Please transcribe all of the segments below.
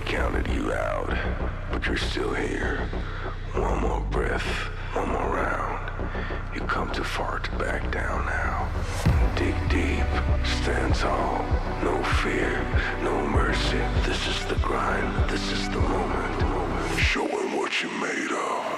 they counted you out, but you're still here. One more breath, one more round. You come too far to back down now. Dig deep, stand tall. No fear, no mercy. This is the grind, this is the moment. Showing what you're made of.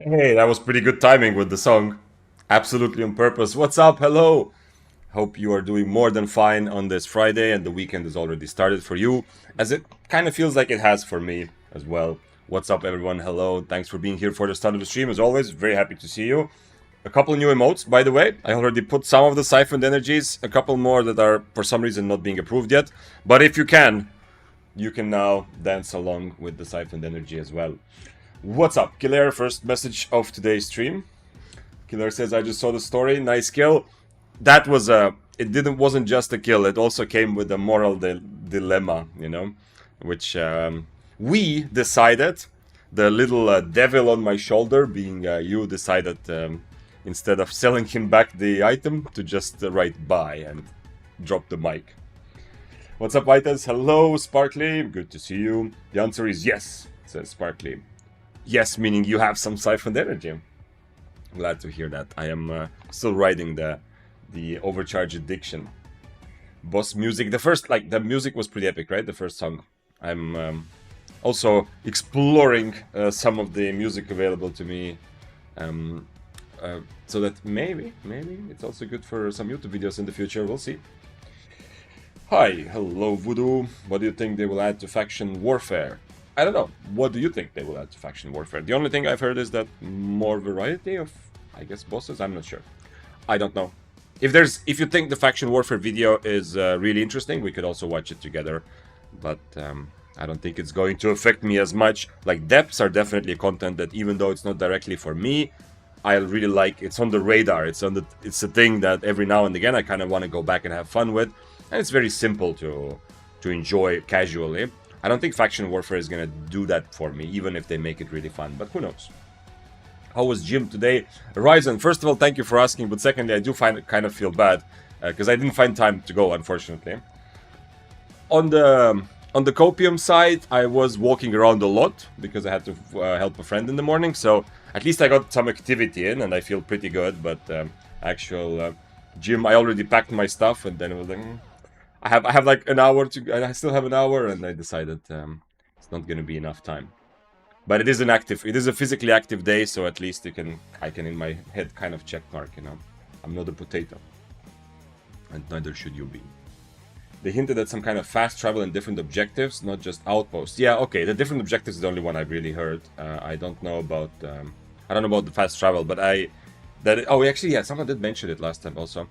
Hey, that was pretty good timing with the song. Absolutely on purpose. What's up? Hello. Hope you are doing more than fine on this Friday and the weekend has already started for you, as it kind of feels like it has for me as well. What's up, everyone? Hello. Thanks for being here for the start of the stream. As always, very happy to see you. A couple new emotes, by the way. I already put some of the siphoned energies, a couple more that are for some reason not being approved yet. But if you can now dance along with the siphoned energy as well. What's up, Killer? First message of today's stream. Killer says, I just saw the story. Nice kill. That was wasn't just a kill. It also came with a moral dilemma, which we decided, the little devil on my shoulder, being you, decided instead of selling him back the item, to just write bye and drop the mic. What's up, Vitas? Hello, Sparkly. Good to see you. The answer is yes, says Sparkly. Yes, meaning you have some siphoned energy. Glad to hear that. I am still riding the Overcharge addiction. Boss music. The music was pretty epic, right? The first song. I'm also exploring some of the music available to me, so that maybe it's also good for some YouTube videos in the future. We'll see. Hi, hello, Voodoo. What do you think they will add to faction warfare? I don't know. What do you think they will add to faction warfare? The only thing I've heard is that more variety of, I guess, bosses. I'm not sure. I don't know. If you think the faction warfare video is really interesting, we could also watch it together. But I don't think it's going to affect me as much. Like, depths are definitely content that, even though it's not directly for me, I really like. It's on the radar. It's a thing that every now and again I kind of want to go back and have fun with, and it's very simple to enjoy casually. I don't think faction warfare is gonna do that for me, even if they make it really fun. But who knows? How was gym today? Ryzen, first of all, thank you for asking. But secondly, I do kind of feel bad because I didn't find time to go, unfortunately. On the copium side, I was walking around a lot because I had to help a friend in the morning. So at least I got some activity in, and I feel pretty good. But actual gym, I already packed my stuff, and then it was like, I have like an hour to, and I still have an hour, and I decided it's not going to be enough time. But it is a physically active day, so at least I can in my head kind of check mark, I'm not a potato, and neither should you be. They hinted at some kind of fast travel and different objectives, not just outposts. Yeah, okay, the different objectives is the only one I've really heard. I don't know about the fast travel, but actually, yeah, someone did mention it last time also.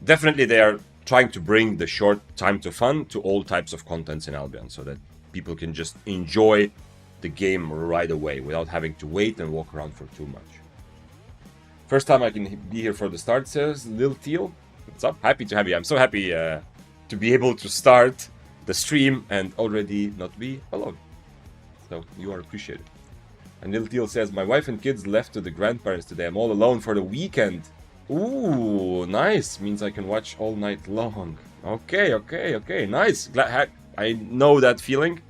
Definitely, they are trying to bring the short time to fun to all types of contents in Albion, so that people can just enjoy the game right away without having to wait and walk around for too much. First time I can be here for the start, says Lil Teal. What's up? Happy to have you. I'm so happy to be able to start the stream and already not be alone. So you are appreciated. And Lil Teal says, my wife and kids left to the grandparents today. I'm all alone for the weekend. Ooh, nice. Means I can watch all night long. Okay. Nice. Glad I know that feeling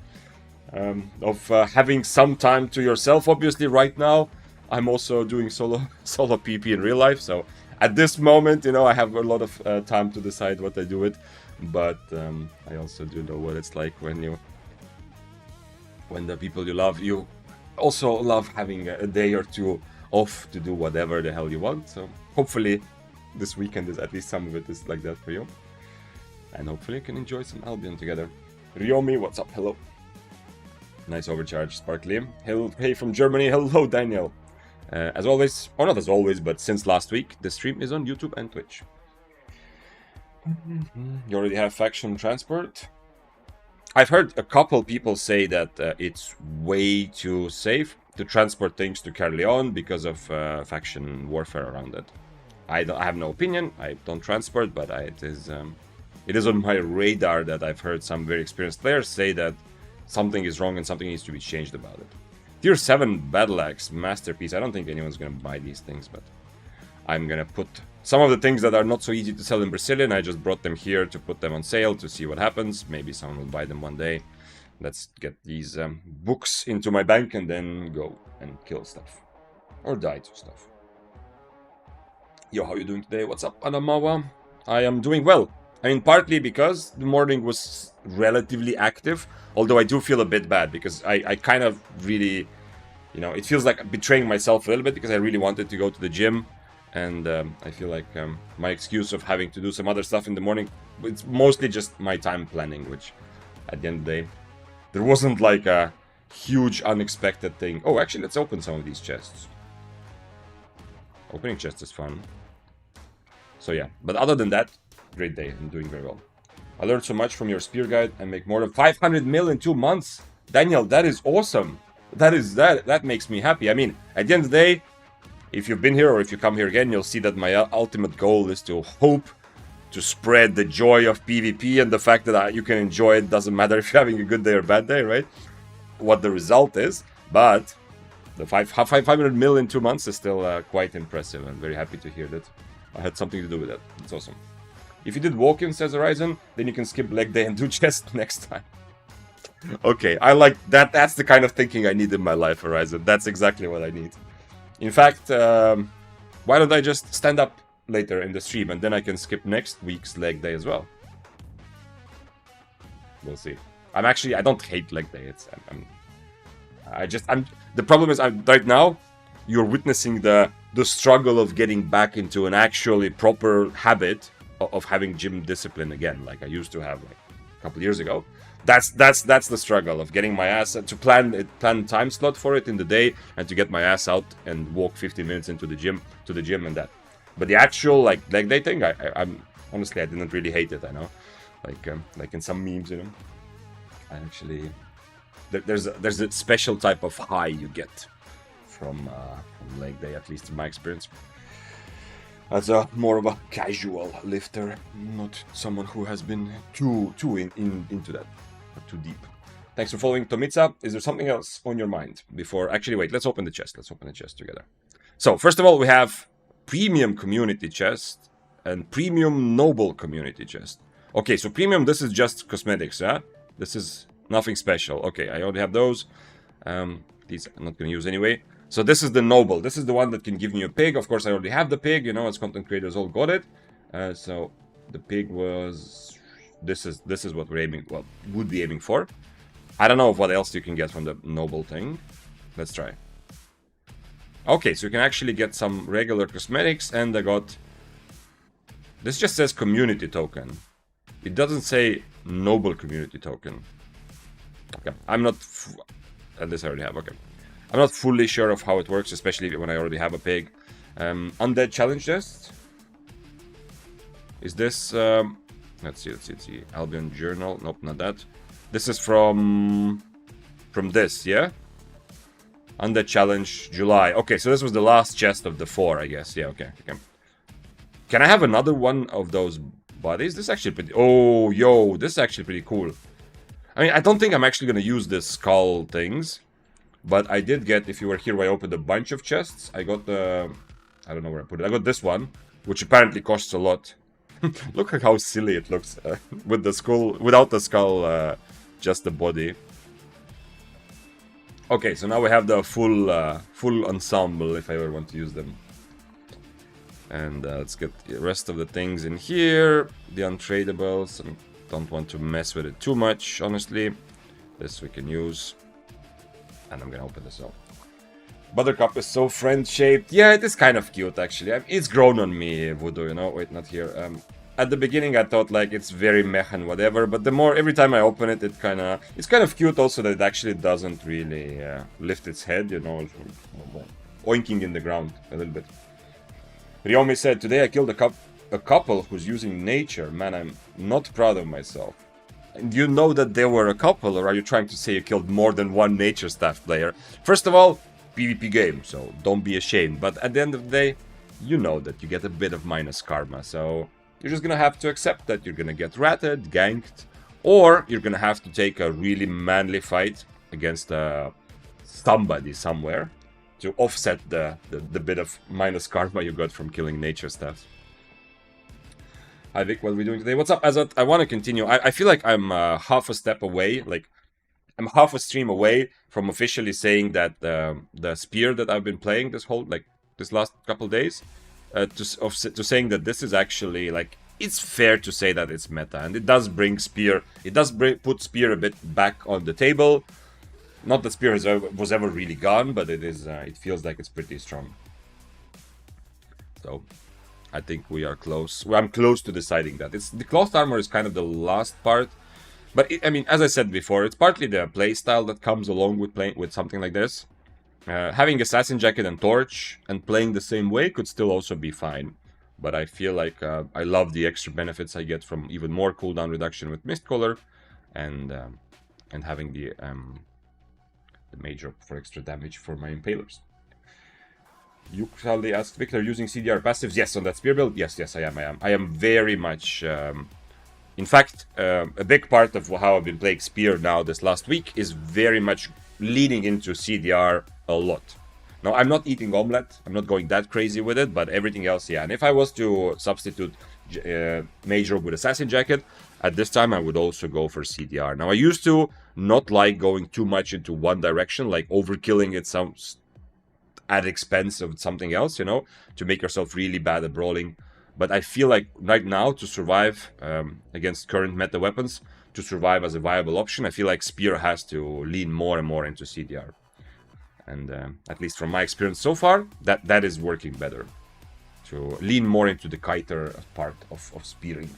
of having some time to yourself. Obviously, right now, I'm also doing solo PP in real life. So at this moment, I have a lot of time to decide what I do with. But I also do know what it's like when the people you love, you also love having a day or two off to do whatever the hell you want. So hopefully this weekend is at least some of it is like that for you. And hopefully you can enjoy some Albion together. Ryomi, what's up? Hello. Nice overcharge, Sparkly. Hey from Germany. Hello, Daniel. As always, or not as always, but since last week, the stream is on YouTube and Twitch. You already have faction transport? I've heard a couple people say that it's way too safe to transport things to Carleon because of faction warfare around it. I have no opinion. I don't transport, but it is on my radar that I've heard some very experienced players say that something is wrong and something needs to be changed about it. Tier 7 Battle Axe Masterpiece. I don't think anyone's going to buy these things, but I'm going to put some of the things that are not so easy to sell in Brazilian. I just brought them here to put them on sale to see what happens. Maybe someone will buy them one day. Let's get these books into my bank and then go and kill stuff. Or die to stuff. Yo, how you doing today? What's up, Adamawa? I am doing well. I mean, partly because the morning was relatively active. Although I do feel a bit bad because I kind of really You know, it feels like betraying myself a little bit because I really wanted to go to the gym. And I feel like my excuse of having to do some other stuff in the morning, it's mostly just my time planning, which at the end of the day, there wasn't like a huge unexpected thing. Oh, actually, let's open some of these chests. Opening chests is fun. So yeah, but other than that, great day. I'm doing very well. I learned so much from your spear guide and make more than 500 mil in 2 months. Daniel, that is awesome. That makes me happy. I mean, at the end of the day, if you've been here or if you come here again, you'll see that my ultimate goal is to hope to spread the joy of PvP and the fact that you can enjoy it. Doesn't matter if you're having a good day or bad day, right? What the result is. But the 500 mil in 2 months is still quite impressive. I'm very happy to hear that I had something to do with that. It's awesome. If you did walk-in, says Horizon, then you can skip leg day and do chest next time. Okay, I like that. That's the kind of thinking I need in my life, Horizon. That's exactly what I need. In fact, why don't I just stand up later in the stream and then I can skip next week's leg day as well? We'll see. I don't hate leg day. The problem is right now, you're witnessing the struggle of getting back into an actually proper habit of having gym discipline again, like I used to have like a couple years ago. That's the struggle of getting my ass to plan time slot for it in the day and to get my ass out and walk 15 minutes into the gym and that. But the actual like leg day thing, I'm honestly I didn't really hate it. I know, like in some memes, you know, I actually there's a special type of high you get from leg day, at least in my experience. As more of a casual lifter, not someone who has been too into that, or too deep. Thanks for following, Tomitsa. Is there something else on your mind before? Actually, wait. Let's open the chest. Let's open the chest together. So first of all, we have premium community chest and premium noble community chest. Okay, so premium. This is just cosmetics. Yeah, this is nothing special. Okay, I already have those. These I'm not gonna use anyway. So this is the noble. This is the one that can give me a pig. Of course, I already have the pig. You know, as content creators all got it. So the pig was. This is what we're aiming. Well, would be aiming for. I don't know what else you can get from the noble thing. Let's try. Okay, so you can actually get some regular cosmetics, and I got. This just says community token. It doesn't say noble community token. Okay, I'm not. This I already have. Okay. I'm not fully sure of how it works, especially when I already have a pig. Undead challenge test. Is this... let's see. Albion Journal. Nope, not that. This is from this, yeah? Undead challenge, July. Okay, so this was the last chest of the 4, I guess. Yeah, okay. Can I have another one of those bodies? This is actually pretty... Oh, yo, this is actually pretty cool. I mean, I don't think I'm actually going to use this skull things. But I did get, if you were here where I opened a bunch of chests, I got the... I don't know where I put it. I got this one, which apparently costs a lot. Look at how silly it looks with the skull, without the skull, just the body. Okay, so now we have the full ensemble, if I ever want to use them. And let's get the rest of the things in here. The untradables. I don't want to mess with it too much, honestly. This we can use. And I'm gonna open this up. Buttercup is so friend-shaped. Yeah, it is kind of cute, actually. I mean, it's grown on me, Voodoo, you know? Wait, not here. At the beginning, I thought, like, it's very meh and whatever. But the more, every time I open it, it's kind of cute also that it actually doesn't really lift its head, you know? Oinking in the ground a little bit. Ryomi said, today I killed a couple who's using nature. Man, I'm not proud of myself. And you know that they were a couple, or are you trying to say you killed more than one nature staff player? First of all, PvP game, so don't be ashamed. But at the end of the day, you know that you get a bit of minus karma, so you're just gonna have to accept that you're gonna get ratted, ganked, or you're gonna have to take a really manly fight against somebody somewhere to offset the bit of minus karma you got from killing nature staffs. Hi Vic, what are we doing today? What's up, Azot? I want to continue. I feel like I'm half a step away, like I'm half a stream away from officially saying that the spear that I've been playing this last couple days, to saying that this is actually like, it's fair to say that it's meta, and it does bring spear, put spear a bit back on the table. Not that Spear was ever really gone, but it is. It feels like it's pretty strong. So I think we are close. Well, I'm close to deciding that. It's the cloth armor is kind of the last part, but I mean, as I said before, it's partly the playstyle that comes along with playing with something like this. Having Assassin Jacket and Torch and playing the same way could still also be fine. But I feel like I love the extra benefits I get from even more cooldown reduction with Mistcaller, and having the mage drop for extra damage for my Impalers. Yukrali asked Victor, using CDR passives? Yes, on that spear build? Yes, I am. I am very much... in fact, a big part of how I've been playing spear now this last week is very much leading into CDR a lot. Now, I'm not eating omelette. I'm not going that crazy with it, but everything else, yeah. And if I was to substitute Mage Robe with Assassin Jacket, at this time I would also go for CDR. Now, I used to not like going too much into one direction, like overkilling it at expense of something else, you know, to make yourself really bad at brawling. But I feel like right now, to survive against current meta weapons, to survive as a viable option, I feel like Spear has to lean more and more into CDR. And at least from my experience so far, that is working better. To lean more into the kiter part of spearing.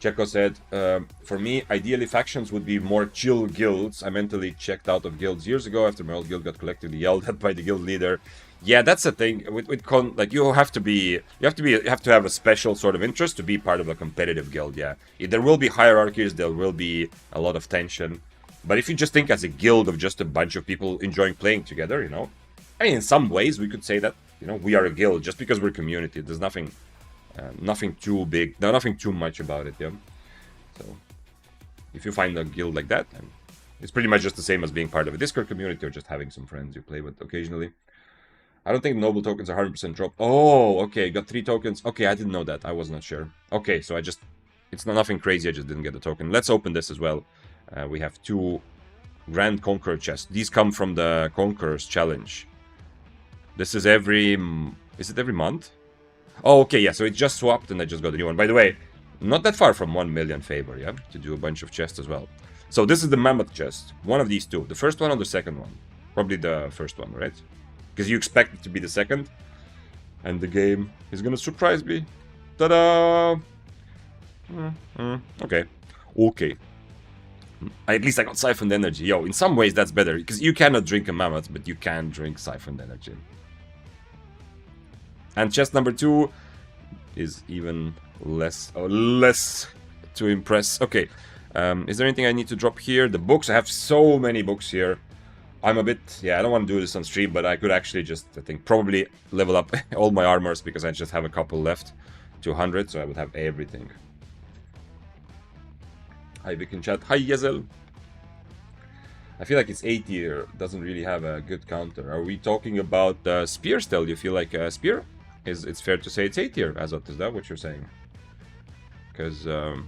Checo said, for me, ideally factions would be more chill guilds. I mentally checked out of guilds years ago after my old guild got collectively yelled at by the guild leader. Yeah, that's the thing. Like you have to have a special sort of interest to be part of a competitive guild. Yeah, there will be hierarchies, there will be a lot of tension. But if you just think as a guild of just a bunch of people enjoying playing together, you know, I mean, in some ways we could say that, you know, we are a guild just because we're a community. There's nothing too big, nothing too much about it, yeah. So, if you find a guild like that, then it's pretty much just the same as being part of a Discord community or just having some friends you play with occasionally. I don't think noble tokens are 100% drop. Oh, okay, got 3 tokens. Okay, I didn't know that. I was not sure. Okay, so it's nothing crazy. I just didn't get the token. Let's open this as well. We have 2 Grand Conqueror chests. These come from the Conqueror's Challenge. This is is it every month? Oh, okay, yeah, so it just swapped and I just got a new one. By the way, not that far from 1 million favor, yeah? To do a bunch of chests as well. So this is the Mammoth chest. One of these 2. The first one or the second one? Probably the first one, right? Because you expect it to be the second. And the game is gonna surprise me. Ta-da! Okay. Okay. At least I got Siphoned Energy. Yo, in some ways that's better. Because you cannot drink a Mammoth, but you can drink Siphoned Energy. And chest number 2 is even less to impress. Okay, is there anything I need to drop here? The books, I have so many books here. I'm a bit, yeah, I don't want to do this on stream, but I could actually just, I think, probably level up all my armors because I just have a couple left to 100, so I would have everything. Hi, Vic in chat. Hi, Yezel. I feel like it's 8 tier, doesn't really have a good counter. Are we talking about Spear still? Do you feel like Spear? It's fair to say it's 8 tier, Azot, is that what you're saying? Because, I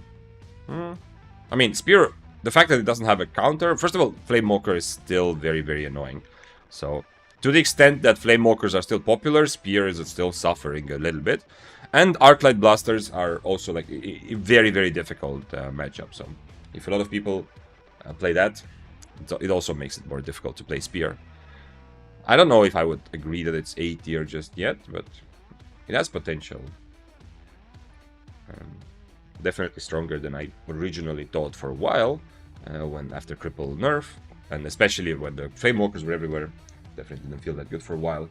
mean, Spear, the fact that it doesn't have a counter, first of all, Flamewalker is still very, very annoying. So, to the extent that Flamewalkers are still popular, Spear is still suffering a little bit. And Arclight Blasters are also like a very, very difficult matchup. So, if a lot of people play that, it also makes it more difficult to play Spear. I don't know if I would agree that it's 8 tier just yet, but it has potential. Definitely stronger than I originally thought for a while, when after Cripple nerf, and especially when the Flamewalkers were everywhere. Definitely didn't feel that good for a while.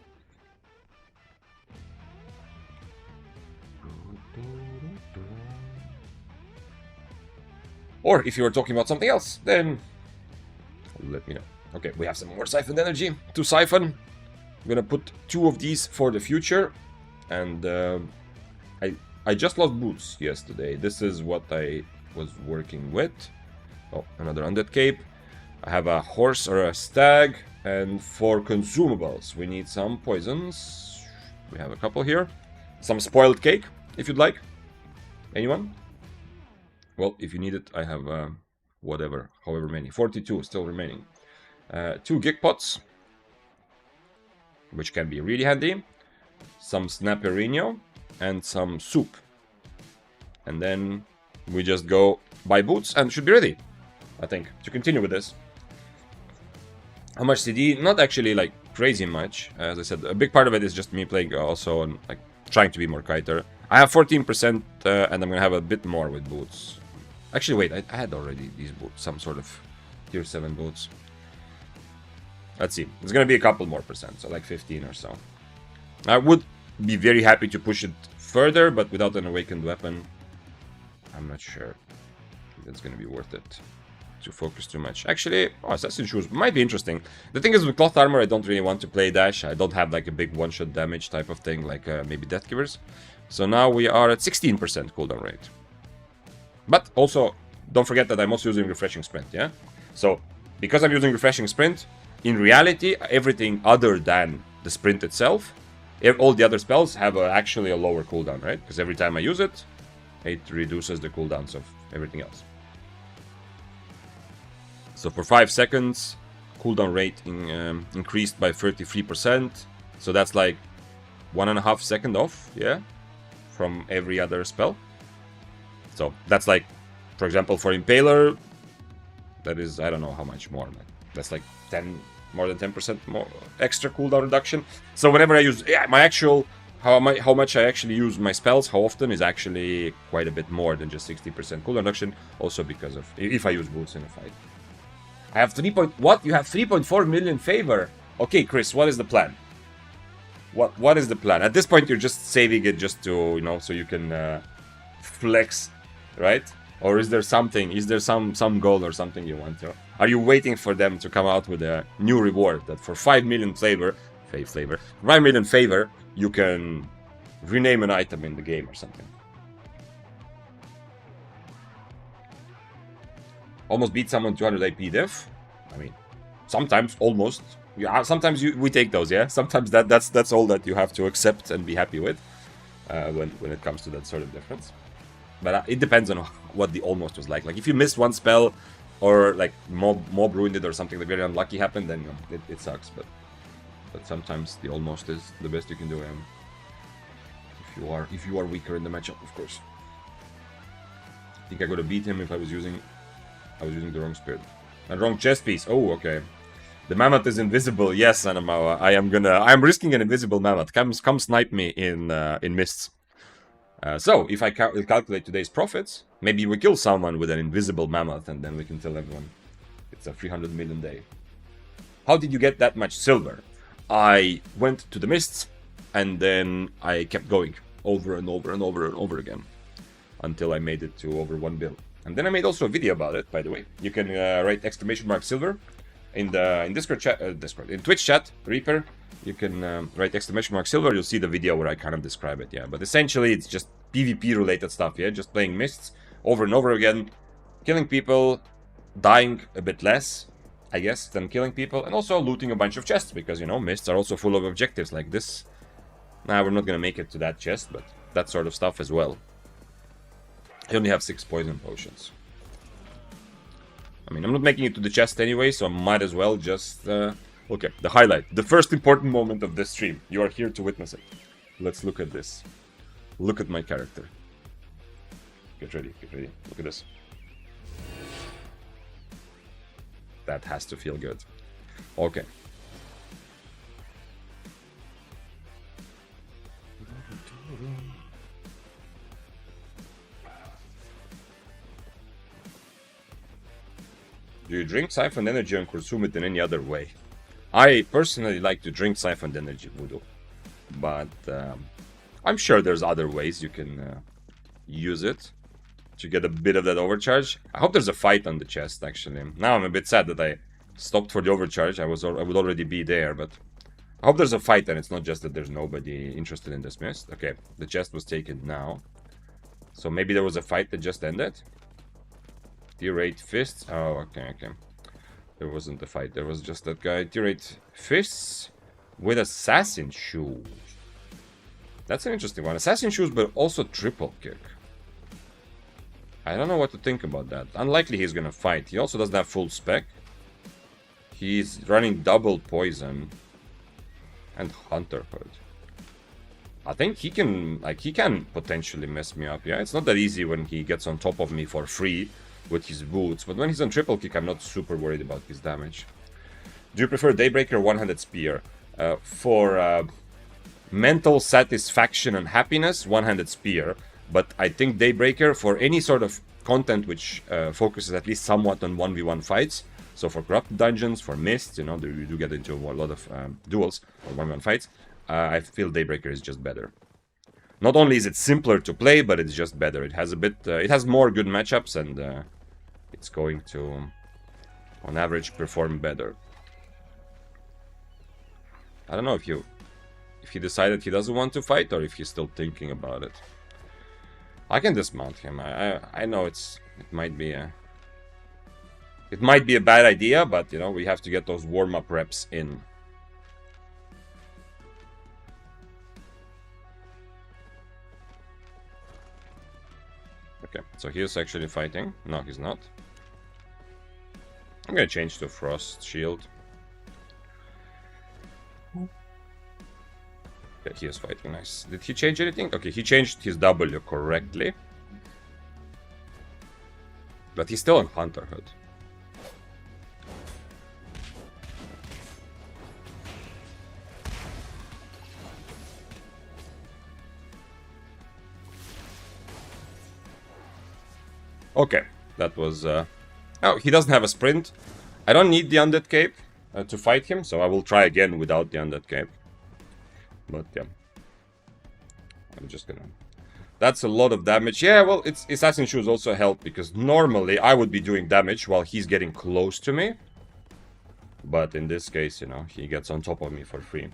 Or if you were talking about something else, then let me know. Okay, we have some more Siphoned Energy to siphon. I'm gonna put 2 of these for the future. And I just lost boots yesterday. This is what I was working with. Oh, another Undead Cape. I have a horse or a stag. And for consumables, we need some poisons. We have a couple here. Some spoiled cake, if you'd like. Anyone? Well, if you need it, I have however many. 42 still remaining. 2 Gig Pots, which can be really handy. Some Snapperino, and some soup. And then we just go buy boots and should be ready, I think, to continue with this. How much CD? Not actually like crazy much. As I said, a big part of it is just me playing also and like trying to be more kiter. I have 14% and I'm gonna have a bit more with boots. Actually, wait, I had already these boots, some sort of tier 7 boots. Let's see, it's gonna be a couple more percent, so like 15 or so. I would be very happy to push it further, but without an awakened weapon, I'm not sure that's gonna be worth it to focus too much. Actually, assassin shoes might be interesting. The thing is, with cloth armor, I don't really want to play dash. I don't have like a big one-shot damage type of thing, like maybe death givers. So now we are at 16% cooldown rate. But also, don't forget that I'm also using refreshing sprint, yeah? So, because I'm using refreshing sprint, in reality, everything other than the sprint itself, all the other spells have actually a lower cooldown, right? Because every time I use it, it reduces the cooldowns of everything else. So for 5 seconds, cooldown rate increased by 33%. So that's like 1.5 seconds off, yeah, from every other spell. So that's like, for example, for Impaler, that is, I don't know how much more. That's like more than 10% more extra cooldown reduction. So whenever I use, my actual, how much I actually use my spells, how often, is actually quite a bit more than just 60% cooldown reduction. Also because of, if I use boots in a fight. I have what? You have 3.4 million favor. Okay, Chris, what is the plan? What is the plan? At this point, you're just saving it just to, you know, so you can flex, right? Or is there something? Is there some goal or something you want to? Are you waiting for them to come out with a new reward that for 5 million favor, 5 million favor, you can rename an item in the game or something? Almost beat someone 200 AP diff. I mean, sometimes almost. Yeah, sometimes we take those. Yeah, sometimes that's all that you have to accept and be happy with when it comes to that sort of difference. But it depends on what the almost was like. Like if you missed one spell, or like mob ruined it, or something like very unlucky happened, then you know, it sucks. But sometimes the almost is the best you can do. If you are weaker in the matchup, of course. I think I could have beat him if I was using the wrong spirit. And wrong chest piece. Oh, okay. The mammoth is invisible. Yes, Anamawa. I'm risking an invisible mammoth. Come snipe me in mists. So, if I calculate today's profits, maybe we kill someone with an invisible mammoth, and then we can tell everyone it's a 300 million day. How did you get that much silver? I went to the mists, and then I kept going over and over and over and over again until I made it to over 1 bill. And then I made also a video about it, by the way. You can write !silver in Discord chat, in Twitch chat, Reaper. You can write !silver. You'll see the video where I kind of describe it, yeah. But essentially, it's just PvP related stuff, yeah. Just playing mists over and over again, killing people, dying a bit less, I guess, than killing people, and also looting a bunch of chests because, you know, mists are also full of objectives like this. Now, we're not gonna make it to that chest, but that sort of stuff as well. I only have 6 poison potions. I mean, I'm not making it to the chest anyway, so I might as well just... Okay, the highlight. The first important moment of this stream. You are here to witness it. Let's look at this. Look at my character. Get ready, get ready. Look at this. That has to feel good. Okay. Do you drink siphoned energy and consume it in any other way? I personally like to drink siphoned energy, Voodoo. But I'm sure there's other ways you can use it to get a bit of that overcharge. I hope there's a fight on the chest, actually. Now I'm a bit sad that I stopped for the overcharge. I would already be there, but I hope there's a fight and it's not just that there's nobody interested in this mist. Okay, the chest was taken now. So maybe there was a fight that just ended. Tier 8 fists. Oh, okay. There wasn't a fight. There was just that guy. Tier 8 fists with assassin shoes. That's an interesting one. Assassin shoes, but also triple kick. I don't know what to think about that. Unlikely he's gonna fight. He also doesn't have full spec. He's running double poison and hunter hood. I think he can potentially mess me up. Yeah, it's not that easy when he gets on top of me for free with his boots, but when he's on triple kick, I'm not super worried about his damage. Do you prefer Daybreaker one-handed spear? For mental satisfaction and happiness, one-handed spear. But I think Daybreaker, for any sort of content which focuses at least somewhat on 1v1 fights, so for corrupted dungeons, for mists, you know, you do get into a lot of duels or 1v1 fights, I feel Daybreaker is just better. Not only is it simpler to play, but it's just better. It has a bit, it has more good matchups, and it's going to, on average, perform better. I don't know if he decided he doesn't want to fight, or if he's still thinking about it. I can dismount him. I know it might be a bad idea, but you know, we have to get those warm-up reps in. Okay, so he is actually fighting. No, he's not. I'm gonna change to Frost Shield. Okay, he is fighting, nice. Did he change anything? Okay, he changed his W correctly. But he's still on Hunterhood. Okay, that was... Oh, he doesn't have a sprint. I don't need the Undead Cape to fight him, so I will try again without the Undead Cape. But yeah, I'm just gonna... That's a lot of damage. Yeah, well, Assassin Shoes also help, because normally I would be doing damage while he's getting close to me. But in this case, you know, he gets on top of me for free.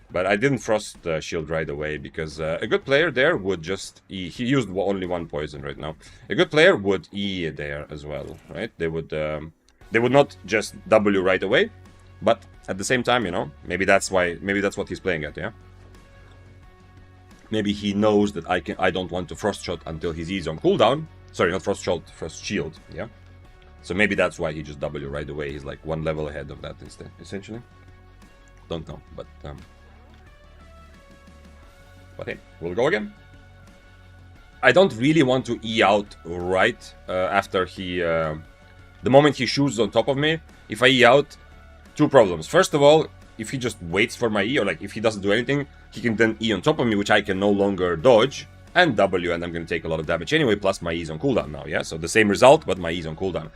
But I didn't Frost Shield right away, because a good player there would just E. He used only one poison right now. A good player would E there as well, right? They would not just W right away, but at the same time, you know, maybe that's what he's playing at, yeah? Maybe he knows that I don't want to Frost Shot until his E's on cooldown. Sorry, not Frost Shot, Frost Shield, yeah? So maybe that's why he just W right away. He's like one level ahead of that instead, essentially. Don't know, but hey, we'll go again. I don't really want to E out right after he... the moment he shoots on top of me. If I E out, two problems. First of all, if he just waits for my E, or like if he doesn't do anything, he can then E on top of me, which I can no longer dodge, and W, and I'm going to take a lot of damage anyway, plus my E's on cooldown now, yeah? So the same result, but my E's on cooldown.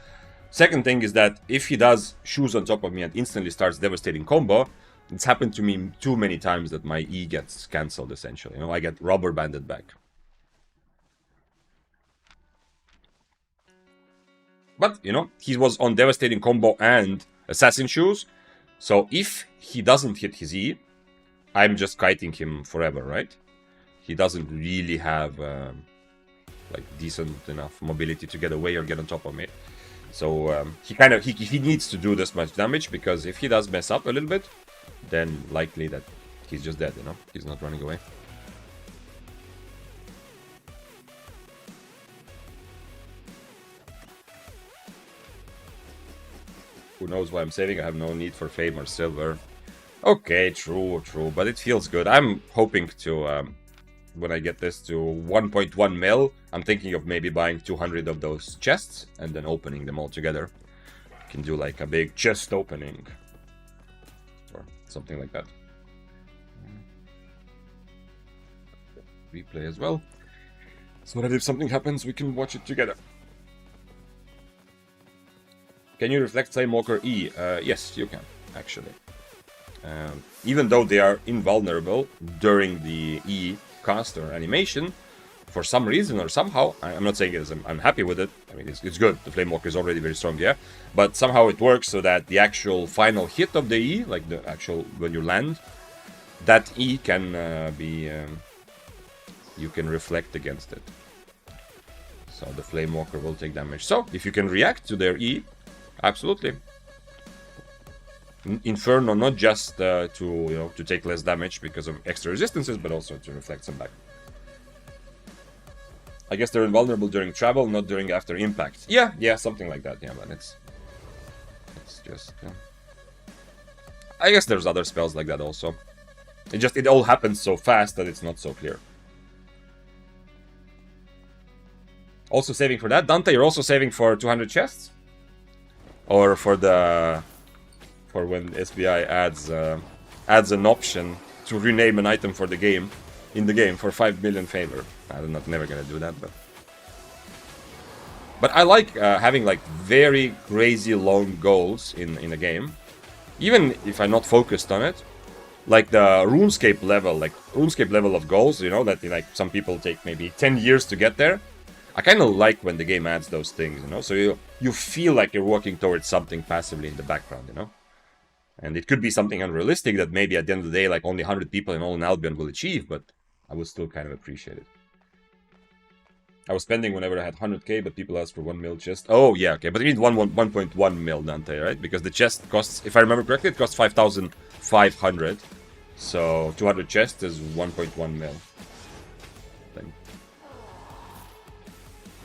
Second thing is that if he does shoes on top of me and instantly starts devastating combo, it's happened to me too many times that my E gets cancelled, essentially. You know, I get rubber banded back. But, you know, he was on devastating combo and Assassin Shoes, so if he doesn't hit his E, I'm just kiting him forever, right? He doesn't really have, like, decent enough mobility to get away or get on top of me. So, he needs to do this much damage, because if he does mess up a little bit, then likely that he's just dead, you know? He's not running away. Who knows why I'm saving? I have no need for fame or silver. Okay, true, but it feels good. I'm hoping to, when I get this to 1.1 mil, I'm thinking of maybe buying 200 of those chests and then opening them all together. You can do like a big chest opening. Or something like that. Replay as well. So that if something happens, we can watch it together. Can you reflect Flamewalker E? Yes, you can, actually. Even though they are invulnerable during the E cast or animation, for some reason or somehow, I'm not saying I'm happy with it, I mean, it's good, the Flamewalker is already very strong, yeah, but somehow it works so that the actual final hit of the E, like the actual, when you land, that E can be, you can reflect against it. So the Flamewalker will take damage. So, if you can react to their E, absolutely. Inferno, not just to take less damage because of extra resistances, but also to reflect some back. I guess they're invulnerable during travel, not during after impact. Yeah, something like that. Yeah, but it's just. I guess there's other spells like that also. It all happens so fast that it's not so clear. Also saving for that, Dante. You're also saving for 200 chests. Or for when SBI adds an option to rename an item for the game in the game for 5 million favor. I'm not never gonna do that, but I like having like very crazy long goals in a game, even if I'm not focused on it. Like the RuneScape level of goals, you know, that like some people take maybe 10 years to get there. I kind of like when the game adds those things, you know, so you feel like you're working towards something passively in the background, you know. And it could be something unrealistic that maybe at the end of the day, like only 100 people in all in Albion will achieve, but I would still kind of appreciate it. I was spending whenever I had 100k, but people asked for 1 mil chest. Oh, yeah, okay, but you need 1.1 mil, Dante, right? Because the chest costs, if I remember correctly, it costs 5,500. So 200 chest is 1.1 mil. Thing.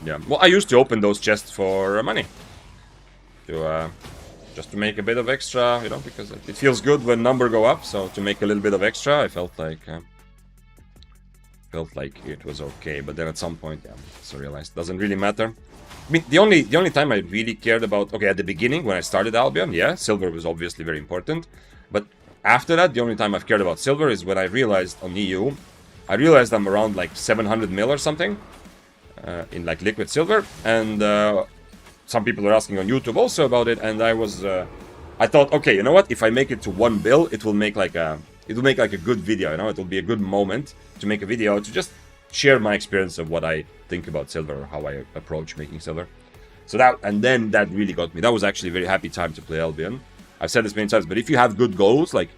Yeah, well, I used to open those chests for money. Just to make a bit of extra, you know, because it feels good when number go up. So to make a little bit of extra, I felt like it was okay. But then at some point, yeah, so I realized it doesn't really matter. I mean, the only time I really cared about, okay, at the beginning when I started Albion, yeah, silver was obviously very important. But after that, the only time I've cared about silver is when I realized on EU, I realized I'm around like 700 mil or something in like liquid silver, and some people are asking on YouTube also about it, and I thought, okay, you know what? If I make it to 1 bill, it will make like a good video, you know? It will be a good moment to make a video to just share my experience of what I think about silver or how I approach making silver. So that really got me. That was actually a very happy time to play Albion. I've said this many times, but if you have good goals, like,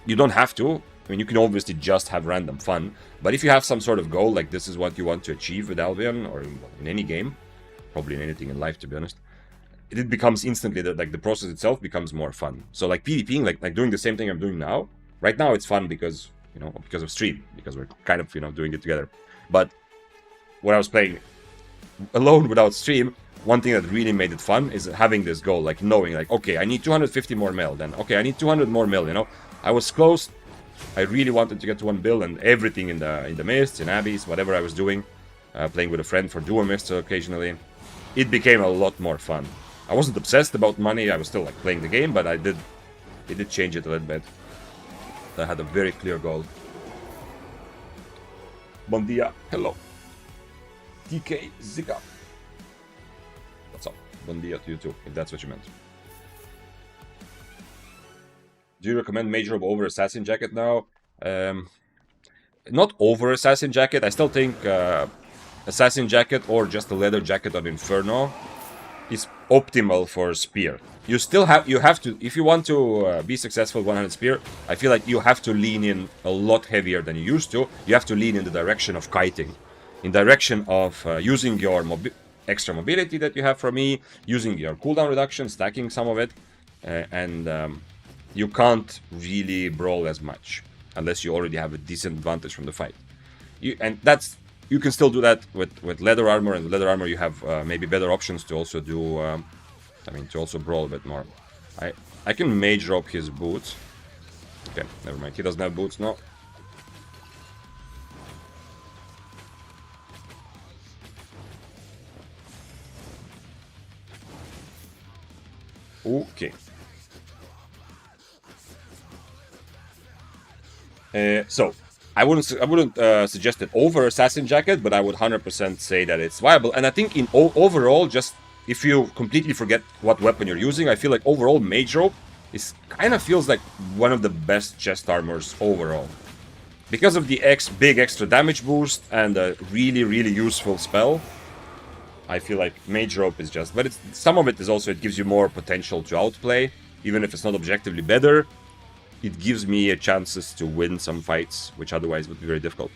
you don't have to. I mean, you can obviously just have random fun, but if you have some sort of goal, like this is what you want to achieve with Albion or in any game, probably in anything in life, to be honest, it becomes instantly that like the process itself becomes more fun. So like PvPing, like doing the same thing I'm doing now. Right now it's fun because, you know, because of stream, because we're kind of, you know, doing it together. But when I was playing alone without stream, one thing that really made it fun is having this goal, like knowing, like, okay, I need 250 more mil, then okay, I need 200 more mil, you know. I was close. I really wanted to get to 1 bill, and everything in the mists, in abbeys, whatever I was doing, playing with a friend for duo mists occasionally, it became a lot more fun. I wasn't obsessed about money. I was still like playing the game, but it did change it a little bit. I had a very clear goal. Bon dia, hello. TK Zika. What's up? Bon dia to you too, if that's what you meant. Do you recommend Major over Assassin Jacket now? Not over Assassin Jacket. I still think Assassin Jacket or just a leather jacket on Inferno is optimal for Spear. You have to, if you want to be successful 100 Spear, I feel like you have to lean in a lot heavier than you used to. You have to lean in the direction of kiting, in direction of using your extra mobility that you have from me, using your cooldown reduction, stacking some of it, and you can't really brawl as much unless you already have a decent advantage from the fight. You can still do that with leather armor, and with leather armor you have maybe better options to also do, to also brawl a bit more. I can mage drop his boots. Okay, never mind, he doesn't have boots now. Okay. So I wouldn't suggest it over Assassin Jacket, but I would 100% say that it's viable. And I think in overall, just if you completely forget what weapon you're using, I feel like overall Mage Rope kind of feels like one of the best chest armors overall. Because of the big extra damage boost and a really, really useful spell, I feel like Mage Rope is just... But some of it is also, it gives you more potential to outplay, even if it's not objectively better. It gives me chances to win some fights, which otherwise would be very difficult.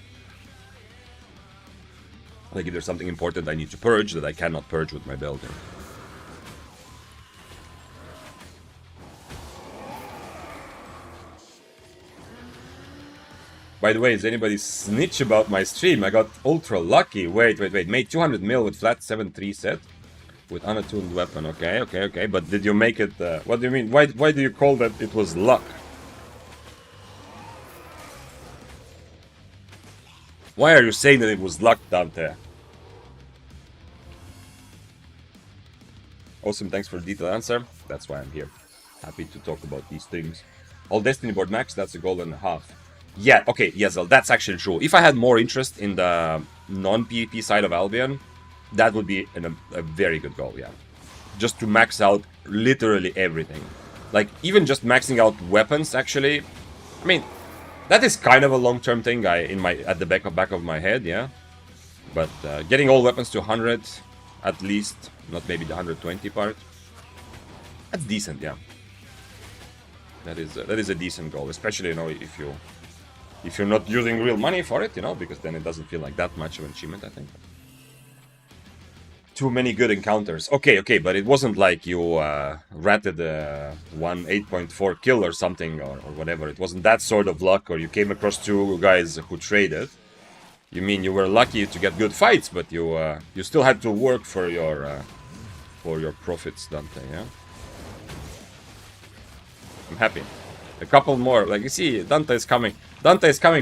Like if there's something important I need to purge that I cannot purge with my build. By the way, is anybody snitch about my stream? I got ultra lucky. Wait. Made 200 mil with flat 7-3 set. With unattuned weapon. Okay. But did you make it... what do you mean? Why do you call that it was luck? Why are you saying that it was luck, Dante? Awesome, thanks for the detailed answer. That's why I'm here. Happy to talk about these things. All Destiny board max, that's a goal and a half. Yeah, okay, Yezel, that's actually true. If I had more interest in the non-PvP side of Albion, that would be a very good goal, yeah. Just to max out literally everything. Like, even just maxing out weapons, actually. I mean, that is kind of a long-term thing at the back of my head, yeah. But getting all weapons to 100, at least, not maybe the 120 part, that's decent, yeah. That is a decent goal, especially, you know, if you're not using real money for it, you know, because then it doesn't feel like that much of an achievement, I think. Too many good encounters. Okay, but it wasn't like you ratted one 8.4 kill or something or whatever. It wasn't that sort of luck, or you came across two guys who traded. You mean you were lucky to get good fights, but you still had to work for your profits, Dante, yeah? I'm happy. A couple more, like you see, Dante is coming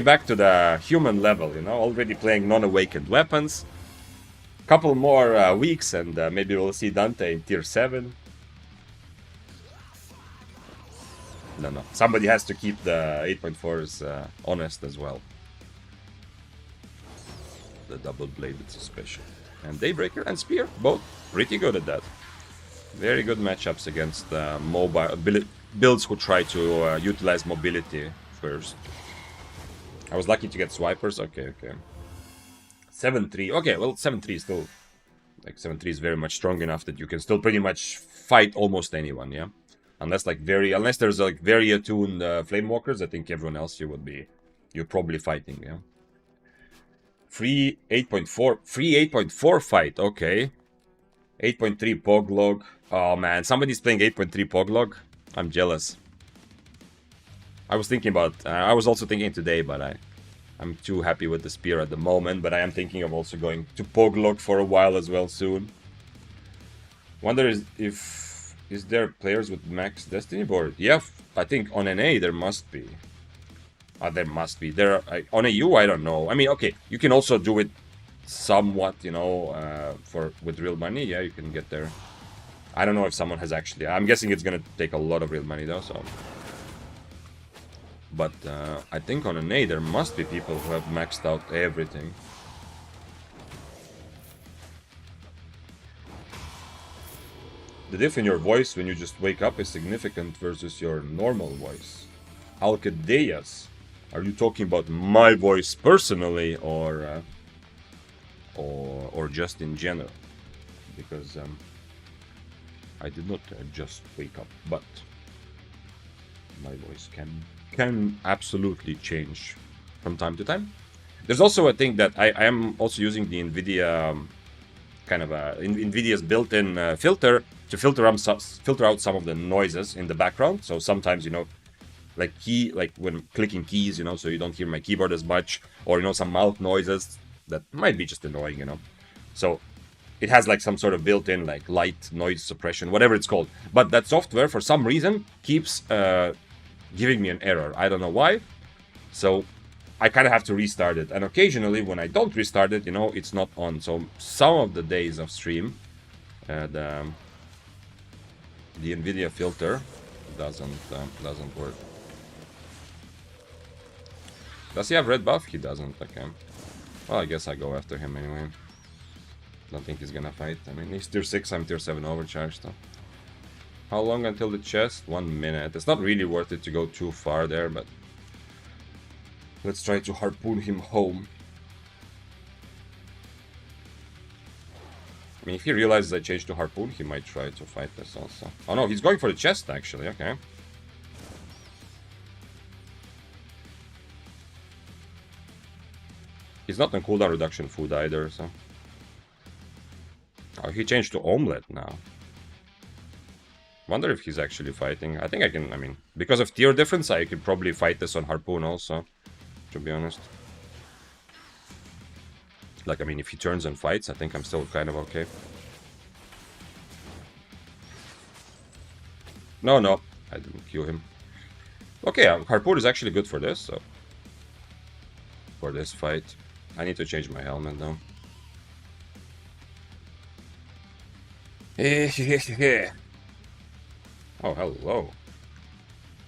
back to the human level, you know, already playing non-awakened weapons. Couple more weeks and maybe we'll see Dante in tier 7. No. Somebody has to keep the 8.4s honest as well. The double-bladed special. And Daybreaker and Spear, both pretty good at that. Very good matchups against mobile builds who try to utilize mobility first. I was lucky to get swipers. Okay. 7-3. Okay, well, 7-3 is still... Like, 7-3 is very much strong enough that you can still pretty much fight almost anyone, yeah? Unless there's, like, very attuned Flamewalkers, I think everyone else you're probably fighting, yeah? Free 8.4 fight, okay. 8.3 Poglog. Oh, man, somebody's playing 8.3 Poglog? I'm jealous. I was also thinking today, but I'm too happy with the spear at the moment, but I am thinking of also going to Poglog for a while as well soon. Wonder if there players with max Destiny board? Yeah, I think on NA there must be. There must be. On AU, I don't know. I mean, okay, you can also do it somewhat, you know, with real money. Yeah, you can get there. I don't know if someone has actually. I'm guessing it's gonna take a lot of real money though, so. But I think on an A there must be people who have maxed out everything. The diff in your voice when you just wake up is significant versus your normal voice. Alcadeas, are you talking about my voice personally or just in general? Because I did not just wake up, but my voice can absolutely change from time to time. There's also a thing that I am also using the NVIDIA kind of NVIDIA's built-in filter to filter out some of the noises in the background. So sometimes, you know, like when clicking keys, you know, so you don't hear my keyboard as much, or, you know, some mouth noises that might be just annoying, you know. So it has like some sort of built-in like light noise suppression, whatever it's called. But that software, for some reason, keeps giving me an error. I don't know why. So I kind of have to restart it. And occasionally when I don't restart it, you know, it's not on. So some of the days of stream, the NVIDIA filter doesn't work. Does he have red buff? He doesn't. Okay. Well, I guess I go after him anyway. Don't think he's gonna fight. I mean, he's tier 6, I'm tier 7 overcharged. So. How long until the chest? 1 minute. It's not really worth it to go too far there, but let's try to harpoon him home. I mean, if he realizes I changed to harpoon, he might try to fight this also. Oh no, he's going for the chest actually, okay. He's not on cooldown reduction food either, so... Oh, he changed to omelette now. Wonder if he's actually fighting. I think I can, I mean, because of tier difference, I could probably fight this on harpoon also, to be honest. Like, I mean, if he turns and fights, I think I'm still kind of okay. No, I didn't kill him. Okay, harpoon is actually good for this, so... For this fight. I need to change my helmet though. Oh, hello.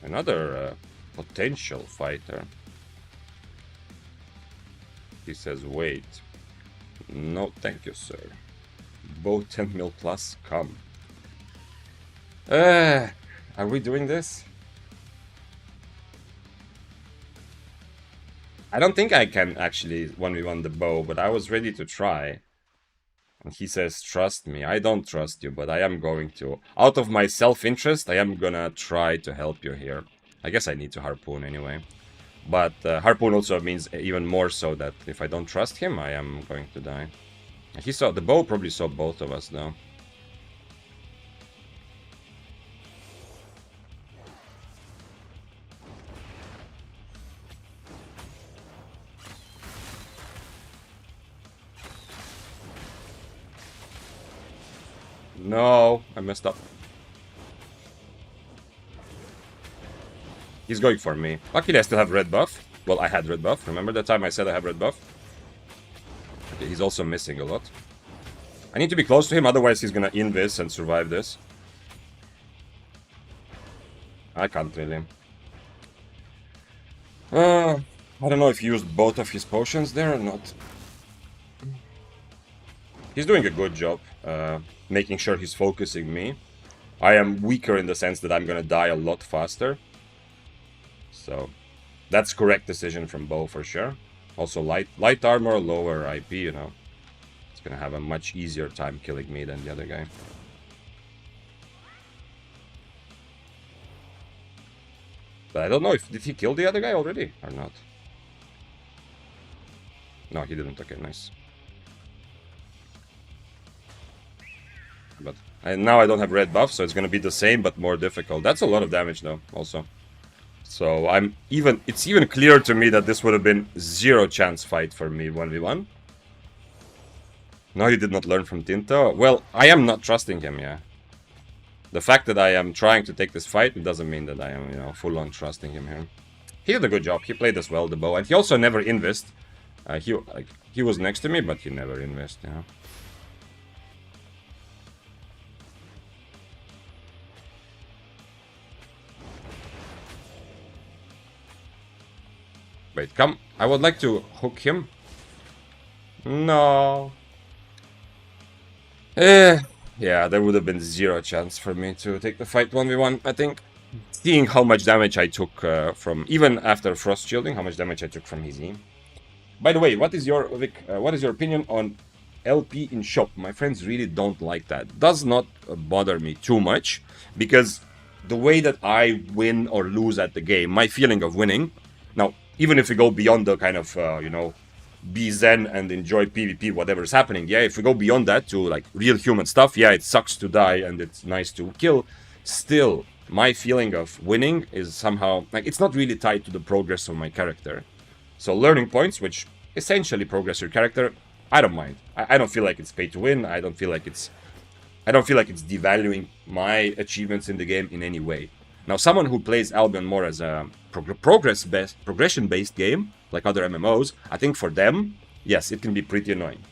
Another potential fighter. He says, wait. No, thank you, sir. Both 10 mil plus, come. Are we doing this? I don't think I can actually 1v1 the bow, but I was ready to try. And he says, trust me. I don't trust you, but I am going to. Out of my self-interest, I am gonna try to help you here. I guess I need to harpoon anyway. But harpoon also means even more so that if I don't trust him, I am going to die. He saw, the bow probably saw both of us though. No, I messed up. He's going for me. Luckily I still have red buff. Well, I had red buff. Remember that time I said I have red buff? Okay, he's also missing a lot. I need to be close to him, otherwise he's gonna invis and survive this. I can't really. I don't know if he used both of his potions there or not. He's doing a good job, making sure he's focusing me. I am weaker in the sense that I'm gonna die a lot faster. So, that's correct decision from Bo for sure. Also, light armor, lower IP, you know. It's gonna have a much easier time killing me than the other guy. But I don't know if... Did he kill the other guy already or not? No, he didn't. Okay, nice. But and now I don't have red buff, so it's gonna be the same but more difficult. That's a lot of damage though, also. So it's even clearer to me that this would have been 0 chance fight for me 1v1. No, he did not learn from Tinto. Well, I am not trusting him, yeah. The fact that I am trying to take this fight, it doesn't mean that I am, you know, full on trusting him here. He did a good job. He played as well, the bow, and he also never invest. He was next to me, but he never invest, you know. Wait, come. I would like to hook him. No. Yeah, there would have been 0 chance for me to take the fight 1v1, I think. Seeing how much damage I took from... Even after Frost Shielding, how much damage I took from his E. By the way, what is your opinion on LP in shop? My friends really don't like that. Does not bother me too much, because the way that I win or lose at the game, my feeling of winning... Now, even if we go beyond the kind of, you know, be zen and enjoy PvP, whatever's happening, yeah, if we go beyond that to, like, real human stuff, yeah, it sucks to die and it's nice to kill. Still, my feeling of winning is somehow, like, it's not really tied to the progress of my character. So learning points, which essentially progress your character, I don't mind. I don't feel like it's pay to win. I don't feel like it's devaluing my achievements in the game in any way. Now, someone who plays Albion more as a progression-based game, like other MMOs, I think for them, yes, it can be pretty annoying.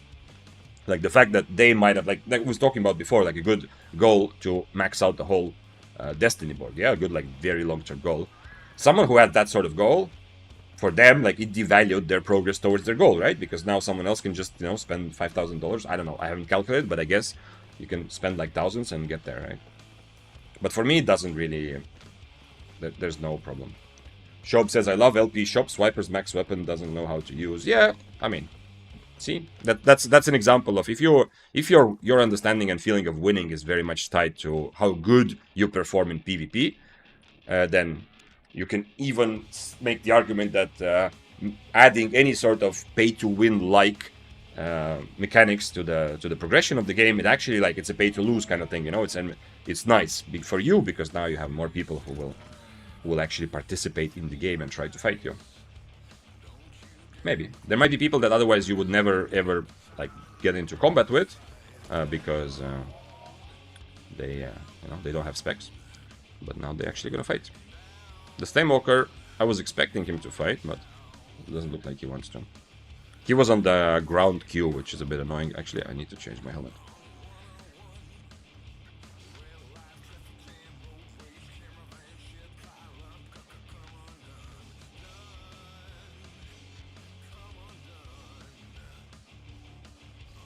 Like the fact that they might have, like we was talking about before, like a good goal to max out the whole Destiny board. Yeah, a good, like, very long-term goal. Someone who had that sort of goal, for them, like, it devalued their progress towards their goal, right? Because now someone else can just, you know, spend $5,000. I don't know, I haven't calculated, but I guess you can spend like thousands and get there, right? But for me, it doesn't really... There's no problem. Shob says, I love LP Shop. Swiper's max weapon doesn't know how to use. Yeah, I mean, see, that's an example of if your understanding and feeling of winning is very much tied to how good you perform in PvP, then you can even make the argument that adding any sort of pay-to-win like mechanics to the progression of the game, it actually, like, it's a pay-to-lose kind of thing, you know. It's nice for you because now you have more people who will actually participate in the game and try to fight you. Maybe there might be people that otherwise you would never ever, like, get into combat with because they you know, they don't have specs, but now they're actually gonna fight. The Stamewalker, I was expecting him to fight, but it doesn't look like he wants to. He was on the ground queue, which is a bit annoying. Actually, I need to change my helmet.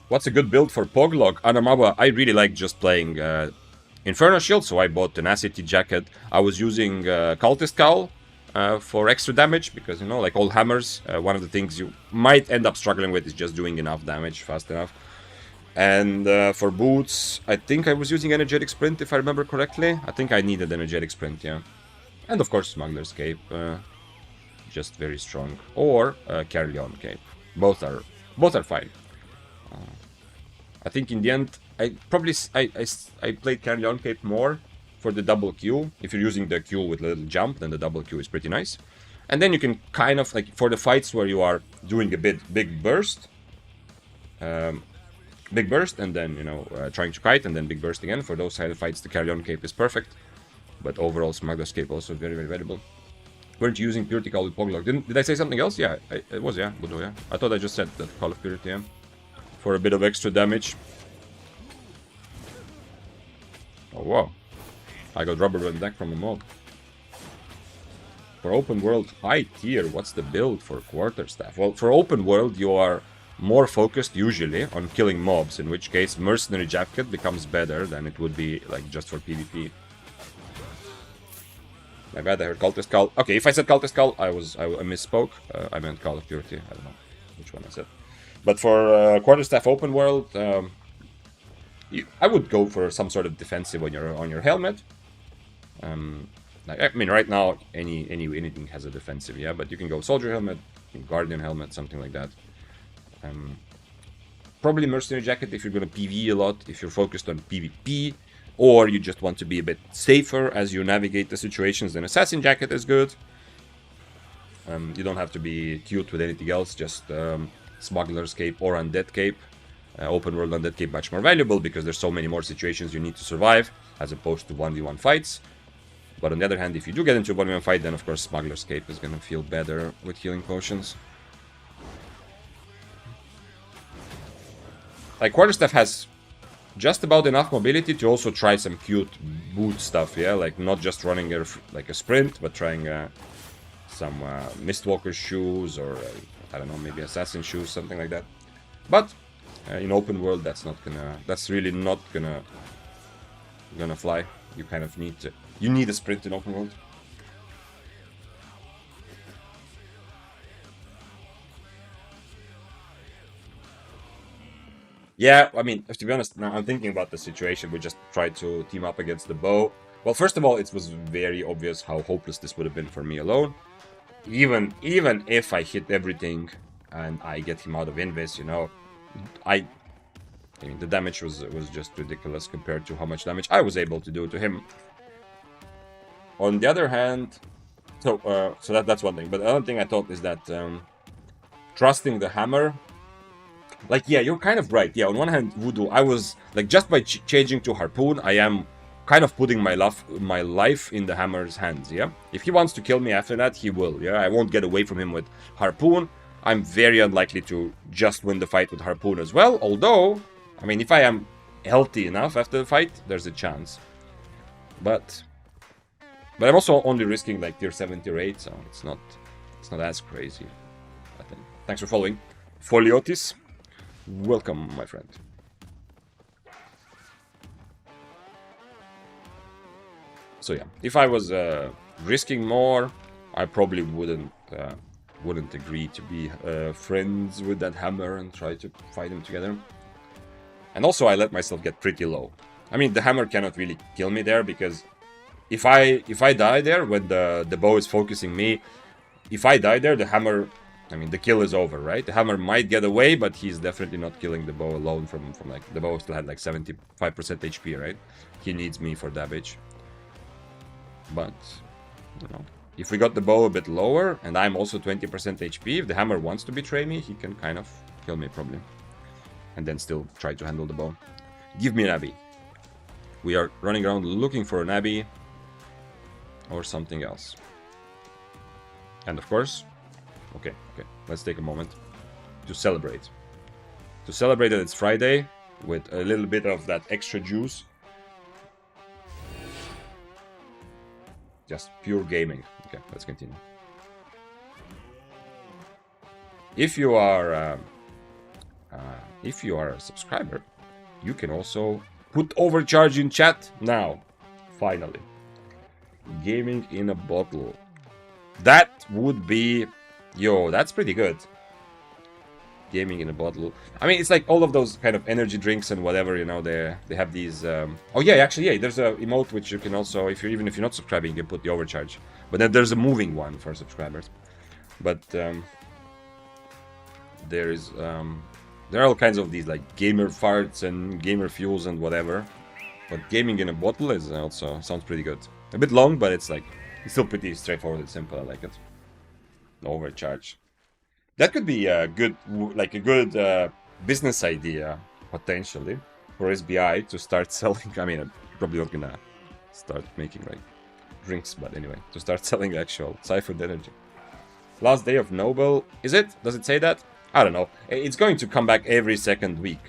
What's a good build for Poglog? Anamawa, I really like just playing Inferno Shield, so I bought Tenacity Jacket. I was using Cultist Cowl for extra damage, because, you know, like all hammers, one of the things you might end up struggling with is just doing enough damage fast enough. And for boots, I think I was using Energetic Sprint, if I remember correctly. I think I needed Energetic Sprint, yeah. And of course, Smuggler's Cape, just very strong. Or Carrion Cape. Both are fine. I think in the end, I played Carrion Cape more for the double Q. If you're using the Q with a little jump, then the double Q is pretty nice. And then you can kind of, like, for the fights where you are doing a big burst, and then, you know, trying to kite, and then big burst again. For those kind of fights, the Carrion Cape is perfect. But overall, Smuggler's Cape also very, very valuable. Weren't you using Purity Call with Poglog? Did I say something else? Yeah, it was, yeah. Budo, yeah. I thought I just said that Call of Purity, yeah. For a bit of extra damage. Oh, wow. I got rubber band deck from a mob. For open world, high tier, what's the build for Quarterstaff? Well, for open world, you are more focused, usually, on killing mobs, in which case Mercenary Jacket becomes better than it would be, like, just for PvP. My bad, I heard Cultist Call. Okay, if I said Cultist Call, I misspoke. I meant Call of Purity. I don't know which one I said. But for Quarterstaff open world, I would go for some sort of defensive on your helmet. I mean, right now anything has a defensive, yeah. But you can go Soldier helmet, Guardian helmet, something like that. Probably Mercenary Jacket if you're gonna PvE a lot. If you're focused on PvP. Or you just want to be a bit safer as you navigate the situations, then Assassin Jacket is good. You don't have to be cute with anything else, just Smuggler's Cape or Undead Cape. Open World Undead Cape much more valuable because there's so many more situations you need to survive as opposed to 1v1 fights. But on the other hand, if you do get into a 1v1 fight, then of course Smuggler's Cape is gonna feel better with healing potions. Like, Quarterstaff has just about enough mobility to also try some cute boot stuff, yeah? Like, not just running like a sprint, but trying some Mistwalker shoes, or, I don't know, maybe Assassin shoes, something like that. But in open world, that's really not gonna fly. You kind of need a sprint in open world. Yeah, I mean, to be honest, now I'm thinking about the situation. We just tried to team up against the bow. Well, first of all, it was very obvious how hopeless this would have been for me alone. Even if I hit everything and I get him out of invis, you know, I mean, the damage was just ridiculous compared to how much damage I was able to do to him. On the other hand, so that's one thing. But the other thing I thought is that trusting the hammer. Like, yeah, you're kind of right. Yeah, on one hand, Voodoo, I was, like, just by changing to Harpoon, I am kind of putting my life in the hammer's hands, yeah? If he wants to kill me after that, he will, yeah? I won't get away from him with Harpoon. I'm very unlikely to just win the fight with Harpoon as well, although, I mean, if I am healthy enough after the fight, there's a chance. But I'm also only risking, like, tier 7, tier 8, so it's not as crazy, I think. Thanks for following. Foliotis. Welcome, my friend. So yeah, if I was risking more, I probably wouldn't agree to be friends with that hammer and try to fight him together. And also, I let myself get pretty low. I mean, the hammer cannot really kill me there, because if I die there when the bow is focusing me, if I die there, the hammer, I mean, the kill is over, right? The hammer might get away, but he's definitely not killing the bow alone from like, the bow still had like 75% HP, right? He needs me for damage. But, you know, if we got the bow a bit lower, and I'm also 20% HP, if the hammer wants to betray me, he can kind of kill me, probably. And then still try to handle the bow. Give me an Abbey. We are running around looking for an Abbey or something else. And of course, okay, let's take a moment to celebrate. To celebrate that it's Friday with a little bit of that extra juice. Just pure gaming. Okay, let's continue. If you are if you are a subscriber, you can also put Overcharge in chat now. Finally. Gaming in a bottle. That would be... Yo, that's pretty good. Gaming in a bottle. I mean, it's like all of those kind of energy drinks and whatever, you know, they have these... Oh yeah, actually, yeah, there's a emote which you can also, even if you're not subscribing, you can put the Overcharge. But then there's a moving one for subscribers. But there are all kinds of these like gamer farts and gamer fuels and whatever. But gaming in a bottle is also sounds pretty good. A bit long, but it's still pretty straightforward and simple. I like it. Overcharge. That could be a good business idea potentially for SBI to start selling. I mean, I'm probably not gonna start making like drinks, but anyway, to start selling actual siphoned energy. Last day of Nobel, is it? Does it say that? I don't know. It's going to come back every second week,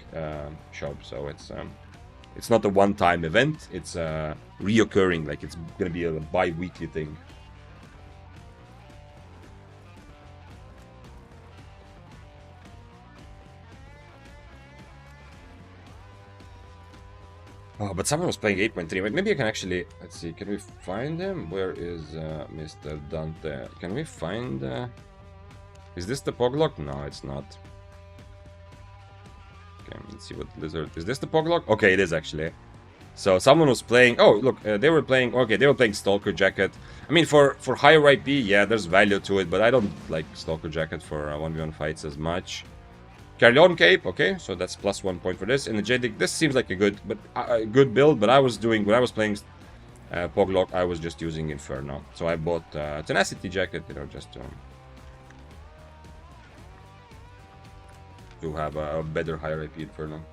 shop. So it's not a one-time event. It's reoccurring. Like it's gonna be a bi-weekly thing. Oh, but someone was playing 8.3. Maybe I can actually... Let's see, can we find him? Where is Mr. Dante? Can we find... Is this the Poglock? No, it's not. Okay, let's see what Lizard... Is this the Poglock? Okay, it is actually. So someone was playing... Oh, look, they were playing... Okay, they were playing Stalker Jacket. I mean, for higher IP, yeah, there's value to it, but I don't like Stalker Jacket for 1v1 fights as much. Carleon Cape, okay, so that's plus 1 point for this. Energetic, this seems like a good build, but when I was playing Poglock, I was just using Inferno. So I bought Tenacity Jacket, you know, just to have a better higher IP Inferno.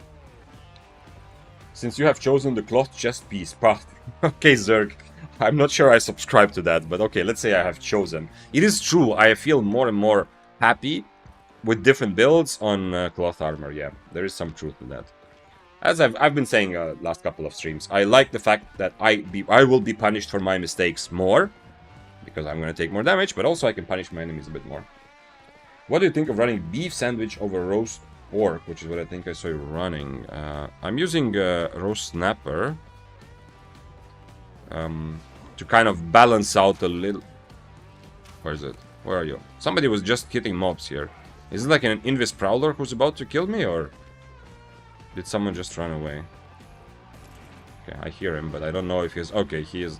Since you have chosen the cloth chest piece path. Okay, Zerg, I'm not sure I subscribe to that, but okay, let's say I have chosen. It is true, I feel more and more happy with different builds on cloth armor. Yeah, there is some truth in that. As I've been saying last couple of streams, I like the fact that I will be punished for my mistakes more, because I'm going to take more damage, but also I can punish my enemies a bit more. What do you think of running beef sandwich over roast pork, which is what I think I saw you running? I'm using roast snapper to kind of balance out a little... Where is it? Where are you? Somebody was just hitting mobs here. Is it like an Invis Prowler who's about to kill me, or did someone just run away? Okay, I hear him, but I don't know if he's... Okay, he is...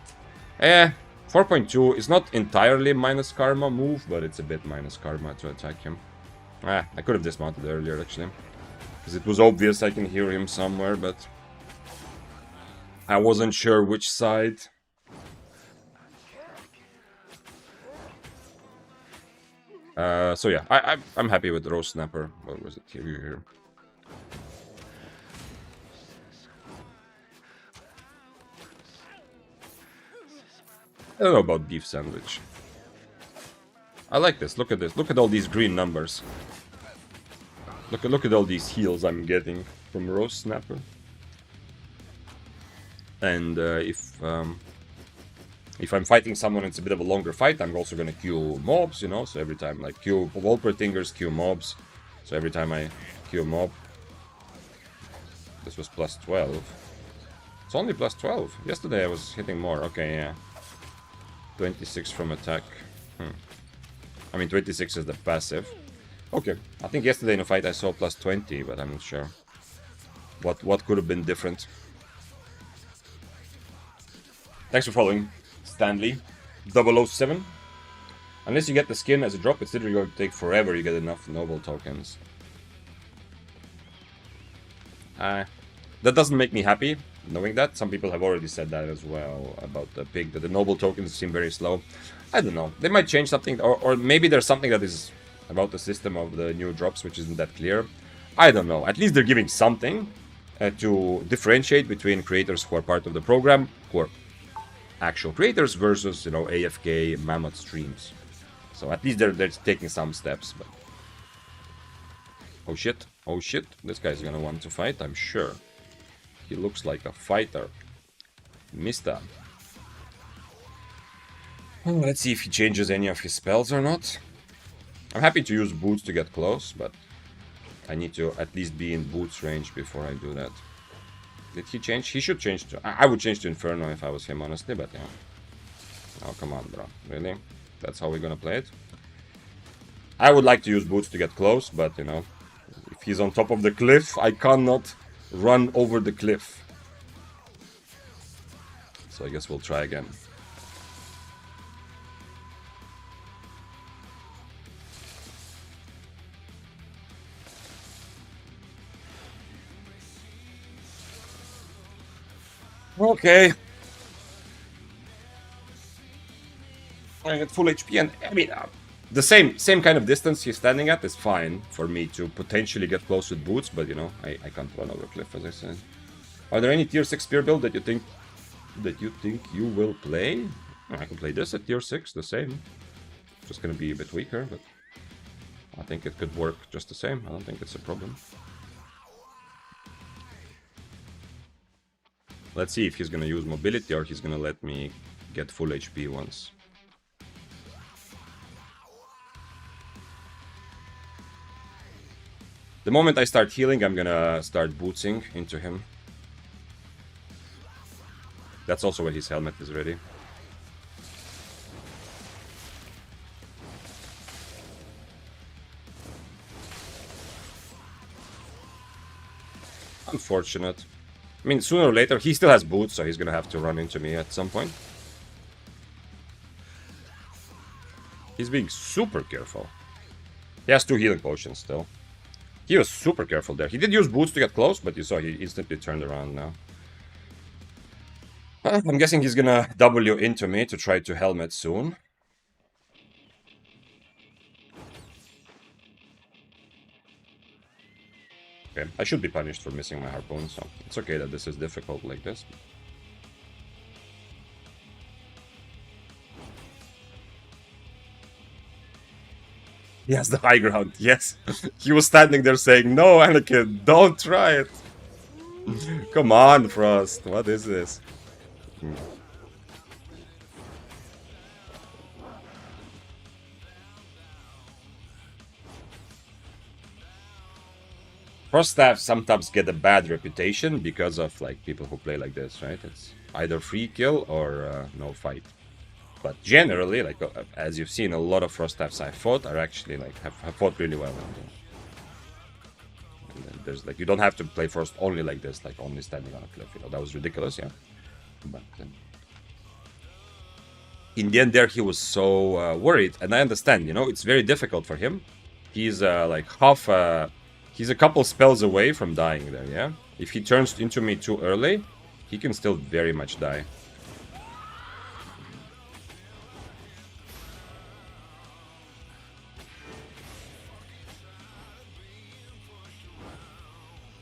4.2 is not entirely minus karma move, but it's a bit minus karma to attack him. I could have dismounted earlier, actually. Because it was obvious I can hear him somewhere, but... I wasn't sure which side. So yeah, I'm happy with Roast Snapper. What was it here? I don't know about beef sandwich. I like this. Look at this. Look at all these green numbers. Look at all these heals I'm getting from Roast Snapper. And if I'm fighting someone, it's a bit of a longer fight. I'm also gonna queue mobs, you know. So every time, like queue Wolpertingers, queue mobs. So every time I queue a mob, this was plus 12. It's only plus 12. Yesterday I was hitting more. Okay, yeah. 26 from attack. I mean, 26 is the passive. Okay, I think yesterday in a fight I saw plus 20, but I'm not sure what could have been different. Thanks for following, Stanley 007. Unless you get the skin as a drop, it's literally going to take forever. You get enough noble tokens. That doesn't make me happy, knowing that. Some people have already said that as well about the pig, that the noble tokens seem very slow. I don't know. They might change something, or maybe there's something that is about the system of the new drops which isn't that clear. I don't know. At least they're giving something to differentiate between creators who are part of the program, who are actual creators, versus, you know, AFK mammoth streams. So at least they're taking some steps. But oh shit, this guy's gonna want to fight, I'm sure. He looks like a fighter. Mister. Well, let's see if he changes any of his spells or not. I'm happy to use boots to get close, but I need to at least be in boots range before I do that. Did he change? He should change to... I would change to Inferno if I was him, honestly, but yeah. Oh, come on, bro. Really? That's how we're gonna play it? I would like to use boots to get close, but, you know, if he's on top of the cliff, I cannot run over the cliff. So I guess we'll try again. Okay. I get full HP, and I mean, the same kind of distance he's standing at is fine for me to potentially get close with boots, but you know, I can't run over a cliff, as I said. Are there any tier 6 spear build that you think you will play? I can play this at tier 6, the same. Just gonna be a bit weaker, but I think it could work just the same. I don't think it's a problem. Let's see if he's gonna use mobility or he's gonna let me get full HP once. The moment I start healing, I'm gonna start bootsing into him. That's also when his helmet is ready. Unfortunate. I mean, sooner or later, he still has boots, so he's gonna have to run into me at some point. He's being super careful. He has 2 healing potions still. He was super careful there. He did use boots to get close, but you saw he instantly turned around now. I'm guessing he's gonna W into me to try to helmet soon. Okay, I should be punished for missing my harpoon, so it's okay that this is difficult like this. He has the high ground, yes. He was standing there saying, "No, Anakin, don't try it." Come on, Frost, what is this? Frost staffs sometimes get a bad reputation because of like people who play like this, right? It's either free kill or no fight. But generally, like as you've seen, a lot of Frost staffs I fought are actually like have fought really well. And then there's like you don't have to play Frost only like this, like only standing on a cliff. You know that was ridiculous, yeah. But in the end, there he was so worried, and I understand. You know, it's very difficult for him. He's like half. He's a couple spells away from dying there, yeah? If he turns into me too early, he can still very much die.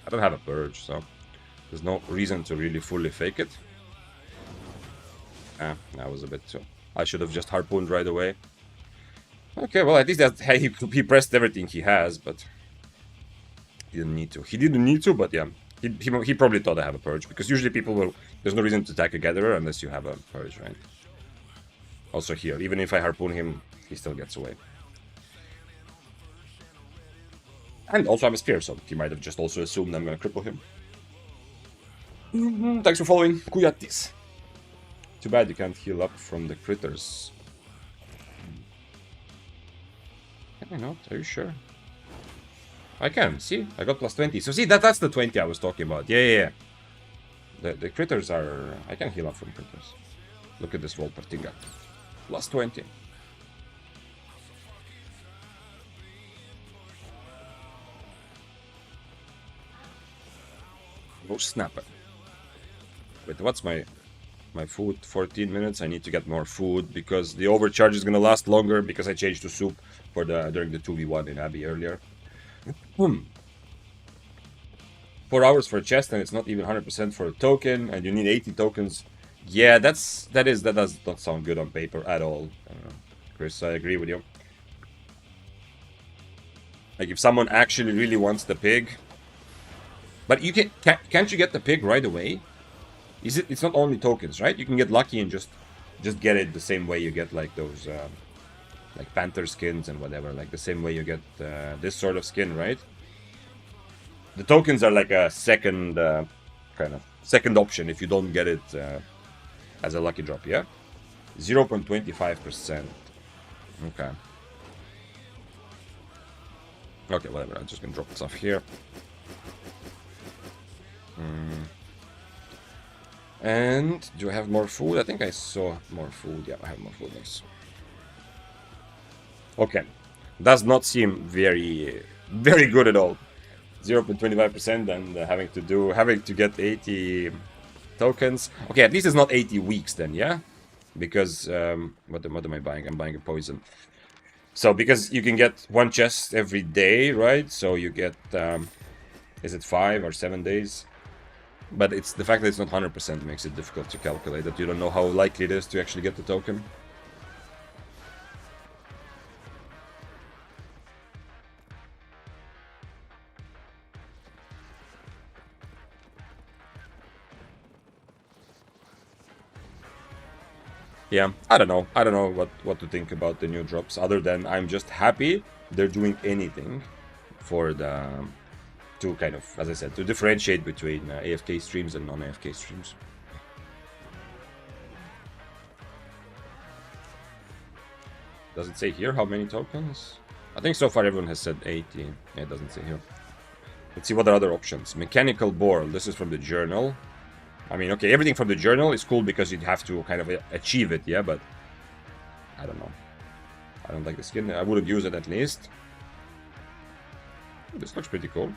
I don't have a purge, so there's no reason to really fully fake it. Ah, that was a bit too... I should have just harpooned right away. Okay, well, at least that he pressed everything he has, but... He didn't need to. He didn't need to, but yeah. He probably thought I have a purge, because usually people will... There's no reason to attack a gatherer unless you have a purge, right? Also here, even if I harpoon him, he still gets away. And also I'm a spear, so he might have just also assumed I'm gonna cripple him. Thanks for following, Kuyatis. Too bad you can't heal up from the critters. Can I not? Are you sure? I can, see? I got plus 20. So see, that's the 20 I was talking about. Yeah. The critters are... I can heal up from critters. Look at this roll, Partiga. Plus 20. Oh, snapper. Wait, what's my food? 14 minutes. I need to get more food because the overcharge is gonna last longer because I changed to soup for during the 2v1 in Abbey earlier. 4 hours for a chest and it's not even 100% for a token, and you need 80 tokens. Yeah, that does not sound good on paper at all. Chris, I agree with you. Like if someone actually really wants the pig, but you can't you get the pig right away? It's not only tokens, right? You can get lucky and just get it the same way you get like those like panther skins and whatever, like the same way you get this sort of skin, right? The tokens are like a second kind of second option if you don't get it as a lucky drop, yeah? 0.25%. Okay. Okay, whatever. I'm just gonna drop this off here. And do I have more food? I think I saw more food. Yeah, I have more food. Nice. Okay. Does not seem very good at all. 0.25% and having to get 80 tokens. Okay, at least it's not 80 weeks then, yeah? Because what am I buying? I'm buying a poison. So because you can get one chest every day, right? So you get is it 5 or 7 days? But it's the fact that it's not 100% makes it difficult to calculate, that you don't know how likely it is to actually get the token. Yeah, I don't know. I don't know what to think about the new drops, other than I'm just happy they're doing anything for the to kind of, as I said, to differentiate between AFK streams and non-AFK streams. Does it say here how many tokens? I think so far everyone has said 80. Yeah, it doesn't say here. Let's see what are other options. Mechanical bore. This is from the journal. I mean, okay, everything from the journal is cool because you have to kind of achieve it, yeah, but I don't know. I don't like the skin. I wouldn't use it at least. This looks pretty cool.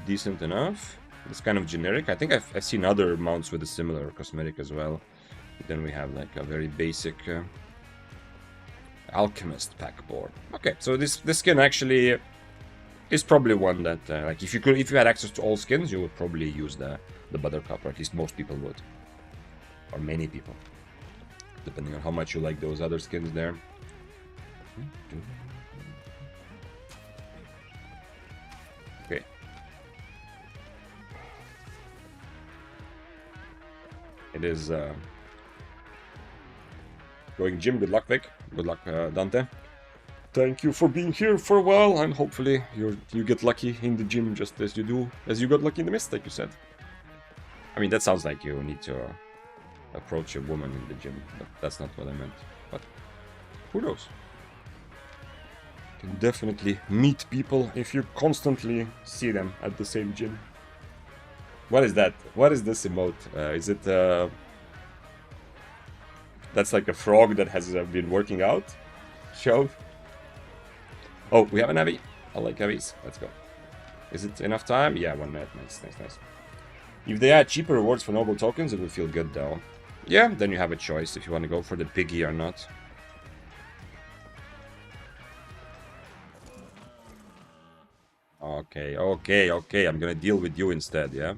Decent enough. It's kind of generic. I think I've seen other mounts with a similar cosmetic as well. But then we have like a very basic alchemist pack board. Okay, so this skin actually is probably one that like if you had access to all skins, you would probably use the buttercup, or at least most people would, or many people, depending on how much you like those other skins there. Okay. It is going gym. Good luck, Vic. Good luck, Dante. Thank you for being here for a while, and hopefully you get lucky in the gym just as you got lucky in the mist, like you said. I mean, that sounds like you need to approach a woman in the gym, but that's not what I meant. But who knows? You can definitely meet people if you constantly see them at the same gym. What is that? What is this emote? Is it... That's like a frog that has been working out? Show? Oh, we have an Abby. I like Abbies. Let's go. Is it enough time? Yeah, 1 minute. Nice, nice, nice. If they add cheaper rewards for noble tokens, it will feel good though. Yeah, then you have a choice if you want to go for the piggy or not. Okay, okay, okay. I'm gonna deal with you instead, yeah?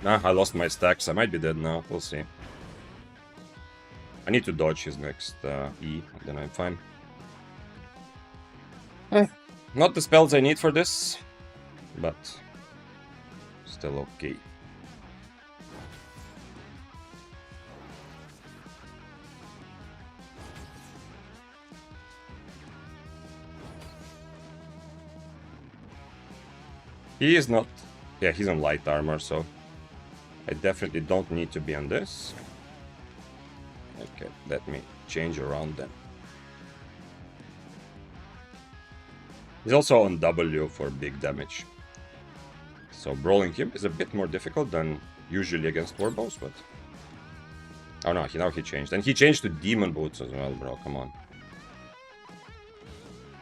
Nah, I lost my stacks. I might be dead now. We'll see. I need to dodge his next E, then I'm fine. Not the spells I need for this, but still okay. He is not... Yeah, he's on light armor, so I definitely don't need to be on this. Okay, let me change around then. He's also on W for big damage. So brawling him is a bit more difficult than usually against warbows, but... Oh no, now he changed. And he changed to demon boots as well, bro, come on.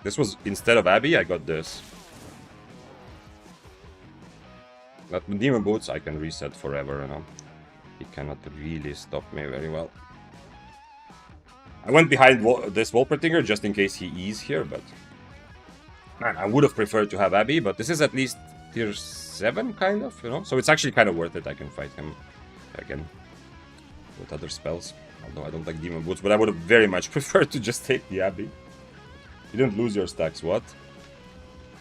This was, instead of Abby, I got this. But with demon boots, I can reset forever, you know. He cannot really stop me very well. I went behind this Wolpertinger just in case he is here, but... Man, I would have preferred to have Abby, but this is at least tier 7, kind of, you know? So it's actually kind of worth it. I can fight him again with other spells. Although I don't like demon boots, but I would have very much preferred to just take the Abby. You didn't lose your stacks, what?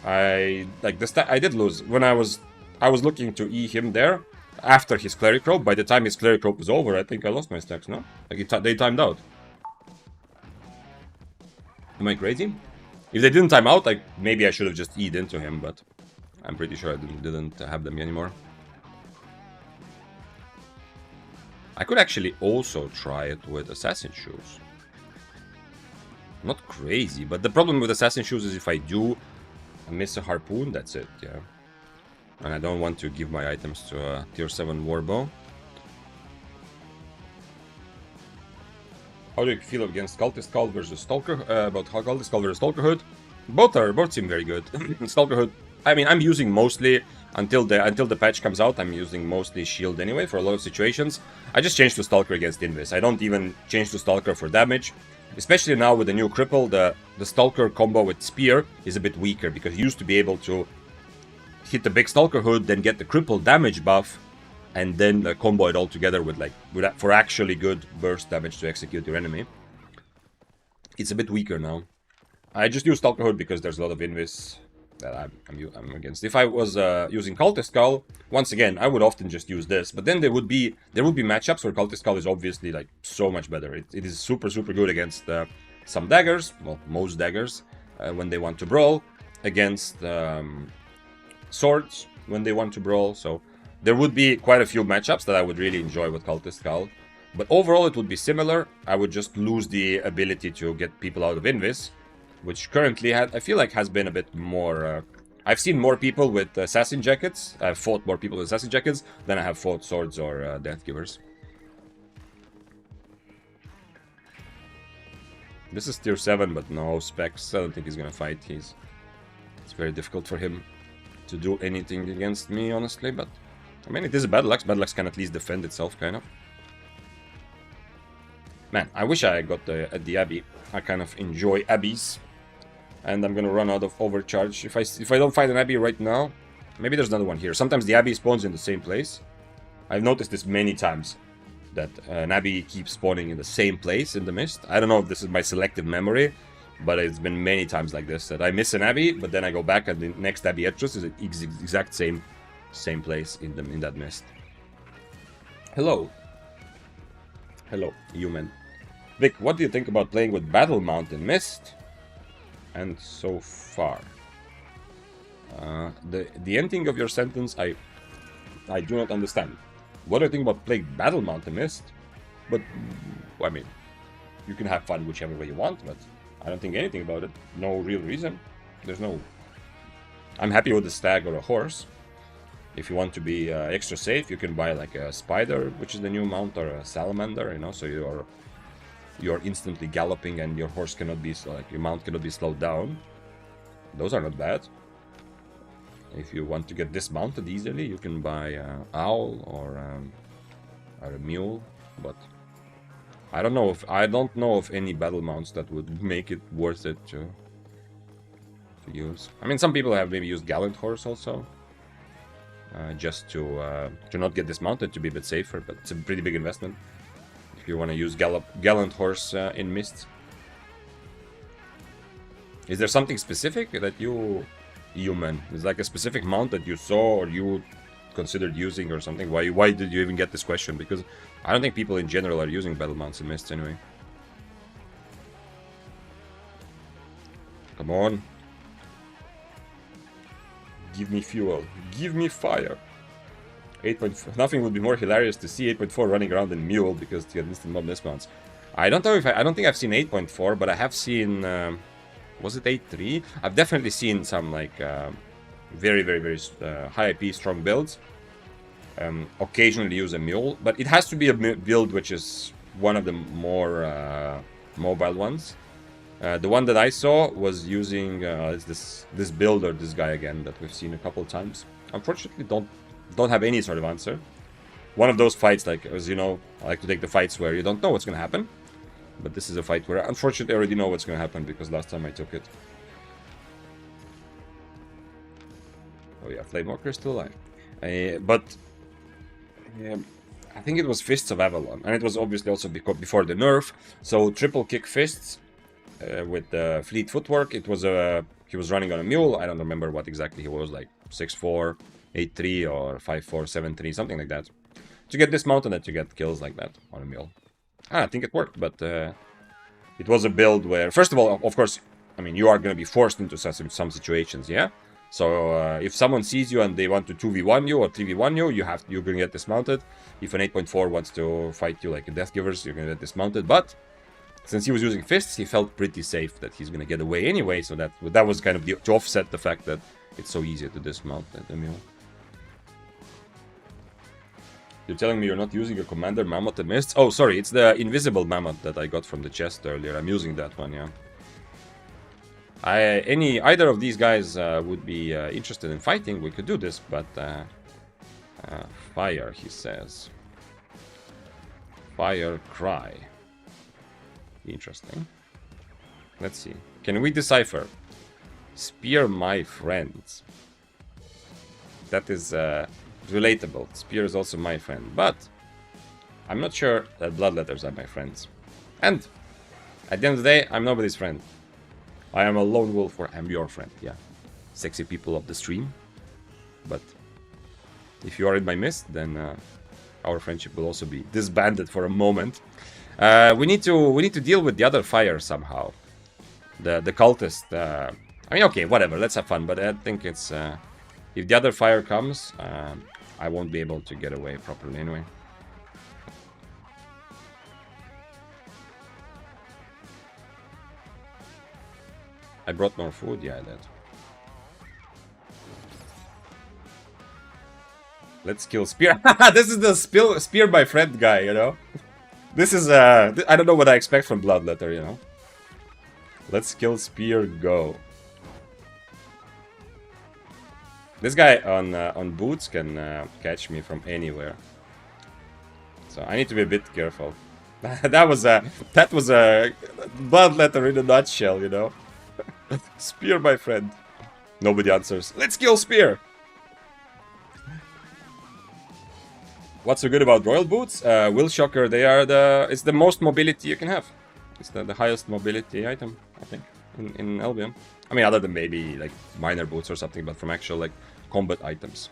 I did lose when I was looking to E him there after his cleric rope. By the time his cleric rope was over, I think I lost my stacks, no? Like they timed out. Am I crazy? If they didn't time out, like maybe I should have just E'd into him, but I'm pretty sure I didn't have them anymore. I could actually also try it with Assassin Shoes. Not crazy, but the problem with Assassin Shoes is if I do miss a Harpoon, that's it, yeah. And I don't want to give my items to a tier 7 Warbow. How do you feel against Cultist Cult versus Stalker? About how Cultist Cult versus Stalkerhood? Both seem very good. Stalkerhood, I mean, I'm using mostly until the patch comes out. I'm using mostly shield anyway for a lot of situations. I just changed to Stalker against Invis. I don't even change to Stalker for damage. Especially now with the new cripple, the Stalker combo with Spear is a bit weaker because you used to be able to hit the big Stalker hood, then get the cripple damage buff, and then combo it all together with for actually good burst damage to execute your enemy. It's a bit weaker now. I just use Stalker hood because there's a lot of Invis that I'm against. If I was using Cultist Skull, once again, I would often just use this. But then there would be matchups where Cultist Skull is obviously like so much better. It is super good against some daggers, well, most daggers, when they want to brawl, against swords when they want to brawl. So there would be quite a few matchups that I would really enjoy with Cultist Skull. But overall, it would be similar. I would just lose the ability to get people out of Invis, which currently I feel like has been a bit more... I've seen more people with Assassin Jackets. I've fought more people with Assassin Jackets than I have fought Swords or Death Givers. This is tier 7, but no specs. I don't think he's gonna fight. It's very difficult for him to do anything against me, honestly, but... I mean, it is a Battle Axe. Battle Axe can at least defend itself, kind of. Man, I wish I got the Abbey. I kind of enjoy Abbeys. And I'm gonna run out of Overcharge. If I don't find an Abbey right now, maybe there's another one here. Sometimes the Abbey spawns in the same place. I've noticed this many times, that an Abbey keeps spawning in the same place in the mist. I don't know if this is my selective memory, but it's been many times like this, that I miss an Abbey, but then I go back and the next Abbey entrance is the exact same place in that mist. Hello. Hello, human. Vic, what do you think about playing with Battle Mount in Mist? And so far. The ending of your sentence, I do not understand. What do you think about playing Battle Mount in Mist? But, I mean, you can have fun whichever way you want, but I don't think anything about it. No real reason. There's no... I'm happy with a stag or a horse. If you want to be extra safe, you can buy like a spider, which is the new mount, or a salamander, you know, so you're instantly galloping and your horse cannot be, like, your mount cannot be slowed down. Those are not bad. If you want to get dismounted easily, you can buy an owl or a mule, but I don't know of any battle mounts that would make it worth it to use. I mean, some people have maybe used Gallant Horse also, just to not get dismounted, to be a bit safer, but it's a pretty big investment if you want to use Gallant Horse in Mist. Is there something specific that you, human, is like a specific mount that you saw or you considered using or something? Why did you even get this question? Because I don't think people in general are using battle mounts in Mist anyway. Come on. Give me fuel. Give me fire. 8.4. Nothing would be more hilarious to see 8.4 running around in Mule because he had instant mob dismounts. I don't know if I don't think I've seen 8.4, but I have seen. Was it 8.3? I've definitely seen some like very high IP strong builds. Occasionally use a Mule, but it has to be a build which is one of the more mobile ones. The one that I saw was using it's this build or this guy again that we've seen a couple times. Unfortunately, don't have any sort of answer. One of those fights, like, as you know, I like to take the fights where you don't know what's gonna happen. But this is a fight where unfortunately I already know what's gonna happen because last time I took it. Oh yeah, Flamewalker is still alive. But I think it was Fists of Avalon, and it was obviously also before the nerf. So triple kick fists with the fleet footwork. It was he was running on a mule. I don't remember what exactly he was, like 6'4", 8'3", or 5'4", 7'3", something like that. To get dismounted and to get kills like that on a mule. I think it worked, but it was a build where, first of all, of course, I mean, you are going to be forced into some situations, yeah? So if someone sees you and they want to 2v1 you or 3v1 you, you're going to get dismounted. If an 8.4 wants to fight you like a Death Givers, you're going to get dismounted. But since he was using fists, he felt pretty safe that he's going to get away anyway. So that was kind of to offset the fact that it's so easy to dismount the mule. You're telling me you're not using a Commander Mammoth and Mists? Oh, sorry, it's the Invisible Mammoth that I got from the chest earlier. I'm using that one, yeah. Either of these guys would be interested in fighting, we could do this, but fire, he says. Fire cry. Interesting. Let's see. Can we decipher? Spear my friends. That is relatable. Spear is also my friend, but I'm not sure that Bloodletters are my friends. And at the end of the day, I'm nobody's friend. I am a lone wolf, or I'm your friend, yeah. Sexy people of the stream. But if you are in my midst, then our friendship will also be disbanded for a moment. We need to deal with the other fire somehow. The cultist. I mean, okay, whatever. Let's have fun. But I think it's if the other fire comes, I won't be able to get away properly anyway. I brought more food. Yeah, I did. Let's kill Spear. This is the Spear my friend guy, you know? This is, I don't know what I expect from Bloodletter, you know? Let's kill Spear, go. This guy on boots can catch me from anywhere. So I need to be a bit careful. that was a Bloodletter in a nutshell, you know? Spear, my friend. Nobody answers. Let's kill Spear! What's so good about Royal Boots? Will Shocker, it's the most mobility you can have. It's the highest mobility item, I think, in Albion. I mean, other than maybe like minor boots or something, but from actual like combat items.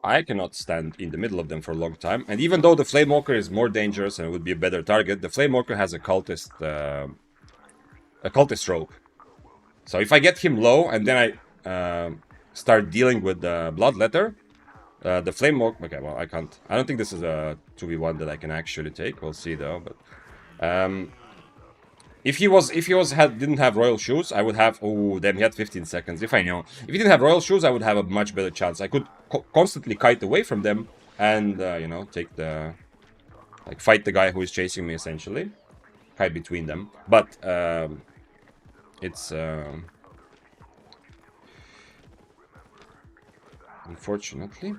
I cannot stand in the middle of them for a long time. And even though the Flamewalker is more dangerous and would be a better target, the Flamewalker has a cultist rope. So if I get him low and then I start dealing with the Bloodletter, the Flamewalker... Okay, well, I can't... I don't think this is a 2v1 that I can actually take. We'll see, though. But if he didn't have Royal Shoes, I would have... Oh, damn, he had 15 seconds. If I know. If he didn't have Royal Shoes, I would have a much better chance. I could constantly kite away from them and, you know, take the... Like, fight the guy who is chasing me, essentially. Kite between them. But, it's... Unfortunately...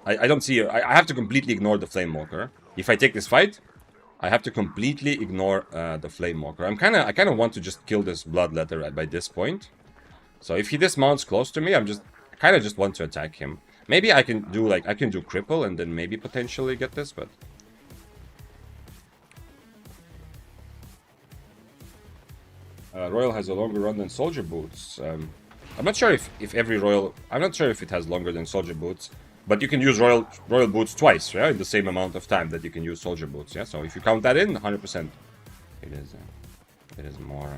I don't see... I have to completely ignore the Flamewalker. If I take this fight... I have to completely ignore the Flamewalker. I kind of want to just kill this Bloodletter by this point. So if he dismounts close to me, I kind of just want to attack him. Maybe I can do cripple and then maybe potentially get this, but Royal has a longer run than Soldier Boots. I'm not sure if every Royal... I'm not sure if it has longer than Soldier Boots. But you can use Royal Boots twice, yeah? In the same amount of time that you can use Soldier Boots, yeah? So if you count that in, 100%. It is more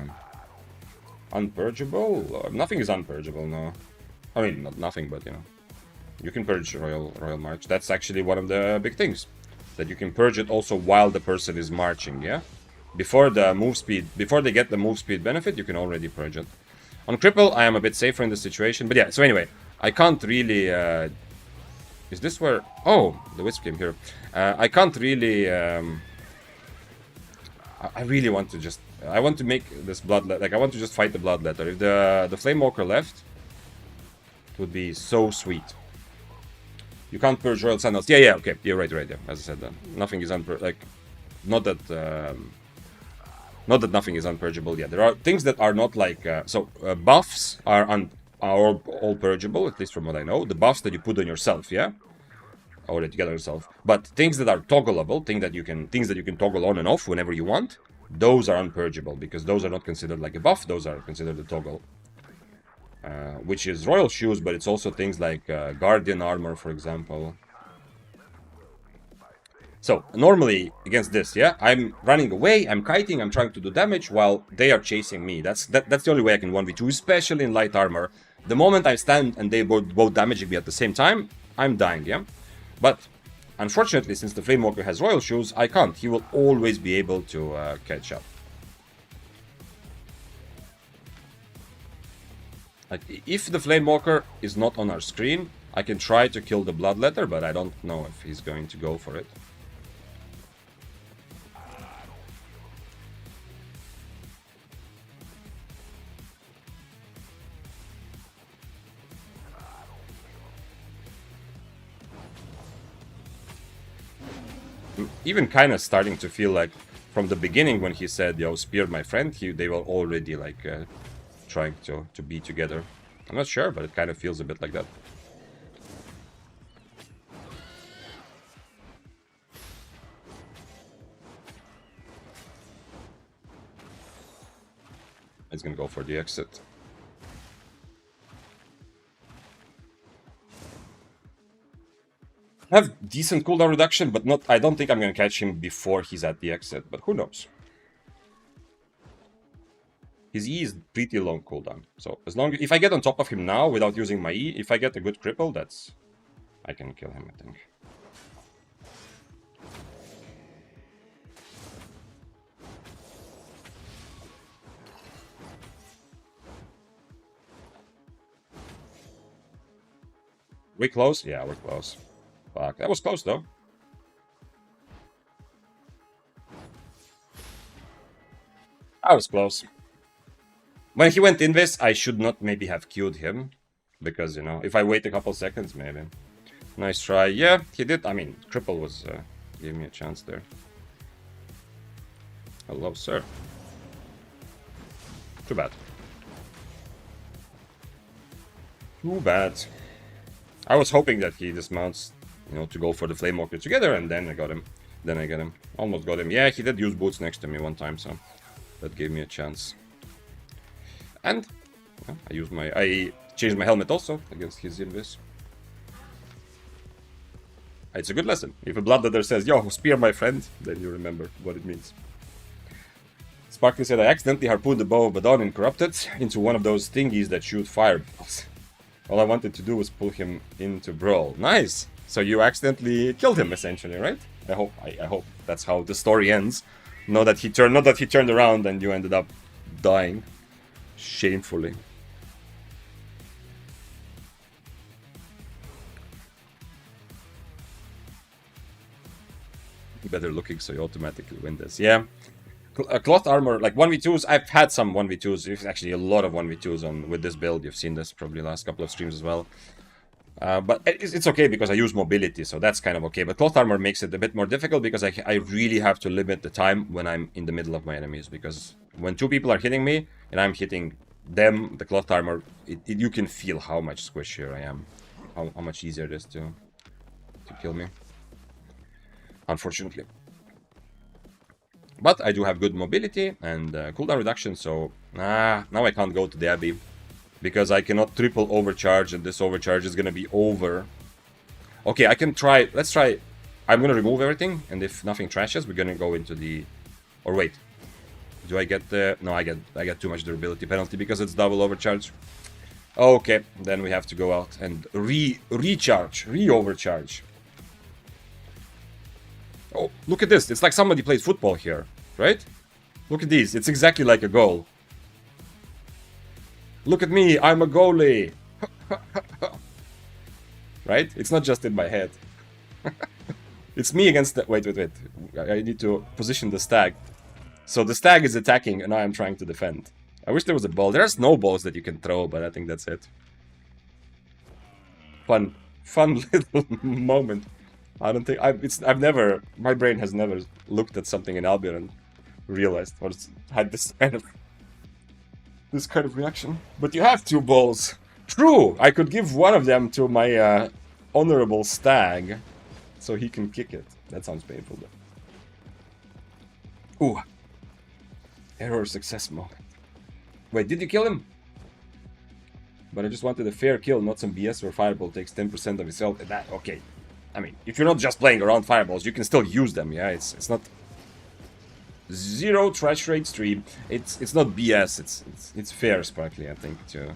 unpurgeable. Nothing is unpurgeable, no. I mean, not nothing, but, you know. You can purge Royal March. That's actually one of the big things. That you can purge it also while the person is marching, yeah? Before they get the move speed benefit, you can already purge it. On Cripple, I am a bit safer in this situation. But yeah, so anyway, I can't really... Is this where... Oh, the Wisp came here. I can't really... I really want to just... I want to make this Bloodletter... Like, I want to just fight the Bloodletter. If the Flamewalker left, it would be so sweet. You can't purge Royal Sandals. Yeah, okay. You're right, yeah. As I said, nothing is unpurged. Like, not that... Not that nothing is unpurgeable. Yeah, there are things that are not like... buffs are all purgeable, at least from what I know. The buffs that you put on yourself, yeah? Or that you get on yourself. But things that are toggleable, things that you can toggle on and off whenever you want, those are unpurgeable, because those are not considered like a buff, those are considered a toggle. Which is Royal Shoes, but it's also things like Guardian Armor, for example. So, normally, against this, yeah, I'm running away, I'm kiting, I'm trying to do damage, while they are chasing me. That's the only way I can 1v2, especially in light armor. The moment I stand and they both damaging me at the same time, I'm dying, yeah? But, unfortunately, since the Flamewalker has Royal Shoes, I can't. He will always be able to catch up. Like, if the Flamewalker is not on our screen, I can try to kill the Bloodletter, but I don't know if he's going to go for it. I'm even kind of starting to feel like, from the beginning when he said, yo, spear my friend, they were already like trying to be together. I'm not sure, but it kind of feels a bit like that. He's gonna go for the exit. I have decent cooldown reduction, but not. I don't think I'm gonna catch him before he's at the exit, but who knows? His E is pretty long cooldown, so as long if I get on top of him now without using my E, if I get a good cripple, I can kill him, I think. We close? Yeah, we're close. Fuck, that was close though. That was close. When he went in this, I should not maybe have queued him. Because, you know, if I wait a couple seconds, maybe. Nice try. Yeah, he did. I mean, cripple was... gave me a chance there. Hello, sir. Too bad. Too bad. I was hoping that he dismounts, you know, to go for the Flamewalker together, and then I got him. Then I get him. Almost got him. Yeah, he did use boots next to me one time, so that gave me a chance. And yeah, I changed my helmet also against his invis. It's a good lesson. If a Bloodletter says, yo, spear my friend, then you remember what it means. Sparkly said, I accidentally harpooned the bow of Badon in Corrupted into one of those thingies that shoot fireballs. All I wanted to do was pull him into Brawl. Nice! So you accidentally killed him, essentially, right? I hope that's how the story ends. Not that he turned around and you ended up dying. Shamefully. Better looking, so you automatically win this. Yeah. Cloth armor, like 1v2s, I've had some 1v2s. There's actually a lot of 1v2s with this build. You've seen this probably last couple of streams as well. But it's okay because I use mobility, so that's kind of okay. But cloth armor makes it a bit more difficult because I really have to limit the time when I'm in the middle of my enemies. Because when two people are hitting me and I'm hitting them, the cloth armor, you can feel how much squishier I am. How much easier it is to kill me. Unfortunately. But I do have good mobility and cooldown reduction, so now I can't go to the Abbey. Because I cannot triple overcharge, and this overcharge is gonna be over. Okay, I can try. Let's try. I'm gonna remove everything, and if nothing trashes, we're gonna go into the. Or wait, do I get the? No, I get too much durability penalty because it's double overcharge. Okay, then we have to go out and re-overcharge. Oh, look at this! It's like somebody plays football here, right? Look at these. It's exactly like a goal. Look at me, I'm a goalie! Right? It's not just in my head. It's me against the... Wait. I need to position the stag. So the stag is attacking and I am trying to defend. I wish there was a ball. There are snowballs that you can throw, but I think that's it. Fun little moment. I don't think... I've never... My brain has never looked at something in Albion realized or had this kind of reaction. But you have 2 balls. True, I could give one of them to my honorable stag, so he can kick it. That sounds painful though. Ooh. Error success moment. Wait, did you kill him? But I just wanted a fair kill, not some BS where Fireball takes 10% of his health. That, okay. I mean, if you're not just playing around Fireballs, you can still use them, yeah? It's not... 0 trash rate stream. It's not BS, it's fair, Sparkly, I think, to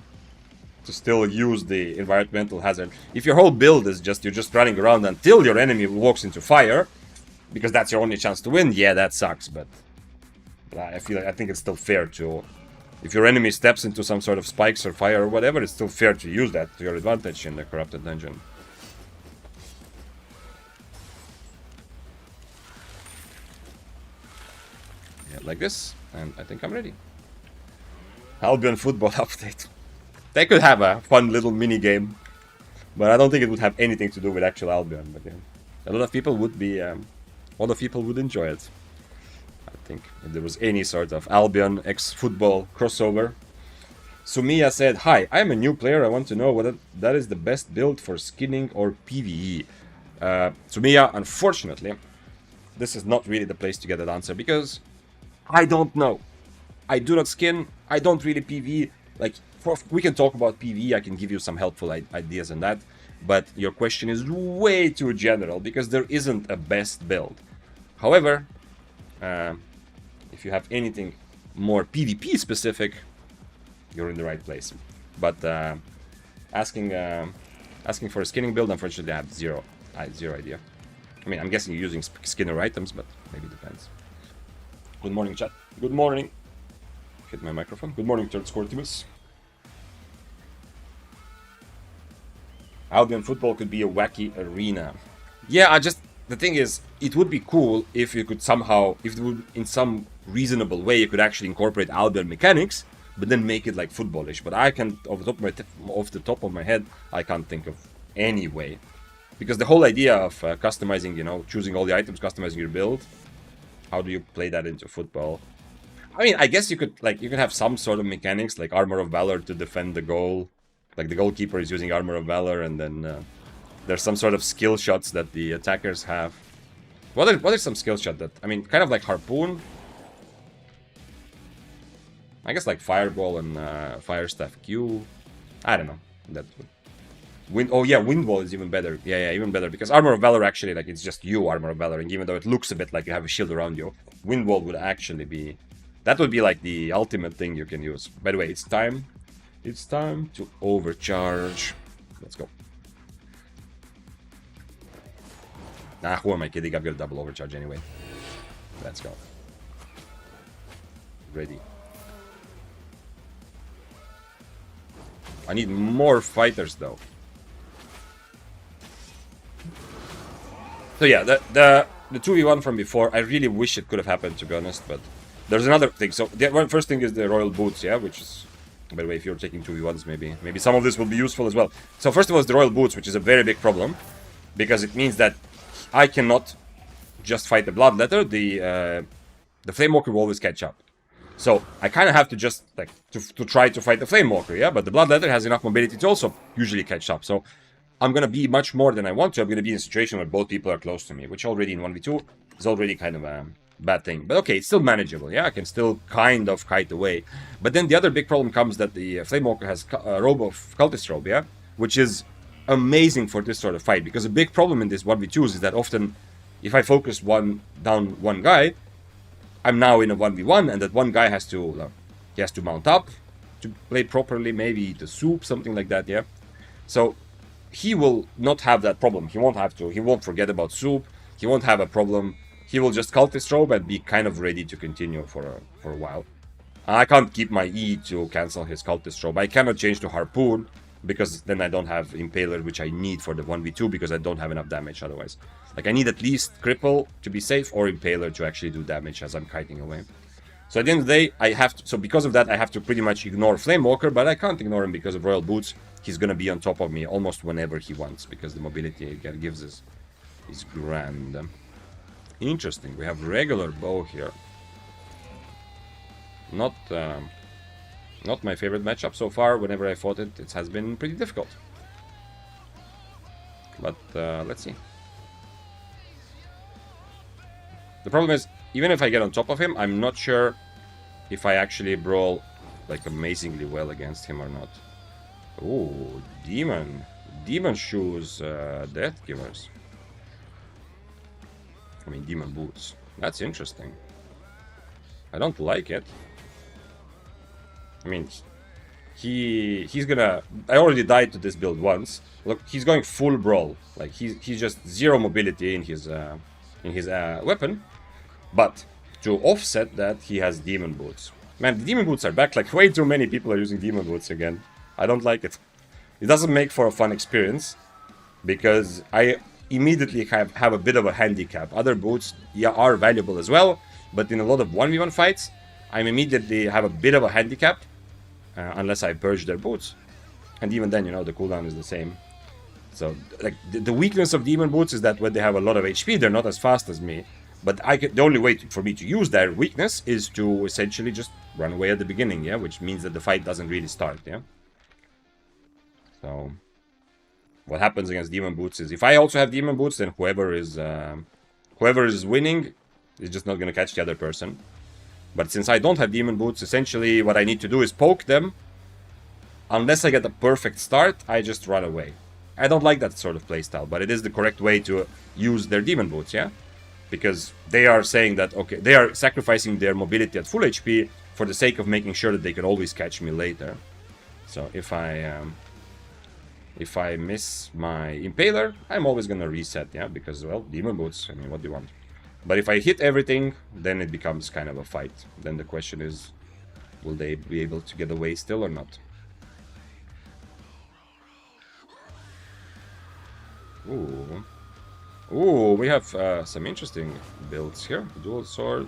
still use the environmental hazard. If your whole build is you're just running around until your enemy walks into fire, because that's your only chance to win, yeah, that sucks, but I think it's still fair to... If your enemy steps into some sort of spikes or fire or whatever, it's still fair to use that to your advantage in the Corrupted Dungeon. Yeah, like this, and I think I'm ready. Albion football update. They could have a fun little mini game, but I don't think it would have anything to do with actual Albion. But yeah, a lot of people would be, a lot of people would enjoy it. I think if there was any sort of Albion X football crossover. Sumiya said, "Hi, I'm a new player. I want to know whether that is the best build for skinning or PvE." Sumiya, unfortunately, this is not really the place to get that answer because I don't know. I do not skin. I don't really PvE. Like, we can talk about PvE. I can give you some helpful ideas on that. But your question is way too general because there isn't a best build. However, if you have anything more PvP specific, you're in the right place. But asking for a skinning build, unfortunately, I have zero idea. I mean, I'm guessing you're using skinner items, but maybe it depends. Good morning, chat. Good morning. Hit my microphone. Good morning, Third Scortimus. Albion football could be a wacky arena. Yeah, the thing is, it would be cool if you could somehow, if it would, in some reasonable way, you could actually incorporate Albion mechanics, but then make it like footballish. But I can't, off the top of my head, I can't think of any way. Because the whole idea of customizing, you know, choosing all the items, customizing your build, how do you play that into football? I mean, I guess you could have some sort of mechanics, like Armor of Valor to defend the goal. Like the goalkeeper is using Armor of Valor, and then there's some sort of skill shots that the attackers have. What are some skill shots that... I mean, kind of like Harpoon. I guess like Fireball and Fire Staff Q. I don't know. That would... Oh yeah, Wind Wall is even better. Yeah, even better. Because Armor of Valor actually, like, it's just you, Armor of Valor. And even though it looks a bit like you have a shield around you, Wind Wall would actually be... That would be like the ultimate thing you can use. By the way, it's time. It's time to overcharge. Let's go. Nah, who am I kidding? I've got a double overcharge anyway. Let's go. Ready. I need more fighters though. So yeah, the 2v1 from before, I really wish it could have happened, to be honest, but there's another thing. So the first thing is the Royal Boots, yeah, which is, by the way, if you're taking 2v1s, maybe some of this will be useful as well. So first of all is the Royal Boots, which is a very big problem, because it means that I cannot just fight the Bloodletter. The Flamewalker will always catch up. So I kind of have to just like to try to fight the Flamewalker, yeah. But the Bloodletter has enough mobility to also usually catch up. So I'm gonna be much more than I want to. I'm gonna be in a situation where both people are close to me, which already in 1v2 is already kind of a bad thing. But okay, it's still manageable. Yeah, I can still kind of kite away. But then the other big problem comes that the Flamewalker has a robe of Cultist Robe, yeah, which is amazing for this sort of fight, because a big problem in this 1v2s is that often if I focus down one guy, I'm now in a 1v1, and that one guy has to mount up to play properly, maybe eat a soup, something like that, yeah. So he will not have that problem. He won't forget about soup. He won't have a problem. He will just Cultist Robe and be kind of ready to continue for a while. I can't keep my E to cancel his Cultist Robe. I cannot change to Harpoon, because then I don't have Impaler, which I need for the 1v2, because I don't have enough damage otherwise. Like, I need at least Cripple to be safe, or Impaler to actually do damage as I'm kiting away. So at the end of the day, I have to... So because of that, I have to pretty much ignore Flamewalker, but I can't ignore him because of Royal Boots. He's gonna be on top of me almost whenever he wants, because the mobility he gives us is grand. Interesting, we have regular bow here. Not my favorite matchup so far. Whenever I fought it, it has been pretty difficult. But let's see. The problem is, even if I get on top of him, I'm not sure if I actually brawl like amazingly well against him or not. Ooh, demon. Demon shoes, death givers. I mean, demon boots. That's interesting. I don't like it. I mean, he's gonna... I already died to this build once. Look, he's going full brawl. Like, he's just zero mobility in his weapon. But to offset that, he has demon boots. Man, the demon boots are back. Like, way too many people are using demon boots again. I don't like it. It doesn't make for a fun experience, because I immediately have a bit of a handicap. Other boots, yeah, are valuable as well, but in a lot of 1v1 fights, I immediately have a bit of a handicap, unless I purge their boots. And even then, you know, the cooldown is the same. So, like, the weakness of demon boots is that when they have a lot of HP, they're not as fast as me. But the only way for me to use their weakness is to essentially just run away at the beginning, yeah? Which means that the fight doesn't really start, yeah? So, what happens against demon boots is, if I also have demon boots, then whoever is winning is just not going to catch the other person. But since I don't have demon boots, essentially what I need to do is poke them. Unless I get a perfect start, I just run away. I don't like that sort of playstyle, but it is the correct way to use their demon boots, yeah? Because they are saying that, okay, they are sacrificing their mobility at full HP for the sake of making sure that they can always catch me later. So if I miss my Impaler, I'm always gonna reset, yeah? Because, well, demon boots, I mean, what do you want? But if I hit everything, then it becomes kind of a fight. Then the question is, will they be able to get away still or not? Ooh. Ooh, we have some interesting builds here. Dual sword.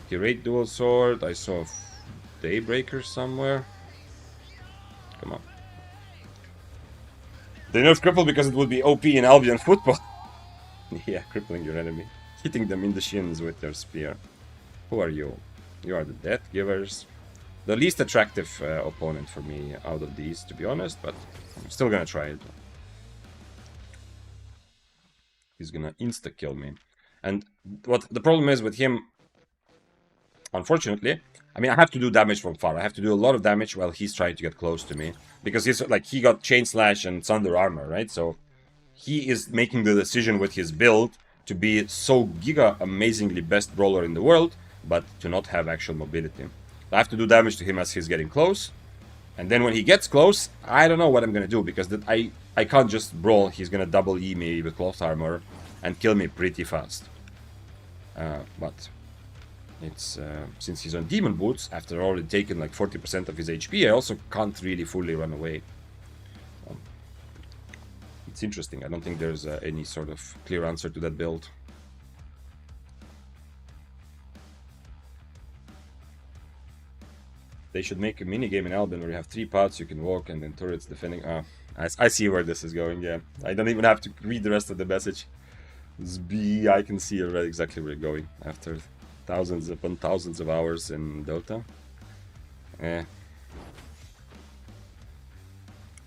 Curate dual sword. I saw Daybreaker somewhere. Come on. They nerf cripple because it would be OP in Albion football. Yeah, crippling your enemy. Hitting them in the shins with their spear. Who are you? You are the Death Givers. The least attractive opponent for me out of these, to be honest, but I'm still gonna try it. He's gonna insta-kill me. And what the problem is with him, unfortunately, I mean, I have to do damage from far. I have to do a lot of damage while he's trying to get close to me. Because he's like, he got Chain Slash and Thunder Armor, right? So he is making the decision with his build to be so giga amazingly best brawler in the world, but to not have actual mobility. I have to do damage to him as he's getting close. And then when he gets close, I don't know what I'm gonna do, because I can't just brawl. He's gonna double E me with cloth armor and kill me pretty fast. But it's since he's on demon boots, after already taking like 40% of his HP, I also can't really fully run away. It's interesting. I don't think there's any sort of clear answer to that build. They should make a minigame in Albion where you have 3 paths you can walk and then turrets defending. I see where this is going, yeah. I don't even have to read the rest of the message. I can see already exactly where it's going after thousands upon thousands of hours in Dota.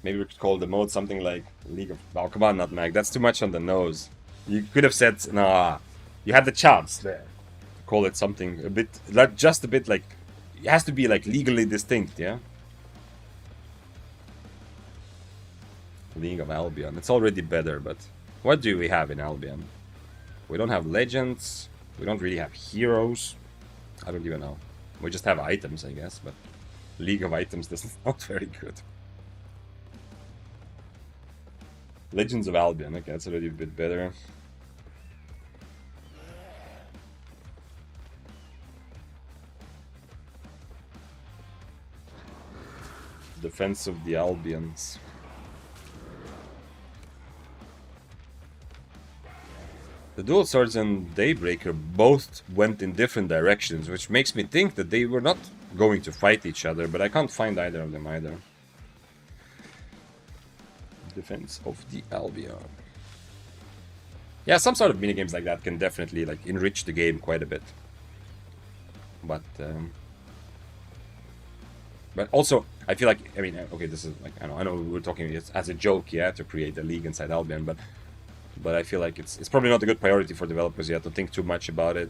Maybe we could call the mode something like League of... Oh, come on, Nutmeg. That's too much on the nose. You could have said... Nah. You had the chance there. Call it something a bit... Like, just a bit like... It has to be like legally distinct, yeah? League of Albion. It's already better, but... What do we have in Albion? We don't have legends. We don't really have heroes. I don't even know. We just have items, I guess, but... League of Items doesn't sound very good. Legends of Albion, okay, that's already a bit better. Defense of the Albions. The Dual Swords and Daybreaker both went in different directions, which makes me think that they were not going to fight each other, but I can't find either of them either. Defense of the Albion. Yeah, some sort of minigames like that can definitely like enrich the game quite a bit. But But also, I feel like, I mean, okay, this is like, I know we're talking it's as a joke, yeah, to create a league inside Albion, but I feel like it's probably not a good priority for developers yet to think too much about it,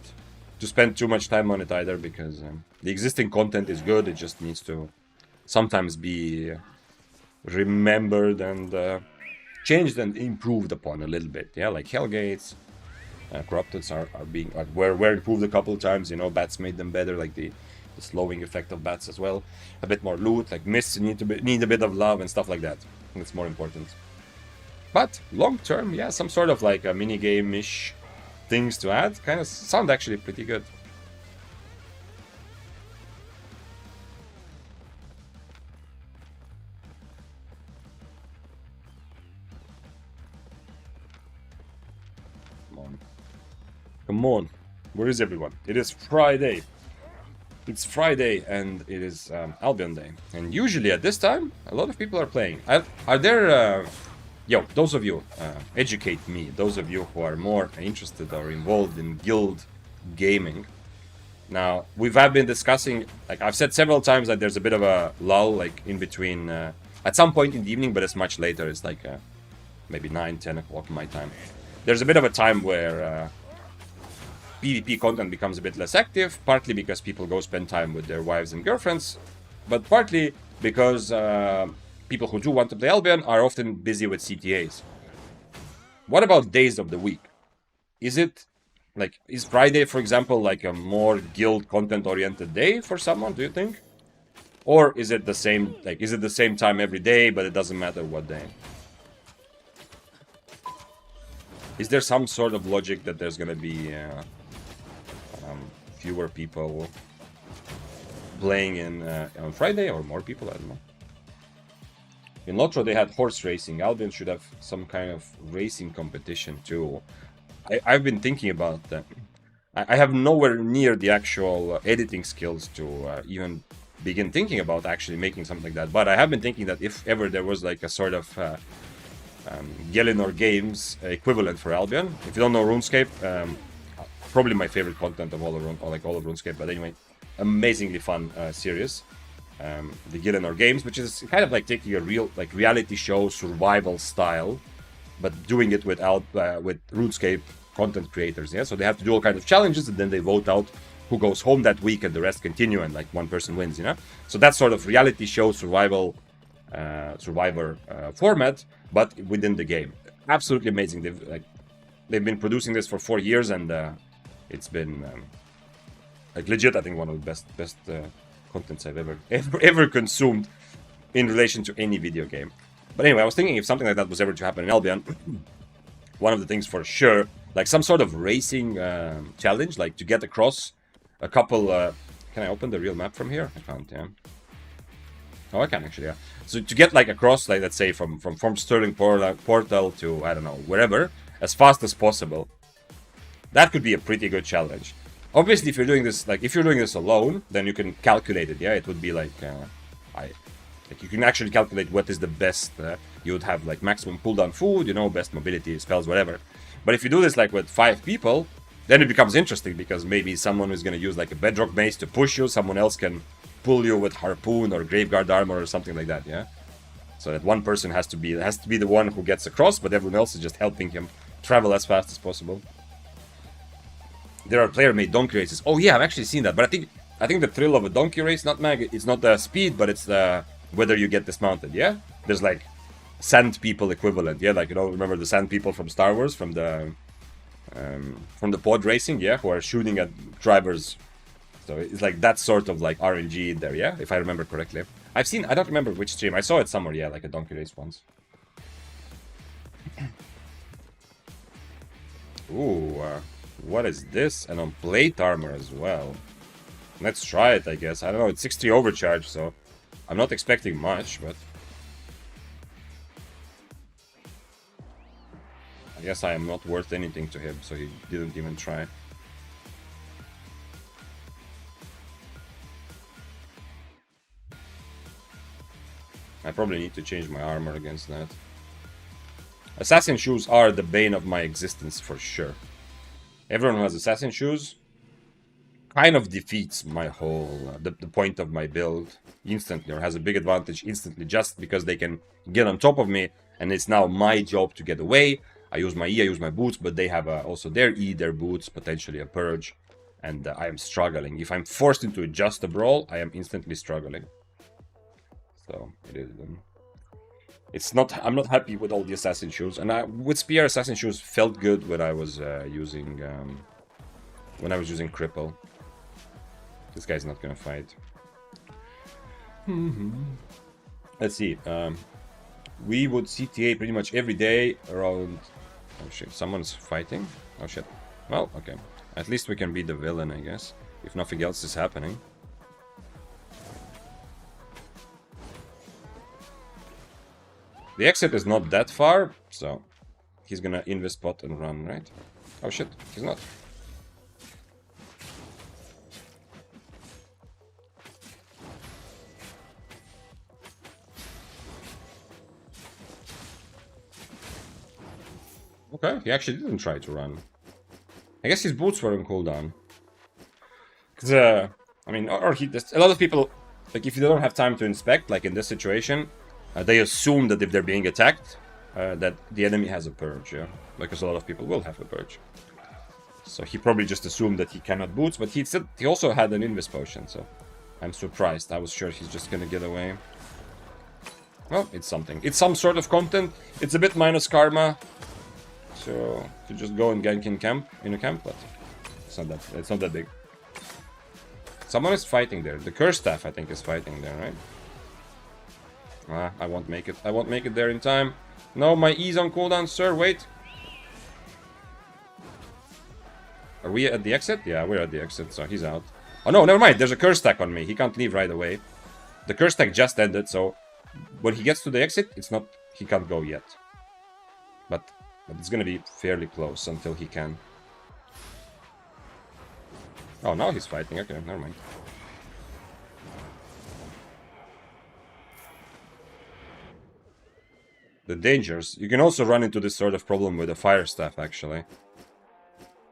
to spend too much time on it either, because the existing content is good. It just needs to sometimes be remembered and changed and improved upon a little bit. Yeah, like Hellgates, Corrupteds were improved a couple of times. You know, bats made them better, like the slowing effect of bats as well. A bit more loot, like mists need a bit of love and stuff like that. I think it's more important. But long term, yeah, some sort of like a mini game-ish things to add kind of sound actually pretty good. Come on. Come on. Where is everyone? It is Friday. It's Friday and it is Albion Day. And usually at this time, a lot of people are playing. Are there... Yo, those of you, educate me. Those of you who are more interested or involved in guild gaming. Now, have been discussing... Like, I've said several times that there's a bit of a lull, like, in between... at some point in the evening, but it's much later. It's like maybe 9, 10 o'clock my time. There's a bit of a time where... PvP content becomes a bit less active, partly because people go spend time with their wives and girlfriends, but partly because people who do want to play Albion are often busy with CTAs. What about days of the week? Is Friday, for example, like a more guild content-oriented day for someone, do you think? Or is it the same, is it the same time every day, but it doesn't matter what day? Is there some sort of logic that there's gonna be fewer people playing on Friday, or more people? I don't know. In Lotro they had horse racing. Albion should have some kind of racing competition too. I've been thinking about that. I have nowhere near the actual editing skills to even begin thinking about actually making something like that. But I have been thinking that if ever there was like a sort of Gelinor Games equivalent for Albion. If you don't know RuneScape, probably my favorite content of all of RuneScape. But anyway, amazingly fun series. The Gelinor Games, which is kind of like taking a real reality show survival style, but doing it with RuneScape content creators. Yeah, so they have to do all kinds of challenges, and then they vote out who goes home that week, and the rest continue, and like one person wins. You know, so that sort of reality show survivor format, but within the game. Absolutely amazing. They've been producing this for 4 years, and it's been legit. I think one of the best contents I've ever consumed in relation to any video game. But anyway, I was thinking if something like that was ever to happen in Albion, one of the things for sure, like some sort of racing challenge, like to get across a couple. Can I open the real map from here? I can't. Yeah. Oh, I can actually. Yeah. So to get like across, like let's say from Sterling Portal to I don't know wherever as fast as possible, that could be a pretty good challenge. Obviously, if you're doing this alone, then you can calculate it. Yeah, it would be like you can actually calculate what is the best. You would have like maximum cooldown food, you know, best mobility spells, whatever. But if you do this like with 5 people, then it becomes interesting because maybe someone is going to use like a bedrock mace to push you, someone else can pull you with harpoon or graveguard armor or something like that. Yeah, so that one person has to be the one who gets across, but everyone else is just helping him travel as fast as possible. There are player-made donkey races. Oh yeah, I've actually seen that, but I think the thrill of a donkey race, it's not the speed, but it's the whether you get dismounted. Yeah, there's like sand people equivalent. Yeah, like, you know, remember the sand people from Star Wars, from the pod racing. Yeah, who are shooting at drivers. So it's like that sort of like RNG in there. Yeah, if I remember correctly. I don't remember which stream. I saw it somewhere. Yeah, like a donkey race once. Ooh. What is this? And on plate armor as well. Let's try it, I guess. I don't know, it's 60 overcharge, so I'm not expecting much, but I guess I am not worth anything to him, so he didn't even try. I probably need to change my armor against that. Assassin shoes are the bane of my existence for sure. Everyone who has assassin shoes, kind of defeats my whole the point of my build instantly, or has a big advantage instantly, just because they can get on top of me, and it's now my job to get away. I use my E, I use my boots, but they have also their E, their boots, potentially a purge, and I am struggling. If I'm forced into just a brawl, I am instantly struggling. So it is. It's not. I'm not happy with all the assassin shoes, and with spear assassin shoes felt good when I was using cripple. This guy's not gonna fight. Let's see. We would CTA pretty much every day around. Oh shit! Someone's fighting. Oh shit. Well, okay. At least we can beat the villain, I guess, if nothing else is happening. The exit is not that far, so he's gonna invest spot and run, right? Oh shit, he's not. Okay, he actually didn't try to run. I guess his boots were on cooldown. Cause I mean, or he just, a lot of people, like, if you don't have time to inspect, like in this situation, they assume that if they're being attacked, that the enemy has a purge, yeah? Because a lot of people will have a purge. So he probably just assumed that he cannot boots, but he also had an invis potion, so I'm surprised. I was sure he's just gonna get away. Well, it's something. It's some sort of content. It's a bit minus karma. So to just go and gank in a camp, but it's not that big. Someone is fighting there. The curse staff, I think, is fighting there, right? I won't make it. I won't make it there in time. No, my E's on cooldown, sir. Wait. Are we at the exit? Yeah, we're at the exit, so he's out. Oh no, never mind. There's a curse stack on me. He can't leave right away. The curse stack just ended, so when he gets to the exit, it's not. He can't go yet. But it's gonna be fairly close until he can. Oh, now he's fighting. Okay, never mind. The dangers. You can also run into this sort of problem with the fire staff, actually.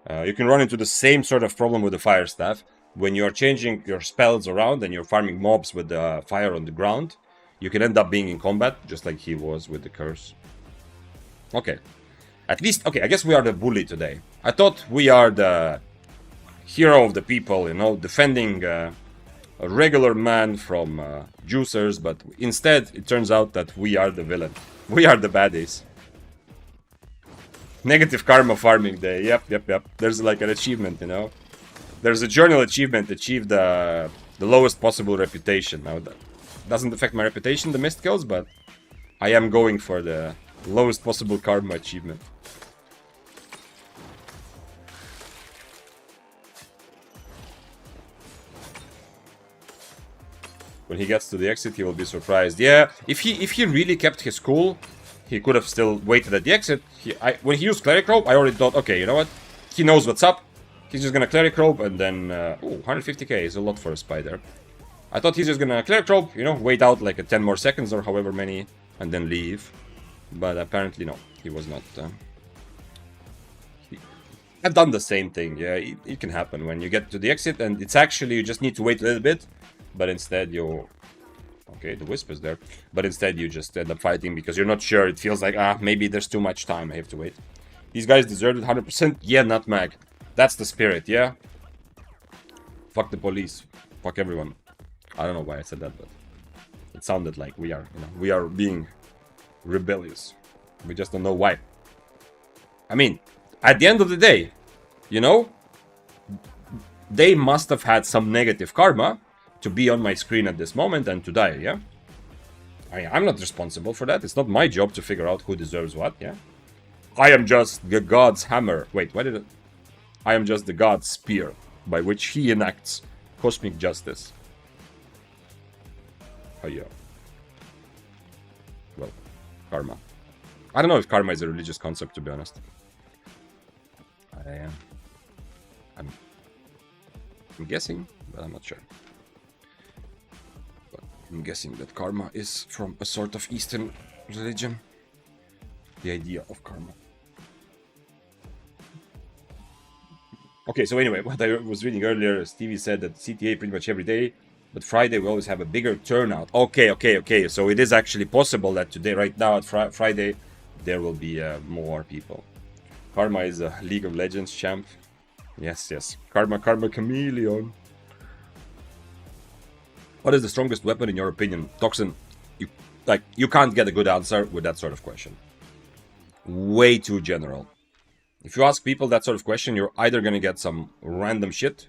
You can run into the same sort of problem with the fire staff. When you're changing your spells around and you're farming mobs with the fire on the ground, you can end up being in combat, just like he was with the curse. Okay. At least, okay, I guess we are the bully today. I thought we are the hero of the people, you know, defending a regular man from juicers, but instead it turns out that we are the villain. We are the baddies. Negative karma farming day. Yep. There's like an achievement, you know. There's a journal achievement, achieve the lowest possible reputation. Now that doesn't affect my reputation, the missed kills, but I am going for the lowest possible karma achievement. When he gets to the exit, he will be surprised. Yeah, if he really kept his cool, he could have still waited at the exit. When he used Cleric Robe, I already thought, okay, you know what? He knows what's up. He's just gonna Cleric Robe and then... oh, 150k is a lot for a spider. I thought he's just gonna Cleric Robe, you know, wait out like 10 more seconds or however many, and then leave. But apparently, no, he was not... I've done the same thing, yeah, it can happen when you get to the exit, and it's actually, you just need to wait a little bit, but instead you... Okay, the Wisp is there, but instead you just end up fighting because you're not sure. It feels like, maybe there's too much time, I have to wait. These guys deserved it 100%. Yeah, Nutmeg. That's the spirit, yeah? Fuck the police. Fuck everyone. I don't know why I said that, but it sounded like we are, you know, we are being rebellious. We just don't know why. I mean, at the end of the day, you know, they must have had some negative karma to be on my screen at this moment and to die, yeah? I'm not responsible for that. It's not my job to figure out who deserves what, yeah? I am just the god's hammer. Wait, why did it... I am just the god's spear, by which he enacts cosmic justice. Oh, yeah. Well, karma. I don't know if karma is a religious concept, to be honest. I'm guessing, but I'm not sure. But I'm guessing that karma is from a sort of Eastern religion. The idea of karma. Okay, so anyway, what I was reading earlier, Stevie said that CTA pretty much every day, but Friday we always have a bigger turnout. Okay. So it is actually possible that today, right now at Friday, there will be more people. Karma is a League of Legends champ. Yes. Karma Chameleon. What is the strongest weapon in your opinion? Toxin, you can't get a good answer with that sort of question. Way too general. If you ask people that sort of question, you're either gonna get some random shit,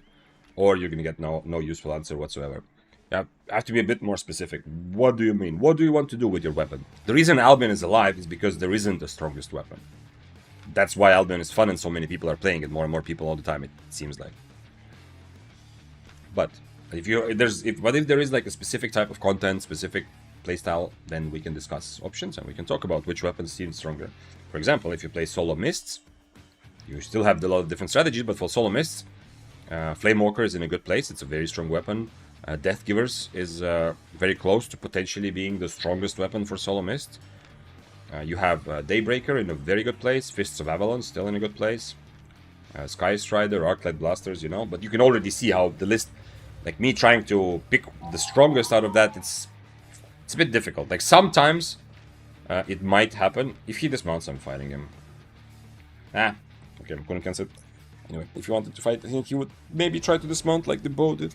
or you're gonna get no useful answer whatsoever. You have to be a bit more specific. What do you mean? What do you want to do with your weapon? The reason Albion is alive is because there isn't the strongest weapon. That's why Albion is fun and so many people are playing it, more and more people all the time, it seems like. But if there is like a specific type of content, specific playstyle, then we can discuss options and we can talk about which weapons seem stronger. For example, if you play solo mists, you still have a lot of different strategies, but for solo mists, Flamewalker is in a good place. It's a very strong weapon. Death Givers is very close to potentially being the strongest weapon for solo mist. You have Daybreaker in a very good place. Fists of Avalon still in a good place. Sky Strider, Arclight Blasters, but you can already see how the list, like me trying to pick the strongest out of that, it's a bit difficult. Like sometimes it might happen. If he dismounts, I'm fighting him. Okay, I'm gonna cancel it. Anyway, if you wanted to fight, I think he would maybe try to dismount like the bow did.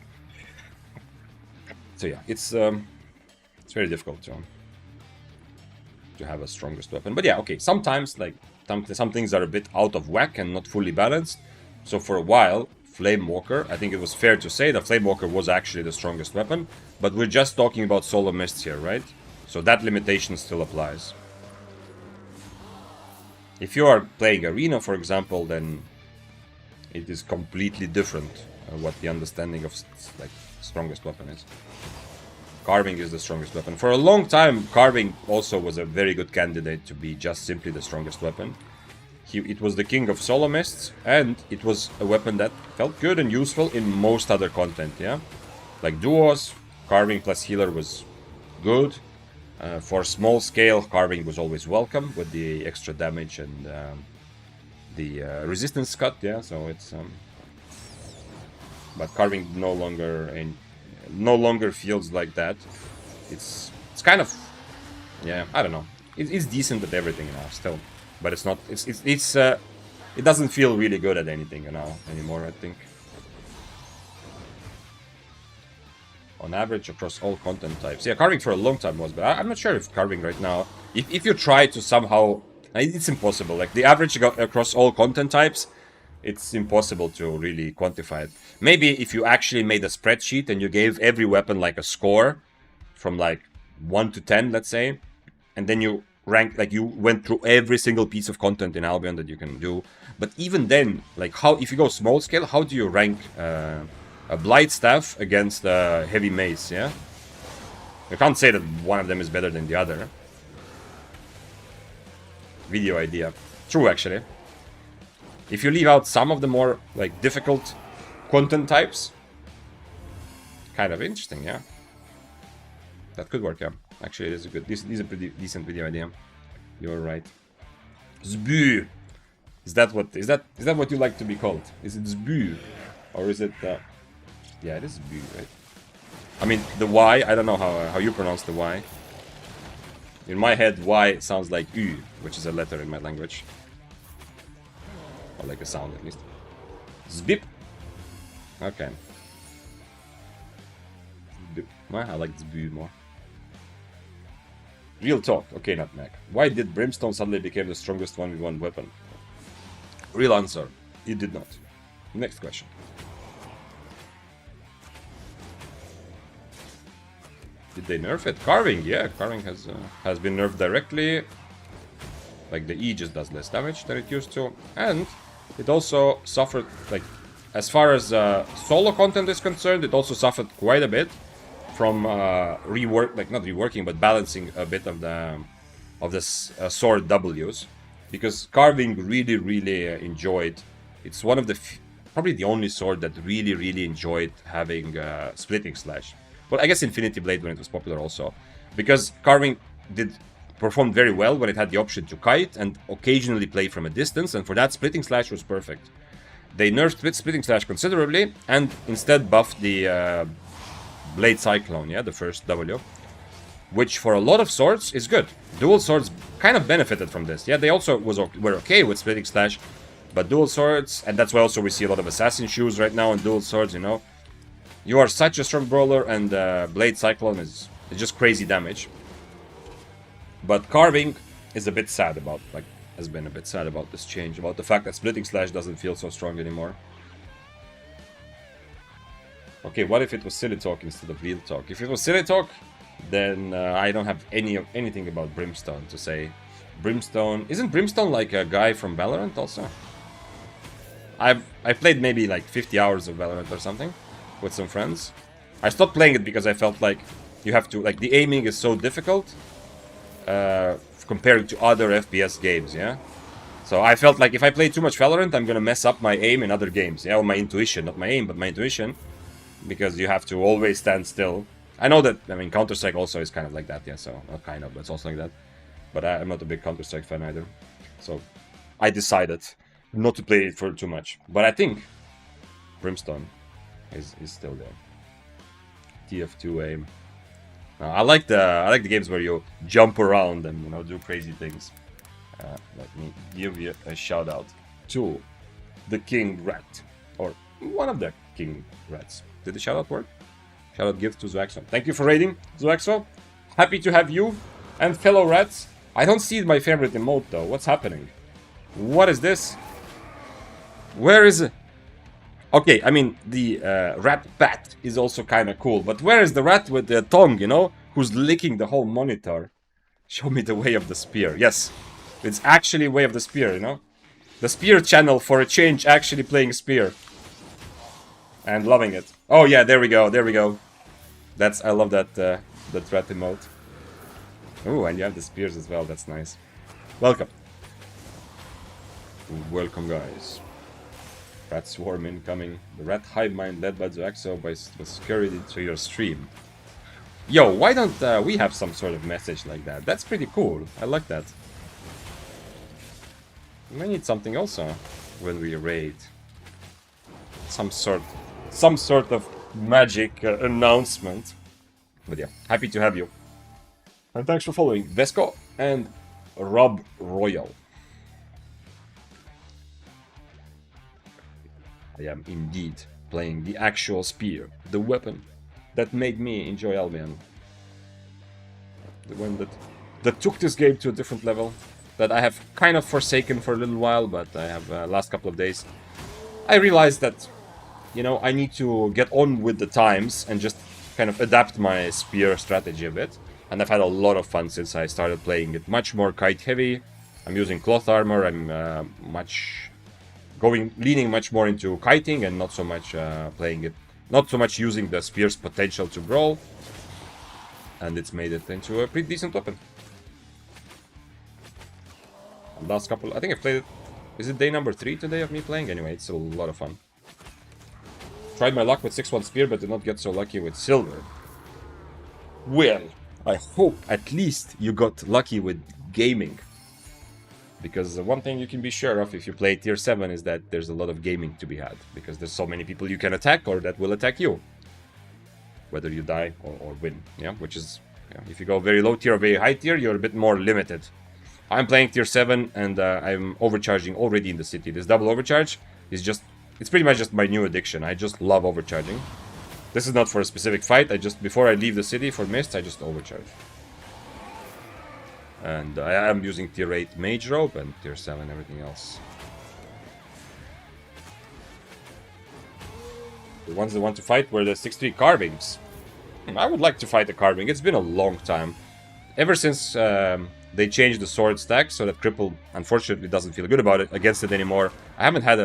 So yeah, it's very difficult to have a strongest weapon. But yeah, okay, sometimes like some things are a bit out of whack and not fully balanced. So for a while, Flamewalker, I think it was fair to say that Flamewalker was actually the strongest weapon, but we're just talking about solo mists here, right? So that limitation still applies. If you are playing Arena, for example, then it is completely different what the understanding of like strongest weapon is. Carving is the strongest weapon. For a long time, Carving also was a very good candidate to be just simply the strongest weapon. It was the king of solo mists, and it was a weapon that felt good and useful in most other content, yeah? Like duos, Carving plus healer was good. For small scale, Carving was always welcome with the extra damage and the resistance cut, yeah, so it's... But Carving no longer feels like that. It's kind of... Yeah, I don't know. It's decent at everything now, still. But it's not... It doesn't feel really good at anything anymore, I think. On average, across all content types. Yeah, Carving for a long time was, but I'm not sure if Carving right now... If you try to somehow... It's impossible. Like, the average across all content types, it's impossible to really quantify it. Maybe if you actually made a spreadsheet and you gave every weapon, like, a score from, like, 1 to 10, let's say, and then you rank, like, you went through every single piece of content in Albion that you can do. But even then, like, if you go small scale, how do you rank... a Blightstaff against a Heavy Mace, yeah? You can't say that one of them is better than the other. Video idea. True, actually. If you leave out some of the more, like, difficult content types, kind of interesting, yeah? That could work, yeah. Actually, it is a good... This is a pretty decent video idea. You're right. Zbu! Is that what you like to be called? Is it Zbu? Or is it... Yeah, it is B, right? I mean, the Y, I don't know how you pronounce the Y. In my head, Y sounds like U, which is a letter in my language. Or like a sound, at least. Zbip. Okay. Zbip. I like Zbu more. Real talk. Okay, Nutmeg. Why did Brimstone suddenly become the strongest 1v1 weapon? Real answer. It did not. Next question. Did they nerf it? Carving, yeah, Carving has been nerfed directly. Like, the E just does less damage than it used to. And it also suffered, like, as far as solo content is concerned, it also suffered quite a bit from not reworking, but balancing a bit of the sword Ws. Because Carving really enjoyed... It's one of the... probably the only sword that really enjoyed having Splitting Slash. Well, I guess Infinity Blade when it was popular also. Because Carving performed very well when it had the option to kite and occasionally play from a distance, and for that, Splitting Slash was perfect. they nerfed Splitting Slash considerably and instead buffed the Blade Cyclone, yeah, the first W, which for a lot of swords is good. Dual swords kind of benefited from this. Yeah, they also were okay with Splitting Slash, but dual swords, and that's why also we see a lot of assassin shoes right now on dual swords, you know. You are such a strong brawler, and Blade Cyclone is just crazy damage. But Carving is a bit sad about, like, has been a bit sad about this change, about the fact that Splitting Slash doesn't feel so strong anymore. Okay, what if it was Silly Talk instead of Real Talk? If it was Silly Talk, then I don't have anything about Brimstone to say. Brimstone... Isn't Brimstone like a guy from Valorant also? I played maybe like 50 hours of Valorant or something with some friends. I stopped playing it because I felt like you have to... Like, the aiming is so difficult compared to other FPS games, yeah? So I felt like if I play too much Valorant, I'm gonna mess up my aim in other games, yeah? Or my intuition, not my aim, but my intuition. Because you have to always stand still. I know that, I mean, Counter-Strike also is kind of like that, yeah, so, not kind of, but it's also like that. But I'm not a big Counter-Strike fan either. So, I decided not to play it for too much. But I think Brimstone is still there. TF2 aim. I like the games where you jump around and, you know, do crazy things. Let me give you a shout out to the King Rat, or one of the King Rats. Did the shout out work? Shout out gift to Zoaxo. Thank you for raiding, Zoaxo. Happy to have you and fellow rats. I don't see my favorite emote though. What's happening? What is this? Where is it? Okay, I mean, the rat bat is also kind of cool, but where is the rat with the tongue, you know? Who's licking the whole monitor? Show me the way of the spear. Yes, it's actually way of the spear, you know? The spear channel for a change actually playing spear. And loving it. Oh yeah, there we go, there we go. That's, I love that, that rat emote. Oh, and you have the spears as well, that's nice. Welcome. Welcome, guys. Rat swarm incoming. The rat hive mind led by Zoaxo was scurried into your stream. Yo, why don't we have some sort of message like that? That's pretty cool. I like that. We need something also when we raid. Some sort of magic announcement. But yeah, happy to have you. And thanks for following Vesco and Rob Royal. I am indeed playing the actual spear, the weapon that made me enjoy Albion. The one that took this game to a different level, that I have kind of forsaken for a little while, but I have last couple of days. I realized that, you know, I need to get on with the times and just kind of adapt my spear strategy a bit. And I've had a lot of fun since I started playing it. Much more kite heavy. I'm using cloth armor. I'm leaning much more into kiting and not so much playing it. Not so much using the spear's potential to brawl. And it's made it into a pretty decent weapon. And last couple, I think I played it. Is it day number 3 today of me playing? Anyway, it's a lot of fun. Tried my luck with 6-1 spear, but did not get so lucky with silver. Well, I hope at least you got lucky with gaming. Because the one thing you can be sure of if you play tier 7 is that there's a lot of gaming to be had. Because there's so many people you can attack or that will attack you. Whether you die or win, yeah? Which is, yeah, if you go very low tier or very high tier, you're a bit more limited. I'm playing tier 7 and I'm overcharging already in the city. This double overcharge is just, it's pretty much just my new addiction. I just love overcharging. This is not for a specific fight, before I leave the city for mist, I just overcharge. And I am using tier 8 mage rope and tier 7 everything else. The ones that want to fight were the 6-3 carvings. I would like to fight a carving, it's been a long time. Ever since they changed the sword stack so that Cripple unfortunately doesn't feel good about it against it anymore. I haven't had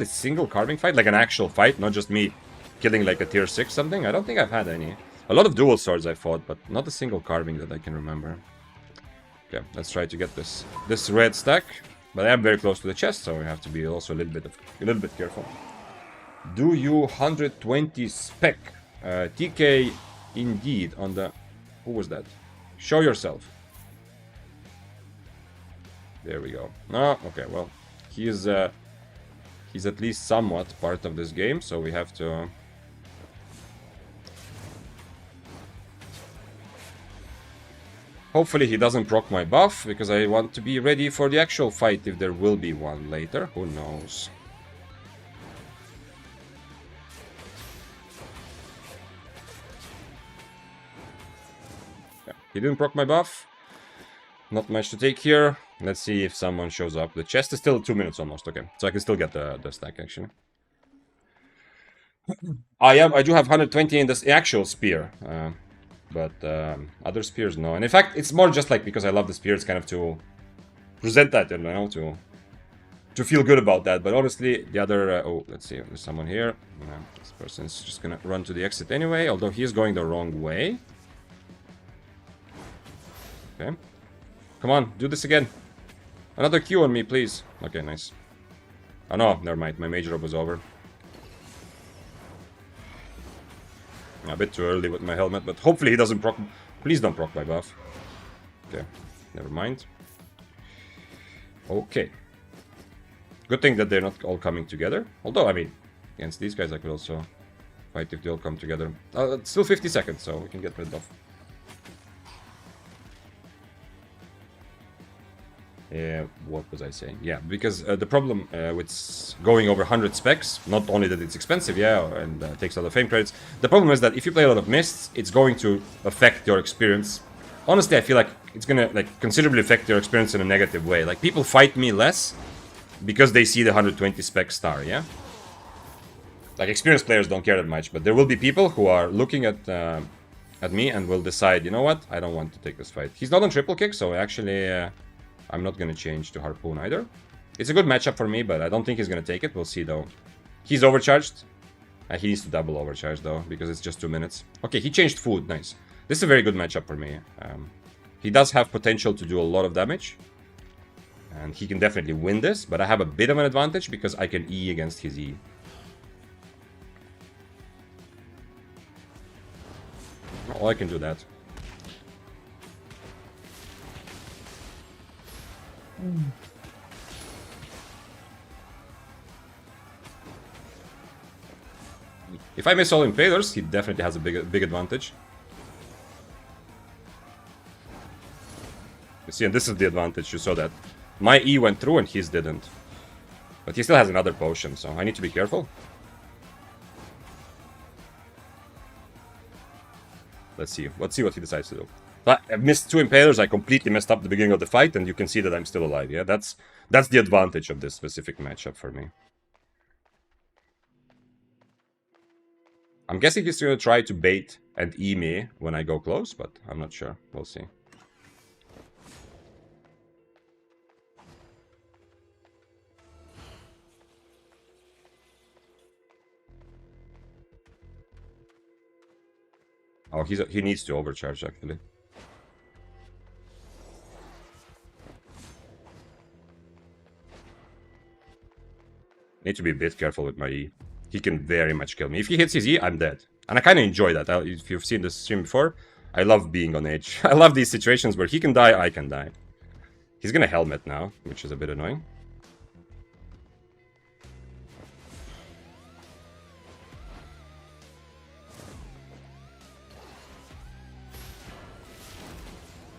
a single carving fight, like an actual fight, not just me killing like a tier 6 something. I don't think I've had any. A lot of dual swords I fought, but not a single carving that I can remember. Okay, let's try to get this red stack. But I am very close to the chest, so we have to be also a little bit careful. Do you 120 spec? TK indeed on the... Who was that? Show yourself. There we go. Oh, okay, well, he is He's at least somewhat part of this game, so we have to... Hopefully he doesn't proc my buff, because I want to be ready for the actual fight if there will be one later. Who knows? Yeah, he didn't proc my buff. Not much to take here. Let's see if someone shows up. The chest is still 2 minutes almost. Okay, so I can still get the stack actually. I do have 120 in this actual spear, but other spears no. And in fact, it's more just like because I love the spears, kind of to present that, you know, to feel good about that. But honestly, the other oh, let's see, there's someone here. This person's just gonna run to the exit anyway, although he is going the wrong way. Okay. Come on, do this again. Another Q on me, please. Okay, nice. Oh no, never mind. My major up was over. A bit too early with my helmet, but hopefully he doesn't proc... Please don't proc my buff. Okay, never mind. Okay. Good thing that they're not all coming together. Although, I mean, against these guys I could also fight if they all come together. It's still 50 seconds, so we can get rid of... what was I saying? Yeah, because the problem with going over 100 specs, not only that it's expensive, yeah, and takes a lot of fame credits, the problem is that if you play a lot of mists, it's going to affect your experience. Honestly, I feel like it's gonna considerably affect your experience in a negative way. Like, people fight me less because they see the 120 spec star, yeah? Like, experienced players don't care that much, but there will be people who are looking at me and will decide, you know what, I don't want to take this fight. He's not on triple kick, so actually... I'm not going to change to Harpoon either. It's a good matchup for me, but I don't think he's going to take it. We'll see, though. He's overcharged. He needs to double overcharge, though, because it's just 2 minutes. Okay, he changed food. Nice. This is a very good matchup for me. He does have potential to do a lot of damage. And he can definitely win this, but I have a bit of an advantage because I can E against his E. Oh, I can do that. If I miss all impalers, he definitely has a big advantage. You see, and this is the advantage, you saw that. My E went through and his didn't. But he still has another potion, so I need to be careful. Let's see what he decides to do. I missed 2 impalers, I completely messed up the beginning of the fight, and you can see that I'm still alive, yeah? That's the advantage of this specific matchup for me. I'm guessing he's gonna try to bait and E me when I go close, but I'm not sure. We'll see. Oh, he needs to overcharge, actually. Need to be a bit careful with my E. He can very much kill me. If he hits his E, I'm dead. And I kind of enjoy that. If you've seen this stream before, I love being on edge. I love these situations where he can die, I can die. He's gonna helmet now, which is a bit annoying.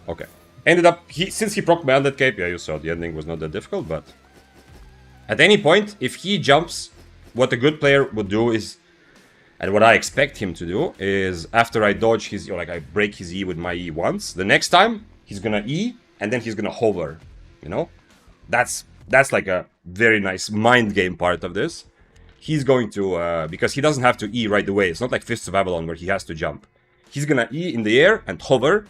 Okay. Ended up, since he proc Bandit Cape, yeah, you saw the ending was not that difficult, but... At any point, if he jumps, what a good player would do is... And what I expect him to do is, after I dodge his... Or like, I break his E with my E once, the next time, he's gonna E, and then he's gonna hover, you know? That's like a very nice mind game part of this. He's going to... because he doesn't have to E right away. It's not like Fists of Avalon where he has to jump. He's gonna E in the air and hover,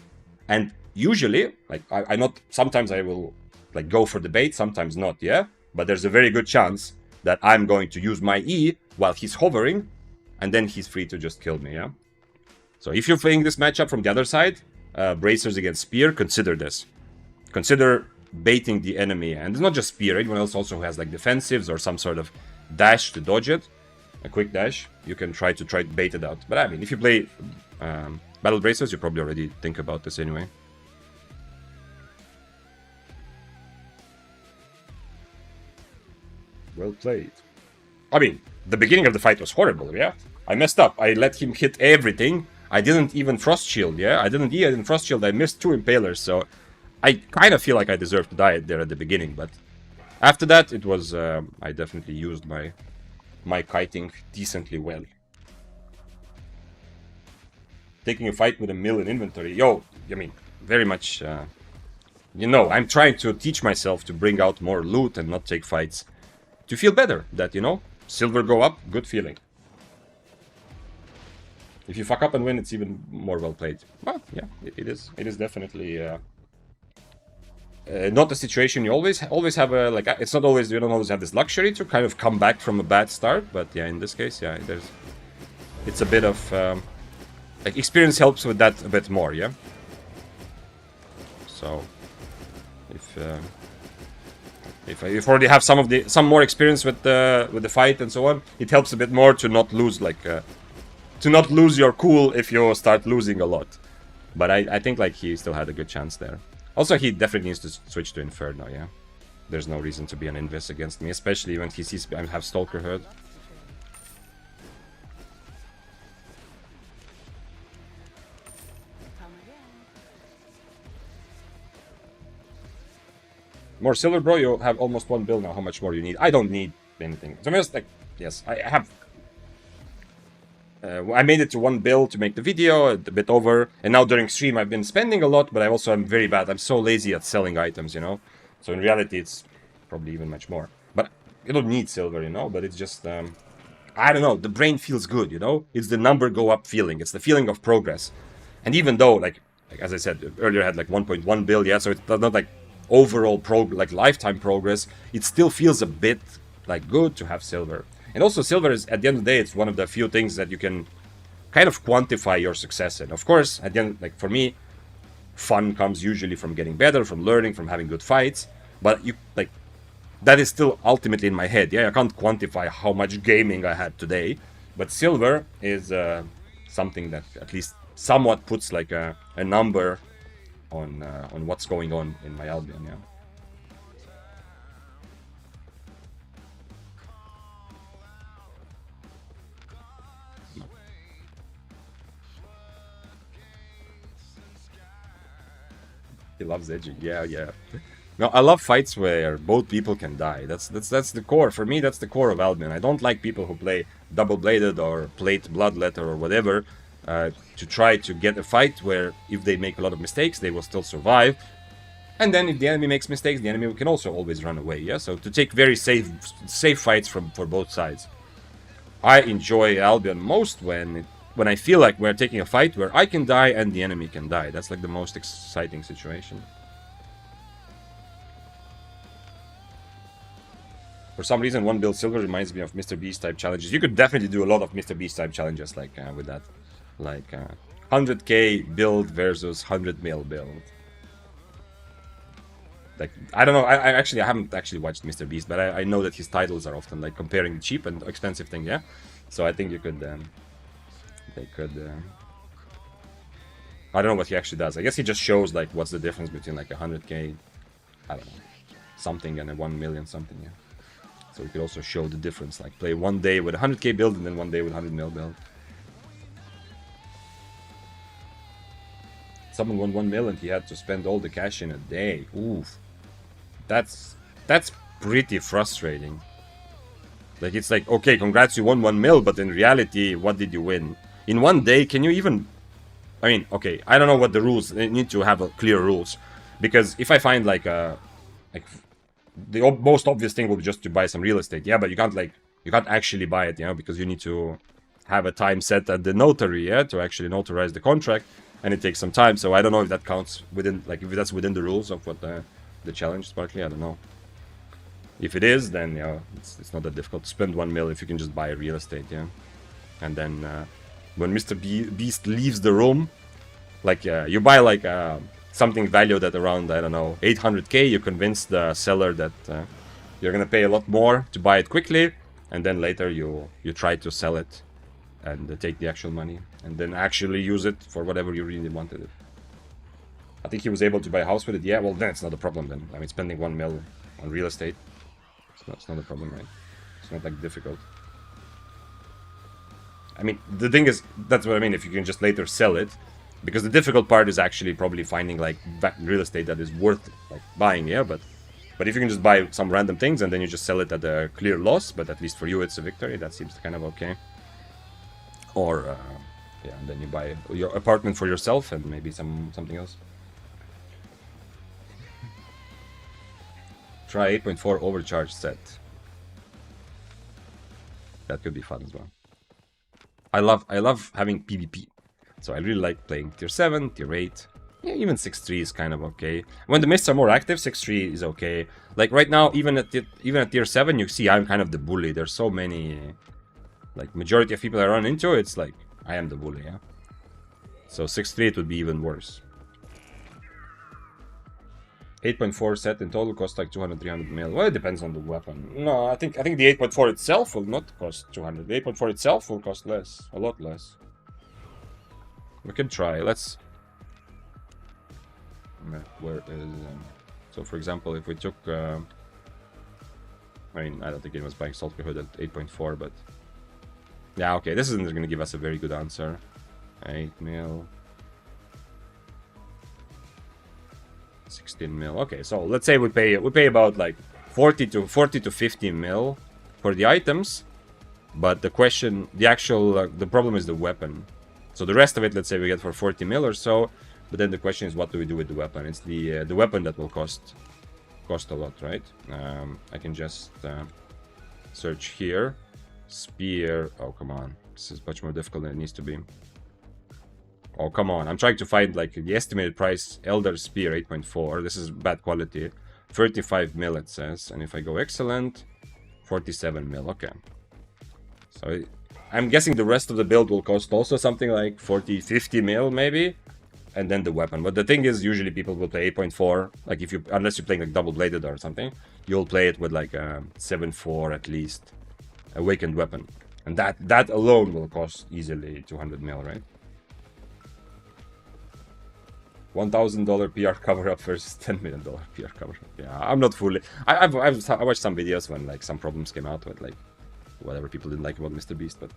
and usually, like, I not... Sometimes I will, like, go for the bait, sometimes not, yeah? But there's a very good chance that I'm going to use my E while he's hovering, and then he's free to just kill me, yeah? So if you're playing this matchup from the other side, Bracers against Spear, consider this. Consider baiting the enemy, and it's not just Spear, anyone else also has like defensives or some sort of dash to dodge it, a quick dash, you can try to bait it out. But I mean, if you play Battle Bracers, you probably already think about this anyway. Well played. I mean, the beginning of the fight was horrible, yeah? I messed up. I let him hit everything. I didn't even frost shield, yeah? I didn't even frost shield. I missed 2 impalers, so I kind of feel like I deserved to die there at the beginning, but after that, it was, I definitely used my kiting decently well. Taking a fight with a mill in inventory. Yo, I mean, very much, you know, I'm trying to teach myself to bring out more loot and not take fights. To feel better, that, you know, silver go up, good feeling. If you fuck up and win, it's even more well played. Well, yeah, it is. It is definitely not a situation you always have a, like, it's not always, you don't always have this luxury to kind of come back from a bad start, but yeah, in this case, yeah, it's a bit of, like, experience helps with that a bit more, yeah? So, if I already have some more experience with the fight and so on, it helps a bit more to not lose, like, to not lose your cool if you start losing a lot. But I think, like, he still had a good chance there. Also, he definitely needs to switch to Inferno, yeah? There's no reason to be an Invis against me, especially when he sees I have Stalker Hood. More silver, bro. You have almost 1 bill now. How much more do you need? I don't need anything. To be honest, like, yes, I have. I made it to 1 bill to make the video, a bit over, and now during stream I've been spending a lot, but I also am very bad. I'm so lazy at selling items, you know? So in reality it's probably even much more. But you don't need silver, you know? But it's just, I don't know, the brain feels good, you know? It's the number go up feeling. It's the feeling of progress. And even though, like as I said, earlier I had like 1.1 bill, yeah? So it's not like overall like lifetime progress. It still feels a bit like good to have silver. And also silver is, at the end of the day, it's one of the few things that you can kind of quantify your success in. Of course, at the end, like for me, fun comes usually from getting better, from learning, from having good fights. But you, like, that is still ultimately in my head. Yeah, I can't quantify how much gaming I had today. But silver is something that at least somewhat puts like a number on what's going on in my Albion, yeah. He loves edging. Yeah, yeah. No, I love fights where both people can die. That's the core. For me, that's the core of Albion. I don't like people who play double-bladed or plate bloodletter or whatever to try to get a fight where if they make a lot of mistakes, they will still survive. And then if the enemy makes mistakes, the enemy can also always run away. Yeah, so to take very safe fights for both sides. I enjoy Albion most when I feel like we're taking a fight where I can die and the enemy can die. That's like the most exciting situation. For some reason, 1 bill silver reminds me of Mr. Beast type challenges. You could definitely do a lot of Mr. Beast type challenges like with that. Like 100k build versus 100 mil build. Like, I don't know, I haven't actually watched Mr. Beast, but I know that his titles are often like comparing the cheap and expensive thing, yeah? So I think you could, they could, I don't know what he actually does. I guess he just shows like what's the difference between like 100k, I don't know, something and a 1 million something, yeah? So you could also show the difference, like play 1 day with 100k build and then 1 day with 100 mil build. Someone won 1 mil and he had to spend all the cash in a day. Oof. That's pretty frustrating. Like, it's like, okay, congrats, you won 1 mil, but in reality, what did you win? In 1 day, can you even... I mean, okay, I don't know what the rules... They need to have clear rules. Because if I find, like, the most obvious thing would be just to buy some real estate. Yeah, but you can't, like... You can't actually buy it, you know, because you need to have a time set at the notary, yeah, to actually notarize the contract. And it takes some time, so I don't know if that counts within... Like, if that's within the rules of what the challenge is partly, I don't know. If it is, then, yeah, it's not that difficult to spend 1 mil if you can just buy real estate, yeah. And then, when Mr. Beast leaves the room, like, you buy, like, something valued at around, I don't know, 800k, you convince the seller that you're gonna pay a lot more to buy it quickly, and then later you try to sell it and take the actual money, and then actually use it for whatever you really wanted it. I think he was able to buy a house with it, yeah, well, then it's not a problem then. I mean, spending 1 mil on real estate, it's not a problem, right? It's not, like, difficult. I mean, the thing is, that's what I mean, if you can just later sell it. Because the difficult part is actually probably finding, like, real estate that is worth, like, buying, yeah? But if you can just buy some random things and then you just sell it at a clear loss, but at least for you it's a victory, that seems kind of okay. Or, yeah, and then you buy your apartment for yourself and maybe something else. Try 8.4 Overcharge set. That could be fun as well. I love having PvP. So I really like playing tier 7, tier 8. Yeah, even 6-3 is kind of okay. When the mists are more active, 6-3 is okay. Like right now, even at tier 7, you see I'm kind of the bully. There's so many, like, majority of people I run into, it's like I am the bully, yeah. So 6-3 it would be even worse. 8.4 set in total costs like 200-300 mil. Well, it depends on the weapon. No, I think the 8.4 itself will not cost 200. The 8.4 itself will cost less, a lot less. We can try. Let's. Where is? So, for example, if we took. I mean, I don't think it was buying Salt Hood at 8.4, but. Yeah, okay. This isn't going to give us a very good answer. 8 mil. 16 mil. Okay, so let's say we pay about like 40 to 50 mil for the items, but the problem is the weapon. So the rest of it, let's say we get for 40 mil or so, but then the question is, what do we do with the weapon? It's the weapon that will cost a lot, right? I can just search here. Spear. Oh, come on. This is much more difficult than it needs to be. Oh, come on. I'm trying to find, like, the estimated price. Elder Spear 8.4. This is bad quality. 35 mil, it says. And if I go excellent, 47 mil. Okay. So I'm guessing the rest of the build will cost also something like 40, 50 mil, maybe. And then the weapon. But the thing is, usually people will play 8.4. Like, unless you're playing, like, double-bladed or something, you'll play it with, like, 7.4 at least. Awakened weapon. And that alone will cost easily 200 mil, right? $1,000 PR cover-up versus $10 million PR cover-up. Yeah, I'm not fully... I watched some videos when, like, some problems came out with, like, whatever people didn't like about Mr. Beast, but...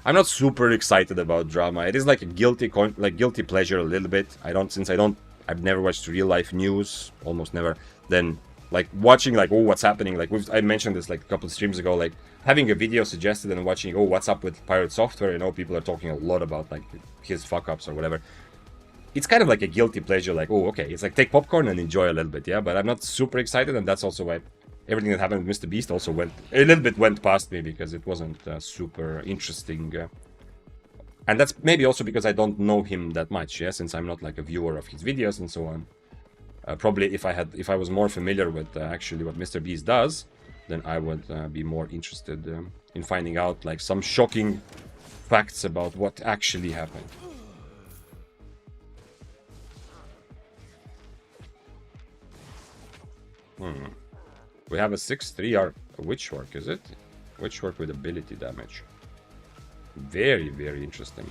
I'm not super excited about drama. It is like a guilty pleasure a little bit. I've never watched real-life news, almost never. Then, like, watching, like, oh, what's happening? Like, I mentioned this, like, a couple of streams ago, like, having a video suggested and watching, oh, what's up with Pirate Software? You know, people are talking a lot about, like, his fuck-ups or whatever. It's kind of like a guilty pleasure, like, oh, okay, it's like take popcorn and enjoy a little bit, yeah? But I'm not super excited, and that's also why everything that happened with Mr. Beast also went past me, because it wasn't super interesting. And that's maybe also because I don't know him that much, yeah? Since I'm not like a viewer of his videos and so on. Probably if I was more familiar with actually what Mr. Beast does, then I would be more interested in finding out like some shocking facts about what actually happened. We have a 6-3 Witchwork, is it? Witchwork with ability damage. Very, very interesting.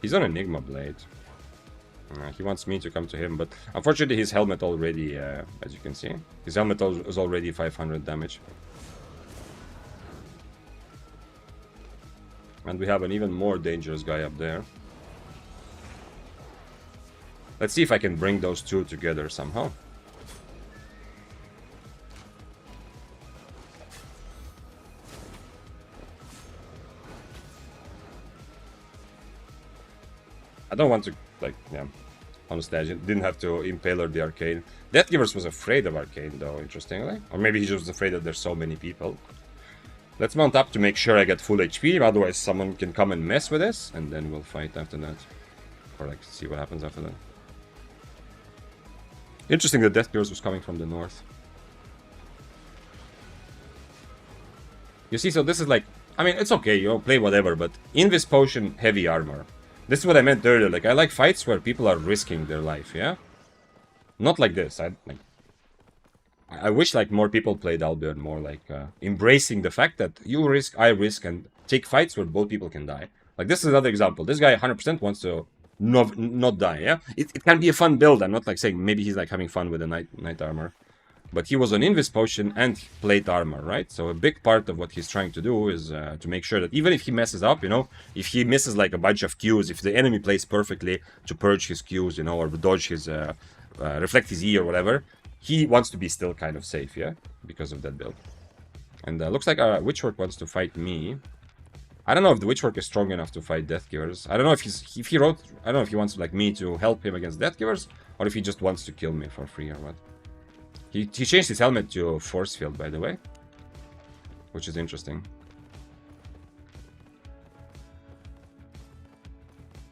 He's on Enigma Blade. He wants me to come to him, but unfortunately his helmet already, as you can see, his helmet is already 500 damage. And we have an even more dangerous guy up there. Let's see if I can bring those two together somehow. I don't want to, like, yeah. Honestly, I didn't have to impaler the Arcane. Deathgivers was afraid of Arcane, though, interestingly. Or maybe he just was afraid that there's so many people. Let's mount up to make sure I get full HP, otherwise someone can come and mess with this, and then we'll fight after that. Or, like, see what happens after that. Interesting that Deathgivers was coming from the north. You see, so this is like... I mean, it's okay, you know, play whatever, but Invis Potion, heavy armor. This is what I meant earlier, like, I like fights where people are risking their life, yeah? Not like this, I wish, like, more people played Albion more, like, embracing the fact that you risk, I risk, and take fights where both people can die. Like, this is another example. This guy 100% wants to not die, yeah? It can be a fun build. I'm not, like, saying maybe he's, like, having fun with the knight armor. But he was on Invis Potion and Plate Armor, right? So a big part of what he's trying to do is to make sure that even if he messes up, you know, if he misses like a bunch of Qs, if the enemy plays perfectly to purge his Qs, you know, or dodge his, reflect his E or whatever, he wants to be still kind of safe, yeah? Because of that build. And looks like Witchwork wants to fight me. I don't know if the Witchwork is strong enough to fight Deathgivers. I don't know if he wrote, I don't know if he wants like me to help him against Deathgivers, or if he just wants to kill me for free or what. He changed his helmet to Force Field, by the way, which is interesting.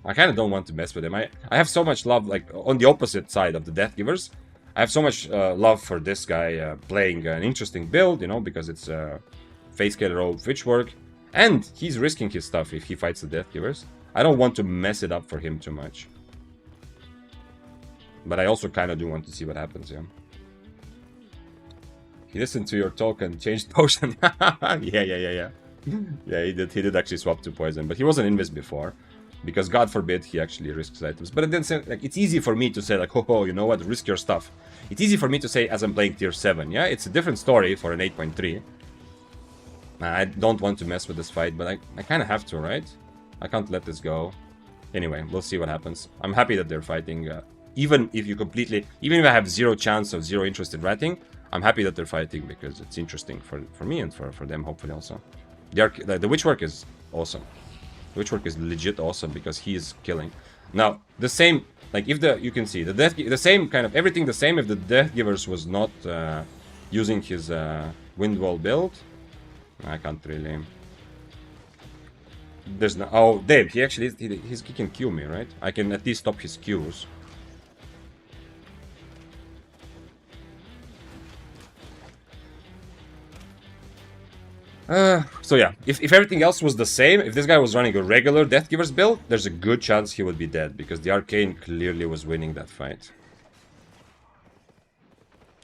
I kind of don't want to mess with him. I have so much love, like, on the opposite side of the Deathgivers. I have so much love for this guy playing an interesting build, you know, because it's Face Scaler of Witchwork. And he's risking his stuff if he fights the Deathgivers. I don't want to mess it up for him too much. But I also kind of do want to see what happens, yeah. He listened to your talk and changed potion. Yeah. Yeah, he did actually swap to poison, but he wasn't invis before. Because God forbid he actually risks items. But then, like, it's easy for me to say, like, oh, you know what, risk your stuff. It's easy for me to say as I'm playing tier 7, yeah? It's a different story for an 8.3. I don't want to mess with this fight, but I kind of have to, right? I can't let this go. Anyway, we'll see what happens. I'm happy that they're fighting. Even if I have zero chance of zero interest in ratting, I'm happy that they're fighting because it's interesting for me and for them, hopefully also. The Witchwork is awesome. Witchwork is legit awesome because he is killing. Now, the same, like if you can see, the same kind of, everything the same if the Deathgivers was not using his Windwall build. I can't really. There's no, oh, Dave, he can Q me, right? I can at least stop his Qs. So yeah, if everything else was the same, if this guy was running a regular Deathgivers build, there's a good chance he would be dead, because the Arcane clearly was winning that fight.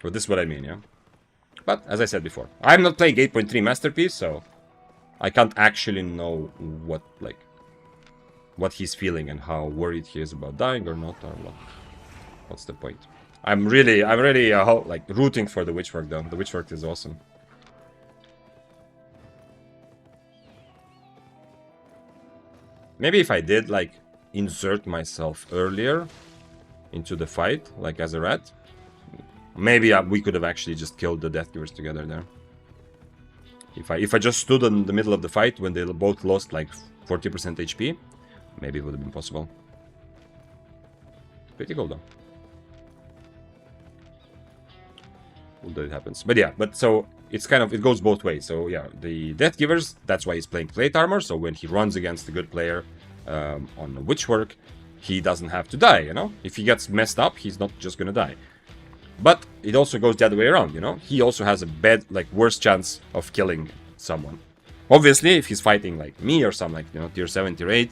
Well, this is what I mean, yeah? But, as I said before, I'm not playing 8.3 Masterpiece, so I can't actually know what he's feeling and how worried he is about dying or not, or what. What's the point? I'm really like rooting for the Witchwork though. The Witchwork is awesome. Maybe if I did like insert myself earlier into the fight, like as a rat, maybe we could have actually just killed the Deathgivers together there. If I just stood in the middle of the fight when they both lost like 40% HP, maybe it would have been possible. Pretty cool though. Well, that it happens. But yeah, so it's kind of, it goes both ways. So yeah, the Deathgivers, that's why he's playing Plate Armor. So when he runs against a good player on Witchwork, he doesn't have to die, you know? If he gets messed up, he's not just gonna die. But it also goes the other way around, you know? He also has a worse chance of killing someone. Obviously, if he's fighting like me or some, like, you know, tier 7, tier 8,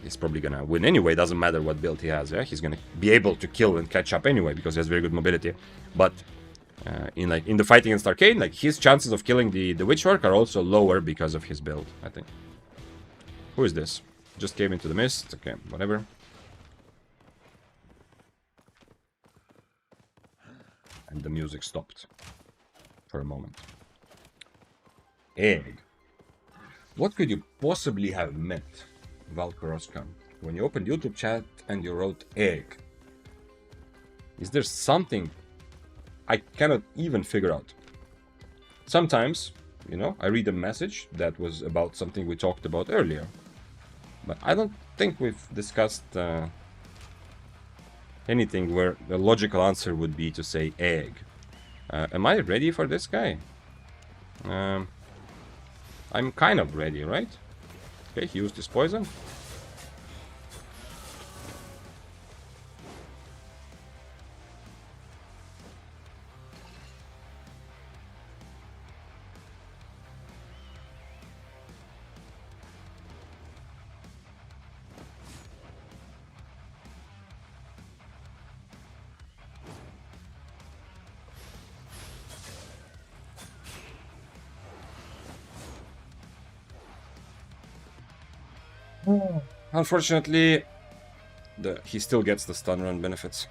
he's probably gonna win anyway. Doesn't matter what build he has, yeah? He's gonna be able to kill and catch up anyway because he has very good mobility. But in the fight against Arcane, like, his chances of killing the Witchwork are also lower because of his build, I think. Who is this? Just came into the mist. Okay, whatever. And the music stopped for a moment. Egg. What could you possibly have meant, Valkoroska, when you opened YouTube chat and you wrote egg? Is there something I cannot even figure out? Sometimes, you know, I read a message that was about something we talked about earlier. But I don't think we've discussed anything where the logical answer would be to say egg. Am I ready for this guy? I'm kind of ready, right? Okay, he used his poison. Unfortunately, he still gets the stun run benefits.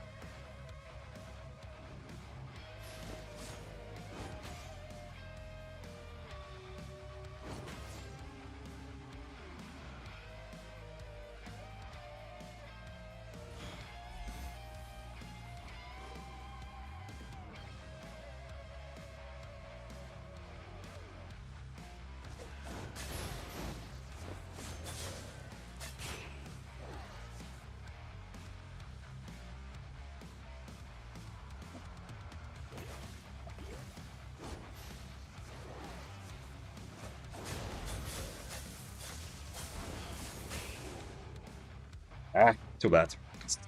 Ah, too bad.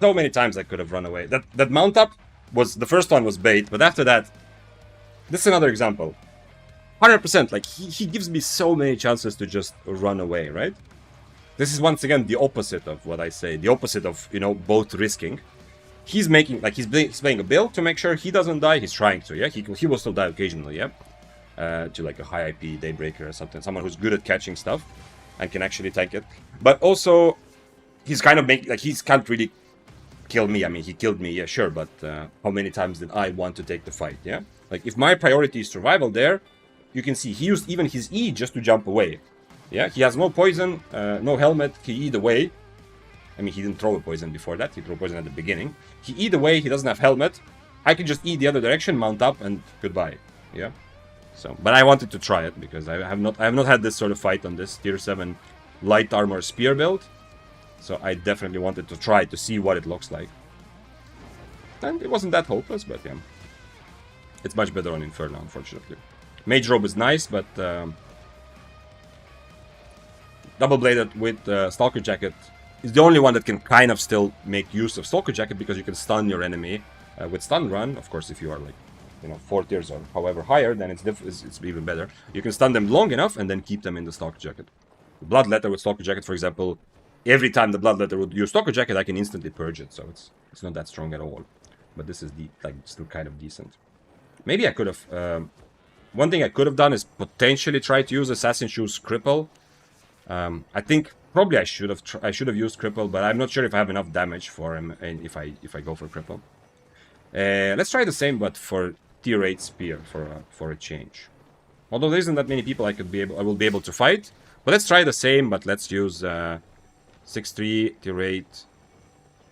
So many times I could have run away. That mount up was, the first one was bait, but after that, this is another example. 100%, like, he gives me so many chances to just run away, right? This is once again the opposite of what I say, the opposite of, you know, both risking. He's making, like, he's playing a build to make sure he doesn't die. He's trying to, yeah? He will still die occasionally, yeah? To like a high IP Daybreaker or something. Someone who's good at catching stuff and can actually tank it. But also, he's kind of making, like, he can't really kill me. I mean, he killed me, yeah, sure, but how many times did I want to take the fight, yeah? Like, if my priority is survival there, you can see he used even his E just to jump away. Yeah, he has no poison, no helmet, he E'd away. I mean, he didn't throw a poison before that, he threw poison at the beginning. He E'd away, he doesn't have helmet. I can just E the other direction, mount up, and goodbye. Yeah. So, but I wanted to try it, because I have not had this sort of fight on this tier 7 light armor spear build. So I definitely wanted to try to see what it looks like. And it wasn't that hopeless, but yeah. It's much better on Inferno, unfortunately. Mage Robe is nice, but double-bladed with Stalker Jacket is the only one that can kind of still make use of Stalker Jacket, because you can stun your enemy with Stun Run. Of course, if you are like, you know, 4 tiers or however higher, then it's even better. You can stun them long enough and then keep them in the Stalker Jacket. Bloodletter with Stalker Jacket, for example, every time the Bloodletter would use Stalker Jacket, I can instantly purge it, so it's not that strong at all. But this is still kind of decent. Maybe I could have... one thing I could have done is potentially try to use Assassin Shoes Cripple. I think probably I should have used Cripple, but I'm not sure if I have enough damage for him if I go for Cripple. Let's try the same, but for tier 8 Spear for a change. Although there isn't that many people I will be able to fight, but let's try the same. But let's use 6-3 tier 8.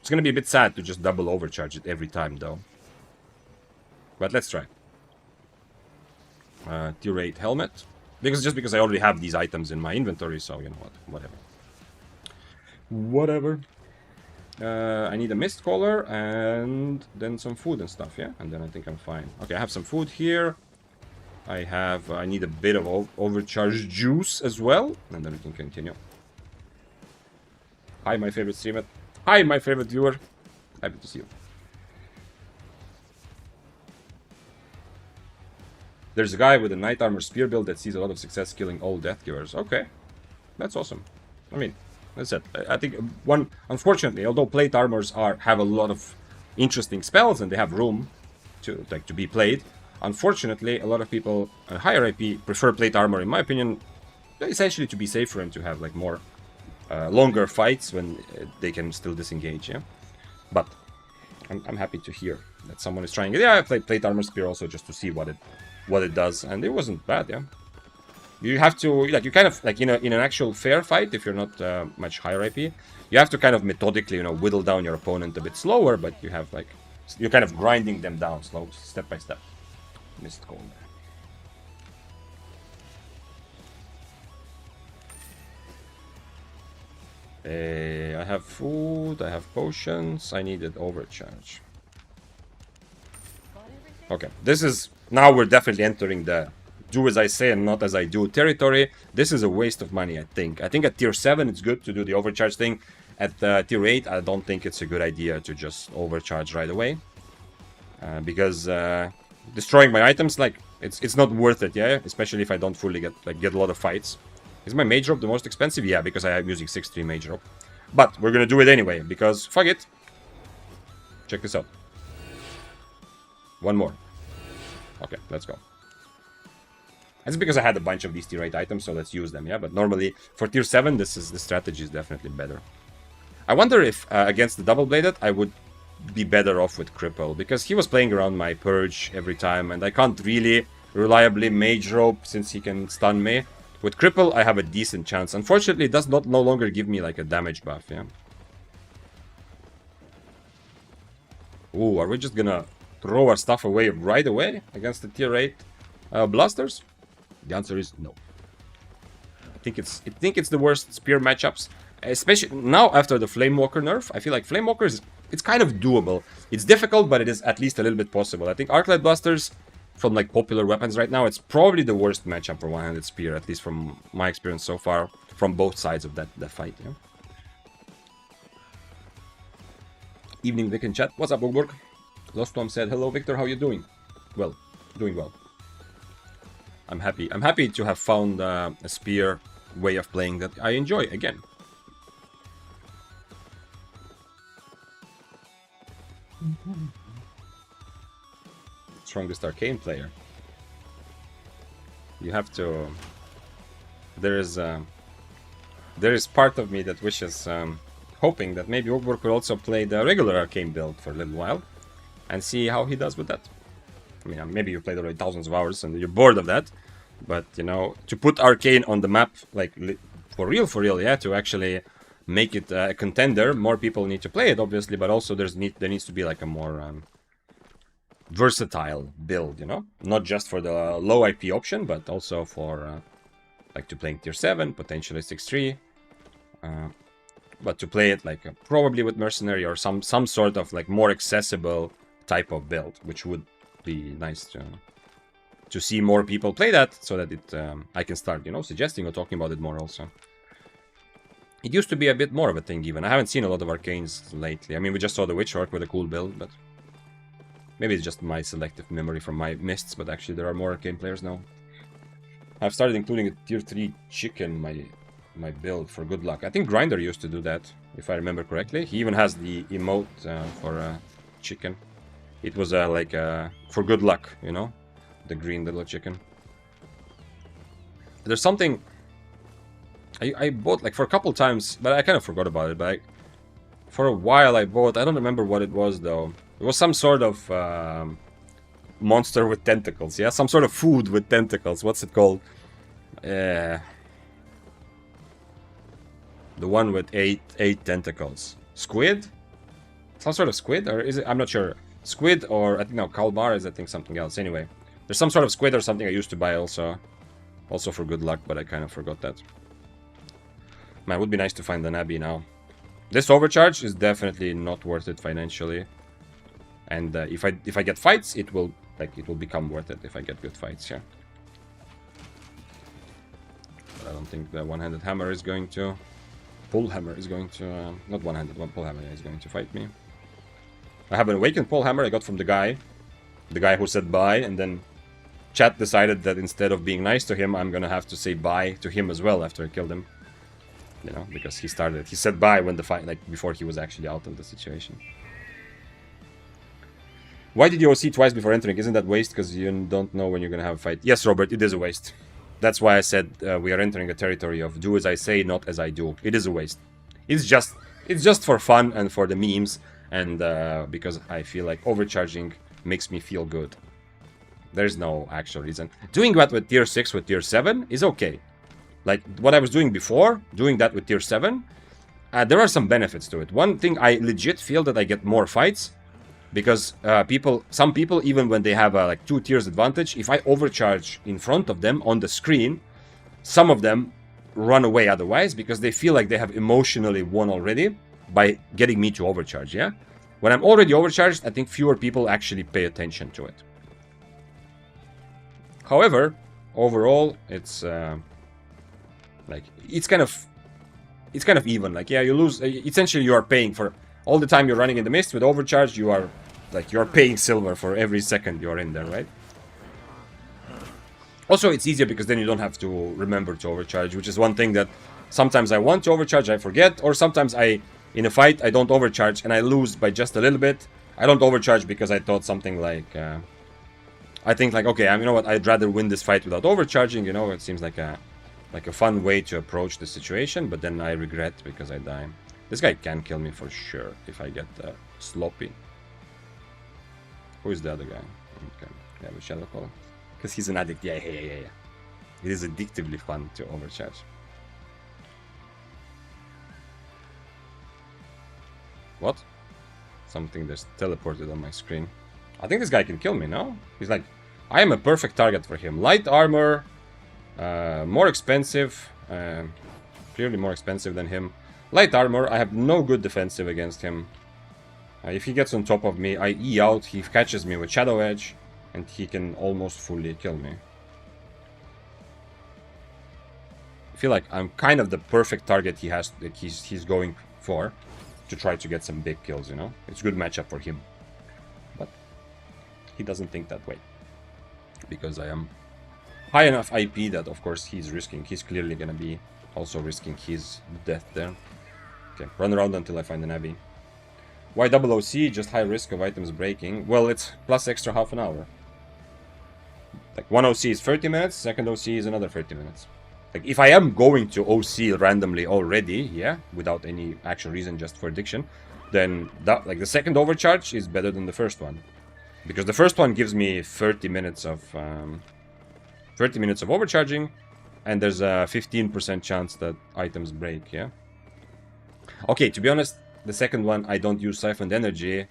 It's gonna be a bit sad to just double overcharge it every time, though. But let's try. Tier 8 helmet. Because I already have these items in my inventory, so you know what, whatever. I need a mist collar and then some food and stuff, yeah? And then I think I'm fine. Okay, I have some food here. I need a bit of overcharge juice as well, and then we can continue. Hi, my favorite streamer. Hi, my favorite viewer. Happy to see you. There's a guy with a Knight Armor Spear build that sees a lot of success killing all Deathgivers. Okay, that's awesome. I mean, that's it. I think unfortunately, although plate armors have a lot of interesting spells and they have room to be played, unfortunately, a lot of people higher IP prefer plate armor, in my opinion, essentially to be safer and to have like more longer fights when they can still disengage. Yeah, but I'm happy to hear that someone is trying it. Yeah, I played plate armor spear also just to see what it does, and it wasn't bad. Yeah, you have to you kind of in an actual fair fight, if you're not much higher IP, you have to kind of methodically whittle down your opponent a bit slower, but you have you're kind of grinding them down slow, step by step. Missed call there. I have food, I have potions, I needed overcharge. Okay, now we're definitely entering the do as I say and not as I do territory. This is a waste of money, I think. I think at tier 7 it's good to do the overcharge thing. At tier 8 I don't think it's a good idea to just overcharge right away. Because destroying my items, it's not worth it, yeah? Especially if I don't fully get a lot of fights. Is my mage rope the most expensive? Yeah, because I am using 6-3 mage rope. But we're gonna do it anyway, because fuck it. Check this out. One more. Okay, let's go. That's because I had a bunch of these tier 8 items, so let's use them, yeah? But normally, for tier 7, the strategy is definitely better. I wonder if, against the double-bladed, I would be better off with Cripple, because he was playing around my Purge every time, and I can't really reliably mage rope since he can stun me. With Cripple, I have a decent chance. Unfortunately, it does no longer give me, a damage buff, yeah? Ooh, are we just gonna throw our stuff away right away against the tier 8 blasters? The answer is no. I think it's the worst spear matchups, especially now after the Flamewalker nerf. I feel like Flamewalker it's kind of doable. It's difficult, but it is at least a little bit possible. I think Arclight blasters from popular weapons right now, it's probably the worst matchup for one-handed spear, at least from my experience so far, from both sides of that fight. Yeah. Evening, Vic in chat. What's up, Ogburg? Lost Tom said, hello, Victor, how you doing? Well, doing well. I'm happy. I'm happy to have found a spear way of playing that I enjoy again. Strongest arcane player. You have to. There is part of me that wishes, hoping that maybe Ogburg could also play the regular arcane build for a little while, and see how he does with that. I mean, maybe you played already thousands of hours and you're bored of that, but you know, to put arcane on the map, like for real, yeah, to actually make it a contender, more people need to play it, obviously, but also there needs to be like a more versatile build, you know, not just for the low IP option, but also for like to playing tier 7, potentially 6-3, but to play it like probably with mercenary or some sort of like more accessible type of build, which would be nice to see more people play that, so that it I can start, you know, suggesting or talking about it more also. It used to be a bit more of a thing even. I haven't seen a lot of arcanes lately. I mean, we just saw the Witch Orc with a cool build, but maybe it's just my selective memory from my mists, but actually there are more arcane players now. I've started including a tier 3 chicken my build for good luck. I think Grinder used to do that, if I remember correctly. He even has the emote for chicken. It was like for good luck, you know? The green little chicken. There's something I bought like for a couple times, but I kind of forgot about it. But for a while I bought, I don't remember what it was though. It was some sort of monster with tentacles, yeah? Some sort of food with tentacles. What's it called? The one with eight tentacles. Squid? Some sort of squid? Or is it? I'm not sure. Squid or, I think, no, Kalmar is, I think, something else. Anyway, there's some sort of squid or something I used to buy also. Also for good luck, but I kind of forgot that. Man, it would be nice to find an Abbey now. This Overcharge is definitely not worth it financially. And if I get fights, it will become worth it if I get good fights, yeah. But I don't think the one-handed hammer is going to... Pull hammer is going to... not one-handed, one pull hammer is going to fight me. I have an awakened pull hammer I got from the guy who said bye, and then chat decided that instead of being nice to him, I'm gonna have to say bye to him as well after I killed him. You know, because he said bye when the fight, like before he was actually out of the situation. Why did you OC twice before entering? Isn't that waste because you don't know when you're gonna have a fight? Yes, Robert, it is a waste. That's why I said we are entering a territory of do as I say, not as I do. It is a waste. It's just for fun and for the memes, and because I feel like overcharging makes me feel good. There's no actual reason. Doing that with tier 6 with tier 7 is okay. Like what I was doing before, doing that with tier 7, there are some benefits to it. One thing, I legit feel that I get more fights because some people, even when they have a like 2 tiers advantage, if I overcharge in front of them on the screen, some of them run away otherwise because they feel like they have emotionally won already by getting me to overcharge, yeah? When I'm already overcharged, I think fewer people actually pay attention to it. However, overall, it's like it's kind of even. Like, yeah, you lose. Essentially, you are paying for all the time you're running in the mist. With overcharge, you're paying silver for every second you're in there, right? Also, it's easier because then you don't have to remember to overcharge, which is one thing that sometimes I want to overcharge, I forget, or sometimes in a fight I don't overcharge and I lose by just a little bit. I don't overcharge because I thought something like I think like, okay, you know what, I'd rather win this fight without overcharging, you know, it seems like a fun way to approach the situation, but then I regret because I die. This guy can kill me for sure if I get sloppy. Who is the other guy? Okay, yeah, with Shadow Call. Because he's an addict, yeah. It is addictively fun to overcharge. What? Something just teleported on my screen. I think this guy can kill me, no? He's like, I am a perfect target for him. Light armor, more expensive, clearly more expensive than him. Light armor, I have no good defensive against him. If he gets on top of me, I E out, he catches me with Shadow Edge, and he can almost fully kill me. I feel like I'm kind of the perfect target he has, that he's going for. to try to get some big kills, you know? It's a good matchup for him. But he doesn't think that way. Because I am high enough IP that, of course, he's risking. He's clearly gonna be also risking his death there. Okay, run around until I find an Abbey. Why double OC? Just high risk of items breaking. Well, it's plus extra half an hour. Like, one OC is 30 minutes, second OC is another 30 minutes. Like, if I am going to OC randomly already, yeah, without any actual reason, just for addiction, then that, like, the second overcharge is better than the first one. Because the first one gives me 30 minutes of overcharging, and there's a 15% chance that items break, yeah? Okay, to be honest, the second one, I don't use siphoned energy,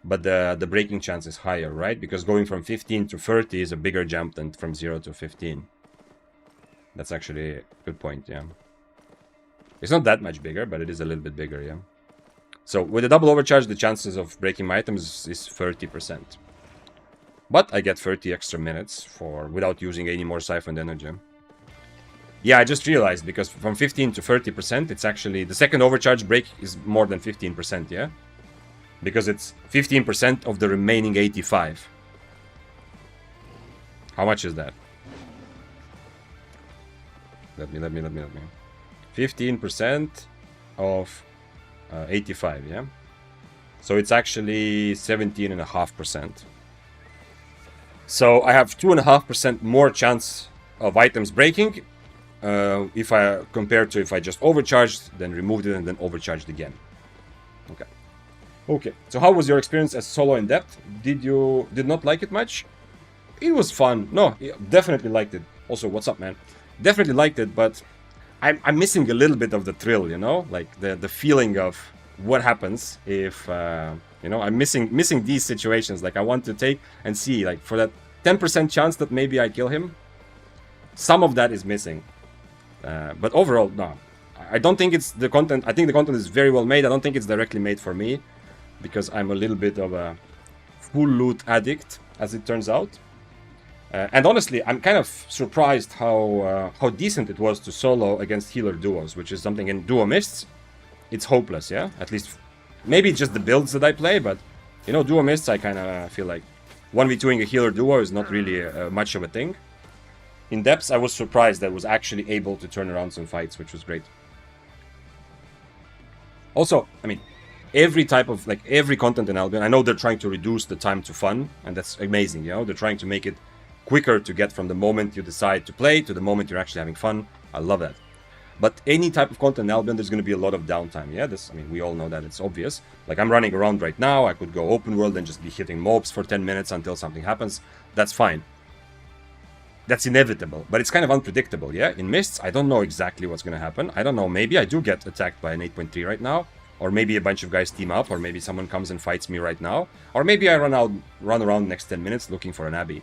but the breaking chance is higher, right? Because going from 15 to 30 is a bigger jump than from 0 to 15. That's actually a good point, yeah. It's not that much bigger, but it is a little bit bigger, yeah. So with a double overcharge, the chances of breaking my items is 30%. But I get 30 extra minutes without using any more siphoned energy. Yeah, I just realized, because from 15 to 30%, it's actually... The second overcharge break is more than 15%, yeah? Because it's 15% of the remaining 85. How much is that? Let me. 15% of 85, yeah? So it's actually 17.5%. So I have 2.5% more chance of items breaking if I compare to if I just overcharged, then removed it, and then overcharged again. Okay. Okay. So how was your experience as solo in depth? Did not like it much? It was fun. No, definitely liked it. Also, what's up, man? Definitely liked it, but I'm missing a little bit of the thrill, you know, like the feeling of what happens if you know, I'm missing these situations. Like, I want to take and see, like, for that 10% chance that maybe I kill him, some of that is missing. But overall, no, I don't think it's the content. I think the content is very well made. I don't think it's directly made for me, because I'm a little bit of a full loot addict, as it turns out. And honestly, I'm kind of surprised how decent it was to solo against healer duos, which is something in duo mists. It's hopeless, yeah? At least, maybe it's just the builds that I play, but, you know, duo mists, I kind of feel like 1v2ing a healer duo is not really much of a thing. In depths, I was surprised that I was actually able to turn around some fights, which was great. Also, I mean, every type of, like, every content in Albion, I know they're trying to reduce the time to fun, and that's amazing, you know? They're trying to make it quicker to get from the moment you decide to play to the moment you're actually having fun. I love that. But any type of content in Albion, there's going to be a lot of downtime, yeah? I mean, we all know that, it's obvious. Like, I'm running around right now, I could go open world and just be hitting mobs for 10 minutes until something happens. That's fine. That's inevitable, but it's kind of unpredictable, yeah? In Mists, I don't know exactly what's going to happen. I don't know, maybe I do get attacked by an 8.3 right now, or maybe a bunch of guys team up, or maybe someone comes and fights me right now, or maybe I run around next 10 minutes looking for an Abbey.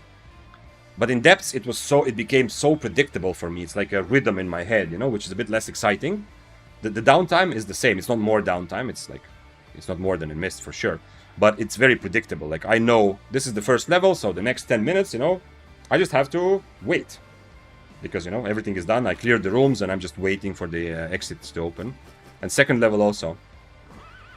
But in depths, it became so predictable for me. It's like a rhythm in my head, you know, which is a bit less exciting. The downtime is the same. It's not more downtime. It's not more than in Mist for sure. But it's very predictable. Like, I know this is the first level, so the next 10 minutes, you know, I just have to wait. Because, you know, everything is done. I cleared the rooms and I'm just waiting for the exits to open. And second level also,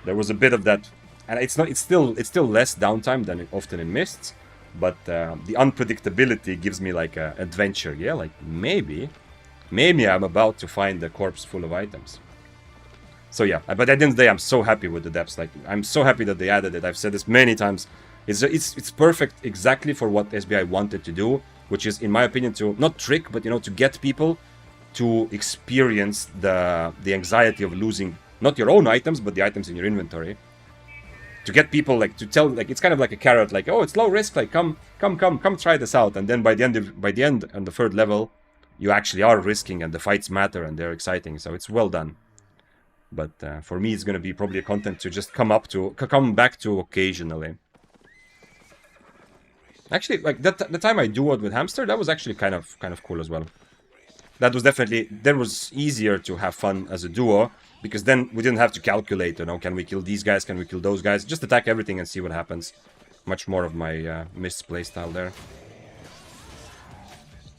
there was a bit of that. And it's still less downtime than often in Mists. But the unpredictability gives me like an adventure, yeah? Like, maybe I'm about to find a corpse full of items. So yeah, but at the end of the day, I'm so happy with the depths. Like, I'm so happy that they added it. I've said this many times. It's perfect exactly for what SBI wanted to do, which is, in my opinion, to not trick, but, you know, to get people to experience the anxiety of losing not your own items, but the items in your inventory. To get people, like, to tell, like, it's kind of like a carrot, like, oh, it's low risk, like, come try this out. And then by the end on the third level, you actually are risking, and the fights matter and they're exciting. So it's well done. But for me, it's going to be probably a content to just come back to occasionally. Actually, like, the time I duoed with Hamster, that was actually kind of cool as well. That was easier to have fun as a duo, because then we didn't have to calculate, you know, can we kill these guys, can we kill those guys? Just attack everything and see what happens. Much more of my Mist playstyle there.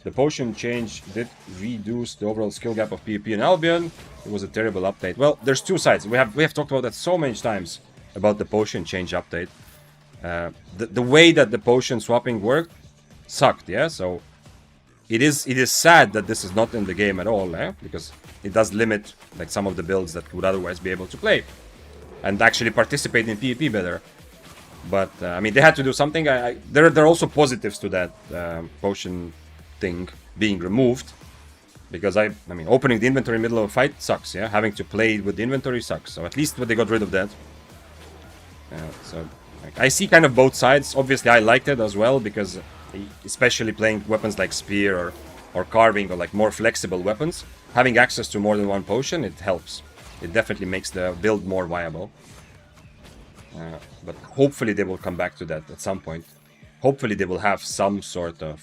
The potion change did reduce the overall skill gap of PvP and Albion. It was a terrible update. Well, there's two sides. We have talked about that so many times about the potion change update. The way that the potion swapping worked sucked, yeah. So it is sad that this is not in the game at all, because it does limit like some of the builds that would otherwise be able to play and actually participate in PvP better. But I mean, they had to do something. There are also positives to that potion thing being removed, because I mean, opening the inventory in the middle of a fight sucks, yeah. Having to play with the inventory sucks. So at least they got rid of that. So like, I see kind of both sides. Obviously, I liked it as well because, especially playing weapons like spear or carving or like more flexible weapons, having access to more than one potion, it helps. It definitely makes the build more viable. But hopefully they will come back to that at some point. Hopefully they will have some sort of,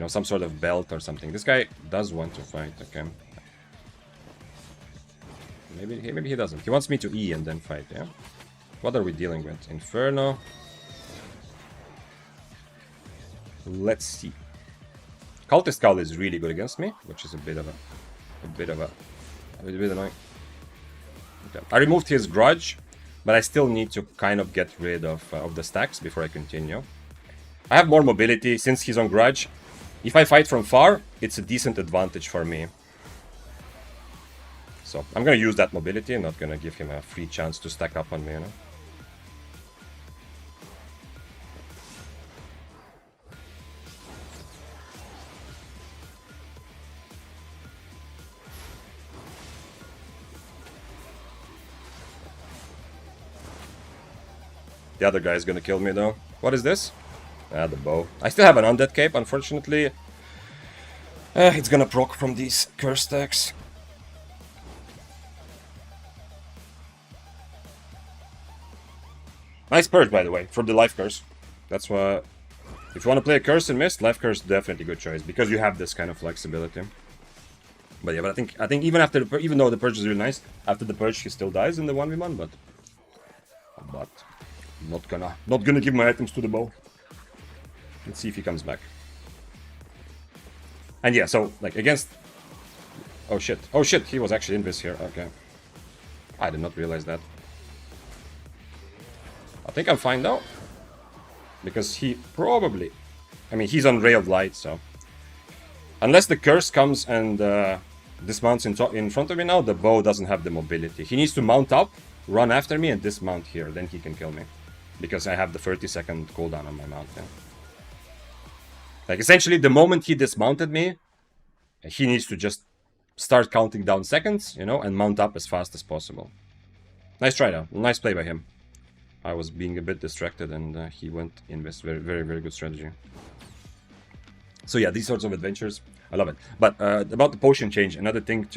some sort of belt or something. This guy does want to fight. Okay. Maybe he doesn't. He wants me to E and then fight. Yeah. What are we dealing with? Inferno. Let's see. Cultist Skull is really good against me, which is a bit annoying. Okay. I removed his grudge, but I still need to kind of get rid of the stacks before I continue. I have more mobility since he's on grudge. If I fight from far, it's a decent advantage for me. So I'm gonna use that mobility. I'm not gonna give him a free chance to stack up on me, you know. The other guy is gonna kill me though. What is this? Ah, the bow. I still have an undead cape, unfortunately. It's gonna proc from these curse stacks. Nice purge, by the way, for the life curse. That's why, if you want to play a curse and mist, life curse definitely a good choice because you have this kind of flexibility. But yeah, but I think even after even though the purge is really nice, after the purge he still dies in the 1v1. But not gonna give my items to the bow. Let's see if he comes back. And yeah, so like against. Oh shit, he was actually invis here. Okay, I did not realize that. I think I'm fine now. Because he probably... I mean, he's on Ray of Light, so... Unless the curse comes and dismounts in front of me now, the bow doesn't have the mobility. He needs to mount up, run after me, and dismount here. Then he can kill me. Because I have the 30-second cooldown on my mount. Yeah. Like, essentially, the moment he dismounted me, he needs to just start counting down seconds, you know, and mount up as fast as possible. Nice try, though. Nice play by him. I was being a bit distracted and he went invest. Very, very, very good strategy. So yeah, these sorts of adventures, I love it. But about the potion change, another thing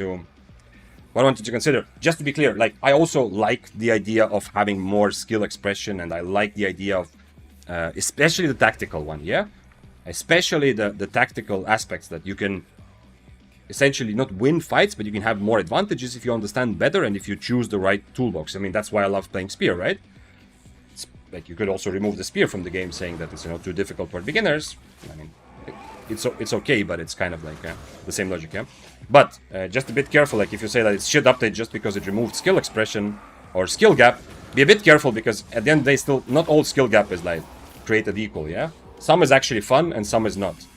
what I wanted to consider, just to be clear, like I also like the idea of having more skill expression, and I like the idea of, especially the tactical one, yeah? Especially the tactical aspects that you can essentially not win fights, but you can have more advantages if you understand better and if you choose the right toolbox. I mean, that's why I love playing Spear, right? Like you could also remove the spear from the game, saying that it's too difficult for beginners. I mean, it's okay, but it's kind of like the same logic, yeah. But just a bit careful. Like if you say that it's shit update just because it removed skill expression or skill gap, be a bit careful because at the end of the day, still not all skill gap is like created equal, yeah. Some is actually fun and some is not.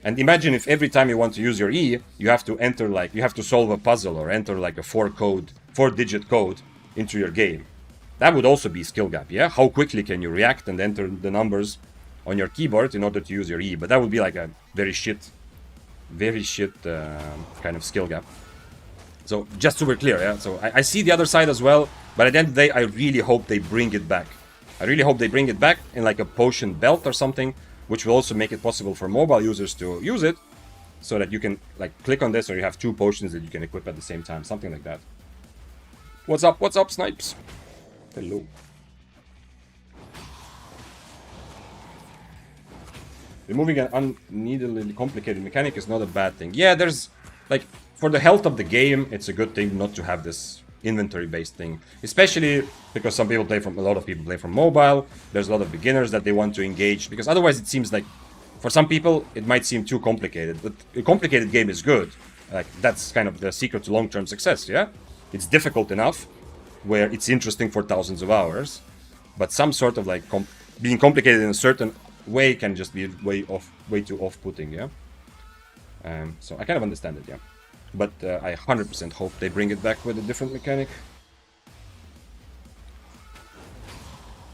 And imagine if every time you want to use your E, you have to enter you have to solve a puzzle or enter like a 4-digit code into your game. That would also be skill gap, yeah? How quickly can you react and enter the numbers on your keyboard in order to use your E? But that would be like a very shit kind of skill gap. So just so we're clear, yeah? So I see the other side as well, but at the end of the day, I really hope they bring it back. I really hope they bring it back in like a potion belt or something, which will also make it possible for mobile users to use it, so that you can like click on this or you have two potions that you can equip at the same time, something like that. What's up, Snipes? Hello. Removing an unneededly complicated mechanic is not a bad thing. Yeah, there's like for the health of the game, it's a good thing not to have this inventory-based thing, especially because a lot of people play from mobile. There's a lot of beginners that they want to engage, because otherwise it seems like For some people, it might seem too complicated, but a complicated game is good. Like, that's kind of the secret to long-term success, yeah? It's difficult enough where it's interesting for thousands of hours, but some sort of like being complicated in a certain way can just be way too off-putting, yeah? So I kind of understand it, yeah. But I 100% hope they bring it back with a different mechanic.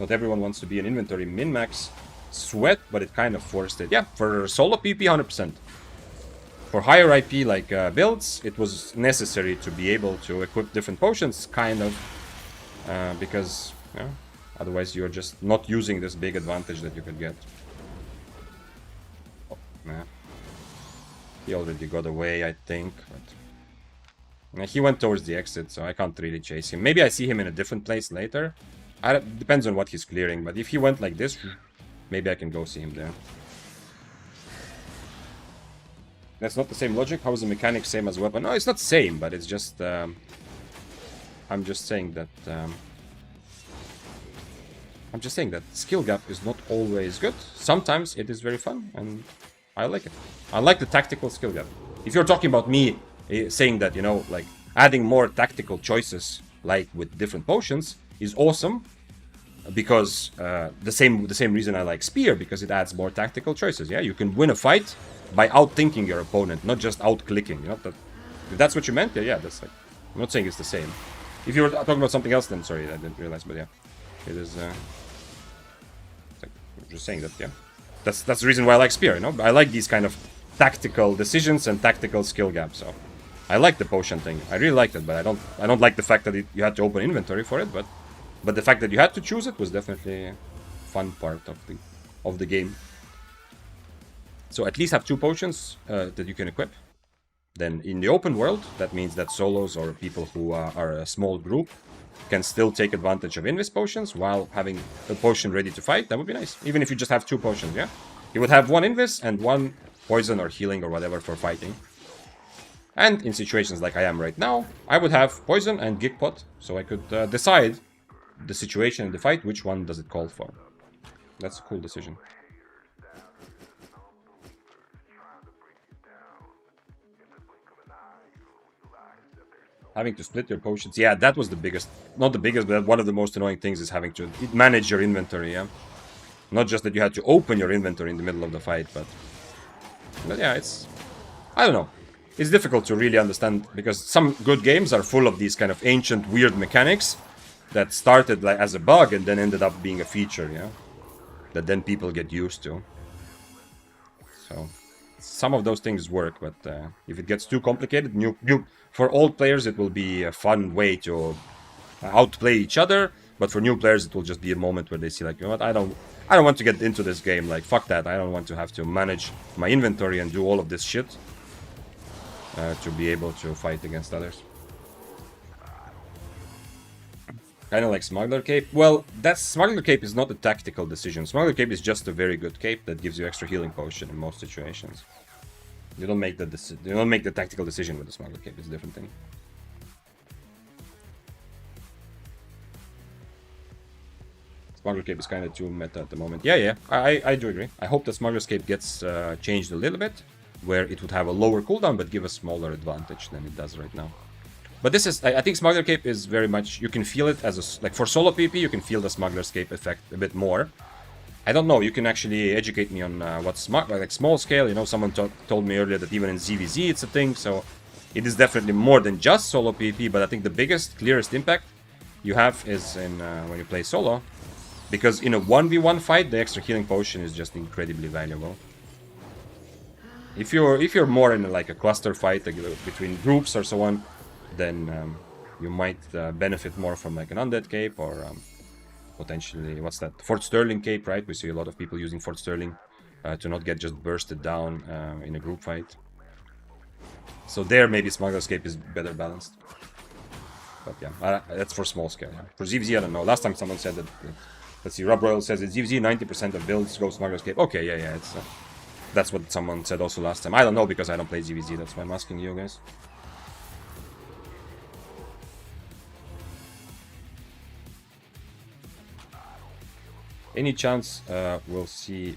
Not everyone wants to be an inventory min-max sweat, but it kind of forced it. Yeah, for solo PP, 100%. For higher IP like builds, it was necessary to be able to equip different potions, kind of, because yeah, otherwise you're just not using this big advantage that you could get. Oh, nah. He already got away, I think. But he went towards the exit, so I can't really chase him. Maybe I see him in a different place later. Depends on what he's clearing, but if he went like this, maybe I can go see him there. That's not the same logic. How is the mechanic same as weapon? No, it's not same, but it's just... I'm just saying that... I'm just saying that skill gap is not always good. Sometimes it is very fun, and I like it. I like the tactical skill gap. If you're talking about me saying that, you know, like, adding more tactical choices, like with different potions, is awesome, because the same reason I like Spear, because it adds more tactical choices. Yeah, you can win a fight by outthinking your opponent, not just out-clicking. You know, if that's what you meant, yeah, that's like, I'm not saying it's the same. If you were talking about something else, then sorry, I didn't realize, but yeah, it is. Like, I'm just saying that, yeah, that's the reason why I like Spear. You know, I like these kind of tactical decisions and tactical skill gaps. So I like the potion thing. I really liked it, but I don't like the fact that you had to open inventory for it, but the fact that you had to choose it was definitely a fun part of the game. So at least have 2 potions that you can equip. Then in the open world, that means that solos or people who are a small group can still take advantage of invis potions while having a potion ready to fight. That would be nice. Even if you just have 2 potions, yeah? You would have 1 invis and 1 poison or healing or whatever for fighting. And in situations like I am right now, I would have poison and Geek Pot, so I could decide the situation in the fight, which one does it call for. That's a cool decision. Having to split your potions, yeah, that was the biggest, not the biggest, but one of the most annoying things is having to manage your inventory, yeah? Not just that you had to open your inventory in the middle of the fight, but yeah, it's, I don't know. It's difficult to really understand, because some good games are full of these kind of ancient, weird mechanics that started like as a bug and then ended up being a feature, yeah? That then people get used to. So some of those things work, but if it gets too complicated, for old players it will be a fun way to outplay each other, but for new players it will just be a moment where they see like, you know what, I don't want to get into this game, like fuck that, I don't want to have to manage my inventory and do all of this shit to be able to fight against others. Kind of like Smuggler Cape. Well, Smuggler Cape is not a tactical decision. Smuggler Cape is just a very good cape that gives you extra healing potion in most situations. You don't make the tactical decision with the Smuggler Cape. It's a different thing. Smuggler Cape is kind of too meta at the moment. Yeah, I do agree. I hope the Smuggler's Cape gets changed a little bit, where it would have a lower cooldown but give a smaller advantage than it does right now. But this is, I think Smuggler Cape is very much, you can feel it as a, like for solo PP, you can feel the Smuggler's Cape effect a bit more. I don't know, you can actually educate me on what's like small scale, you know, someone told me earlier that even in ZVZ it's a thing, so it is definitely more than just solo PP, but I think the biggest, clearest impact you have is in when you play solo, because in a 1v1 fight, the extra healing potion is just incredibly valuable. If you're more in like a cluster fight between groups or so on, then you might benefit more from like an Undead Cape or potentially, what's that? Fort Sterling Cape, right? We see a lot of people using Fort Sterling to not get just bursted down in a group fight. So there, maybe Smuggler's Cape is better balanced. But yeah, that's for small scale. Yeah. For ZVZ, I don't know. Last time someone said that, let's see, Rob Royal says that ZVZ 90% of builds go Smuggler's Cape. Okay, yeah, it's that's what someone said also last time. I don't know because I don't play ZVZ, that's why I'm asking you guys. Any chance we'll see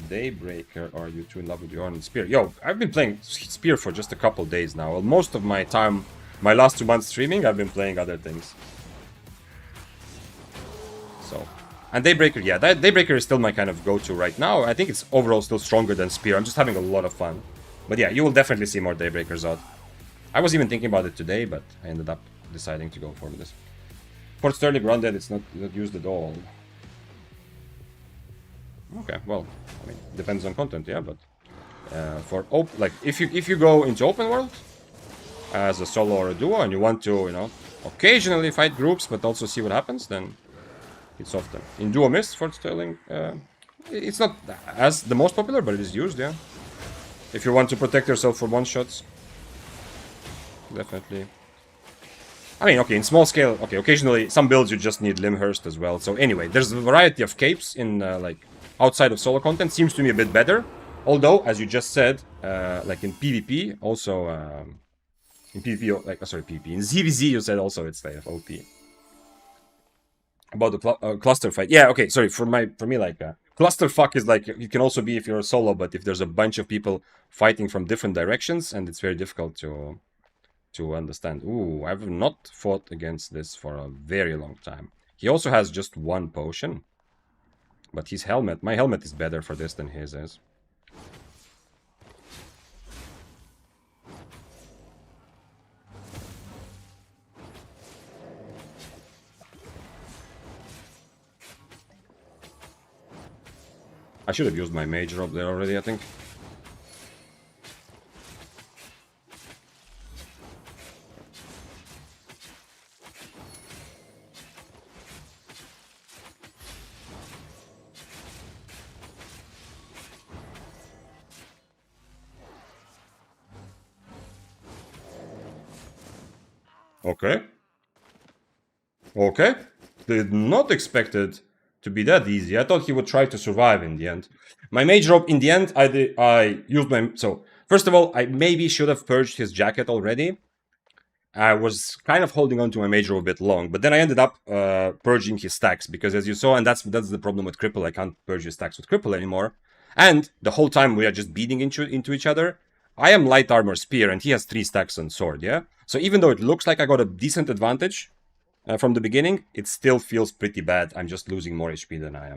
Daybreaker, or are you too in love with your own Spear? Yo, I've been playing Spear for just a couple days now. Well, most of my time, my last 2 months streaming, I've been playing other things. So, and Daybreaker, yeah, Daybreaker is still my kind of go-to right now. I think it's overall still stronger than Spear. I'm just having a lot of fun. But yeah, you will definitely see more Daybreakers out. I was even thinking about it today, but I ended up deciding to go for this. For Sterling Grounded, it's not used at all. Okay, well, I mean, depends on content, yeah, but for like if you go into open world as a solo or a duo and you want to, you know, occasionally fight groups but also see what happens, then it's often in duo mist for Sterling. It's not as the most popular, but it is used, yeah. If you want to protect yourself from one shots, definitely. I mean, okay, in small scale, okay, occasionally some builds you just need Limhurst as well. So anyway, there's a variety of capes in like outside of solo content. Seems to me a bit better. Although, as you just said, like in PvP, also in PvP, like sorry, PvP in ZVZ, you said also it's like OP. About the cluster fight, yeah, okay, sorry. For me, like clusterfuck is like it can also be if you're a solo, but if there's a bunch of people fighting from different directions, and it's very difficult to understand. Ooh, I've not fought against this for a very long time. He also has just 1 potion. But his helmet, my helmet is better for this than his is. I should have used my mage robe there already, I think. Okay. Okay. Did not expect it to be that easy. I thought he would try to survive in the end. My mage robe, in the end, I used my... So, first of all, I maybe should have purged his jacket already. I was kind of holding on to my mage robe a bit long, but then I ended up purging his stacks, because as you saw, and that's the problem with Cripple, I can't purge his stacks with Cripple anymore. And the whole time we are just beating into each other. I am light armor spear, and he has 3 stacks on sword, yeah? So even though it looks like I got a decent advantage from the beginning, it still feels pretty bad. I'm just losing more HP than I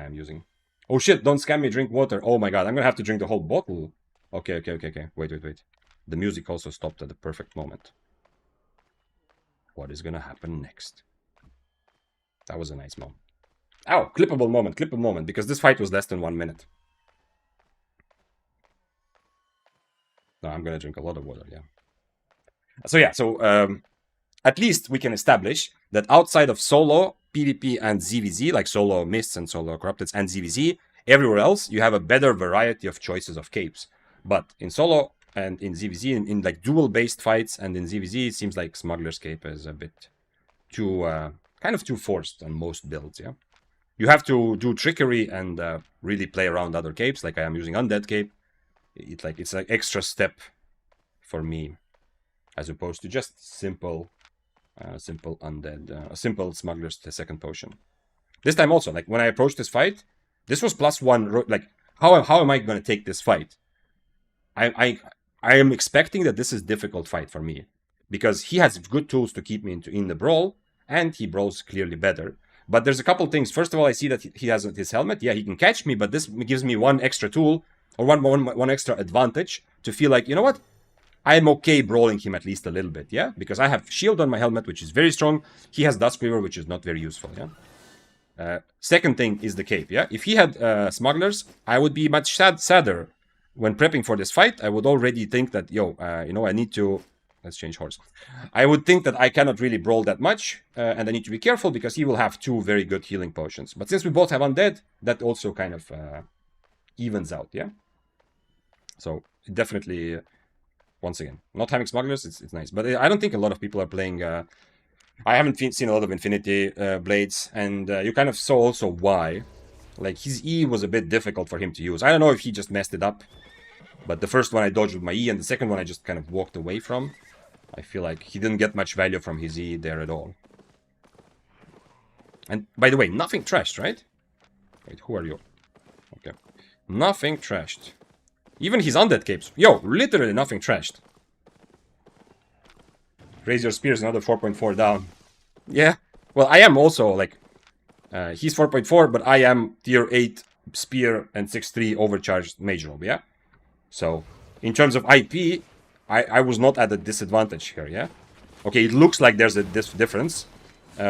am using. Oh shit, don't scam me, drink water. Oh my god, I'm gonna have to drink the whole bottle. Okay. Wait. The music also stopped at the perfect moment. What is gonna happen next? That was a nice moment. Ow, clippable moment, because this fight was less than 1 minute. No, I'm gonna drink a lot of water, yeah. So at least we can establish that outside of solo, PvP, and ZVZ, like solo mists and solo corrupteds and ZVZ, everywhere else you have a better variety of choices of capes. But in solo and in ZVZ, in like duel-based fights and in ZVZ, it seems like Smuggler's Cape is a bit too, kind of too forced on most builds, yeah? You have to do trickery and really play around other capes, like I am using Undead Cape. It's like extra step for me, as opposed to just simple undead, simple Smuggler's second potion. This time also, like when I approached this fight, this was +1. Like how am I going to take this fight? I am expecting that this is difficult fight for me, because he has good tools to keep me in the brawl, and he brawls clearly better. But there's a couple things. First of all, I see that he has his helmet. Yeah, he can catch me, but this gives me 1 extra tool, or one extra advantage to feel like, you know what? I'm okay brawling him at least a little bit, yeah? Because I have shield on my helmet, which is very strong. He has Duskweaver, which is not very useful, yeah? Second thing is the cape, yeah? If he had smugglers, I would be much sadder. When prepping for this fight, I would already think that, you know, I need to... Let's change horse. I would think that I cannot really brawl that much, and I need to be careful because he will have 2 very good healing potions. But since we both have undead, that also kind of evens out, yeah? So, definitely... Once again, not having smugglers, it's nice. But I don't think a lot of people are playing... I haven't seen a lot of Infinity Blades, and you kind of saw also why. Like, his E was a bit difficult for him to use. I don't know if he just messed it up, but the first one I dodged with my E, and the second one I just kind of walked away from. I feel like he didn't get much value from his E there at all. And, by the way, nothing trashed, right? Wait, who are you? Okay. Nothing trashed. Even his undead capes. Yo, literally nothing trashed. Raise your spears, another 4.4 down. Yeah. Well, I am also, like... he's 4.4, but I am tier 8 spear and 6.3 overcharged mage robe, yeah? So, in terms of IP, I was not at a disadvantage here, yeah? Okay, it looks like there's a difference.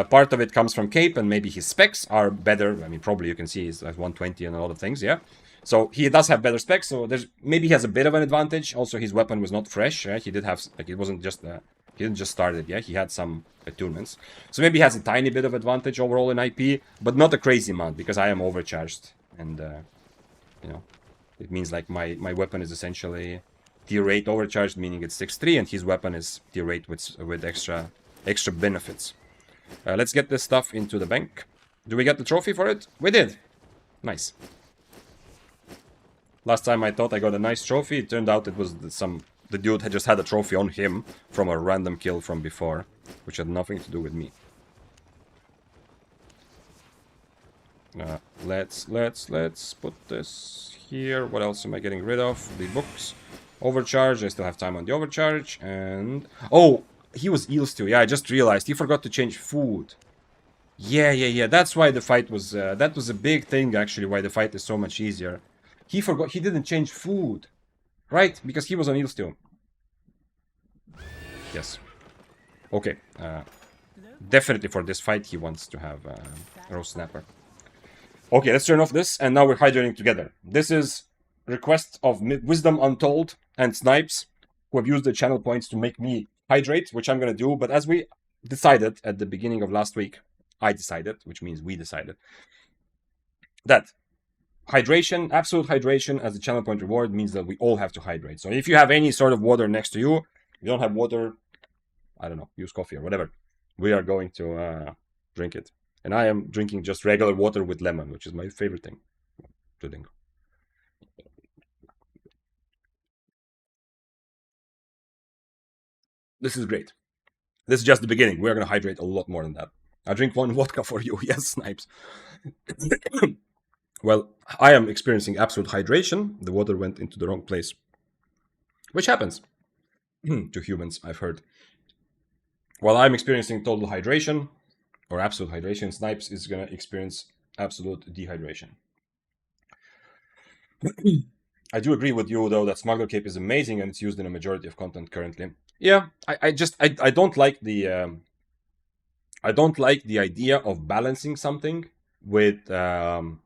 Part of it comes from cape, and maybe his specs are better. I mean, probably you can see he's like 120 and a lot of things, yeah? So he does have better specs, so there's maybe he has a bit of an advantage. Also, his weapon was not fresh, yeah? He did have, like, it wasn't just, he didn't just start it, yeah? He had some attunements. So maybe he has a tiny bit of advantage overall in IP, but not a crazy amount, because I am overcharged, and, you know, it means like my weapon is essentially tier 8 overcharged, meaning it's 6.3, and his weapon is tier 8 with extra benefits. Let's get this stuff into the bank. Do we get the trophy for it? We did. Nice. Last time I thought I got a nice trophy. It turned out it was the dude had just had a trophy on him from a random kill from before, which had nothing to do with me. Let's put this here. What else am I getting rid of? The books. Overcharge. I still have time on the overcharge. And... oh, he was eel stew. Yeah, I just realized. He forgot to change food. Yeah. That's why the fight was... that was a big thing, actually, why the fight is so much easier. He forgot... he didn't change food. Right? Because he was on eel stew. Yes. Okay. Definitely for this fight, he wants to have roast snapper. Okay, let's turn off this, and now we're hydrating together. This is request of Wisdom Untold and Snipes, who have used the channel points to make me hydrate, which I'm going to do. But as we decided at the beginning of last week, I decided, which means we decided, that hydration, absolute hydration as a channel point reward means that we all have to hydrate. So if you have any sort of water next to you, if you don't have water, I don't know, use coffee or whatever. We are going to drink it. And I am drinking just regular water with lemon, which is my favorite thing to drink. This is great. This is just the beginning. We're going to hydrate a lot more than that. I drink one vodka for you. Yes, Snipes. Well, I am experiencing absolute hydration. The water went into the wrong place. Which happens to humans, I've heard. While I'm experiencing total hydration, or absolute hydration, Snipes is going to experience absolute dehydration. I do agree with you, though, that Smuggler Cape is amazing and it's used in a majority of content currently. Yeah, I don't like the I don't like the idea of balancing something with the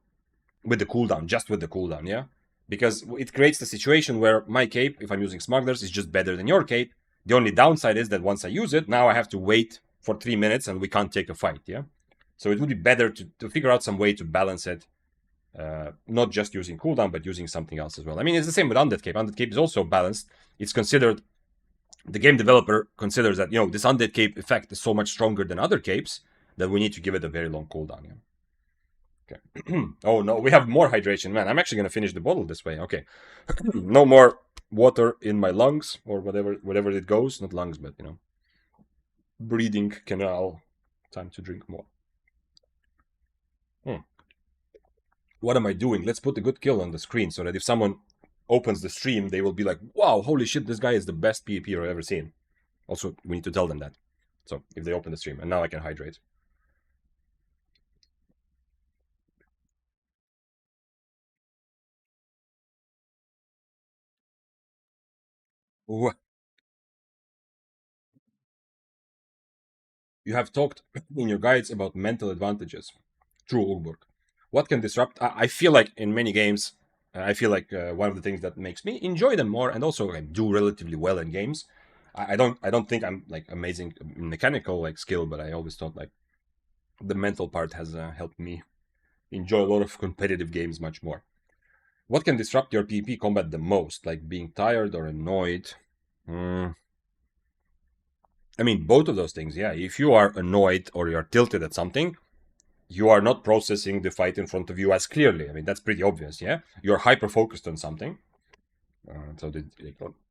cooldown, just with the cooldown, yeah, because it creates the situation where my cape, if I'm using Smugglers, is just better than your cape. The only downside is that once I use it, now I have to wait for 3 minutes and we can't take a fight, yeah. So it would be better to figure out some way to balance it. Not just using cooldown, but using something else as well. I mean, it's the same with Undead Cape. Undead Cape is also balanced. It's considered, the game developer considers that, you know, this Undead Cape effect is so much stronger than other capes that we need to give it a very long cooldown. Yeah. Okay. Oh no, we have more hydration, man. I'm actually gonna finish the bottle this way. Okay. No more water in my lungs or whatever it goes. Not lungs, but you know, breathing canal. Time to drink more. What am I doing? Let's put a good kill on the screen so that if someone opens the stream, they will be like, wow, holy shit, this guy is the best PvPer I've ever seen. Also, we need to tell them that. So, if they open the stream. And now I can hydrate. Ooh. You have talked in your guides about mental advantages. True, Ulburg. What can disrupt? I feel like in many games, I feel like one of the things that makes me enjoy them more and also do relatively well in games. I don't think I'm like amazing mechanical like skill, but I always thought like the mental part has helped me enjoy a lot of competitive games much more. What can disrupt your PvP combat the most? Like being tired or annoyed? I mean, both of those things, yeah. If you are annoyed or you're tilted at something, you are not processing the fight in front of you as clearly. I mean, that's pretty obvious, yeah? You're hyper-focused on something.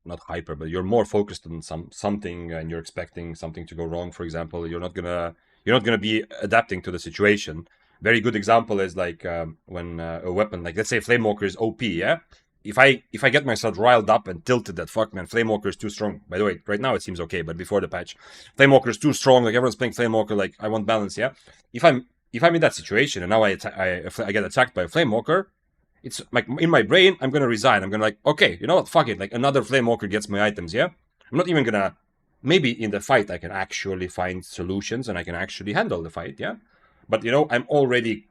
Not hyper, but you're more focused on something and you're expecting something to go wrong, for example. You're not gonna be adapting to the situation. Very good example is like when a weapon, like let's say Flamewalker is OP, yeah? If I get myself riled up and tilted that fuck man, Flamewalker is too strong. By the way, right now it seems okay, but before the patch, Flamewalker is too strong. Like everyone's playing Flamewalker, like I want balance, yeah. If I'm in that situation and now I get attacked by a Flamewalker, it's like in my brain I'm gonna resign. I'm gonna like, okay, you know what, fuck it. Like another Flamewalker gets my items, yeah. I'm not even gonna. Maybe in the fight I can actually find solutions and I can actually handle the fight, yeah. But you know, I'm already.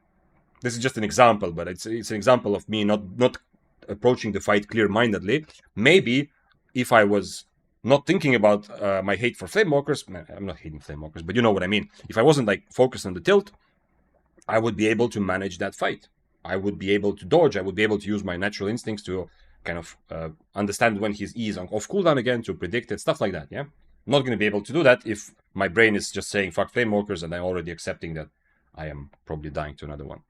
This is just an example, but it's an example of me not approaching the fight clear-mindedly. Maybe if I was not thinking about my hate for Flamewalkers, I'm not hating Flamewalkers, but you know what I mean. If I wasn't like focused on the tilt, I would be able to manage that fight. I would be able to dodge. I would be able to use my natural instincts to kind of understand when his E is off cooldown again, to predict it, stuff like that, yeah? I'm not going to be able to do that if my brain is just saying fuck Flamewalkers and I'm already accepting that I am probably dying to another one.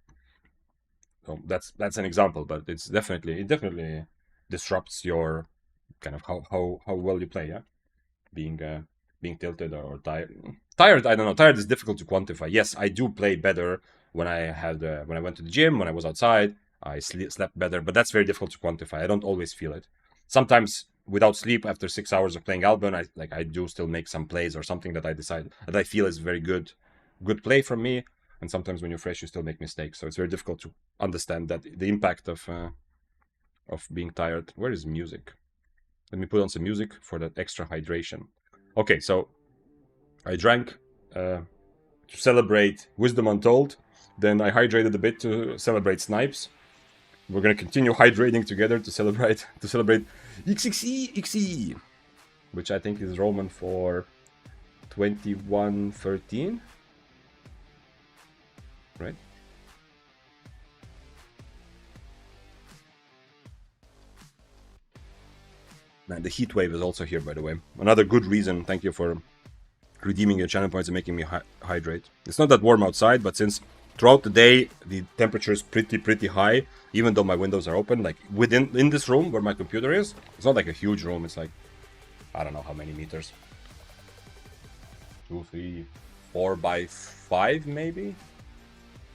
So that's an example, but it definitely disrupts your kind of how well you play, yeah. Being tilted or tired. Tired, I don't know. Tired is difficult to quantify. Yes, I do play better when when I went to the gym, when I was outside. I slept better, but that's very difficult to quantify. I don't always feel it. Sometimes without sleep, after 6 hours of playing Albion, I do still make some plays or something that I feel is very good play from me. And sometimes when you're fresh, you still make mistakes. So it's very difficult to understand that the impact of being tired. Where is music? Let me put on some music for that extra hydration. Okay, so I drank to celebrate Wisdom Untold. Then I hydrated a bit to celebrate Snipes. We're gonna continue hydrating together to celebrate XXE, which I think is Roman for 2113. Right? Man, the heat wave is also here, by the way. Another good reason. Thank you for redeeming your channel points and making me hydrate. It's not that warm outside, but since throughout the day the temperature is pretty high, even though my windows are open, like in this room where my computer is, it's not like a huge room. It's like, I don't know how many meters. 2, 3, 4 by 5 maybe.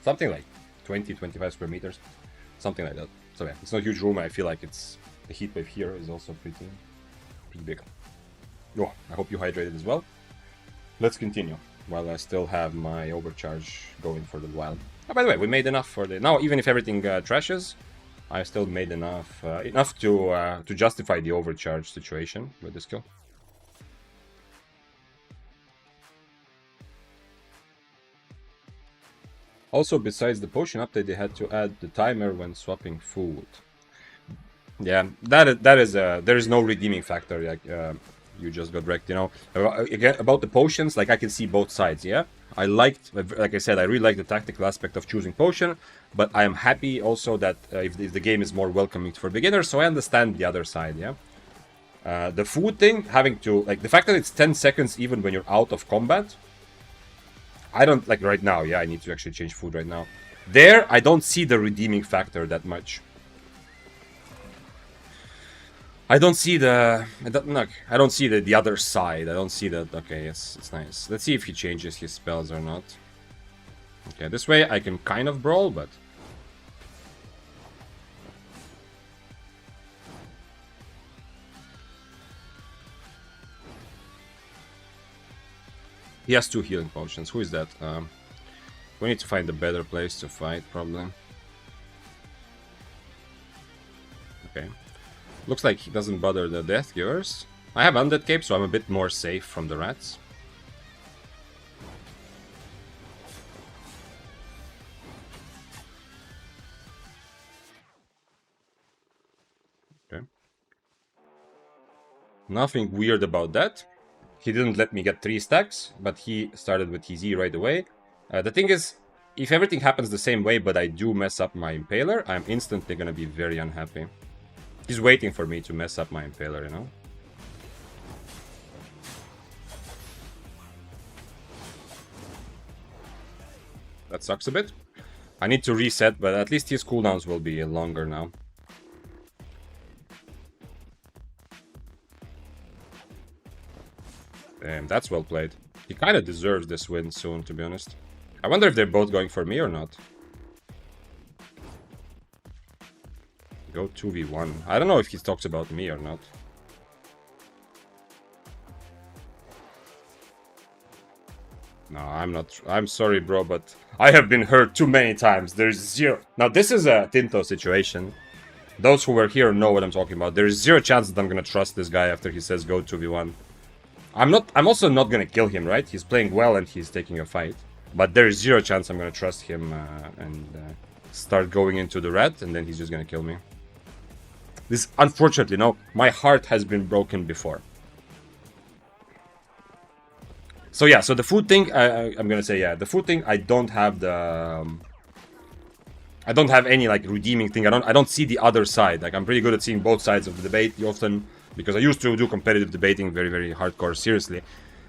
Something like 20-25 square meters, something like that. So yeah, it's not a huge room. I feel like the heat wave here is also pretty big. Oh, I hope you hydrated as well. Let's continue while I still have my overcharge going for the while. Oh, by the way, we made enough for the now. Even if everything trashes, I still made enough to justify the overcharge situation with this kill. Also, besides the potion update, they had to add the timer when swapping food. Yeah, there is no redeeming factor. Like you just got wrecked, you know. Again, about the potions, like I can see both sides. Yeah, like I said, I really like the tactical aspect of choosing potion, but I am happy also that if the game is more welcoming for beginners, so I understand the other side. Yeah, the food thing, having to like the fact that it's 10 seconds even when you're out of combat. I don't like right now. Yeah, I need to actually change food right now. There, I don't see the redeeming factor that much. I don't see the other side. I don't see that. Okay, yes, it's nice. Let's see if he changes his spells or not. Okay, this way I can kind of brawl, but he has 2 healing potions. Who is that? We need to find a better place to fight, probably. Okay. Looks like he doesn't bother the death givers. I have undead cape, so I'm a bit more safe from the rats. Okay. Nothing weird about that. He didn't let me get 3 stacks, but he started with his E right away. The thing is, if everything happens the same way, but I do mess up my Impaler, I'm instantly gonna be very unhappy. He's waiting for me to mess up my Impaler, you know? That sucks a bit. I need to reset, but at least his cooldowns will be longer now. Damn, that's well played. He kind of deserves this win soon, to be honest. I wonder if they're both going for me or not. Go 2v1. I don't know if he talks about me or not. No, I'm not. I'm sorry, bro, but I have been hurt too many times. There's zero. Now, this is a Tinto situation. Those who were here know what I'm talking about. There's zero chance that I'm gonna trust this guy after he says go 2v1. I'm also not gonna kill him, right? He's playing well and he's taking a fight. But there's zero chance I'm gonna trust him and start going into the red, and then he's just gonna kill me. This, unfortunately, no, my heart has been broken before. So yeah, so the food thing, I'm gonna say, yeah, the food thing, I don't have the... I don't have any, like, redeeming thing. I don't see the other side. Like, I'm pretty good at seeing both sides of the debate often, because I used to do competitive debating very, very hardcore, seriously.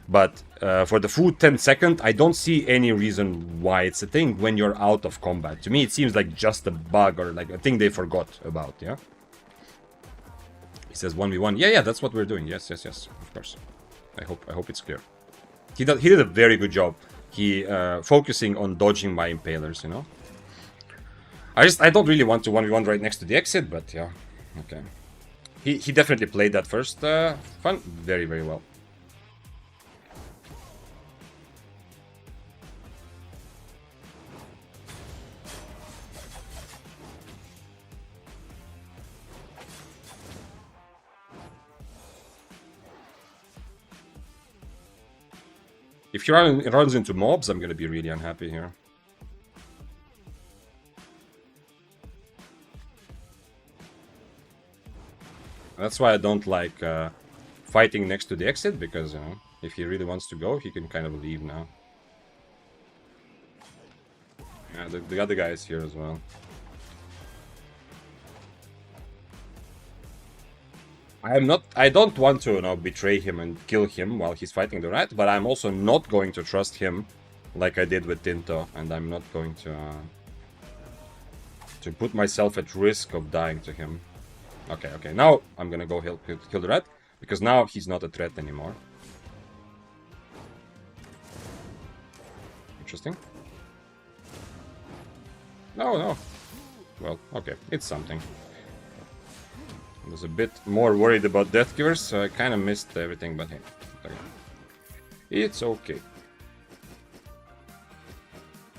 But for the food 10 second, I don't see any reason why it's a thing when you're out of combat. To me, it seems like just a bug or like a thing they forgot about, yeah? He says 1v1. Yeah, that's what we're doing. Yes, of course. I hope it's clear. He did a very good job. He focusing on dodging my impalers, you know? I don't really want to 1v1 right next to the exit, but yeah, okay. He definitely played that first fun very, very well. If he runs into mobs, I'm gonna be really unhappy here. That's why I don't like fighting next to the exit, because, you know, if he really wants to go, he can kind of leave now. Yeah, the other guy is here as well. I don't want to, you know, betray him and kill him while he's fighting the rat, but I'm also not going to trust him like I did with Tinto, and I'm not going to put myself at risk of dying to him. Okay, now I'm gonna go kill the rat, because now he's not a threat anymore. Interesting. No. Well, okay, it's something. I was a bit more worried about Death Givers, so I kind of missed everything, but hey, okay. It's okay.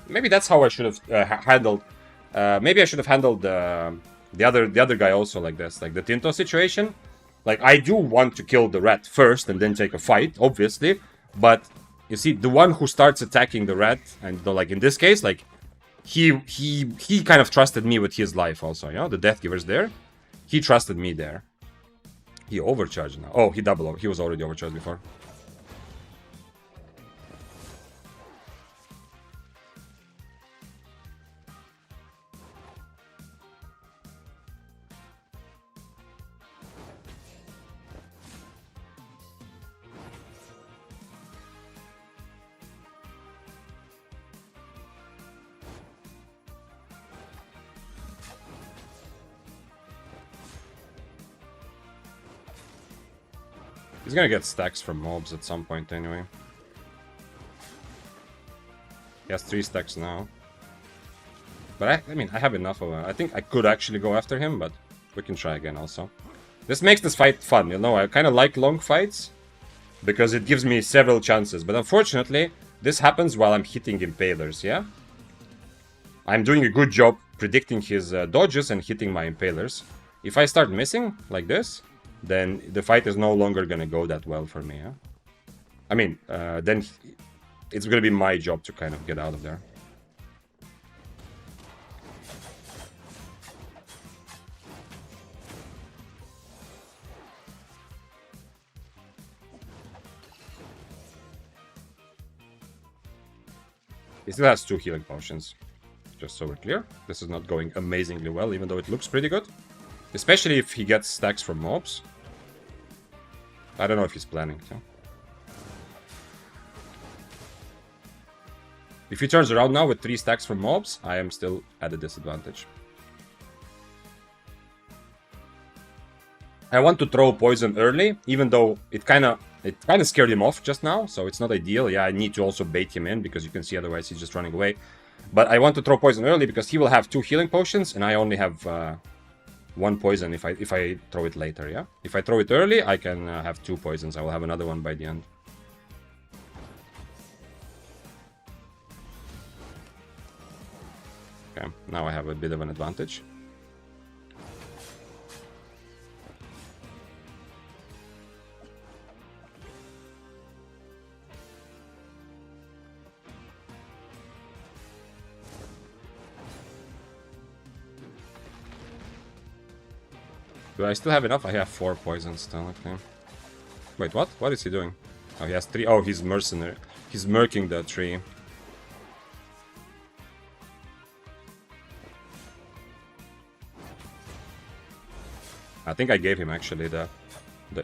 Maybe that's how I should have handled. Maybe I should have handled the other guy also like this, like the Tinto situation. Like, I do want to kill the rat first and then take a fight, obviously. But you see, the one who starts attacking the rat, and like in this case, like he kind of trusted me with his life also. You know, the Death Giver's there. He trusted me there. He overcharged now. Oh, he he was already overcharged before. He's gonna get stacks from mobs at some point anyway. He has 3 stacks now. But I mean, I have enough of it. I think I could actually go after him, but we can try again also. This makes this fight fun, you know? I kind of like long fights, because it gives me several chances. But unfortunately, this happens while I'm hitting impalers, yeah? I'm doing a good job predicting his dodges and hitting my impalers. If I start missing, like this, then the fight is no longer gonna go that well for me, huh? I mean, then it's gonna be my job to kind of get out of there. He still has 2 healing potions, just so we're clear. This is not going amazingly well, even though it looks pretty good. Especially if he gets stacks from mobs. I don't know if he's planning to. If he turns around now with 3 stacks from mobs, I am still at a disadvantage. I want to throw poison early, even though it kind of scared him off just now, so it's not ideal. Yeah, I need to also bait him in, because you can see otherwise he's just running away. But I want to throw poison early because he will have 2 healing potions, and I only have 1 poison if I throw it later, yeah? If I throw it early, I can have 2 poisons. I will have another one by the end. Okay, now I have a bit of an advantage. Do I still have enough? I have 4 poisons still, okay. Wait, what? What is he doing? Oh, he has 3. Oh, he's mercenary. He's murking the tree. I think I gave him actually the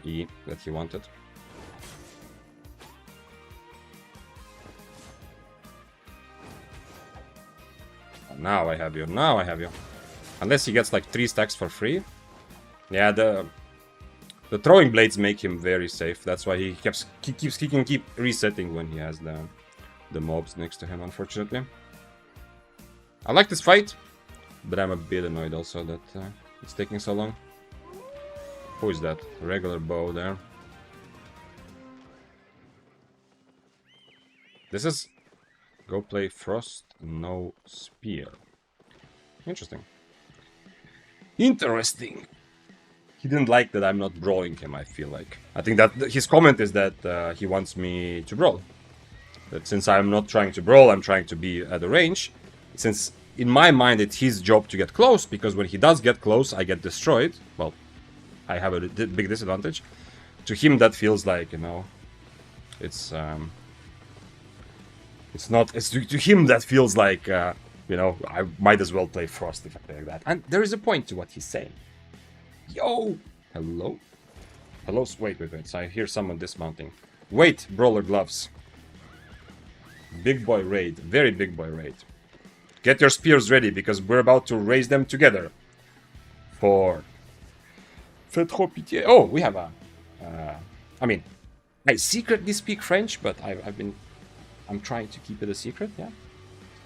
E that he wanted. Now I have you. Now I have you. Unless he gets like 3 stacks for free. Yeah, the throwing blades make him very safe. That's why he can keep resetting when he has the mobs next to him, unfortunately. I like this fight, but I'm a bit annoyed also that it's taking so long. Who is that? Regular bow there. This is... Go play Frost, no spear. Interesting. Interesting. He didn't like that I'm not brawling him, I feel like. I think that his comment is that he wants me to brawl. That since I'm not trying to brawl, I'm trying to be at the range. Since in my mind it's his job to get close, because when he does get close, I get destroyed. Well, I have a big disadvantage. To him, that feels like, you know, it's not. It's to him that feels like, you know, I might as well play Frost if I play like that. And there is a point to what he's saying. Yo, hello, hello. Wait. So I hear someone dismounting. Wait, brawler gloves. Big boy raid, very big boy raid. Get your spears ready because we're about to raise them together. For. Fais trop pitié. Oh, we have a. I mean, I secretly speak French, but I'm trying to keep it a secret. Yeah.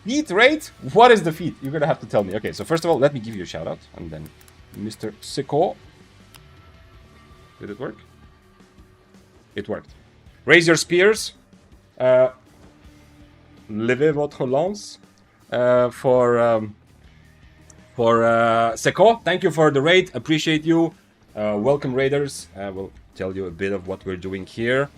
Feat rate? What is the feat? You're gonna have to tell me. Okay, so first of all, let me give you a shout out, and then Mr. Seco. Did it work? It worked. Raise your spears. Levez votre lance. For Seco. Thank you for the raid. Appreciate you. Welcome, raiders. I will tell you a bit of what we're doing here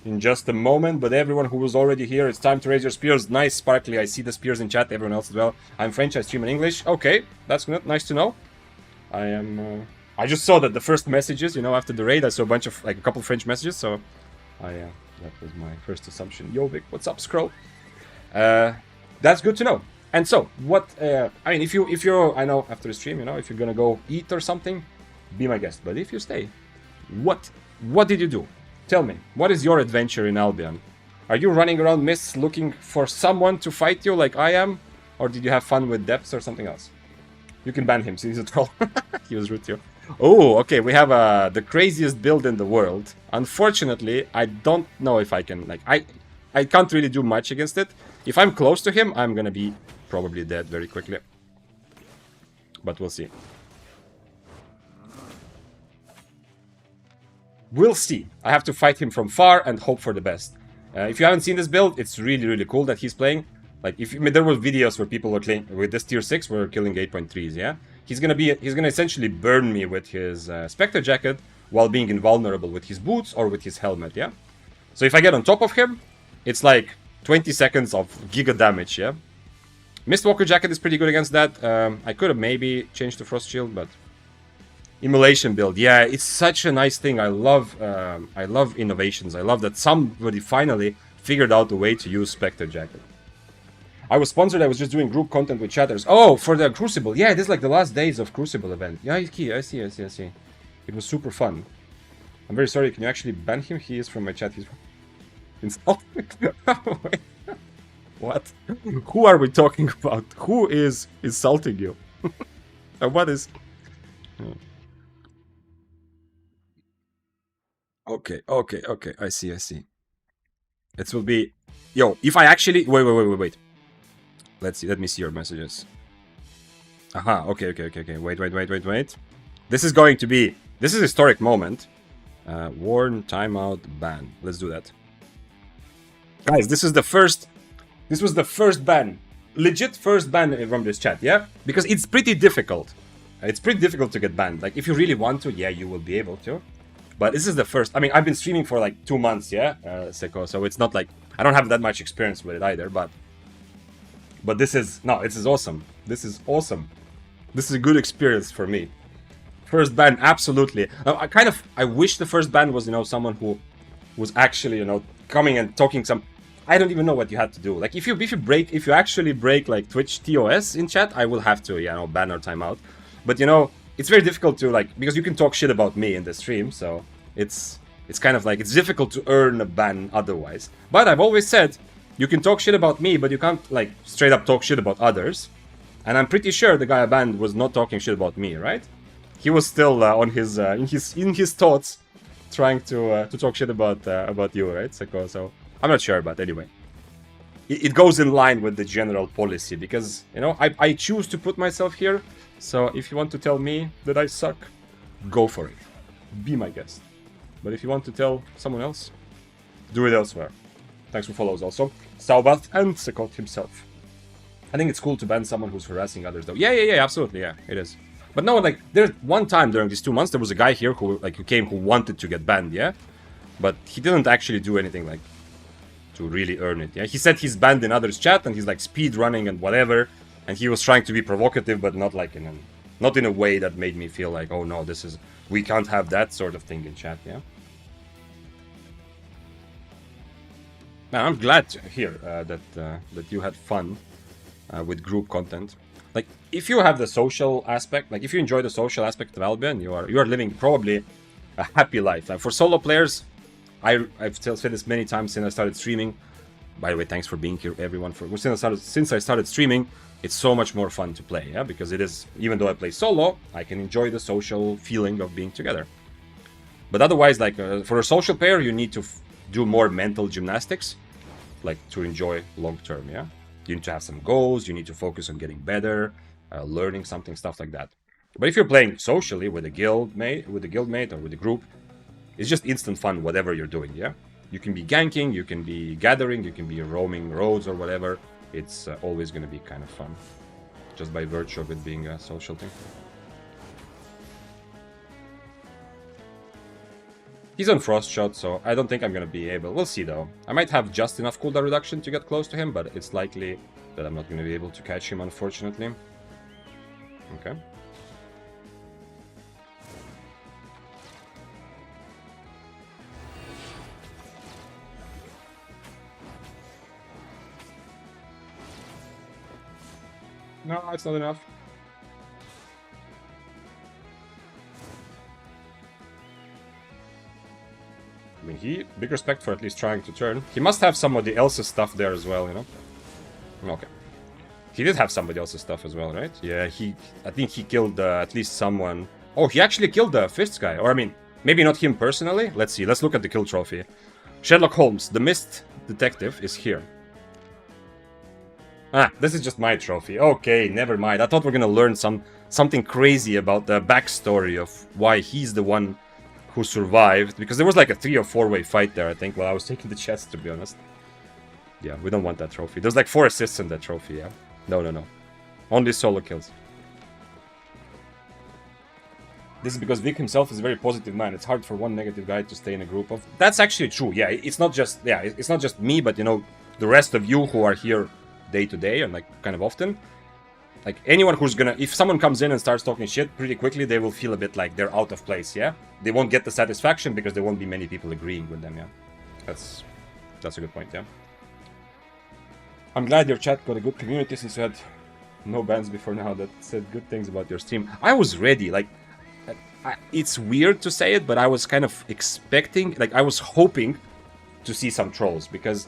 in just a moment. But everyone who was already here, it's time to raise your spears. Nice, sparkly. I see the spears in chat. Everyone else as well. I'm French. I stream in English. Okay, that's good. Nice to know. I am. I just saw that the first messages, you know, after the raid, I saw a bunch of, like, a couple French messages. So, that was my first assumption. Yo, Vic, what's up, Scroll? That's good to know. And so, what? I mean, if you're, I know after the stream, you know, if you're gonna go eat or something, be my guest. But if you stay, what did you do? Tell me, what is your adventure in Albion? Are you running around Mists looking for someone to fight you like I am? Or did you have fun with depths or something else? You can ban him, so he's a troll. He was rude to you. Oh, okay, we have the craziest build in the world. Unfortunately, I don't know if I can, like, I can't really do much against it. If I'm close to him, I'm gonna be probably dead very quickly. But we'll see. We'll see. I have to fight him from far and hope for the best. If you haven't seen this build, it's really, really cool that he's playing. Like, I mean, there were videos where people were playing with this tier 6, were killing 8.3s, yeah? He's gonna essentially burn me with his Spectre Jacket while being invulnerable with his boots or with his helmet, yeah? So if I get on top of him, it's like 20 seconds of giga damage, yeah? Mistwalker Jacket is pretty good against that. I could have maybe changed to Frost Shield, but... Immolation build, yeah, it's such a nice thing. I love innovations. I love that somebody finally figured out a way to use Spectre Jacket. I was sponsored. I was just doing group content with chatters. Oh, for the Crucible. Yeah, this is like the last days of Crucible event. Yeah, I see. It was super fun. I'm very sorry. Can you actually ban him? He is from my chat. He's insulting. What? Who are we talking about? Who is insulting you? What is... Okay. I see. It will be... Yo, if I actually... Wait. Let's see. Let me see your messages. Aha, okay. Wait. This is going to be... This is a historic moment. Warn, timeout, ban. Let's do that. Guys, this is the first... This was the first ban. Legit first ban from this chat, yeah? Because it's pretty difficult. It's pretty difficult to get banned. Like, if you really want to, yeah, you will be able to. But this is the first... I mean, I've been streaming for like 2 months, yeah? Seko, so it's not like... I don't have that much experience with it either, but this is... No, this is awesome. This is awesome. This is a good experience for me. First ban, absolutely. I wish the first ban was, you know, someone who was actually, you know, coming and talking some... I don't even know what you had to do. Like, if you actually break, like, Twitch TOS in chat, I will have to, you know, ban or timeout. But, you know, it's very difficult to, like... Because you can talk shit about me in the stream, so... It's kind of like... It's difficult to earn a ban otherwise. But I've always said, you can talk shit about me, but you can't, like, straight up talk shit about others. And I'm pretty sure the guy I banned was not talking shit about me, right? He was still on his in his thoughts, trying to talk shit about you, right, Seko? So I'm not sure, but anyway, it goes in line with the general policy because, you know, I choose to put myself here. So if you want to tell me that I suck, go for it, be my guest. But if you want to tell someone else, do it elsewhere. Thanks for follows also, Saubath and Sekot himself. I think it's cool to ban someone who's harassing others, though. Yeah, absolutely, yeah, it is. But no, like, there's one time during these 2 months, there was a guy here who came who wanted to get banned, yeah? But he didn't actually do anything, like, to really earn it, yeah? He said he's banned in others' chat, and he's, like, speed running and whatever, and he was trying to be provocative, but not, like, not in a way that made me feel like, oh no, we can't have that sort of thing in chat, yeah? Man, I'm glad to hear that you had fun with group content. Like, if you have the social aspect, like if you enjoy the social aspect of Albion, you are living probably a happy life. For solo players, I've said this many times since I started streaming. By the way, thanks for being here, everyone. Since I started streaming, it's so much more fun to play, yeah. Because it is, even though I play solo, I can enjoy the social feeling of being together. But otherwise, like for a social player, you need to do more mental gymnastics, like to enjoy long term, yeah. You need to have some goals, you need to focus on getting better, learning something, stuff like that. But if you're playing socially with a guildmate, or with a group, it's just instant fun, whatever you're doing, yeah? You can be ganking, you can be gathering, you can be roaming roads or whatever. It's always going to be kind of fun, just by virtue of it being a social thing. He's on Frost Shot, so I don't think I'm gonna be able... We'll see, though. I might have just enough cooldown reduction to get close to him, but it's likely that I'm not gonna be able to catch him, unfortunately. Okay. No, it's not enough. I mean, big respect for at least trying to turn. He must have somebody else's stuff there as well, you know? Okay. He did have somebody else's stuff as well, right? Yeah, I think he killed at least someone. Oh, he actually killed the Fists guy. Or, I mean, maybe not him personally. Let's see. Let's look at the kill trophy. Sherlock Holmes, the Mist Detective, is here. Ah, this is just my trophy. Okay, never mind. I thought we were gonna learn something crazy about the backstory of why he's the one who survived, because there was like a 3 or 4-way fight there, I think, while I was taking the chest, to be honest. Yeah, we don't want that trophy. There's like 4 assists in that trophy, yeah? No. Only solo kills. This is because Vic himself is a very positive man. It's hard for one negative guy to stay in a group of... That's actually true, yeah. It's not just me, but, you know, the rest of you who are here day to day and, like, kind of often. Like, anyone who's gonna... If someone comes in and starts talking shit pretty quickly, they will feel a bit like they're out of place, yeah? They won't get the satisfaction because there won't be many people agreeing with them, yeah? That's a good point, yeah? I'm glad your chat got a good community since you had no bans before now that said good things about your stream. I was ready, like... it's weird to say it, but I was kind of expecting... Like, I was hoping to see some trolls, because...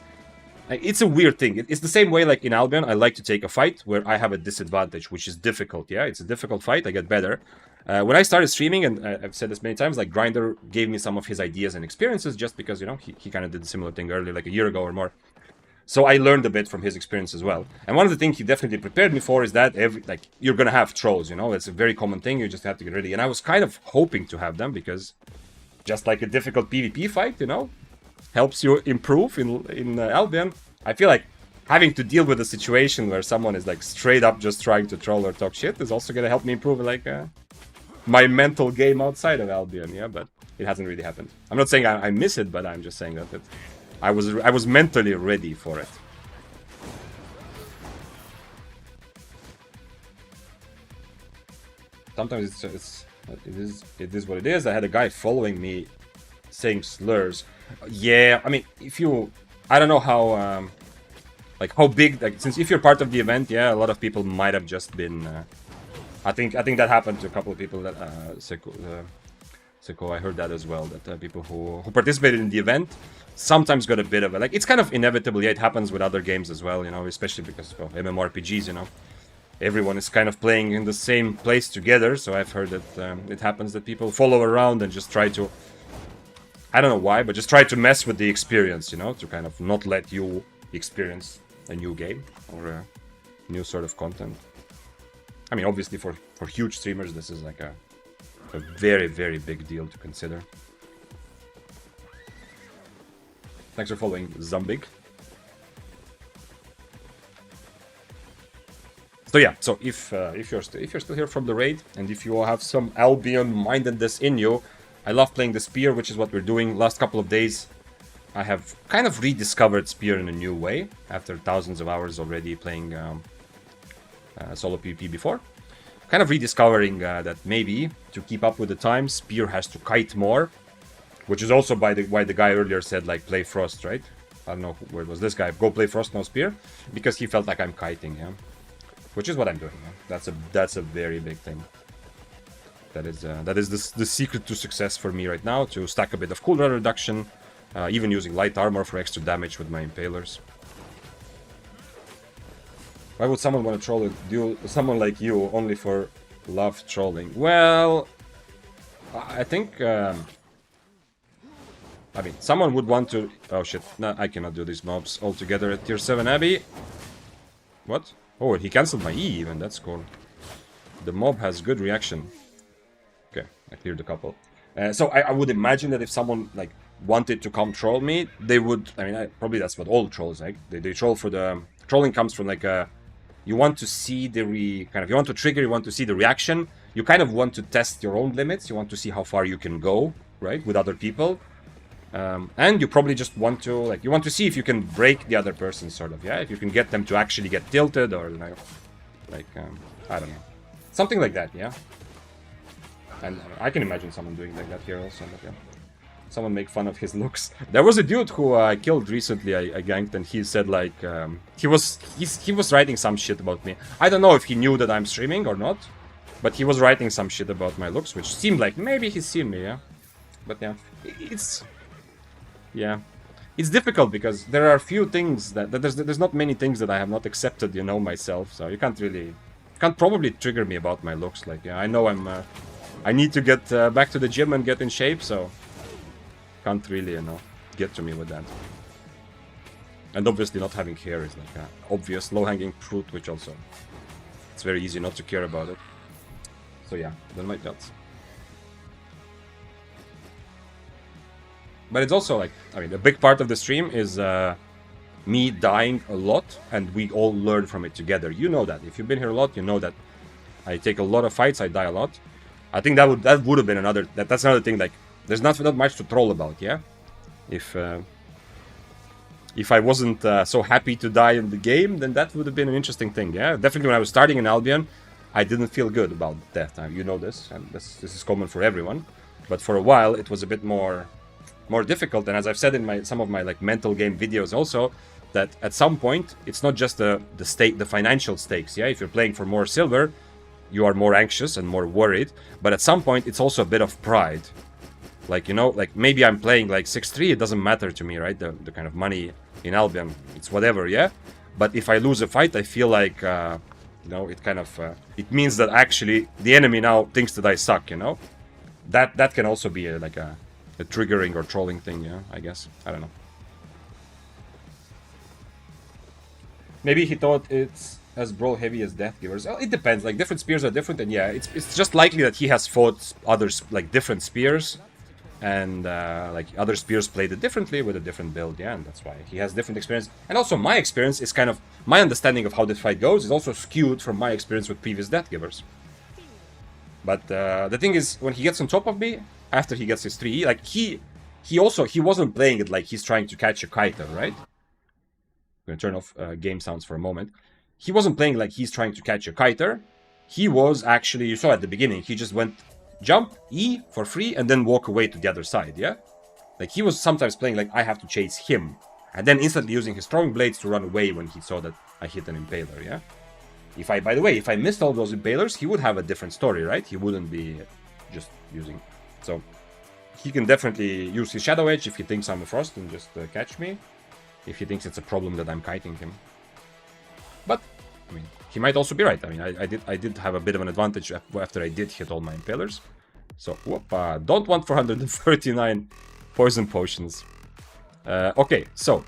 It's a weird thing. It's the same way, like, in Albion, I like to take a fight where I have a disadvantage, which is difficult, yeah? It's a difficult fight, I get better. When I started streaming, and I've said this many times, like, Grindr gave me some of his ideas and experiences just because, you know, he kind of did a similar thing earlier, like a year ago or more. So I learned a bit from his experience as well. And one of the things he definitely prepared me for is that you're gonna have trolls, you know, it's a very common thing, you just have to get ready. And I was kind of hoping to have them because just like a difficult PvP fight, you know, helps you improve in Albion. I feel like having to deal with a situation where someone is like straight up just trying to troll or talk shit is also gonna help me improve like my mental game outside of Albion, yeah, but it hasn't really happened. I'm not saying I miss it, but I'm just saying that I was mentally ready for it. Sometimes it is what it is. I had a guy following me saying slurs. Yeah, I mean, I don't know how like how big, like, since if you're part of the event, yeah, a lot of people might have just been I think that happened to a couple of people that Seko, I heard that as well, that people who participated in the event sometimes got a bit of a, like, it's kind of inevitable. Yeah, it happens with other games as well, you know, especially because of MMORPGs, you know, everyone is kind of playing in the same place together. So I've heard that it happens that people follow around and just try to, I don't know why, but just try to mess with the experience, you know, to kind of not let you experience a new game or a new sort of content. I mean, obviously for huge streamers, this is like a very, very big deal to consider. Thanks for following, Zumbig. So yeah, so if you're still here from the raid, and if you have some Albion-mindedness in you, I love playing the Spear, which is what we're doing. Last couple of days, I have kind of rediscovered Spear in a new way, after thousands of hours already playing solo PvP before. Kind of rediscovering that maybe, to keep up with the times, Spear has to kite more, which is also why the guy earlier said, like, play Frost, right? I don't know where was this guy. Go play Frost, no Spear, because he felt like I'm kiting, yeah? Which is what I'm doing, yeah? That's a very big thing. That is the secret to success for me right now, to stack a bit of cooldown reduction, even using light armor for extra damage with my impalers. Why would someone want to troll someone like you only for love trolling? Well, I think, I mean, someone would want to... Oh shit, no, I cannot do these mobs altogether at tier 7 Abbey. What? Oh, he cancelled my E even, that's cool. The mob has good reaction. Okay, I cleared a couple. So I would imagine that if someone, like, wanted to come troll me, they would... I mean, probably that's what all trolls like. They troll for the... Trolling comes from, like, a... You want to see the you want to trigger, you want to see the reaction. You kind of want to test your own limits. You want to see how far you can go, right, with other people. And you probably just want to, like, you want to see if you can break the other person, sort of, yeah? If you can get them to actually get tilted, or, like, I don't know. Something like that, yeah? And I can imagine someone doing like that here also, but yeah. Someone make fun of his looks. There was a dude who I killed recently, I ganked, and he said, like, he was writing some shit about me. I don't know if he knew that I'm streaming or not, but he was writing some shit about my looks, which seemed like maybe he's seen me, yeah? But yeah, it's difficult because there are a few things that there's not many things that I have not accepted, you know, myself. So you can't probably trigger me about my looks. Like, yeah, I know I need to get back to the gym and get in shape, so can't really, you know, get to me with that. And obviously not having hair is like an obvious low-hanging fruit, which also it's very easy not to care about it. So yeah, then my guts. But it's also like, I mean, a big part of the stream is me dying a lot, and we all learn from it together. You know that. If you've been here a lot, you know that I take a lot of fights, I die a lot. I think that would have been another, that's another thing, like, there's not much to troll about, yeah? If I wasn't so happy to die in the game, then that would have been an interesting thing, yeah? Definitely when I was starting in Albion, I didn't feel good about death. You know this, and this is common for everyone. But for a while, it was a bit more difficult, and as I've said in some of my like mental game videos also, that at some point, it's not just the financial stakes, yeah? If you're playing for more silver, you are more anxious and more worried, but at some point, it's also a bit of pride. Like, you know, like, maybe I'm playing, like, 6-3, it doesn't matter to me, right? The kind of money in Albion, it's whatever, yeah? But if I lose a fight, I feel like, you know, it kind of, it means that actually the enemy now thinks that I suck, you know? That can also be, like, a triggering or trolling thing, yeah, I guess. I don't know. Maybe he thought it's as brawl heavy as Death Givers. Well, it depends. Like different spears are different, and yeah, it's just likely that he has fought others like different spears, and like other spears played it differently with a different build. Yeah, and that's why he has different experience. And also, my experience is kind of my understanding of how this fight goes is also skewed from my experience with previous Death Givers. But the thing is, when he gets on top of me after he gets his 3E, like he wasn't playing it like he's trying to catch a kiter, right? I'm gonna turn off game sounds for a moment. He wasn't playing like he's trying to catch a kiter. He was actually, you saw at the beginning, he just went jump, E for free, and then walk away to the other side, yeah? Like he was sometimes playing like I have to chase him, and then instantly using his throwing blades to run away when he saw that I hit an impaler, yeah? By the way, if I missed all those impalers, he would have a different story, right? He wouldn't be just using... So, he can definitely use his Shadow Edge if he thinks I'm a Frost and just catch me. If he thinks it's a problem that I'm kiting him. But, I mean, he might also be right. I mean, I did have a bit of an advantage after I did hit all my impalers. So, whoopa, don't want 439 poison potions. Okay, so,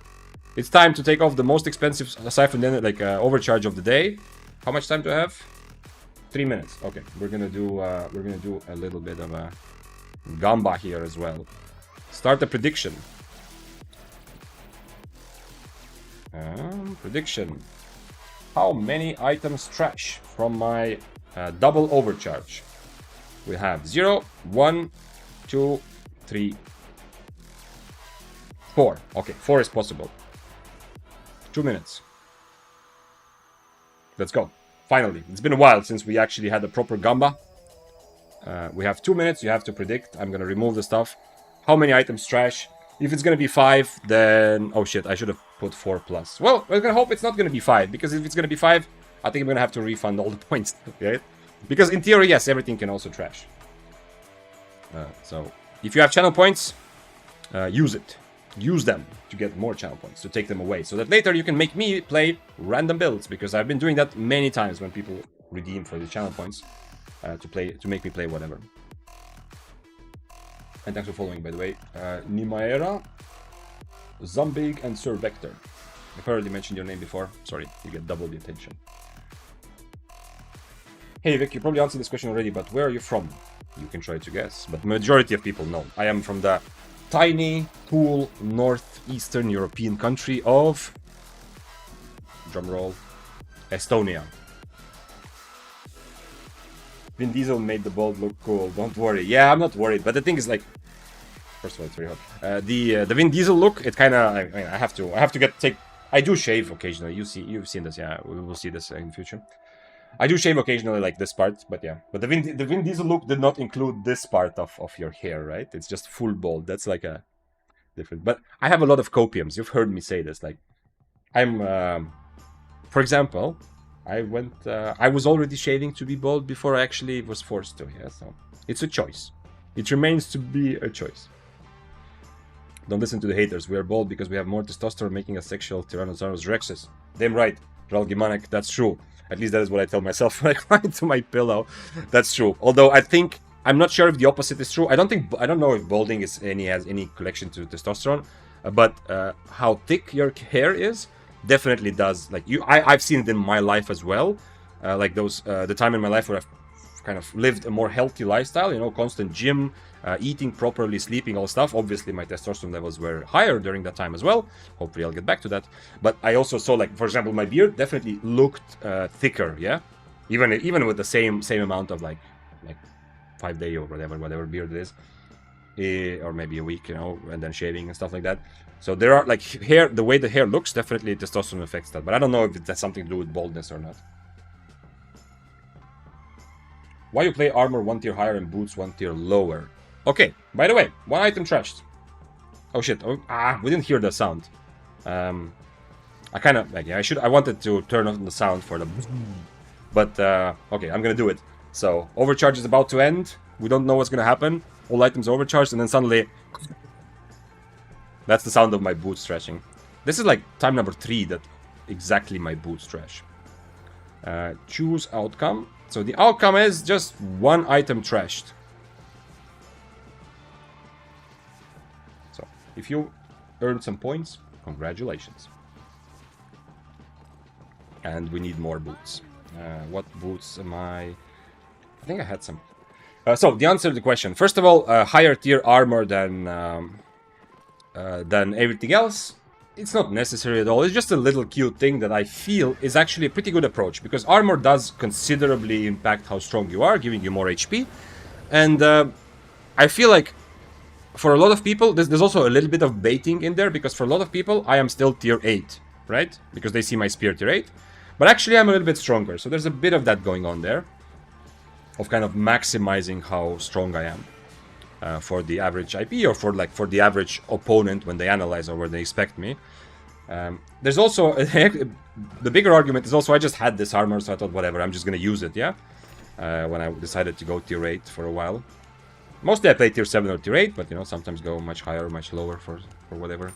it's time to take off the most expensive Siphon, like overcharge of the day. How much time do I have? 3 minutes. Okay, we're gonna do a little bit of a gamba here as well. Start the prediction. Prediction. How many items trash from my double overcharge? We have 0, 1, 2, 3, 4. Okay, 4 is possible. 2 minutes. Let's go. Finally. It's been a while since we actually had a proper gamba. We have 2 minutes. You have to predict. I'm going to remove the stuff. How many items trash? If it's going to be 5, then... Oh shit, I should have put 4 plus. Well, we're going to hope it's not going to be 5. Because if it's going to be 5, I think I'm going to have to refund all the points. Okay? Because in theory, yes, everything can also trash. So, if you have channel points, use it. Use them to get more channel points, to take them away, so that later you can make me play random builds, because I've been doing that many times when people redeem for the channel points to make me play whatever. And thanks for following, by the way. Nimaera, Zombig, and Sir Vector. I've already mentioned your name before. Sorry, you get double the attention. Hey Vic, you probably answered this question already, but where are you from? You can try to guess, but majority of people know. I am from the tiny, cool, northeastern European country of... drumroll... Estonia. Vin Diesel made the bald look cool, don't worry. Yeah, I'm not worried, but the thing is, like... First of all, it's very hot. The Vin Diesel look, it kinda... I mean, I have to take... I do shave occasionally, you've seen this, yeah, we will see this in the future. I do shave occasionally, like this part, but yeah. But the Vin Diesel look did not include this part of your hair, right? It's just full bald. That's like a different... But I have a lot of copiums. You've heard me say this. Like, I'm... for example, I was already shaving to be bald before I actually was forced to, yeah? So, it's a choice. It remains to be a choice. Don't listen to the haters. We are bald because we have more testosterone, making us sexual Tyrannosaurus Rexes. Damn right, Ral Gimanek, that's true. At least that is what I tell myself when I cry into my pillow. That's true. Although I'm not sure if the opposite is true. I don't know if balding has any connection to testosterone, but how thick your hair is definitely does. Like I've seen it in my life as well. Like the time in my life where I've kind of lived a more healthy lifestyle, you know, constant gym, eating properly, sleeping, all stuff. Obviously, my testosterone levels were higher during that time as well. Hopefully, I'll get back to that. But I also saw, like, for example, my beard definitely looked thicker, yeah? Even with the same amount of, like 5 day or whatever beard it is. Or maybe a week, you know, and then shaving and stuff like that. So there are, like, hair, the way the hair looks, definitely testosterone affects that. But I don't know if it has something to do with baldness or not. Why you play armor 1 tier higher and boots 1 tier lower? Okay, by the way, 1 item trashed. Oh shit, we didn't hear the sound. I kind of, like, yeah, I wanted to turn on the sound for the... But, okay, I'm gonna do it. So, overcharge is about to end. We don't know what's gonna happen. All items overcharged, and then suddenly... That's the sound of my boots trashing. This is like time number 3 that exactly my boots trash. Choose outcome. So the outcome is just 1 item trashed. So if you earned some points, congratulations. And we need more boots. What boots am I think I had some. So the answer to the question. First of all, higher tier armor than everything else. It's not necessary at all. It's just a little cute thing that I feel is actually a pretty good approach, because armor does considerably impact how strong you are, giving you more HP. And I feel like for a lot of people, there's also a little bit of baiting in there, because for a lot of people, I am still tier 8, right? Because they see my spear tier 8. But actually, I'm a little bit stronger, so there's a bit of that going on there, of kind of maximizing how strong I am for the average IP, or for the average opponent when they analyze or when they expect me. There's also the bigger argument is also I just had this armor, so I thought whatever, I'm just gonna use it, yeah. When I decided to go tier 8 for a while. Mostly I play tier 7 or tier 8, but you know, sometimes go much higher or much lower for whatever.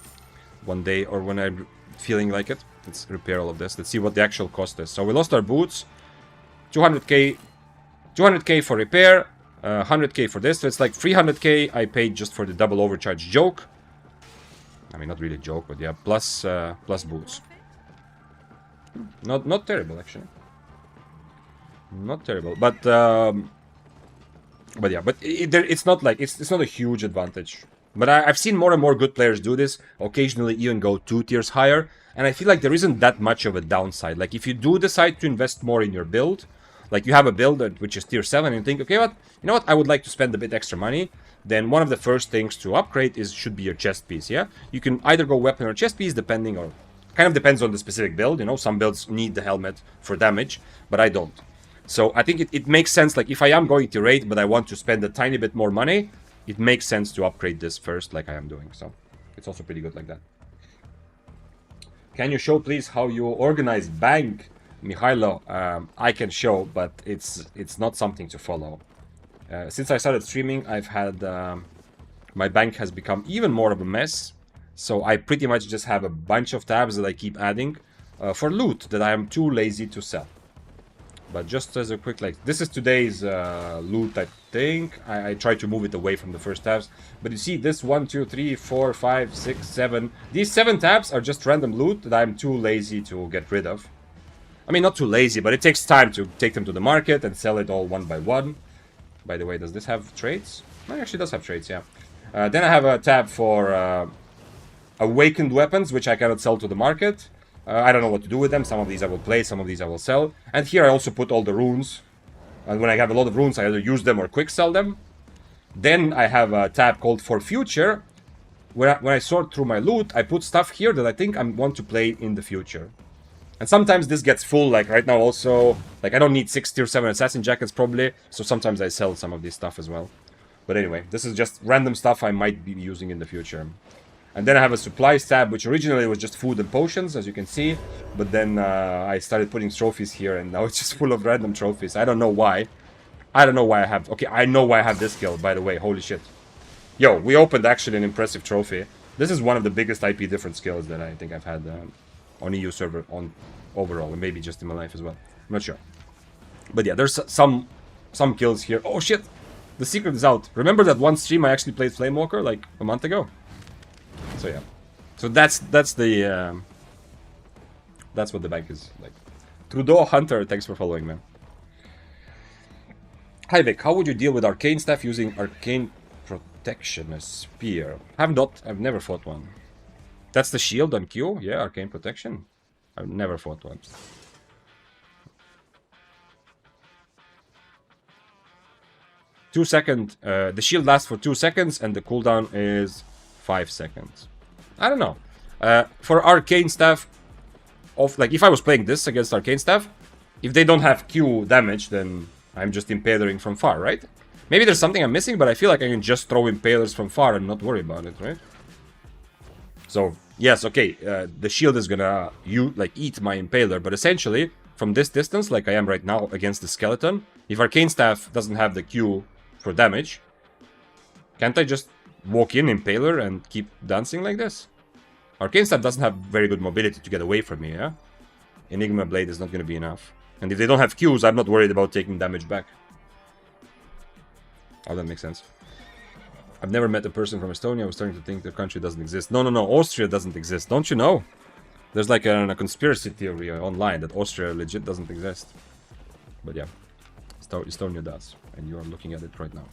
One day or when I'm feeling like it. Let's repair all of this. Let's see what the actual cost is. So we lost our boots. 200k for repair. 100k for this. So it's like 300k I paid just for the double overcharge joke. I mean, not really a joke, but yeah, plus boots. Not terrible, actually. Not terrible, but yeah, but it's not like it's not a huge advantage. But I've seen more and more good players do this. Occasionally, even go 2 tiers higher, and I feel like there isn't that much of a downside. Like if you do decide to invest more in your build, like you have a build which is tier 7, and you think, okay, you know what, I would like to spend a bit extra money. Then one of the first things to upgrade should be your chest piece. Yeah, you can either go weapon or chest piece, depending, or kind of depends on the specific build. You know, some builds need the helmet for damage, but I don't. So I think it makes sense, like if I am going to raid but I want to spend a tiny bit more money, it makes sense to upgrade this first like I am doing. So it's also pretty good like that. Can you show please how you organize bank, Mihailo? I can show, but it's not something to follow. Since I started streaming, I've had my bank has become even more of a mess. So I pretty much just have a bunch of tabs that I keep adding for loot that I am too lazy to sell. But just as a quick, like, this is today's loot, I think. I tried to move it away from the first tabs. But you see, this 1, 2, 3, 4, 5, 6, 7. These 7 tabs are just random loot that I'm too lazy to get rid of. I mean, not too lazy, but it takes time to take them to the market and sell it all one by one. By the way, does this have traits? No, it actually does have traits, yeah. Then I have a tab for awakened weapons, which I cannot sell to the market. I don't know what to do with them. Some of these I will play, some of these I will sell. And here I also put all the runes. And when I have a lot of runes, I either use them or quick sell them. Then I have a tab called For Future. When I sort through my loot, I put stuff here that I think I want to play in the future. And sometimes this gets full, like right now also. Like I don't need 6 tier 7 assassin jackets probably. So sometimes I sell some of this stuff as well. But anyway, this is just random stuff I might be using in the future. And then I have a supplies tab, which originally was just food and potions, as you can see. But then I started putting trophies here, and now it's just full of random trophies. I don't know why. I don't know why I have... Okay, I know why I have this skill, by the way. Holy shit. Yo, we opened actually an impressive trophy. This is one of the biggest IP different skills that I think I've had on EU server on overall, and maybe just in my life as well. I'm not sure. But yeah, there's some kills here. Oh shit! The secret is out. Remember that one stream I actually played Flamewalker like a month ago? So yeah, so that's what the bank is like. Trudeau Hunter, thanks for following, man. Hi Vic, how would you deal with arcane staff using arcane protection, a spear? I've never fought one. That's the shield on Q, yeah, arcane protection. I've never fought one. The shield lasts for 2 seconds and the cooldown is 5 seconds. I don't know. For arcane staff, like if I was playing this against arcane staff, if they don't have Q damage, then I'm just impalering from far, right? Maybe there's something I'm missing, but I feel like I can just throw impalers from far and not worry about it, right? So yes, okay, the shield is gonna eat my impaler, but essentially from this distance, like I am right now against the skeleton, if arcane staff doesn't have the Q for damage, can't I just walk in, impaler, and keep dancing like this? Arcane staff doesn't have very good mobility to get away from me, yeah? Enigma Blade is not going to be enough. And if they don't have Qs, I'm not worried about taking damage back. Oh, that makes sense. I've never met a person from Estonia. I was starting to think the country doesn't exist. No, Austria doesn't exist. Don't you know? There's like a conspiracy theory online that Austria legit doesn't exist. But yeah, Estonia does, and you are looking at it right now.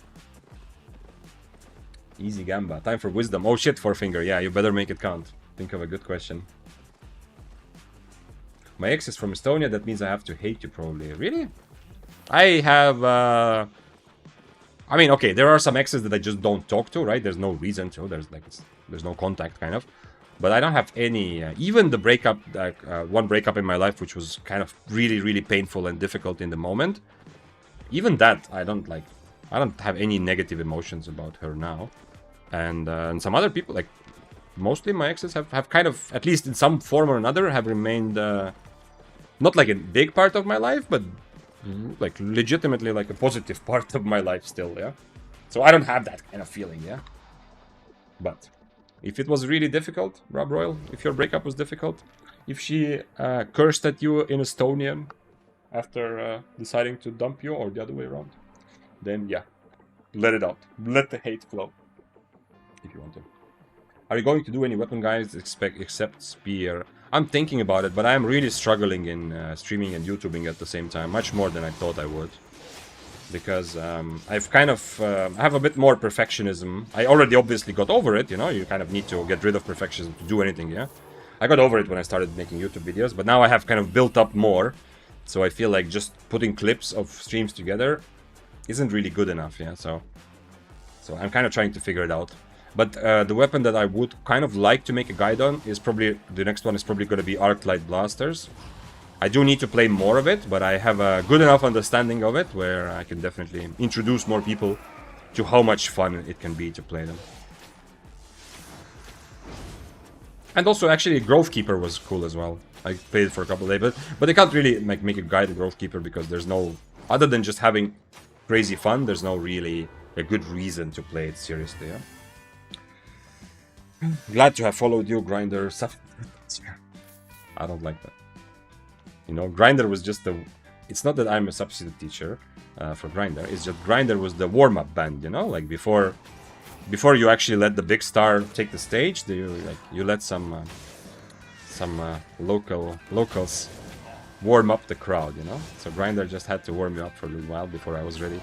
Easy gamba. Time for wisdom. Oh shit, forefinger. Yeah, you better make it count. Think of a good question. My ex is from Estonia. That means I have to hate you, probably. Really? I have... I mean, okay, there are some exes that I just don't talk to, right? There's no reason to. There's no contact, kind of. But I don't have any... even the breakup, one breakup in my life, which was kind of really, really painful and difficult in the moment. Even that, I don't have any negative emotions about her now. And some other people, like, mostly my exes have kind of, at least in some form or another, have remained, not like a big part of my life, but like legitimately like a positive part of my life still, yeah? So I don't have that kind of feeling, yeah? But if it was really difficult, Rob Royal, if your breakup was difficult, if she cursed at you in Estonian after deciding to dump you, or the other way around, then yeah, let it out. Let the hate flow, if you want to. Are you going to do any weapon guides except spear? I'm thinking about it, but I'm really struggling in streaming and YouTubing at the same time, much more than I thought I would. Because I've kind of, I have a bit more perfectionism. I already obviously got over it, you know, you kind of need to get rid of perfectionism to do anything, yeah? I got over it when I started making YouTube videos, but now I have kind of built up more. So I feel like just putting clips of streams together isn't really good enough, yeah? So I'm kind of trying to figure it out. But the weapon that I would kind of like to make a guide on is probably, the next one is probably going to be Arc Light Blasters. I do need to play more of it, but I have a good enough understanding of it where I can definitely introduce more people to how much fun it can be to play them. And also, actually, Grove Keeper was cool as well. I played it for a couple of days, but I can't really make a guide to Grove Keeper because there's no, other than just having crazy fun, there's no really a good reason to play it seriously, yeah? Glad to have followed you, Grinder. I don't like that. You know, Grinder was just the... It's not that I'm a substitute teacher for Grinder. It's just Grinder was the warm-up band, you know? Like, before you actually let the big star take the stage, you let some locals warm up the crowd, you know? So Grinder just had to warm me up for a little while before I was ready.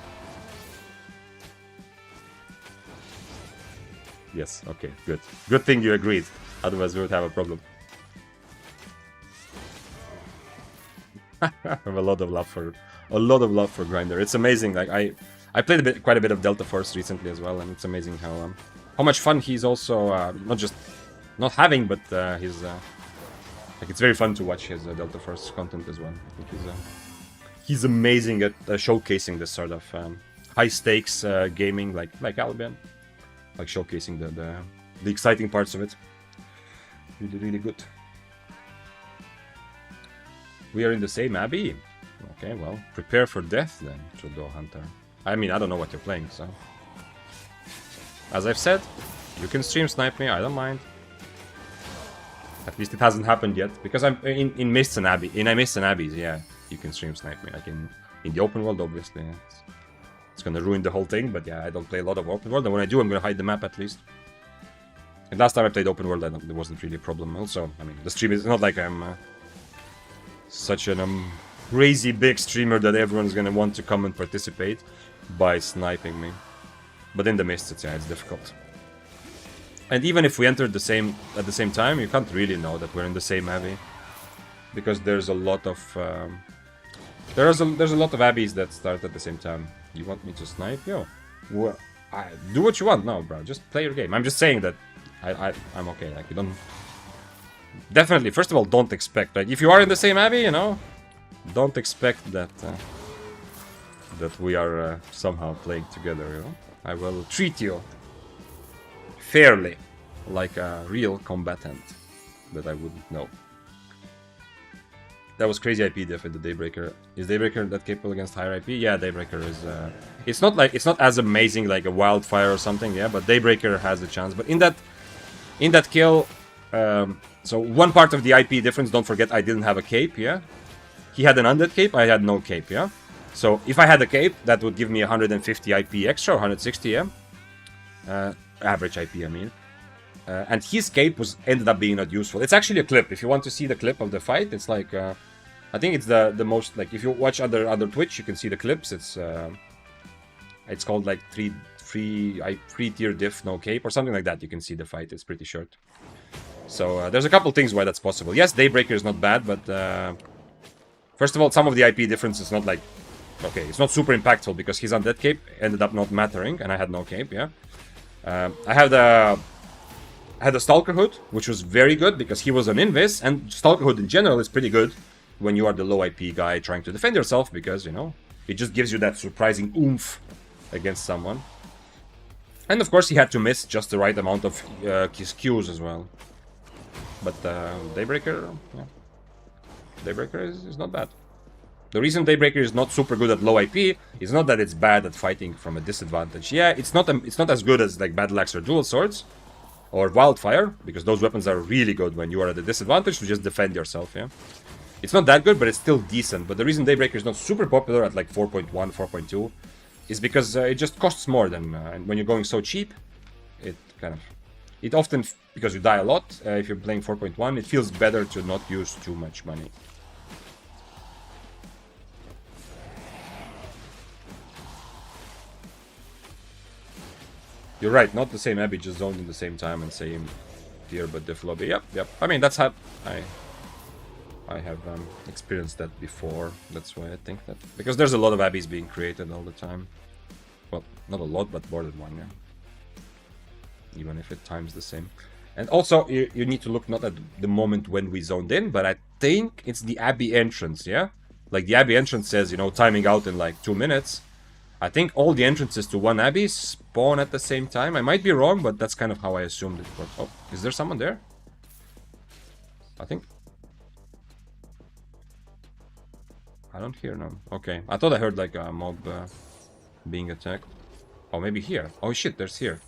Yes, okay, good. Good thing you agreed. Otherwise we would have a problem. I have a lot of love for Grinder. It's amazing. Like I played quite a bit of Delta Force recently as well, and it's amazing how much fun he's also not having, but he's like, it's very fun to watch his Delta Force content as well. I think he's amazing at showcasing this sort of high stakes gaming, like Albion. Like showcasing the exciting parts of it. Really, really good. We are in the same abbey. Okay, well, prepare for death then, Trudeau Hunter. I mean, I don't know what you're playing, so... As I've said, you can stream snipe me, I don't mind. At least it hasn't happened yet, because I'm in Mists and Abbey. In Mists and Abbeys, yeah, you can stream snipe me. Like in the open world, obviously. Yeah. It's gonna ruin the whole thing, but yeah, I don't play a lot of open world, and when I do, I'm gonna hide the map at least. And last time I played open world, there wasn't really a problem. Also, I mean, the stream is not like I'm such an crazy big streamer that everyone's gonna want to come and participate by sniping me. But in the Mist, it's difficult. And even if we entered at the same time, you can't really know that we're in the same abbey, because there's a lot of there's a lot of abbeys that start at the same time. You want me to snipe? Yo, well, do what you want. No, bro, just play your game. I'm just saying that I'm okay. Like, you don't... Definitely, first of all, don't expect... Like, if you are in the same abbey, you know, don't expect that that we are somehow playing together, you know. I will treat you fairly, like a real combatant that I wouldn't know. That was crazy IP diff in the Daybreaker. Is Daybreaker that capable against higher IP? Yeah, Daybreaker is... it's not as amazing like a Wildfire or something, yeah, but Daybreaker has a chance. But in that kill... so one part of the IP difference, don't forget I didn't have a cape, yeah? He had an undead cape, I had no cape, yeah? So if I had a cape, that would give me 150 IP extra, or 160, yeah? Average IP, I mean. and his cape ended up being not useful. It's actually a clip. If you want to see the clip of the fight, it's like I think it's the most, like, if you watch other Twitch, you can see the clips. It's called like three tier diff no cape or something like that. You can see the fight. It's pretty short. So there's a couple things why that's possible. Yes, Daybreaker is not bad, but first of all, some of the IP difference is not like, okay, it's not super impactful because his undead cape ended up not mattering, and I had no cape. Yeah, I had the Stalker Hood, which was very good because he was an invis, and Stalker Hood in general is pretty good when you are the low IP guy trying to defend yourself, because, you know, it just gives you that surprising oomph against someone. And of course he had to miss just the right amount of his Qs as well. But Daybreaker, yeah, Daybreaker is not bad. The reason Daybreaker is not super good at low IP is not that it's bad at fighting from a disadvantage. Yeah, it's not as good as like Battle Axe or Dual Swords or Wildfire, because those weapons are really good when you are at a disadvantage to just defend yourself. Yeah, it's not that good, but it's still decent. But the reason Daybreaker is not super popular at like 4.1, 4.2 is because it just costs more than and when you're going so cheap. It often, because you die a lot, if you're playing 4.1, it feels better to not use too much money. You're right, not the same Abbey, just zoned in the same time and same tier, but diff lobby. Yep. I mean, that's how I have experienced that before. That's why I think that. Because there's a lot of Abbeys being created all the time. Well, not a lot, but more than one, yeah. Even if it times the same. And also, you need to look not at the moment when we zoned in, but I think it's the Abbey entrance, yeah? Like, the Abbey entrance says, you know, timing out in like 2 minutes. I think all the entrances to one Abbey spawn at the same time. I might be wrong, but that's kind of how I assumed it worked. Oh, is there someone there? I think... I don't hear no. Okay, I thought I heard like a mob being attacked. Oh, maybe here. Oh shit, there's here.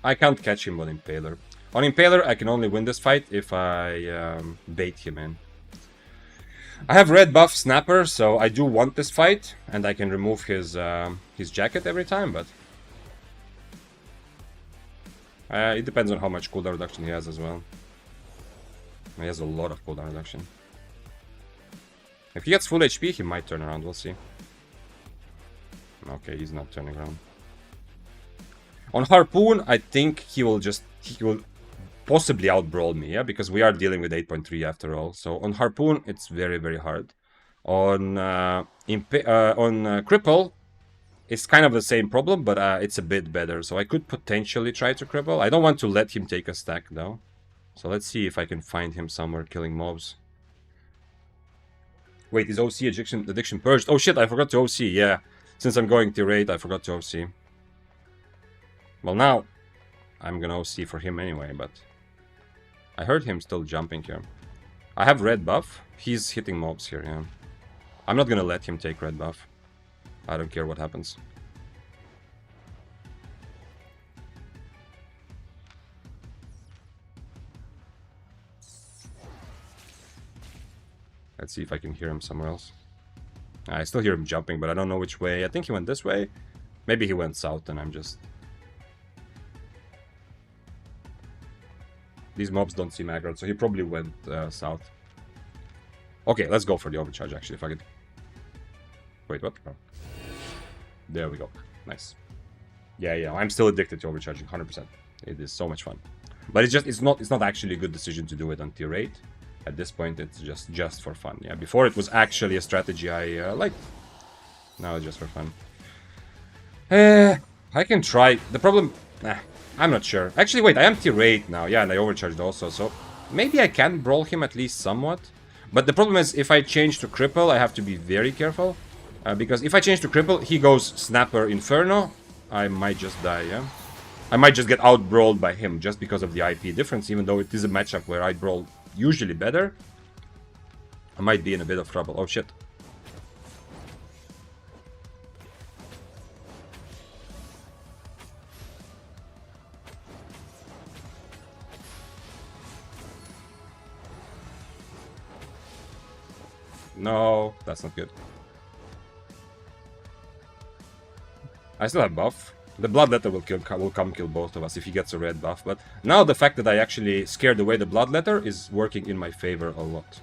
I can't catch him on Impaler. On Impaler, I can only win this fight if I bait him in. I have red buff Snapper, so I do want this fight, and I can remove his jacket every time, but... it depends on how much cooldown reduction he has as well. He has a lot of cooldown reduction. If he gets full HP, he might turn around, we'll see. Okay, he's not turning around. On Harpoon, I think he will possibly outbrawl me, yeah, because we are dealing with 8.3 after all. So on Harpoon, it's very, very hard. On Cripple, it's kind of the same problem, but it's a bit better. So I could potentially try to Cripple. I don't want to let him take a stack, though. So let's see if I can find him somewhere killing mobs. Wait, is OC addiction purged? Oh shit, I forgot to OC, yeah. Since I'm going tier 8, I forgot to OC. Well, now I'm gonna OC for him anyway, but I heard him still jumping here. I have red buff. He's hitting mobs here, yeah. I'm not gonna let him take red buff. I don't care what happens. Let's see if I can hear him somewhere else. I still hear him jumping, but I don't know which way. I think he went this way. Maybe he went south and I'm just... These mobs don't seem aggroed, so he probably went south. Okay, let's go for the overcharge, actually, if I could... Wait, what? Oh. There we go. Nice. Yeah, I'm still addicted to overcharging, 100%. It is so much fun. But it's not actually a good decision to do it on tier 8. At this point, it's just for fun. Yeah, before it was actually a strategy I liked. Now it's just for fun. I can try. The problem... I'm not sure. Actually, wait, I am tier 8 now. Yeah, and I overcharged also, so maybe I can brawl him at least somewhat. But the problem is, if I change to Cripple, I have to be very careful. Because if I change to Cripple, he goes Snapper Inferno. I might just die, yeah? I might just get out-brawled by him just because of the IP difference, even though it is a matchup where I brawl usually better. I might be in a bit of trouble. Oh, shit. No, that's not good. I still have buff. The Bloodletter will come kill both of us if he gets a red buff. But now the fact that I actually scared away the Bloodletter is working in my favor a lot.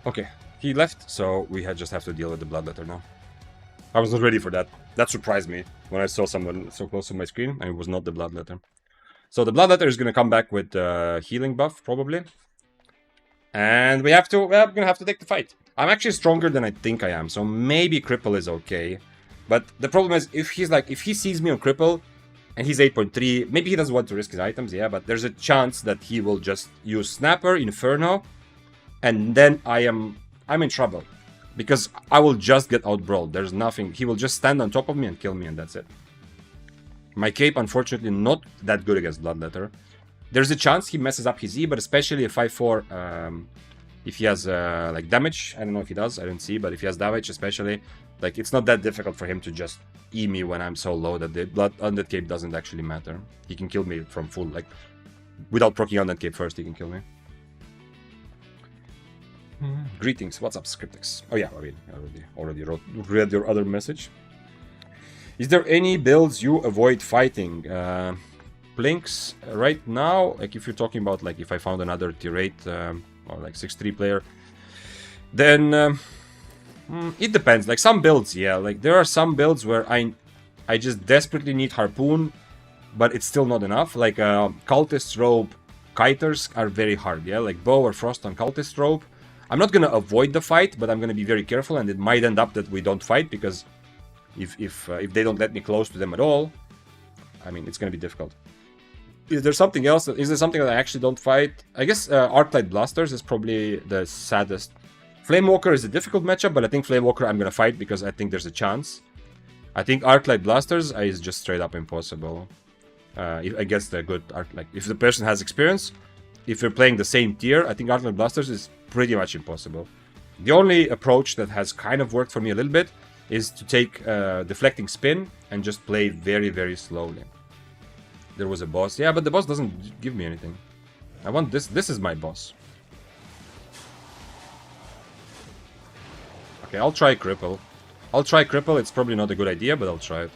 Okay, he left, so we just have to deal with the Bloodletter now. I was not ready for that. That surprised me when I saw someone so close to my screen, and it was not the Bloodletter. So the Bloodletter is going to come back with healing buff, probably. And we're going to have to take the fight. I'm actually stronger than I think I am, so maybe Cripple is okay. But the problem is, if he sees me on Cripple, and he's 8.3, maybe he doesn't want to risk his items, yeah, but there's a chance that he will just use Snapper, Inferno, and then I'm in trouble. Because I will just get outbrawled. There's nothing. He will just stand on top of me and kill me, and that's it. My cape, unfortunately, not that good against Bloodletter. There's a chance he messes up his E, but especially if 5-4, if he has like damage. I don't know if he does. I don't see, but if he has damage, especially, like it's not that difficult for him to just E me when I'm so low that the Undead Cape doesn't actually matter. He can kill me from full, like without proccing Undead Cape first. He can kill me. Greetings, what's up, Scriptix? Oh yeah, I mean, I already read your other message. Is there any builds you avoid fighting? Blinks, right now, like if you're talking about like if I found another tier 8 or like 6-3 player, then it depends. Like some builds, yeah, like there are some builds where I just desperately need Harpoon, but it's still not enough. Like Cultist Robe, Kiters are very hard, yeah, like Bow or Frost on Cultist Robe. I'm not going to avoid the fight, but I'm going to be very careful, and it might end up that we don't fight, because if they don't let me close to them at all, I mean, it's going to be difficult. Is there something else? Is there something that I actually don't fight? I guess Arclight Blasters is probably the saddest. Flamewalker is a difficult matchup, but I think Flamewalker I'm going to fight because I think there's a chance. I think Arclight Blasters is just straight up impossible. Against the good like if the person has experience, if you're playing the same tier, I think Arclight Blasters is pretty much impossible. The only approach that has kind of worked for me a little bit is to take Deflecting Spin and just play very, very slowly. There was a boss. Yeah, but the boss doesn't give me anything. I want this. This is my boss. Okay, I'll try Cripple. It's probably not a good idea, but I'll try it.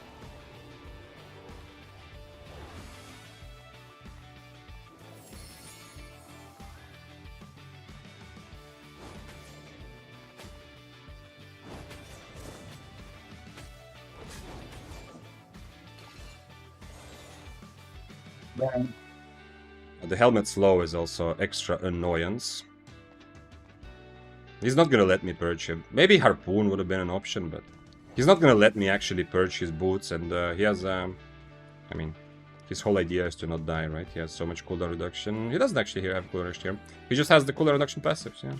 The helmet slow is also extra annoyance. He's not gonna let me purge him. Maybe Harpoon would have been an option, but he's not gonna let me actually purge his boots, and he has, I mean, his whole idea is to not die, right? He has so much cooldown reduction. He doesn't actually have cooldown reduction here. He just has the cooldown reduction passives, yeah.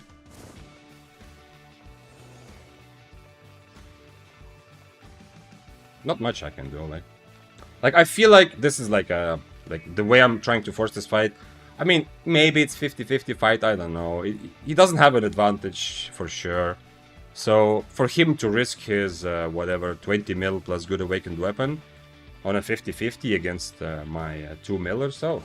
Not much I can do, like I feel like this is like a, like the way I'm trying to force this fight. I mean, maybe it's 50-50 fight, I don't know. He doesn't have an advantage for sure. So for him to risk his whatever 20 mil plus good awakened weapon on a 50-50 against my 2 mil or so,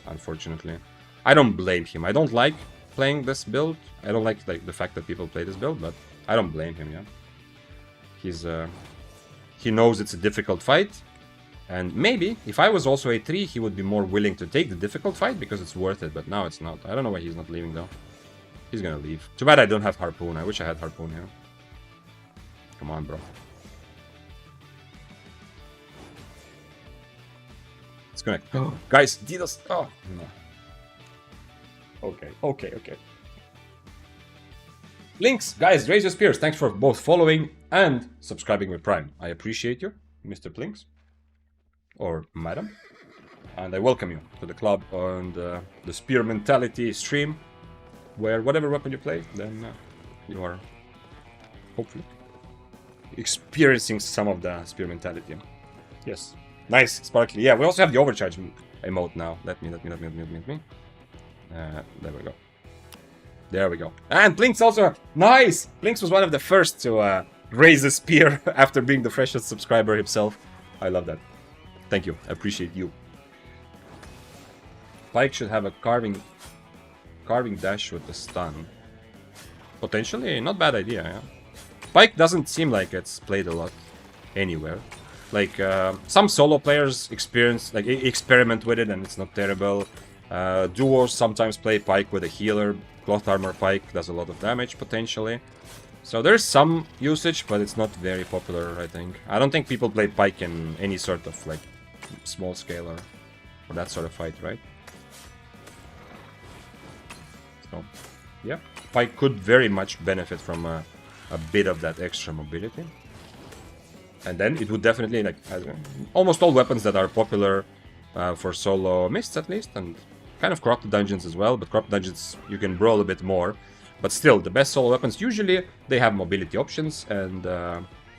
unfortunately, I don't blame him. I don't like playing this build. I don't like the fact that people play this build, but I don't blame him. Yeah, he knows it's a difficult fight. And maybe, if I was also A3, he would be more willing to take the difficult fight because it's worth it, but now it's not. I don't know why he's not leaving, though. He's gonna leave. Too bad I don't have Harpoon. I wish I had Harpoon here. Come on, bro. It's gonna... Oh. Guys, Didos... Oh, no. Okay. Links, guys, raise your spears. Thanks for both following and subscribing with Prime. I appreciate you, Mr. Plinks. Or madam, and I welcome you to the club on the Spear Mentality stream, where whatever weapon you play, then you are hopefully experiencing some of the Spear Mentality. Yes, nice, sparkly. Yeah, we also have the Overcharge emote now. Let me. There we go. And Blinks also, nice. Blinks was one of the first to raise a spear after being the freshest subscriber himself. I love that. Thank you. I appreciate you. Pike should have a carving dash with the stun. Potentially, not bad idea, yeah. Pike doesn't seem like it's played a lot anywhere. Like, some solo players experiment with it and it's not terrible. Duos sometimes play Pike with a healer. Cloth Armor Pike does a lot of damage, potentially. So there's some usage, but it's not very popular, I think. I don't think people play Pike in any sort of, like, small scale or that sort of fight, right? So, yeah. Pike could very much benefit from a bit of that extra mobility. And then it would definitely, like, almost all weapons that are popular for solo mists, at least, and kind of corrupted dungeons as well, but corrupted dungeons you can brawl a bit more. But still, the best solo weapons, usually, they have mobility options, and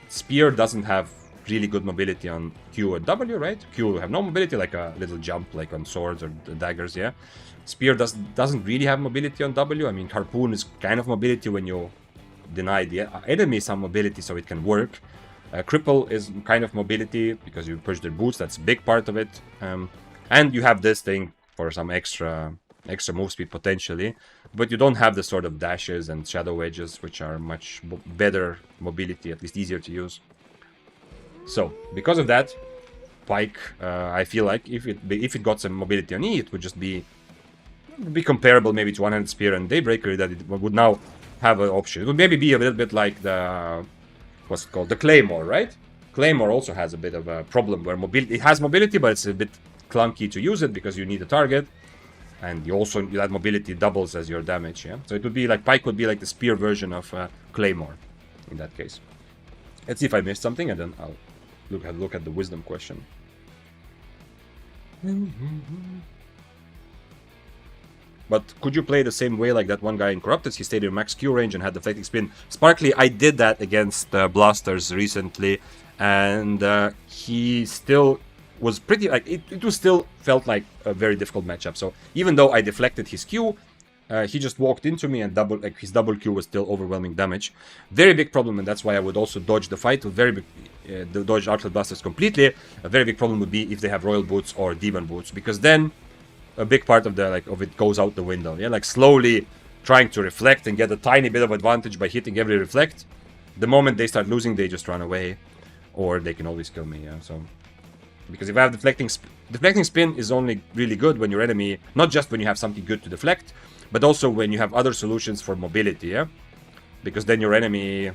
Spear doesn't have really good mobility on Q and W, right? Q have no mobility, like a little jump, like on swords or the daggers, yeah? Spear doesn't really have mobility on W. I mean, Harpoon is kind of mobility when you deny the enemy some mobility so it can work. Cripple is kind of mobility because you push their boots, that's a big part of it. And you have this thing for some extra move speed potentially, but you don't have the sort of dashes and shadow wedges, which are much better mobility, at least easier to use. So, because of that, Pike, I feel like if it got some mobility on E, it would just be comparable maybe to One-Handed Spear and Daybreaker, that it would now have an option. It would maybe be a little bit like the, what's it called, the Claymore, right? Claymore also has a bit of a problem where it has mobility, but it's a bit clunky to use it because you need a target, and that mobility doubles as your damage, yeah? So it would be like, Pike would be like the Spear version of Claymore in that case. Let's see if I missed something, and then I'll look at the wisdom question. But could you play the same way like that one guy in Corrupted? He stayed in max Q range and had deflecting spin. Sparkly, I did that against Blasters recently, and he still was pretty, like, it was still felt like a very difficult matchup. So even though I deflected his Q, he just walked into me and his double Q was still overwhelming damage. Very big problem, and that's why I would also dodge the fight. Dodge Arclet Blasters completely. A very big problem would be if they have Royal Boots or Demon Boots, because then a big part of it goes out the window. Yeah, like slowly trying to reflect and get a tiny bit of advantage by hitting every reflect. The moment they start losing, they just run away, or they can always kill me. Yeah, so because if I have deflecting spin is only really good when your enemy, not just when you have something good to deflect, but also when you have other solutions for mobility. Yeah, because then your enemy,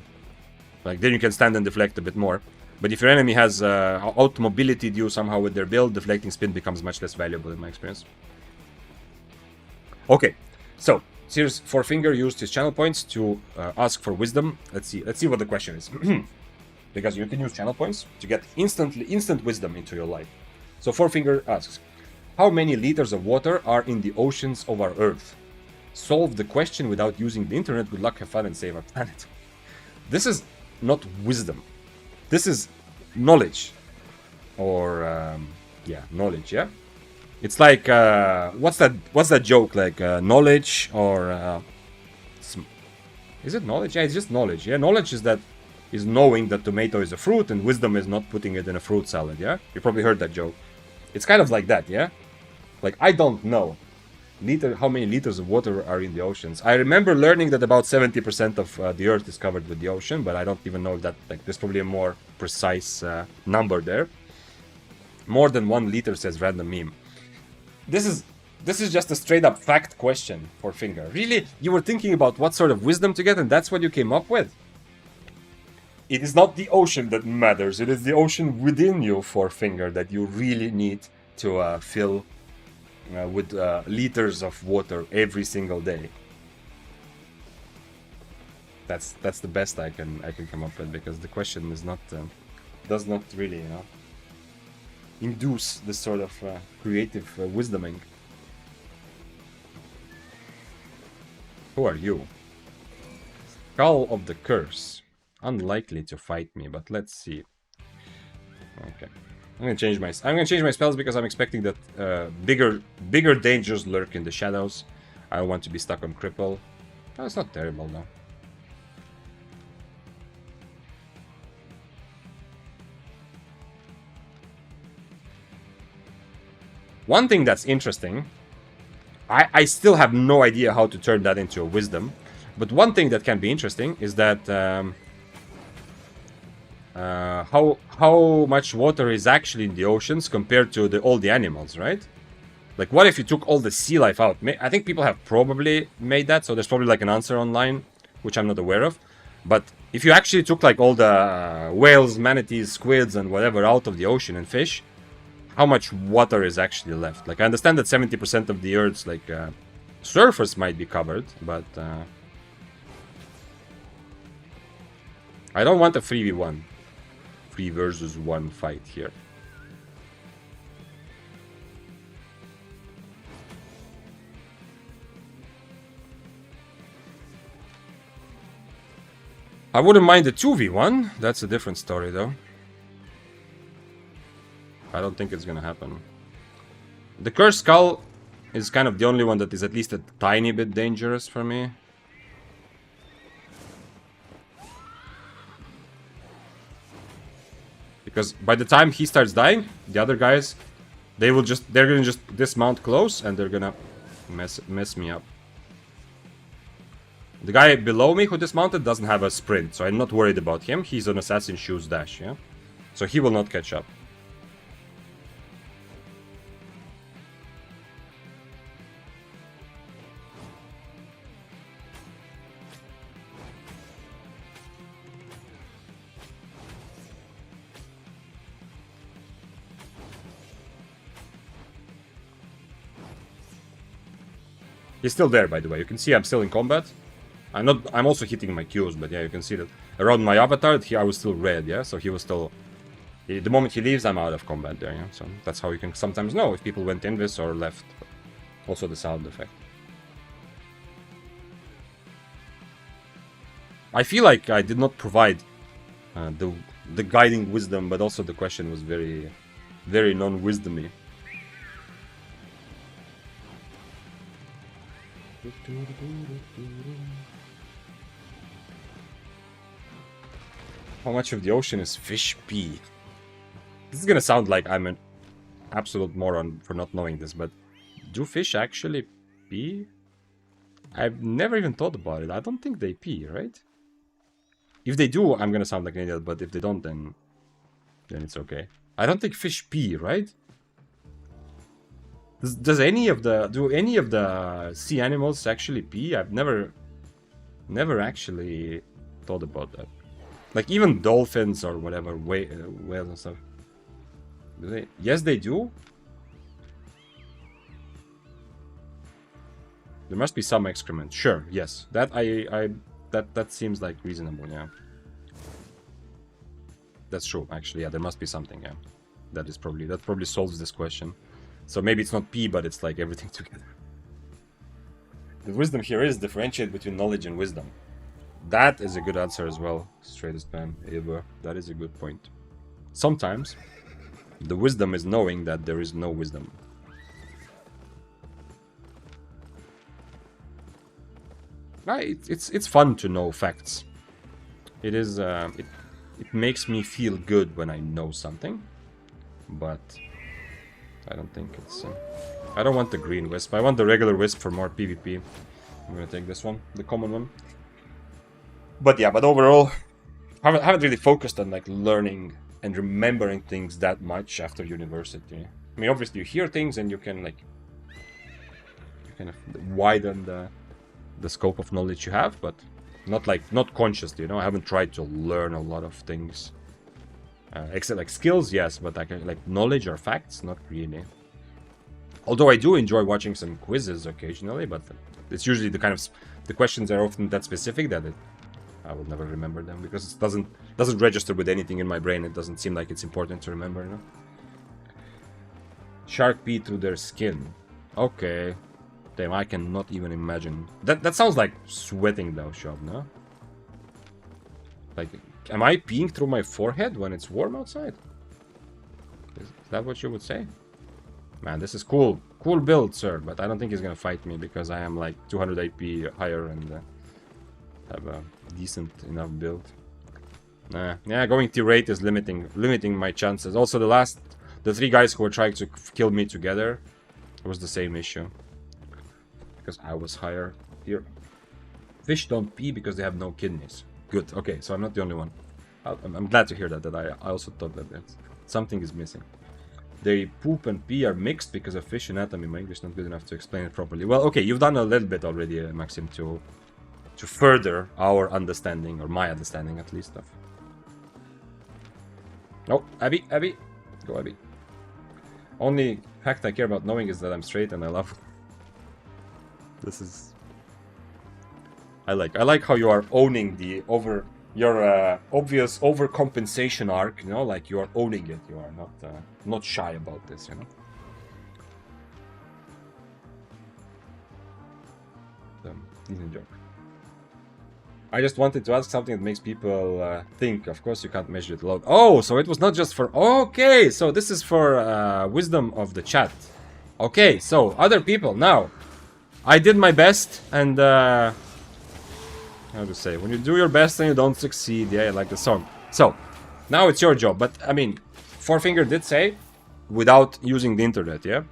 like, then you can stand and deflect a bit more. But if your enemy has out-mobility you somehow with their build, deflecting spin becomes much less valuable in my experience. Okay, so here's Fourfinger used his channel points to ask for wisdom. Let's see what the question is. Because you can use channel points to get instant wisdom into your life. So Fourfinger asks, how many liters of water are in the oceans of our Earth? Solve the question without using the internet. Good luck, have fun, and save our planet. This is not wisdom. This is knowledge. Or, knowledge, yeah? It's like, what's that joke? Like, knowledge or... is it knowledge? Yeah, it's just knowledge, yeah? Knowledge is knowing that tomato is a fruit, and wisdom is not putting it in a fruit salad, yeah? You probably heard that joke. It's kind of like that, yeah? Like, I don't know how many liters of water are in the oceans. I remember learning that about 70% of the Earth is covered with the ocean, but I don't even know if that, like, there's probably a more precise number there. More than 1 liter, says random meme. This is just a straight up fact question for Finger. Really? You were thinking about what sort of wisdom to get, and that's what you came up with? It is not the ocean that matters. It is the ocean within you, for Finger, that you really need to fill with liters of water every single day. That's the best I can come up with, because the question is not does not really, induce this sort of creative wisdoming. Who are you? Call of the Curse. Unlikely to fight me, but let's see. Okay, I'm gonna change my spells because I'm expecting that bigger dangers lurk in the shadows. I don't want to be stuck on cripple. Oh, it's not terrible though. One thing that's interesting, I still have no idea how to turn that into a wisdom, but one thing that can be interesting is that how much water is actually in the oceans compared to all the animals, right? Like, what if you took all the sea life out? I think people have probably made that, so there's probably like an answer online, which I'm not aware of. But if you actually took like all the whales, manatees, squids, and whatever out of the ocean and fish, how much water is actually left? Like, I understand that 70% of the Earth's like surface might be covered, but I don't want a 3v1, 3 versus 1 fight here. I wouldn't mind a 2v1. That's a different story, though. I don't think it's gonna happen. The Cursed Skull is kind of the only one that is at least a tiny bit dangerous for me. Because by the time he starts dying, the other guys, they're gonna just dismount close and they're gonna mess me up. The guy below me who dismounted doesn't have a sprint, so I'm not worried about him. He's on Assassin Shoes dash, yeah? So he will not catch up. He's still there, by the way. You can see I'm still in combat. I'm also hitting my Qs, but yeah, you can see that around my avatar, I was still red, yeah? So he was still... The moment he leaves, I'm out of combat there, yeah? So that's how you can sometimes know if people went invis or left. Also the sound effect. I feel like I did not provide the guiding wisdom, but also the question was very, very non-wisdomy. How much of the ocean is fish pee? This is gonna sound like I'm an absolute moron for not knowing this, but do fish actually pee? I've never even thought about it. I don't think they pee, right? If they do, I'm gonna sound like an idiot, but if they don't, then it's okay. I don't think fish pee, right? Do any of the sea animals actually pee? I've never actually thought about that. Like even dolphins or whatever, whales and stuff. Do they? Yes, they do. There must be some excrement. Sure, yes. That that seems like reasonable, yeah. That's true, actually, yeah, there must be something, yeah. That probably solves this question. So maybe it's not P, but it's like everything together. The wisdom here is differentiate between knowledge and wisdom. That is a good answer as well. Straight as spam, Eva. That is a good point. Sometimes the wisdom is knowing that there is no wisdom. It's fun to know facts. It is it makes me feel good when I know something, but I don't think it's... I don't want the green wisp. I want the regular wisp for more PvP. I'm gonna take this one, the common one. But yeah, but overall, I haven't really focused on like learning and remembering things that much after university. I mean, obviously you hear things and you can like... You kind of widen the scope of knowledge you have, but not consciously, you know? I haven't tried to learn a lot of things. Except like skills, yes, but like knowledge or facts, not really. Although I do enjoy watching some quizzes occasionally, but it's usually the questions are often that specific that I will never remember them because it doesn't register with anything in my brain. It doesn't seem like it's important to remember, you know? Shark pee through their skin. Okay. Damn, I cannot even imagine. That sounds like sweating though, Shov, no? Like, am I peeing through my forehead when it's warm outside? Is that what you would say? Man, this is cool. Cool build, sir, but I don't think he's gonna fight me because I am like 200 AP higher and have a decent enough build. Nah, yeah, going T-rate is limiting my chances. Also, the 3 guys who were trying to kill me together, It was the same issue. Because I was higher here. Fish don't pee because they have no kidneys. Good. Okay, so I'm not the only one. I'm glad to hear that. I also thought that something is missing. They poop and pee are mixed because of fish anatomy. My English not good enough to explain it properly. Well, okay, you've done a little bit already, Maxim, to further our understanding, or my understanding at least, of... Oh, Abby. Go, Abby. Only fact I care about knowing is that I'm straight and I love... This is... I like how you are owning the your obvious overcompensation arc, you know, like you are owning it. You are not shy about this, you know. Decent joke. I just wanted to ask something that makes people think. Of course, you can't measure it alone. Oh, so it was not just for... Okay, so this is for wisdom of the chat. Okay, so other people, now. I did my best, and... how to say? When you do your best and you don't succeed, yeah, like the song. So, now it's your job. But, I mean, Fourfinger did say, without using the internet, yeah?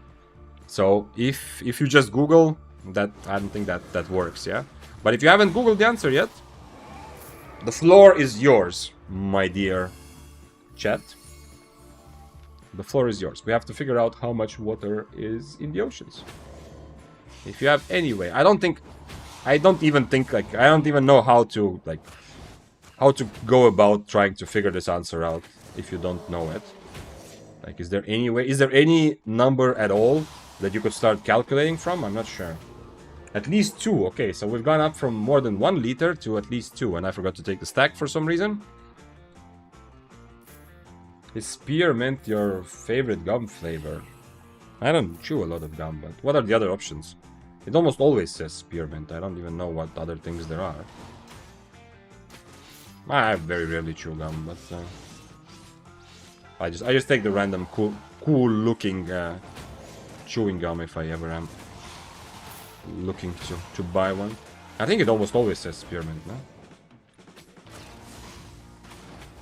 So, if you just Google, that I don't think that works, yeah? But if you haven't Googled the answer yet, the floor is yours, my dear chat. The floor is yours. We have to figure out how much water is in the oceans. If you have any way, I don't even know how to go about trying to figure this answer out if you don't know it. Like, is there any way? Is there any number at all that you could start calculating from? I'm not sure. At least 2. Okay, so we've gone up from more than 1 liter to at least 2, and I forgot to take the stack for some reason. Is spearmint your favorite gum flavor? I don't chew a lot of gum, but what are the other options? It almost always says spearmint. I don't even know what other things there are. I very rarely chew gum, but I just take the random cool looking chewing gum if I ever am looking to buy one. I think it almost always says spearmint, no?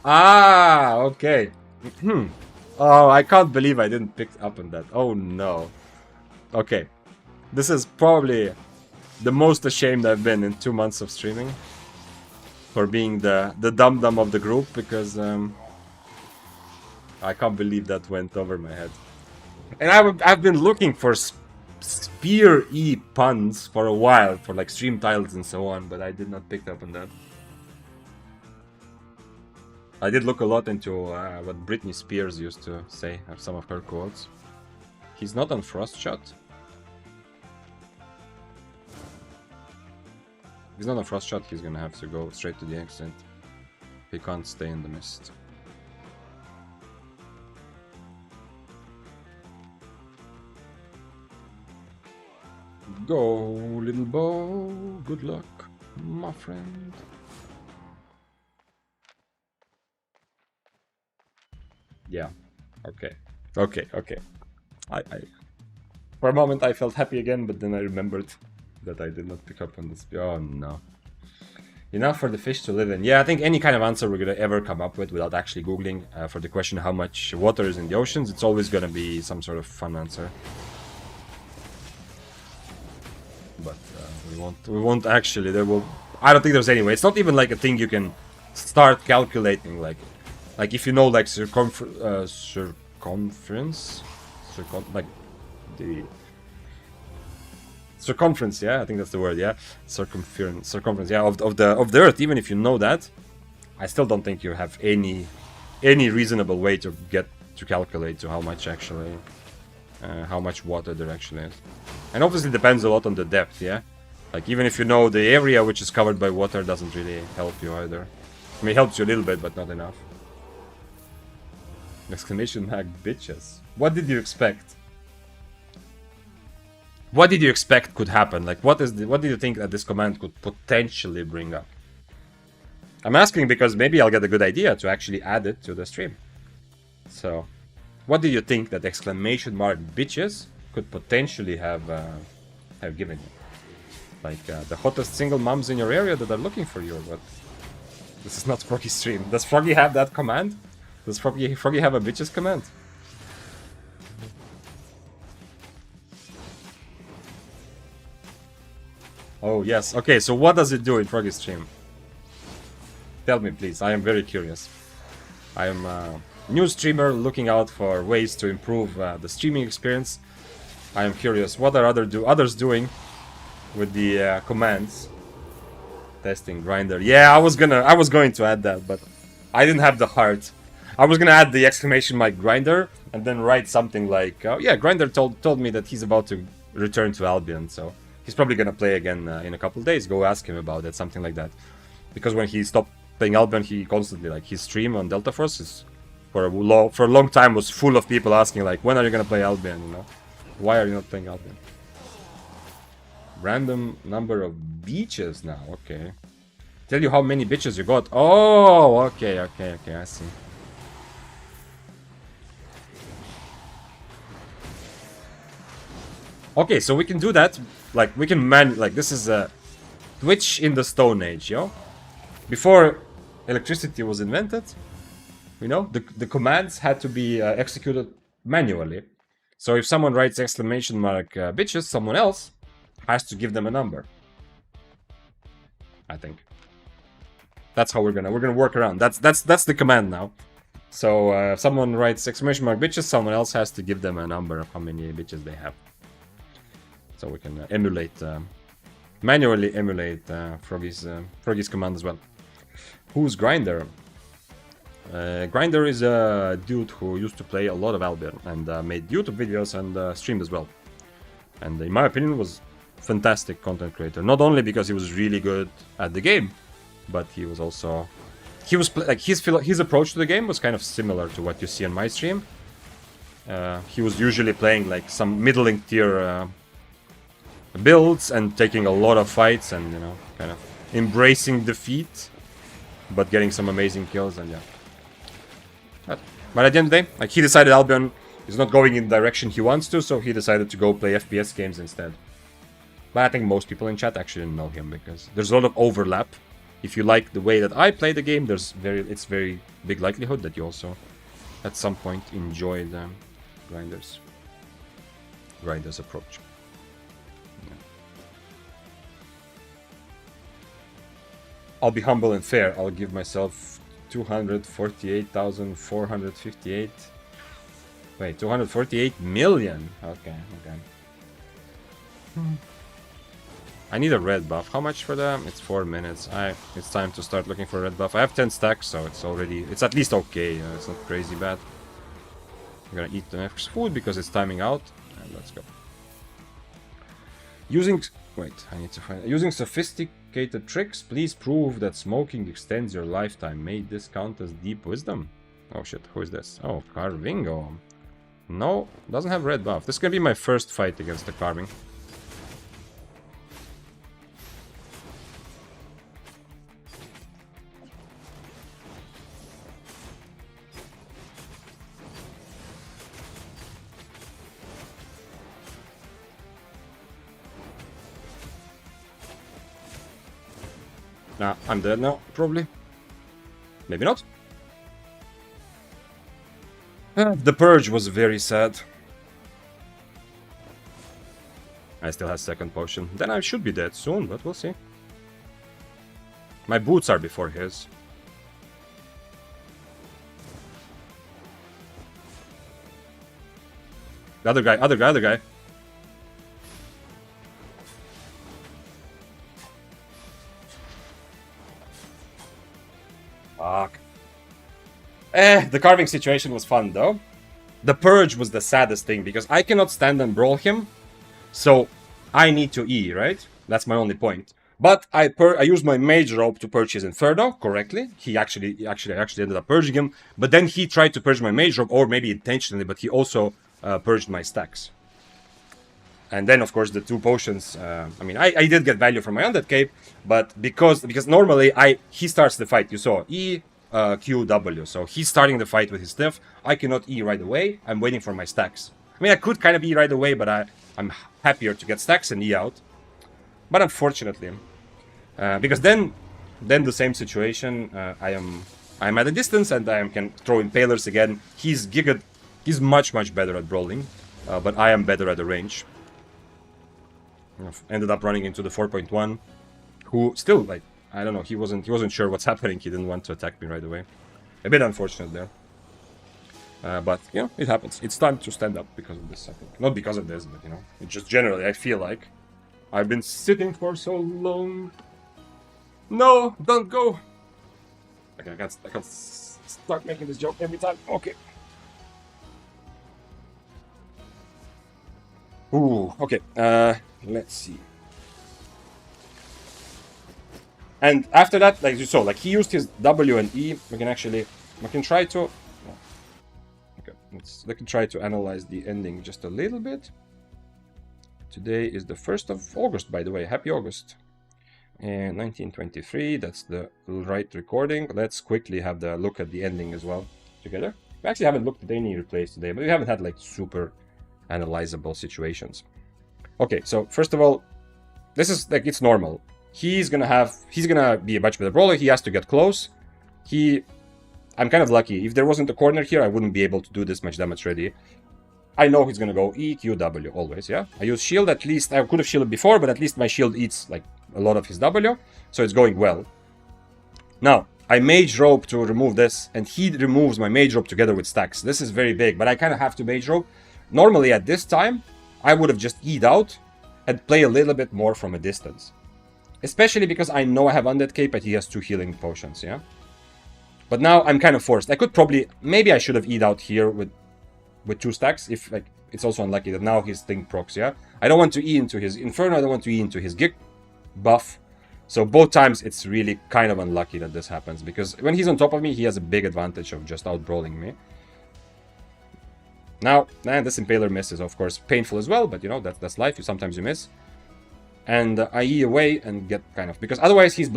Ah, okay. Oh, I can't believe I didn't pick up on that. Oh no. Okay. This is probably the most ashamed I've been in 2 months of streaming. For being the dum-dum of the group, because I can't believe that went over my head. And I've been looking for spear-y puns for a while, for like stream titles and so on, but I did not pick up on that. I did look a lot into what Britney Spears used to say, some of her quotes. He's not on Frost Shot. If he's not on Frost Shot, he's gonna have to go straight to the exit. He can't stay in the mist. Go, little bow. Good luck, my friend. Yeah. Okay. I for a moment I felt happy again, but then I remembered that I did not pick up on this. Oh no. Enough for the fish to live in. Yeah, I think any kind of answer we're gonna ever come up with without actually googling for the question how much water is in the oceans, it's always gonna be some sort of fun answer. But we won't actually. I don't think there's any way. It's not even like a thing you can start calculating. Like if you know like circumference, like the circumference. Yeah, I think that's the word. Yeah, circumference. Yeah, of the Earth. Even if you know that, I still don't think you have any reasonable way to get to calculate to how much actually. How much water there actually is. And obviously depends a lot on the depth, yeah? Like, even if you know the area which is covered by water doesn't really help you either. I mean, it helps you a little bit, but not enough. Exclamation mark, bitches. What did you expect? What did you expect could happen? Like, what did you think that this command could potentially bring up? I'm asking because maybe I'll get a good idea to actually add it to the stream. So... what do you think that exclamation mark bitches could potentially have given you? Like the hottest single moms in your area that are looking for you, but this is not Froggy's stream. Does Froggy have that command? Does Froggy have a bitches command? Oh, yes. Okay, so what does it do in Froggy's stream? Tell me, please. I am very curious. I am a new streamer looking out for ways to improve the streaming experience. I am curious. What are others doing with the commands? Testing grinder. Yeah, I was going to add that, but I didn't have the heart. I was gonna add the exclamation mark grinder and then write something like, yeah, grinder told me that he's about to return to Albion, so he's probably gonna play again in a couple of days. Go ask him about it, something like that. Because when he stopped playing Albion, he constantly, like, his stream on Delta Force is for a long time was full of people asking, like, when are you gonna play Albion? You know, why are you not playing Albion? Random number of beaches now. Okay. Tell you how many bitches you got. Oh, okay, I see. Okay, so we can do that. Like, we can like, this is a Twitch in the Stone Age, yo. Before electricity was invented, you know, the commands had to be executed manually. So if someone writes exclamation mark bitches, someone else has to give them a number. I think that's how we're gonna work around. That's the command now. So if someone writes exclamation mark bitches, someone else has to give them a number of how many bitches they have. So we can manually emulate Froggy's command as well. Who's Grinder? Grinder is a dude who used to play a lot of Albion and made YouTube videos and streamed as well. And in my opinion, was fantastic content creator. Not only because he was really good at the game, but he was also like his approach to the game was kind of similar to what you see on my stream. He was usually playing like some middling tier builds and taking a lot of fights and, you know, kind of embracing defeat, but getting some amazing kills. And yeah, but at the end of the day, like, he decided Albion is not going in the direction he wants to, so he decided to go play FPS games instead. But I think most people in chat actually didn't know him because there's a lot of overlap. If you like the way that I play the game, it's very big likelihood that you also at some point enjoy the Grinder's approach. Yeah. I'll be humble and fair. I'll give myself 248,458. Wait, 248 million. Okay. I need a red buff. How much for them? It's 4 minutes. It's time to start looking for a red buff. I have 10 stacks, so it's at least okay. It's not crazy bad. I'm gonna eat the next food because it's timing out. And let's go. Using sophisticated tricks, please prove that smoking extends your lifetime. May this count as deep wisdom? Oh shit, who is this? Oh, Carvingo. No, doesn't have red buff. This is gonna be my first fight against the Carving. Nah, I'm dead now, probably. Maybe not. The Purge was very sad. I still have second potion. Then I should be dead soon, but we'll see. My boots are before his. The other guy. Fuck. The carving situation was fun though. The Purge was the saddest thing because I cannot stand and brawl him, so I need to E, right? That's my only point. But I used my Mage Robe to purge his Inferno correctly. I actually ended up purging him, but then he tried to purge my Mage Robe, or maybe intentionally, but he also purged my stacks. And then, of course, the two potions. I mean, I did get value from my Undead Cape, but because normally he starts the fight. You saw E, Q, W. So he's starting the fight with his stuff. I cannot E right away. I'm waiting for my stacks. I mean, I could kind of E right away, but I'm happier to get stacks and E out. But unfortunately, because then the same situation. I'm at a distance and I can throw impalers again. He's much better at brawling, but I am better at the range. ended up running into the 4.1, who still, like, I don't know, he wasn't sure what's happening. He didn't want to attack me right away. A bit unfortunate there. But, you know, it happens. It's time to stand up because of this, I think. Not because of this, but, you know, it just generally, I feel like I've been sitting for so long. No, don't go. Okay, I can't start making this joke every time. Okay. Ooh, okay. Let's see. And after that, like you saw, like he used his W and E. We can try to. Okay, we can try to analyze the ending just a little bit. Today is the 1st of August, by the way. Happy August. And 1923, that's the right recording. Let's quickly have the look at the ending as well together. We actually haven't looked at any replays today, but we haven't had like super analyzable situations. Okay, so first of all, this is like, it's normal. He's gonna be a much better brawler. He has to get close. I'm kind of lucky. If there wasn't a corner here, I wouldn't be able to do this much damage ready. I know he's gonna go E, Q, W always, yeah? I use shield, at least. I could have shielded before, but at least my shield eats like a lot of his W, so it's going well. Now, I mage rope to remove this, and he removes my mage rope together with stacks. This is very big, but I kind of have to mage rope. Normally at this time, I would have just E'd out and play a little bit more from a distance. Especially because I know I have Undead Cape, but he has 2 healing potions, yeah? But now I'm kind of forced. I could probably, maybe I should have E'd out here with 2 stacks, if like, it's also unlucky that now his thing procs, yeah? I don't want to E into his Inferno, I don't want to E into his Gig buff. So both times it's really kind of unlucky that this happens, because when he's on top of me, he has a big advantage of just out-brawling me. Now, and this Impaler miss is of course painful as well, but you know, that's life, sometimes you miss. And I E away and get kind of, because otherwise he's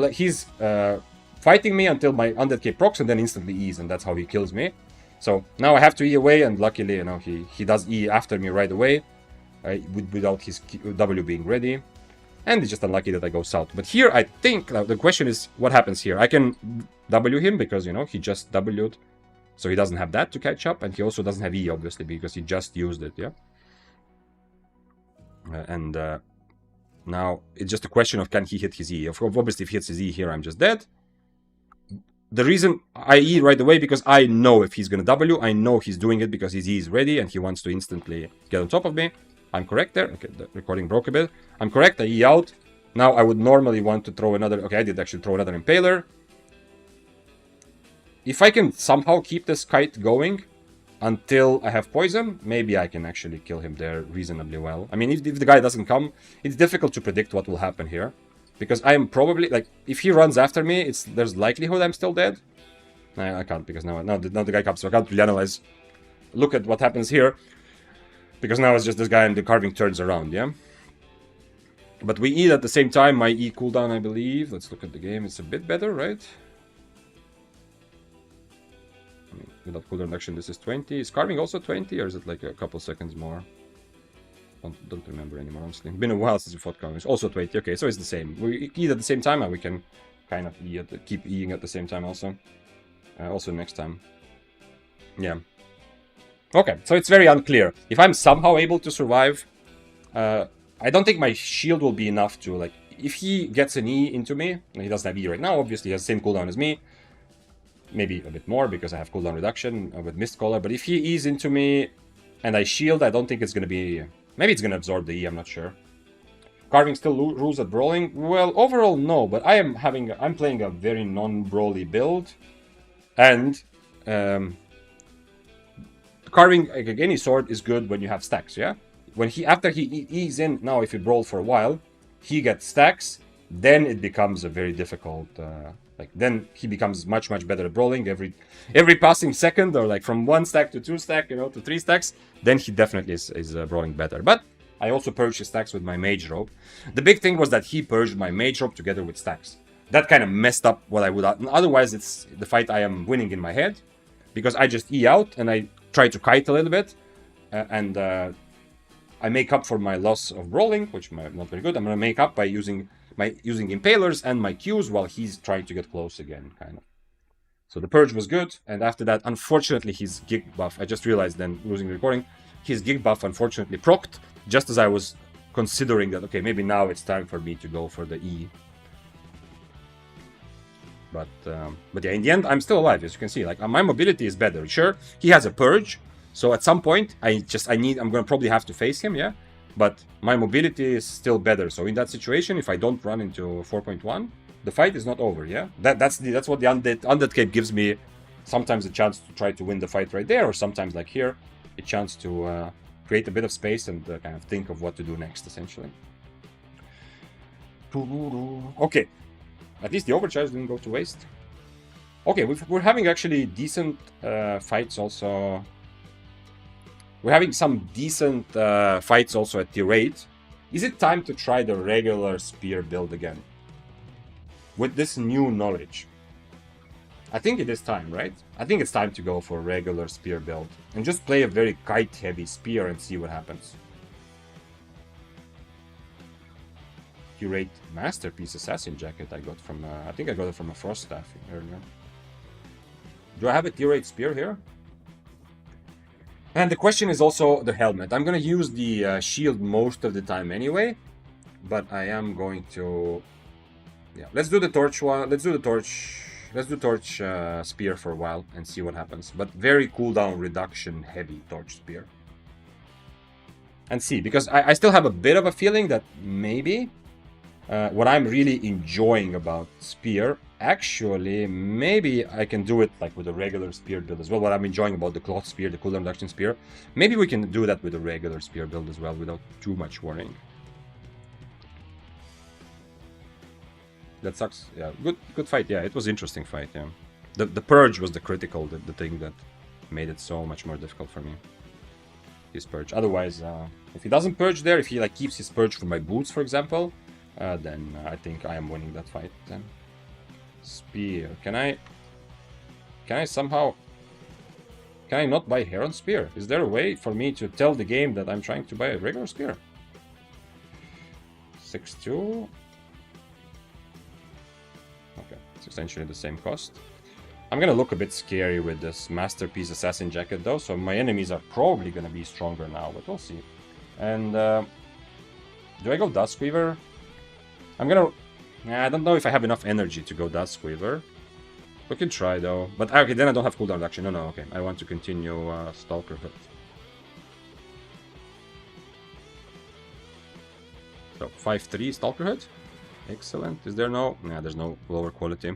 fighting me until my Undead Cape procs and then instantly E's, and that's how he kills me. So now I have to E away, and luckily, you know, he does E after me right away, without his W being ready. And it's just unlucky that I go south. But here, I think, the question is, what happens here? I can W him, because, you know, he just W'd. So he doesn't have that to catch up, and he also doesn't have E, obviously, because he just used it, yeah? Now, it's just a question of, can he hit his E? Obviously, if he hits his E here, I'm just dead. The reason I E right away, because I know if he's gonna W, I know he's doing it because his E is ready and he wants to instantly get on top of me. I'm correct there. Okay, the recording broke a bit. I'm correct, I E out. Now I would normally want to throw another... Okay, I did actually throw another Impaler. If I can somehow keep this kite going until I have poison, maybe I can actually kill him there reasonably well. I mean, if the guy doesn't come, it's difficult to predict what will happen here. Because I am probably, like, if he runs after me, there's likelihood I'm still dead. I can't, because now the guy comes, so I can't really analyze. Look at what happens here. Because now it's just this guy and the carving turns around, yeah? But we E at the same time, my E cooldown, I believe. Let's look at the game, it's a bit better, right? I mean, without cooldown reduction, this is 20. Is carving also 20, or is it like a couple seconds more? Don't remember anymore, honestly. Been a while since we fought carving. It's also 20, okay, so it's the same. We E at the same time, and we can kind of keep Eing at the same time also. Also next time. Yeah. Okay, so it's very unclear. If I'm somehow able to survive, I don't think my shield will be enough to, like, if he gets an E into me, and he doesn't have E right now, obviously he has the same cooldown as me, maybe a bit more because I have cooldown reduction with Mist Caller, but if he E's into me and I shield, I don't think it's going to be... Maybe it's going to absorb the E, I'm not sure. Carving still rules at brawling? Well, overall, no, but I'm playing a very non-brawly build, and carving, like any sword, is good when you have stacks, yeah? After he E's in, now if you brawl for a while, he gets stacks, then it becomes a very difficult, then he becomes much better at brawling. Every passing second, or like from 1 stack to 2 stack, you know, to 3 stacks, then he definitely is brawling better. But I also purged his stacks with my mage rope. The big thing was that he purged my mage rope together with stacks. That kind of messed up what I would... Otherwise, it's the fight I am winning in my head, because I just E out and I try to kite a little bit, and I make up for my loss of brawling, which might not very good. I'm gonna make up by using impalers and my Qs while he's trying to get close again, kind of. So the purge was good, and after that, unfortunately, his gig buff, I just realized then, losing the recording, his gig buff unfortunately procced just as I was considering that, okay, maybe now it's time for me to go for the E. But yeah, in the end, I'm still alive, as you can see. Like, my mobility is better. Sure, he has a purge, so at some point, I'm gonna probably have to face him, yeah? But my mobility is still better. So in that situation, if I don't run into 4.1, the fight is not over, yeah? That's what the Undead Cape gives me. Sometimes a chance to try to win the fight right there, or sometimes, like here, a chance to create a bit of space and kind of think of what to do next, essentially. Okay. At least the overcharge didn't go to waste. Okay, we're having actually decent fights also. We're having some decent fights also at tier 8. Is it time to try the regular spear build again? With this new knowledge. I think it is time, right? I think it's time to go for a regular spear build. And just play a very kite-heavy spear and see what happens. Curate Masterpiece Assassin Jacket I got from, I think I got it from a Frost Staff earlier. Do I have a tier 8 spear here? And the question is also the helmet. I'm gonna use the shield most of the time anyway, but I am going to... Yeah, let's do the torch one. Let's do torch spear for a while and see what happens. But very cooldown reduction heavy torch spear. And see, because I still have a bit of a feeling that maybe... what I'm really enjoying about spear, actually, maybe I can do it like with a regular spear build as well. What I'm enjoying about the cloth spear, the cooldown reduction spear, maybe we can do that with a regular spear build as well without too much worrying. That sucks. Yeah, good fight. Yeah, it was interesting fight. Yeah, the purge was the critical, the thing that made it so much more difficult for me. His purge. Otherwise, if he doesn't purge there, if he like keeps his purge for my boots, for example. Then I think I am winning that fight then. Spear. Can I somehow... Can I not buy Heron Spear? Is there a way for me to tell the game that I'm trying to buy a regular spear? 6-2. Okay, it's essentially the same cost. I'm gonna look a bit scary with this Masterpiece Assassin Jacket though, so my enemies are probably gonna be stronger now, but we'll see. And do I go Duskweaver? I'm gonna... I don't know if I have enough energy to go Duskweaver. We can try though. But okay, then I don't have cooldown reduction. No, okay. I want to continue Stalker Hood. So 5-3 Stalker Hood. Excellent. Is there no... Nah, there's no lower quality.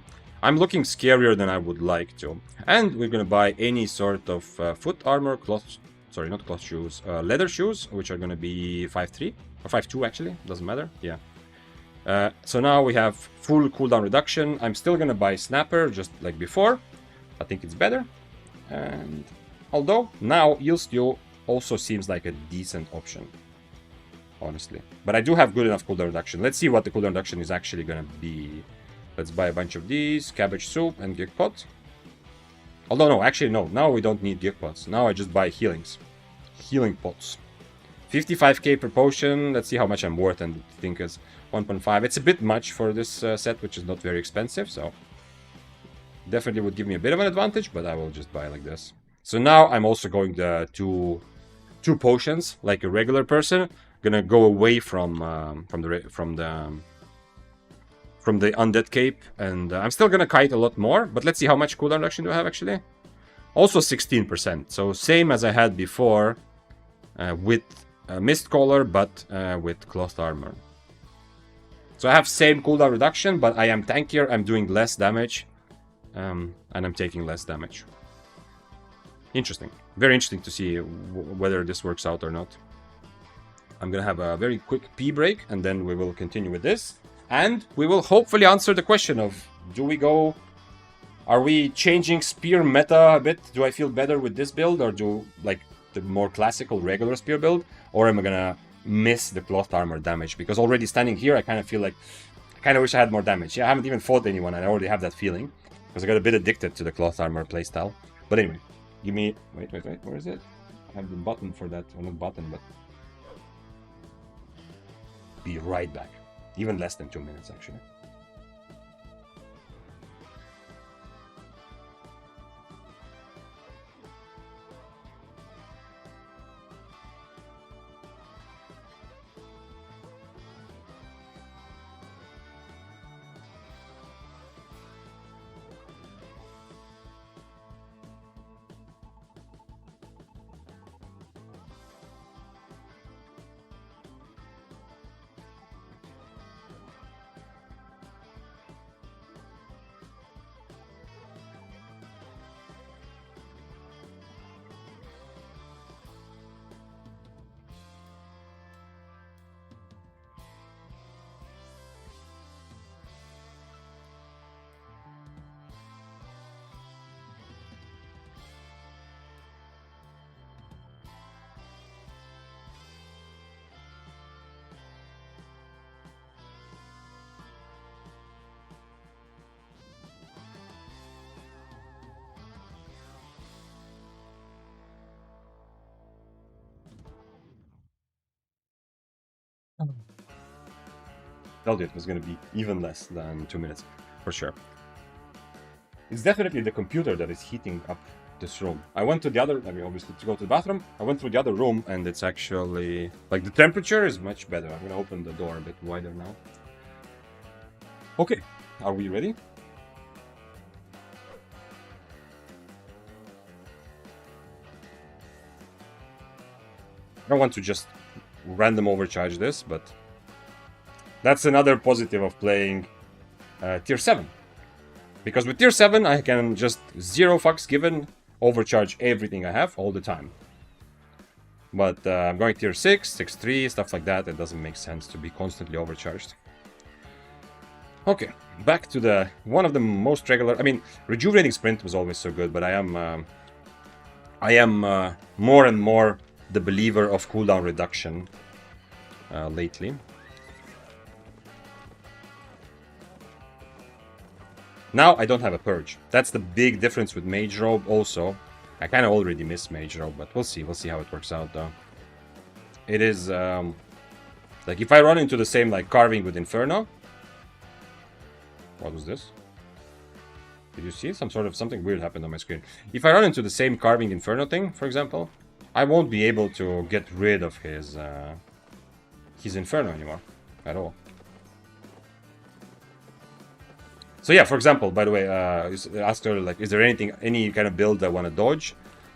I'm looking scarier than I would like to. And we're gonna buy any sort of foot armor, cloth... Sorry, not cloth shoes. Leather shoes, which are gonna be 5-3. Or 5-2 actually. Doesn't matter. Yeah. So now we have full cooldown reduction. I'm still gonna buy Snapper, just like before. I think it's better. And although now Yield Stew also seems like a decent option, honestly. But I do have good enough cooldown reduction. Let's see what the cooldown reduction is actually gonna be. Let's buy a bunch of these, Cabbage Soup and Geek Pot. Although no, actually no, now we don't need Geek Pots. Now I just buy healings. Healing Pots. 55k per potion. Let's see how much I'm worth, and I think is 1.5. It's a bit much for this set, which is not very expensive, so definitely would give me a bit of an advantage, but I will just buy like this. So now I'm also going the two potions, like a regular person. Gonna go away from the Undead Cape, and I'm still gonna kite a lot more, but let's see how much cooldown reduction do I have actually. Also 16%, so same as I had before with Mist Collar, but with Cloth Armor. So I have same cooldown reduction, but I am tankier, I'm doing less damage, and I'm taking less damage. Interesting. Very interesting to see whether this works out or not. I'm gonna have a very quick pee break, and then we will continue with this. And we will hopefully answer the question of, do we go... Are we changing spear meta a bit? Do I feel better with this build, or do, like, the more classical regular spear build? Or am I gonna miss the cloth armor damage? Because already standing here, I kind of feel like... I kind of wish I had more damage. Yeah, I haven't even fought anyone, and I already have that feeling. Because I got a bit addicted to the cloth armor playstyle. But anyway, give me... Wait, where is it? I have the button for that. Well, not button, but... Be right back. Even less than 2 minutes, actually. Told you it was going to be even less than 2 minutes, for sure. It's definitely the computer that is heating up this room. I went to the other, I mean, obviously to go to the bathroom. I went through the other room and it's actually, like, the temperature is much better. I'm going to open the door a bit wider now. Okay, are we ready? I don't want to just random overcharge this, but that's another positive of playing tier 7. Because with tier 7, I can just 0 fucks given overcharge everything I have all the time. But I'm going tier 6, 6-3, stuff like that. It doesn't make sense to be constantly overcharged. Okay, back to the one of the most regular. I mean, rejuvenating sprint was always so good, but I am more and more the believer of cooldown reduction lately. Now I don't have a purge. That's the big difference with Mage Robe also. I kind of already miss Mage Robe, but we'll see. We'll see how it works out though. It is like if I run into the same like carving with Inferno. What was this? Did you see? Something weird happened on my screen. If I run into the same carving Inferno thing, for example, I won't be able to get rid of his Inferno anymore at all. So yeah, for example, by the way, asked earlier, like, is there any kind of build I want to dodge?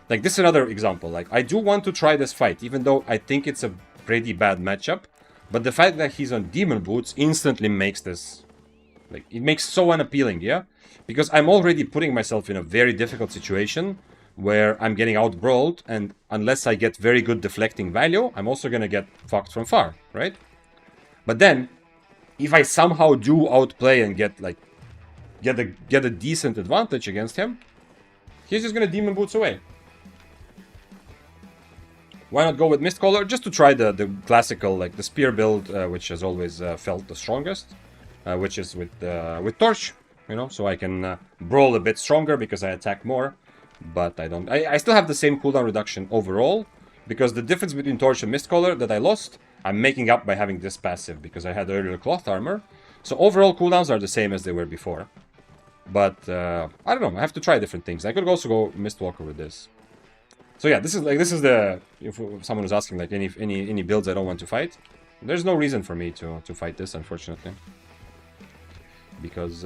Like, this is another example. Like, I do want to try this fight, even though I think it's a pretty bad matchup. But the fact that he's on Demon Boots instantly makes this, like, it makes so unappealing, yeah? Because I'm already putting myself in a very difficult situation where I'm getting out-brawled, and unless I get very good deflecting value, I'm also gonna get fucked from far, right? But then, if I somehow do outplay and get, like, get a decent advantage against him, he's just gonna Demon Boots away. Why not go with Mistcaller? Just to try the classical, like, the spear build, which has always felt the strongest, which is with Torch, you know, so I can brawl a bit stronger because I attack more, but I still have the same cooldown reduction overall, because the difference between Torch and Mistcaller that I lost, I'm making up by having this passive, because I had earlier Cloth Armor, so overall cooldowns are the same as they were before. But, I don't know, I have to try different things. I could also go Mistwalker with this. So yeah, this is the, if someone was asking, like, any builds I don't want to fight, there's no reason for me to fight this, unfortunately. Because,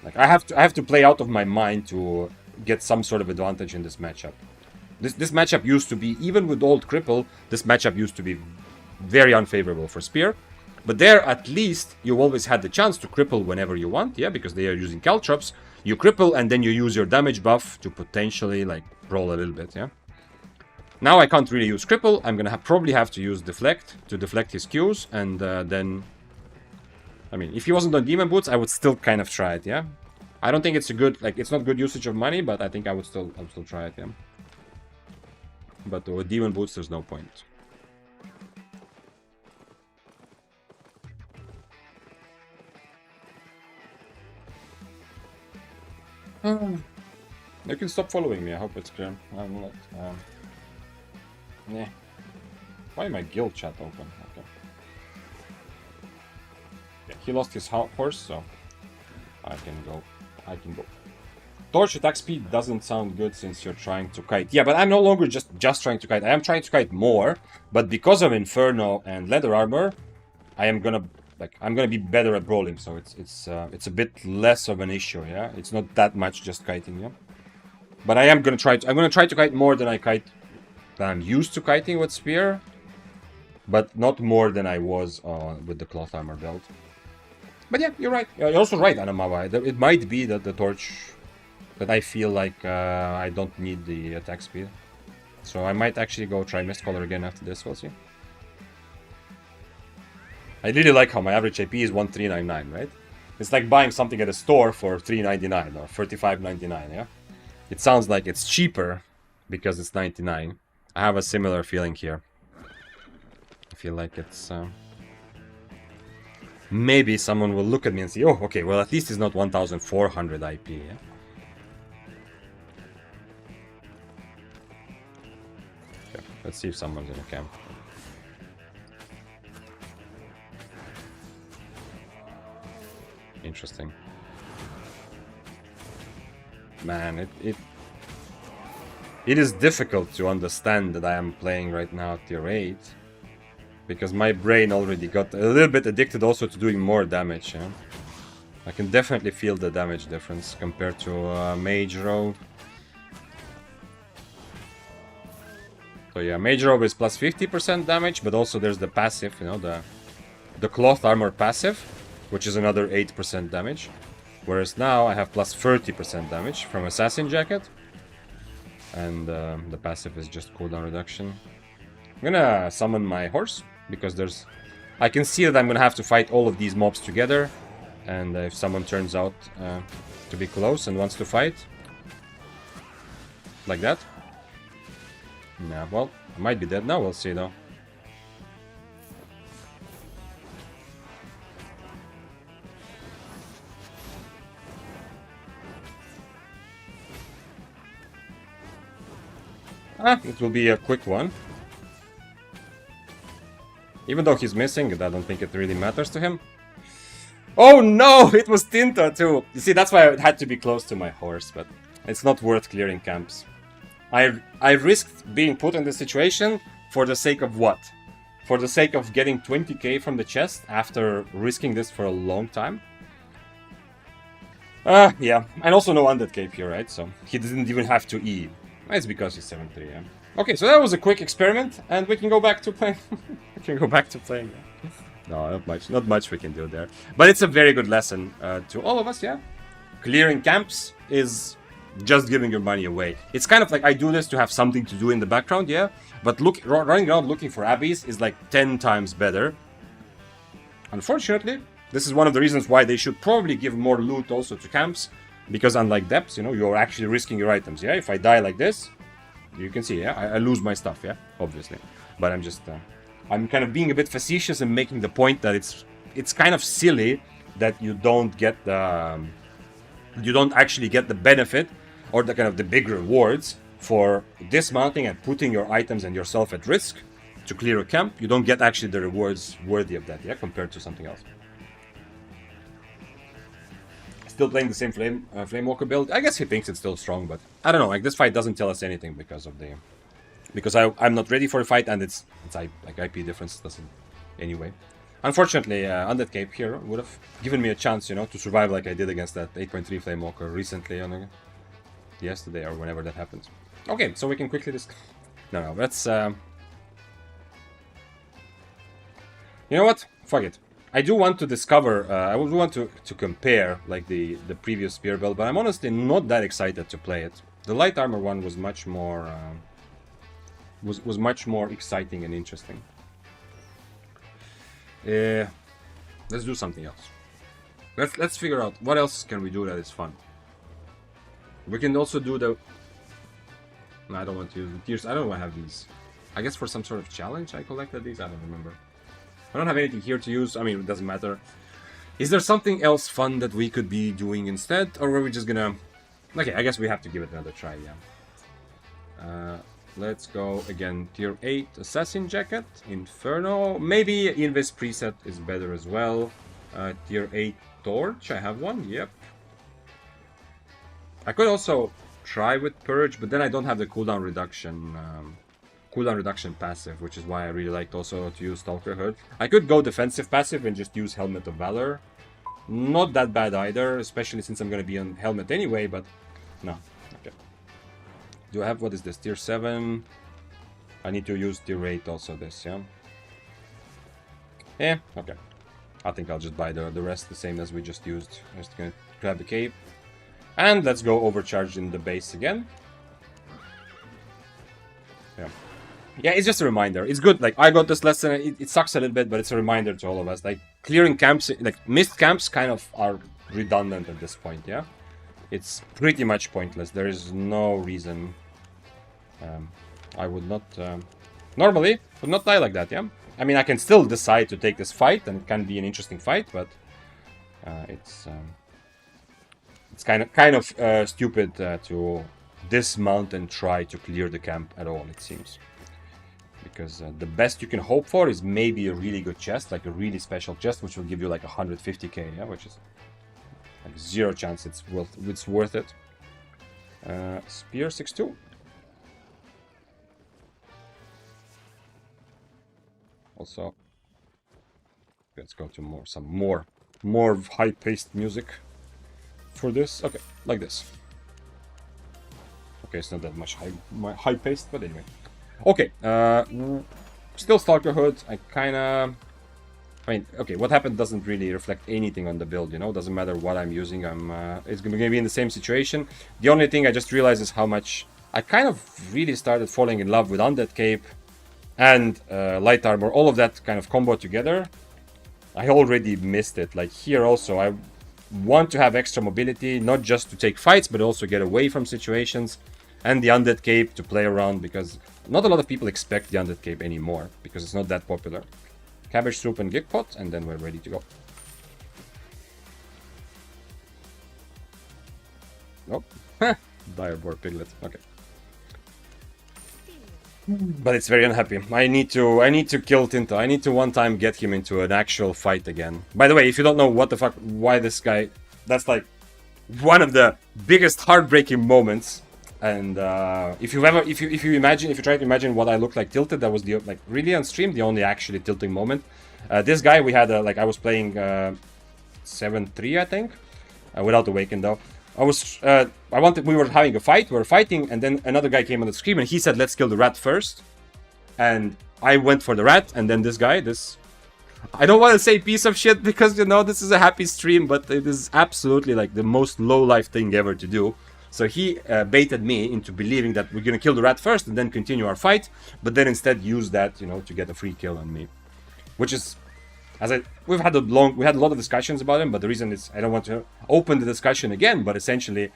like, I have to play out of my mind to get some sort of advantage in this matchup. This matchup used to be, even with old Cripple, this matchup used to be very unfavorable for Spear. But there, at least, you always had the chance to cripple whenever you want, yeah, because they are using Caltrops. You cripple, and then you use your damage buff to potentially, like, roll a little bit, yeah? Now I can't really use cripple. I'm gonna probably have to use deflect to deflect his Qs, and then... I mean, if he wasn't on Demon Boots, I would still kind of try it, yeah? I don't think it's a good, like, it's not good usage of money, but I think I would still try it, yeah? But with Demon Boots, there's no point. You can stop following me, I hope it's clear. I'm not... Nah. Why my guild chat open? Okay. Yeah, he lost his horse, so... I can go. Torch attack speed doesn't sound good since you're trying to kite. Yeah, but I'm no longer just trying to kite. I am trying to kite more, but because of Inferno and Leather Armor, I am gonna... Like, I'm gonna be better at brawling, so it's a bit less of an issue, yeah? It's not that much just kiting, yeah? But I'm gonna try to kite more than I'm used to kiting with Spear. But not more than I was with the Cloth Armor build. But yeah, you're right. You're also right, Anamawa. It might be that the Torch... That I feel like I don't need the attack speed. So I might actually go try Mistcaller again after this, we'll see. I really like how my average AP is 1399, right? It's like buying something at a store for $3.99 or $35.99, yeah? It sounds like it's cheaper because it's 99. I have a similar feeling here. I feel like it's... Maybe someone will look at me and say, oh, okay, well, at least it's not 1400 IP, yeah? Okay, let's see if someone's in the camp. interesting. Man, it is difficult to understand that I am playing right now at tier 8. Because my brain already got a little bit addicted also to doing more damage, yeah? I can definitely feel the damage difference compared to Mage Robe. So yeah, Mage Robe is plus 50% damage, but also there's the passive, you know, the Cloth Armor passive, which is another 8% damage. Whereas now I have plus 30% damage from Assassin Jacket. And the passive is just cooldown reduction. I'm gonna summon my horse, because there's... I can see that I'm gonna have to fight all of these mobs together. And if someone turns out to be close and wants to fight, like that. Nah, well, I might be dead now, we'll see though. It will be a quick one. Even though he's missing, I don't think it really matters to him. Oh no! It was Tinta too! You see, that's why I had to be close to my horse, but it's not worth clearing camps. I risked being put in this situation for the sake of what? For the sake of getting 20k from the chest after risking this for a long time? Yeah. And also no undead cape here, right? So he didn't even have to E. It's because he's 7-3, yeah. Okay, so that was a quick experiment, and we can go back to playing. We can go back to playing. No, not much we can do there. But it's a very good lesson to all of us, yeah? Clearing camps is just giving your money away. It's kind of like I do this to have something to do in the background, yeah? But running around looking for abbeys is like 10 times better. Unfortunately, this is one of the reasons why they should probably give more loot also to camps. Because unlike depths, you know, you're actually risking your items, yeah? If I die like this, you can see, yeah? I lose my stuff, yeah? Obviously. But I'm just... I'm kind of being a bit facetious and making the point that it's kind of silly that you don't get the... you don't actually get the benefit or the kind of the big rewards for dismounting and putting your items and yourself at risk to clear a camp. You don't get actually the rewards worthy of that, yeah? Compared to something else. Still playing the same Flamewalker build. I guess he thinks it's still strong, but I don't know. Like, this fight doesn't tell us anything because of the... Because I'm not ready for a fight, and it's like IP difference doesn't... Anyway. Unfortunately, Undead Cape here would have given me a chance, you know, to survive like I did against that 8.3 Flamewalker recently on yesterday or whenever that happened. Okay, so we can quickly discuss... No, let's... You know what? Fuck it. I do want to discover, I would want to compare, like, the previous spear build, but I'm honestly not that excited to play it. The light armor one was much more, was much more exciting and interesting. Let's do something else. Let's figure out what else can we do that is fun. We can also do the... No, I don't want to use the tiers. I don't want to have these. I guess for some sort of challenge I collected these, I don't remember. I don't have anything here to use. I mean, it doesn't matter. Is there something else fun that we could be doing instead? Or were we just gonna... Okay, I guess we have to give it another try, yeah. Let's go again. Tier 8 Assassin Jacket. Inferno. Maybe Invis preset is better as well. Tier 8 Torch. I have one. Yep. I could also try with Purge, but then I don't have the cooldown reduction... cooldown reduction passive, which is why I really liked also to use Stalker Hood. I could go defensive passive and just use Helmet of Valor. Not that bad either, especially since I'm going to be on Helmet anyway, but no. Okay. Do I have, what is this, tier 7? I need to use tier 8 also this, yeah? Yeah, okay. I think I'll just buy the rest the same as we just used. I'm just going to grab the cape. And let's go overcharge in the base again. Yeah. Yeah, it's just a reminder. It's good. Like, I got this lesson. It sucks a little bit, but it's a reminder to all of us. Like, clearing camps, like, missed camps kind of are redundant at this point, yeah? It's pretty much pointless. There is no reason. I would not... normally, would not die like that, yeah? I mean, I can still decide to take this fight, and it can be an interesting fight, but... it's kind of stupid to dismount and try to clear the camp at all, it seems. Because the best you can hope for is maybe a really good chest, like a really special chest, which will give you like 150k, yeah, which is Like 0 chance it's worth it. Spear 6-2. Also, let's go to some more high-paced music for this. Okay, like this. Okay, it's not that much high-paced, but anyway. Okay, still Stalker Hood. I mean, okay, what happened doesn't really reflect anything on the build, you know? Doesn't matter what I'm using. It's gonna be in the same situation. The only thing I just realized is how much I kind of really started falling in love with Undead Cape and Light Armor. All of that kind of combo together. I already missed it. Like here also, I want to have extra mobility, not just to take fights, but also get away from situations. And the Undead Cape to play around, because not a lot of people expect the Undead Cape anymore, because it's not that popular. Cabbage soup and Gig Pot, and then we're ready to go. Oh, Direboar Piglet. Okay. But it's very unhappy. I need to kill Tinto. I need to one time get him into an actual fight again. By the way, if you don't know what the fuck, why this guy, that's like one of the biggest heartbreaking moments. And if you try to imagine what I looked like tilted, that was the like really on stream the only actually tilting moment. This guy we had like I was playing 7-3 I think, without Awaken though. We were having a fight, we were fighting, and then another guy came on the screen and he said, let's kill the rat first. And I went for the rat, and then this guy, I don't want to say piece of shit because, you know, this is a happy stream, but it is absolutely like the most low-life thing ever to do. So he baited me into believing that we're gonna kill the rat first and then continue our fight, but then instead use that, you know, to get a free kill on me. Which is, we had a lot of discussions about him, but the reason is I don't want to open the discussion again, but essentially,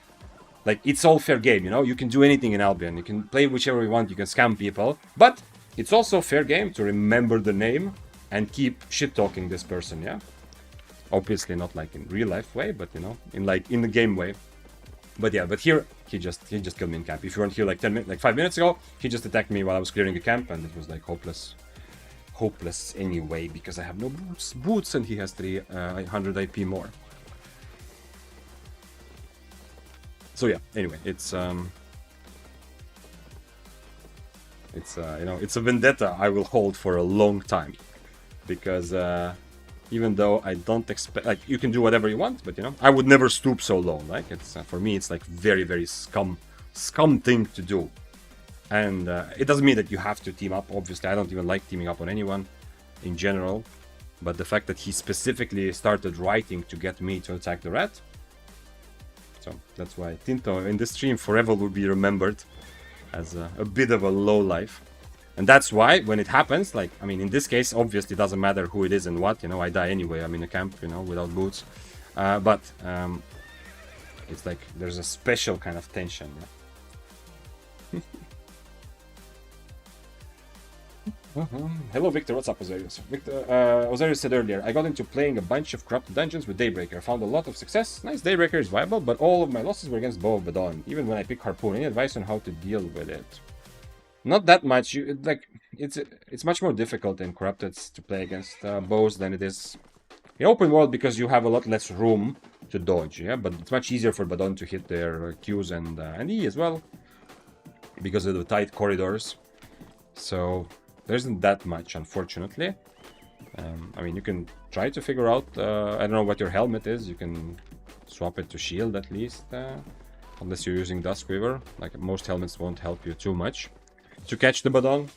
like, it's all fair game, you know? You can do anything in Albion, you can play whichever you want, you can scam people, but it's also fair game to remember the name and keep shit-talking this person, yeah? Obviously not like in real life way, but, you know, in the game way. But yeah, but here, he just killed me in camp. If you weren't here like 5 minutes ago, he just attacked me while I was clearing a camp, and it was like hopeless anyway, because I have no boots and he has 300 IP more. So yeah, anyway, it's you know, it's a vendetta I will hold for a long time, because even though I don't expect, like, you can do whatever you want, but, you know, I would never stoop so low. Like, it's for me, it's like very, very scum thing to do. And it doesn't mean that you have to team up. Obviously, I don't even like teaming up on anyone in general. But the fact that he specifically started writing to get me to attack the rat. So that's why Tinto in this stream forever will be remembered as a bit of a low life. And that's why, when it happens, like, I mean, in this case, obviously, it doesn't matter who it is and what, you know, I die anyway, I'm in a camp, you know, without boots. But it's like, there's a special kind of tension, yeah? Hello, Victor, what's up, Osiris? Osiris said earlier, I got into playing a bunch of corrupted dungeons with Daybreaker, found a lot of success. Nice, Daybreaker is viable, but all of my losses were against Bow of Badon, even when I pick Harpoon. Any advice on how to deal with it? Not that much. It's much more difficult in Corrupted to play against bows than it is in open world, because you have a lot less room to dodge. Yeah, but it's much easier for Badon to hit their Qs and E as well, because of the tight corridors. So there isn't that much, unfortunately. I mean, you can try to figure out. I don't know what your helmet is. You can swap it to shield at least, unless you're using Duskweaver. Like, most helmets won't help you too much to catch the Badon.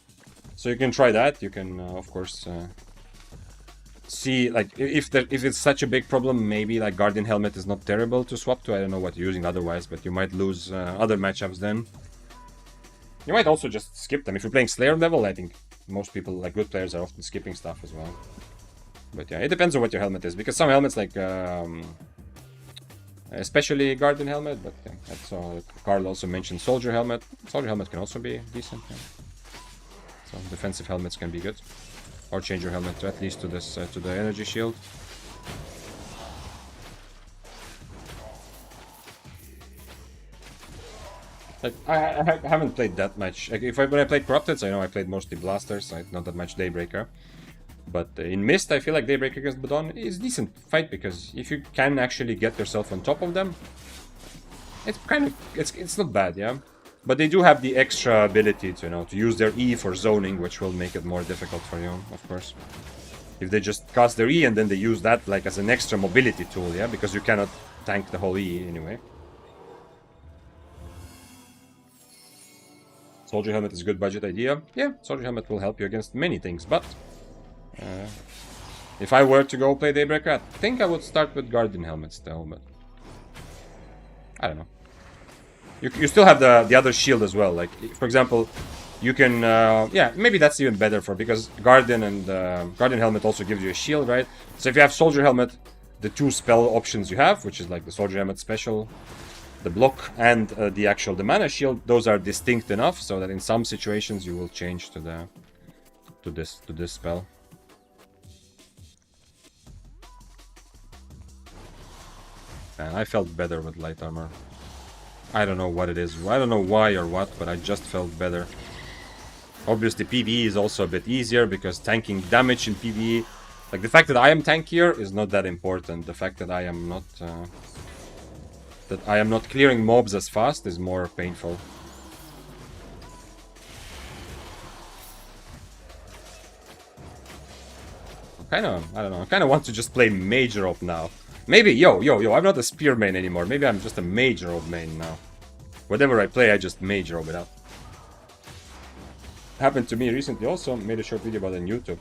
So you can try that. You can, of course, see, like, if it's such a big problem, maybe, like, Guardian Helmet is not terrible to swap to. I don't know what you're using otherwise, but you might lose other matchups then. You might also just skip them. If you're playing Slayer level, I think most people, like, good players, are often skipping stuff as well. But yeah, it depends on what your helmet is, because some helmets, like, especially Guardian Helmet, but yeah, that's Carl also mentioned Soldier Helmet. Soldier Helmet can also be decent, yeah. So defensive helmets can be good. Or change your helmet to, at least to this to the energy shield. Like, I haven't played that much. Like, when I played Corrupted, I know I played mostly Blasters, so not that much Daybreaker. But in Mist, I feel like Daybreak against Badon is a decent fight, because if you can actually get yourself on top of them, it's kind of, it's not bad, yeah? But they do have the extra ability to, you know, to use their E for zoning, which will make it more difficult for you, of course. If they just cast their E and then they use that like as an extra mobility tool, yeah? Because you cannot tank the whole E anyway. Soldier Helmet is a good budget idea. Yeah, Soldier Helmet will help you against many things, but... if I were to go play Daybreaker, I think I would start with Guardian Helmets, the helmet. I don't know. You still have the other shield as well. Like, for example, you can... yeah, maybe that's even better because Guardian and Guardian Helmet also gives you a shield, right? So if you have Soldier Helmet, the two spell options you have, which is like the Soldier Helmet special, the block, and the mana shield, those are distinct enough so that in some situations you will change to this spell. And I felt better with light armor. I don't know what it is. I don't know why or what, but I just felt better. Obviously, PvE is also a bit easier because tanking damage in PvE... Like, the fact that I am tankier is not that important. The fact that I am not... clearing mobs as fast is more painful. I don't know. I kind of want to just play Major Op now. Maybe, yo, I'm not a spear main anymore. Maybe I'm just a Major Op main now. Whatever I play, I just Major Op it up. Happened to me recently also. Made a short video about it on YouTube.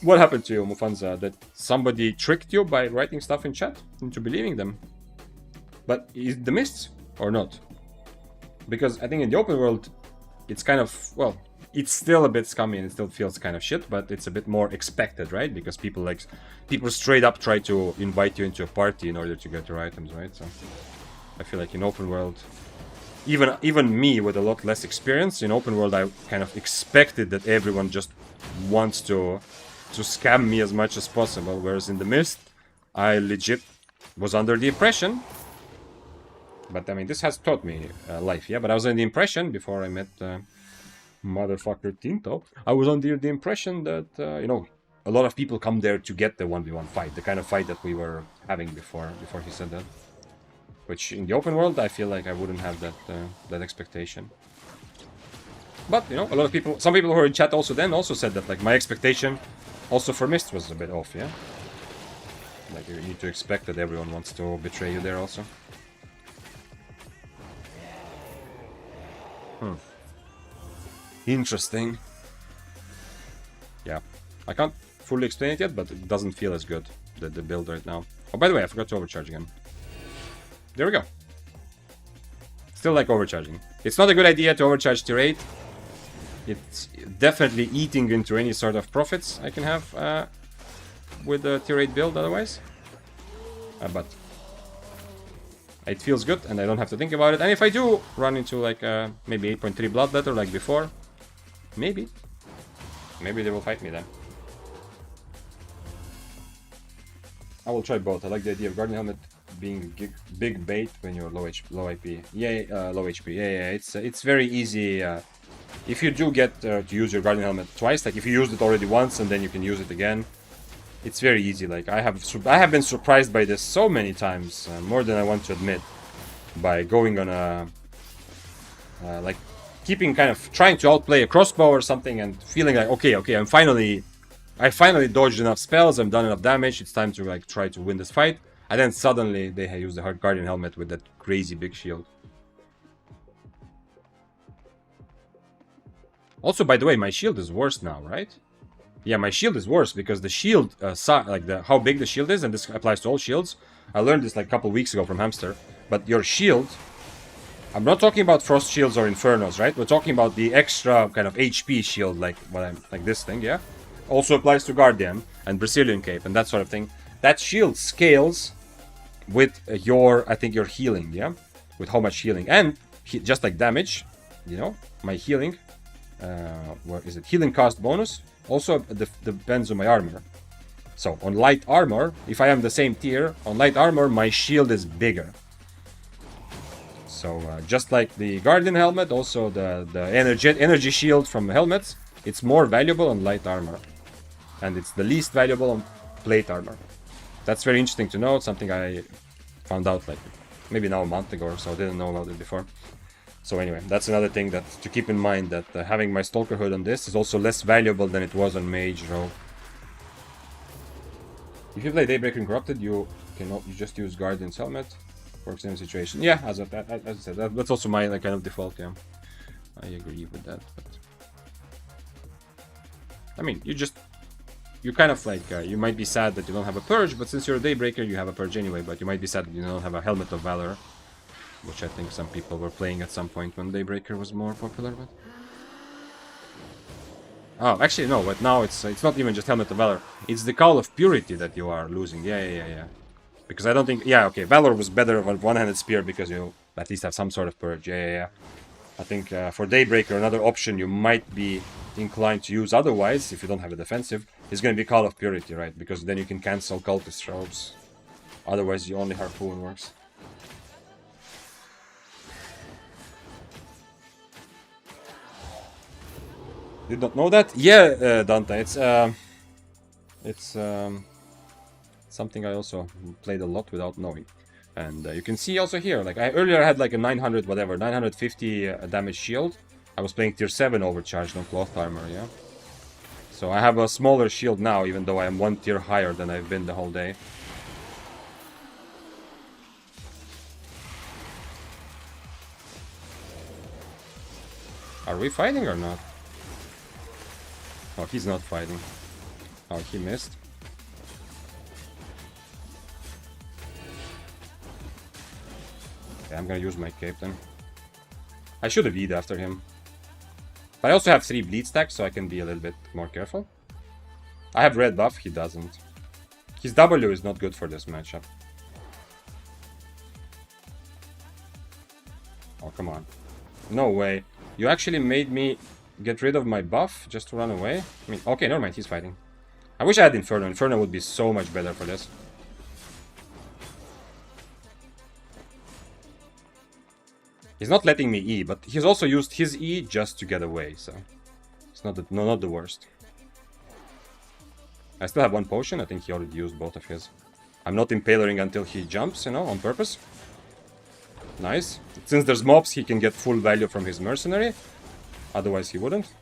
What happened to you, Mufanza? That somebody tricked you by writing stuff in chat into believing them? But is the Mists or not? Because I think in the open world, it's kind of, well, it's still a bit scummy and it still feels kind of shit, but it's a bit more expected, right? Because people straight up try to invite you into a party in order to get your items, right? So I feel like in open world, even me with a lot less experience, in open world I kind of expected that everyone just wants to scam me as much as possible, whereas in the Mist, I legit was under the impression. But I mean, this has taught me life, yeah? But I was under the impression, before I met motherfucker Tinto, I was under the impression that, you know, a lot of people come there to get the 1v1 fight, the kind of fight that we were having before he said that. Which, in the open world, I feel like I wouldn't have that expectation. But, you know, a lot of people, some people who were in chat also said that, like, my expectation also for Mist was a bit off, yeah? Like, you need to expect that everyone wants to betray you there also. Interesting. Yeah. I can't fully explain it yet, but it doesn't feel as good, the build right now. Oh, by the way, I forgot to overcharge again. There we go. Still like overcharging. It's not a good idea to overcharge tier 8. It's definitely eating into any sort of profits I can have with the tier 8 build otherwise. But it feels good and I don't have to think about it. And if I do run into like maybe 8.3 Bloodletter like before, maybe they will fight me then. I will try both. I like the idea of Guardian Helmet being big bait when you're low HP. Yeah, low HP. Yeah. It's very easy. If you do get to use your Guardian Helmet twice, like if you used it already once and then you can use it again, it's very easy. Like I have been surprised by this so many times, more than I want to admit, by going on a like keeping kind of trying to outplay a crossbow or something and feeling like okay, I finally dodged enough spells, I've done enough damage, it's time to like try to win this fight, and then suddenly they use the Guardian Helmet with that crazy big shield. Also, by the way, my shield is worse now, right? Yeah, my shield is worse because the shield, like how big the shield is, and this applies to all shields. I learned this like a couple weeks ago from Hamster. But your shield, I'm not talking about frost shields or infernos, right? We're talking about the extra kind of HP shield, like like this thing, yeah. Also applies to Guardian and Brazilian Cape and that sort of thing. That shield scales with I think your healing, yeah, with how much healing and just like damage, you know, my healing. Where is it? Healing cost bonus also depends on my armor. So on light armor, if I am the same tier, on light armor my shield is bigger. So just like the Guardian helmet, also the energy shield from the helmets, it's more valuable on light armor. and it's the least valuable on plate armor. That's very interesting to know. It's something I found out like maybe now a month ago or so. I didn't know about it before. So anyway, that's another thing that to keep in mind, that having my Stalker Hood on this is also less valuable than it was on Mage Rogue. If you play Daybreaker and Corrupted, you just use Guardian's Helmet. Works in a situation. Yeah, as I said, that's also my like, kind of default. Yeah, I agree with that. But I mean, you kind of like you might be sad that you don't have a Purge, but since you're a Daybreaker, you have a Purge anyway. But you might be sad that you don't have a Helmet of Valor, which I think some people were playing at some point when Daybreaker was more popular. But oh, actually no. But now it's not even just Helmet of Valor. It's the Call of Purity that you are losing. Yeah. Because I don't think... Yeah, okay, Valor was better of a one-handed spear because you at least have some sort of purge. Yeah. I think for Daybreaker, another option you might be inclined to use otherwise, if you don't have a defensive, is going to be Call of Purity, right? Because then you can cancel Cultist Robes. Otherwise, you only Harpoon works. Did not know that? Yeah, Dante, it's something I also played a lot without knowing. And you can see also here, like I earlier had like a 900 whatever, 950 damage shield. I was playing tier 7 overcharged on cloth armor, yeah. So I have a smaller shield now, even though I am one tier higher than I've been the whole day. Are we fighting or not? Oh, he's not fighting. Oh, he missed. Okay, I'm gonna use my cape then. I should have E'd after him. But I also have 3 bleed stacks, so I can be a little bit more careful. I have red buff, he doesn't. His W is not good for this matchup. Oh, come on. No way. You actually made me get rid of my buff just to run away? I mean, okay, never mind, he's fighting. I wish I had Inferno. Inferno would be so much better for this. He's not letting me E, but he's also used his E just to get away, so... It's not the worst. I still have 1 potion, I think he already used both of his. I'm not impaling until he jumps, you know, on purpose. Nice. Since there's mobs, he can get full value from his mercenary. Otherwise he wouldn't.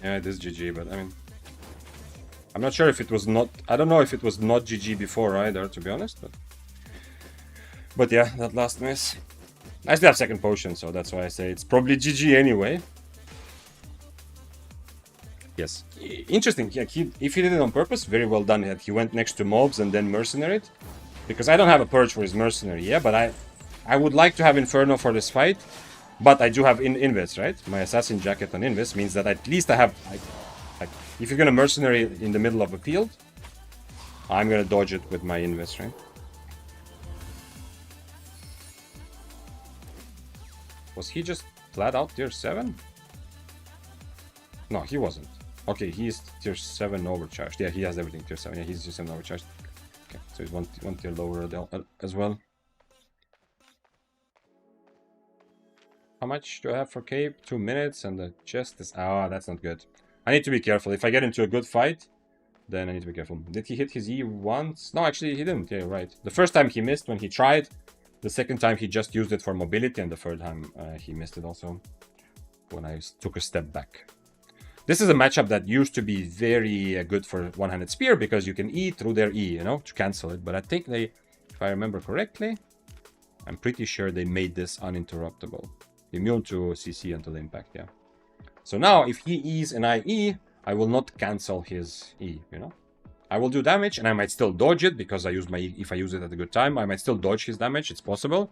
Yeah, it is GG, but I mean... I'm not sure if it was not... I don't know if it was not GG before either, to be honest, but... But yeah, that last miss. I still have 2nd potion, so that's why I say it's probably GG anyway. Yes. Interesting, yeah, if he did it on purpose, very well done. He went next to mobs and then mercenaried. Because I don't have a purge for his mercenary, yeah, but I would like to have Inferno for this fight. But I do have Invis, right? My Assassin Jacket on Invis means that at least I have... Like, if you're gonna mercenary in the middle of a field, I'm gonna dodge it with my Invis, right? Was he just flat out tier 7? No, he wasn't. Okay, he's tier 7 overcharged. Yeah, he has everything tier 7. Yeah, he's tier 7 overcharged. Okay, so he's one tier lower as well. How much do I have for cape? 2 minutes, and the chest is... Ah, that's not good. I need to be careful. If I get into a good fight, then I need to be careful. Did he hit his E once? No, actually he didn't. Yeah, right. The first time he missed when he tried. The second time he just used it for mobility, and the third time he missed it also when I took a step back. This is a matchup that used to be very good for one-handed spear because you can E through their E, you know, to cancel it. But I think they, if I remember correctly, I'm pretty sure they made this uninterruptible. Immune to CC until impact, yeah. So now, if he E's and I E, I will not cancel his E, you know? I will do damage, and I might still dodge it, because I use my E. If I use it at a good time, I might still dodge his damage, it's possible.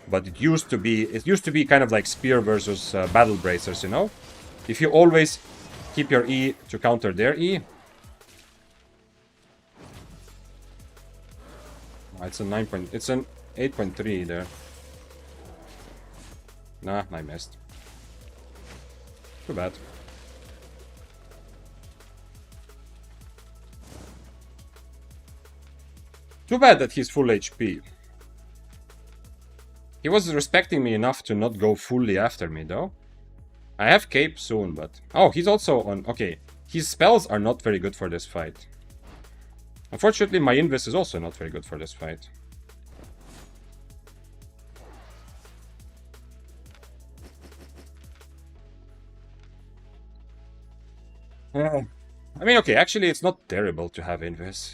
But it used to be kind of like spear versus battle bracers, you know? If you always keep your E to counter their E... It's a 9 point... It's an 8.3 there. Nah, I missed. Too bad. Too bad that he's full HP. He was respecting me enough to not go fully after me, though. I have cape soon, but... Oh, he's also on... Okay, his spells are not very good for this fight. Unfortunately, my invis is also not very good for this fight. I mean, okay, actually, it's not terrible to have invis.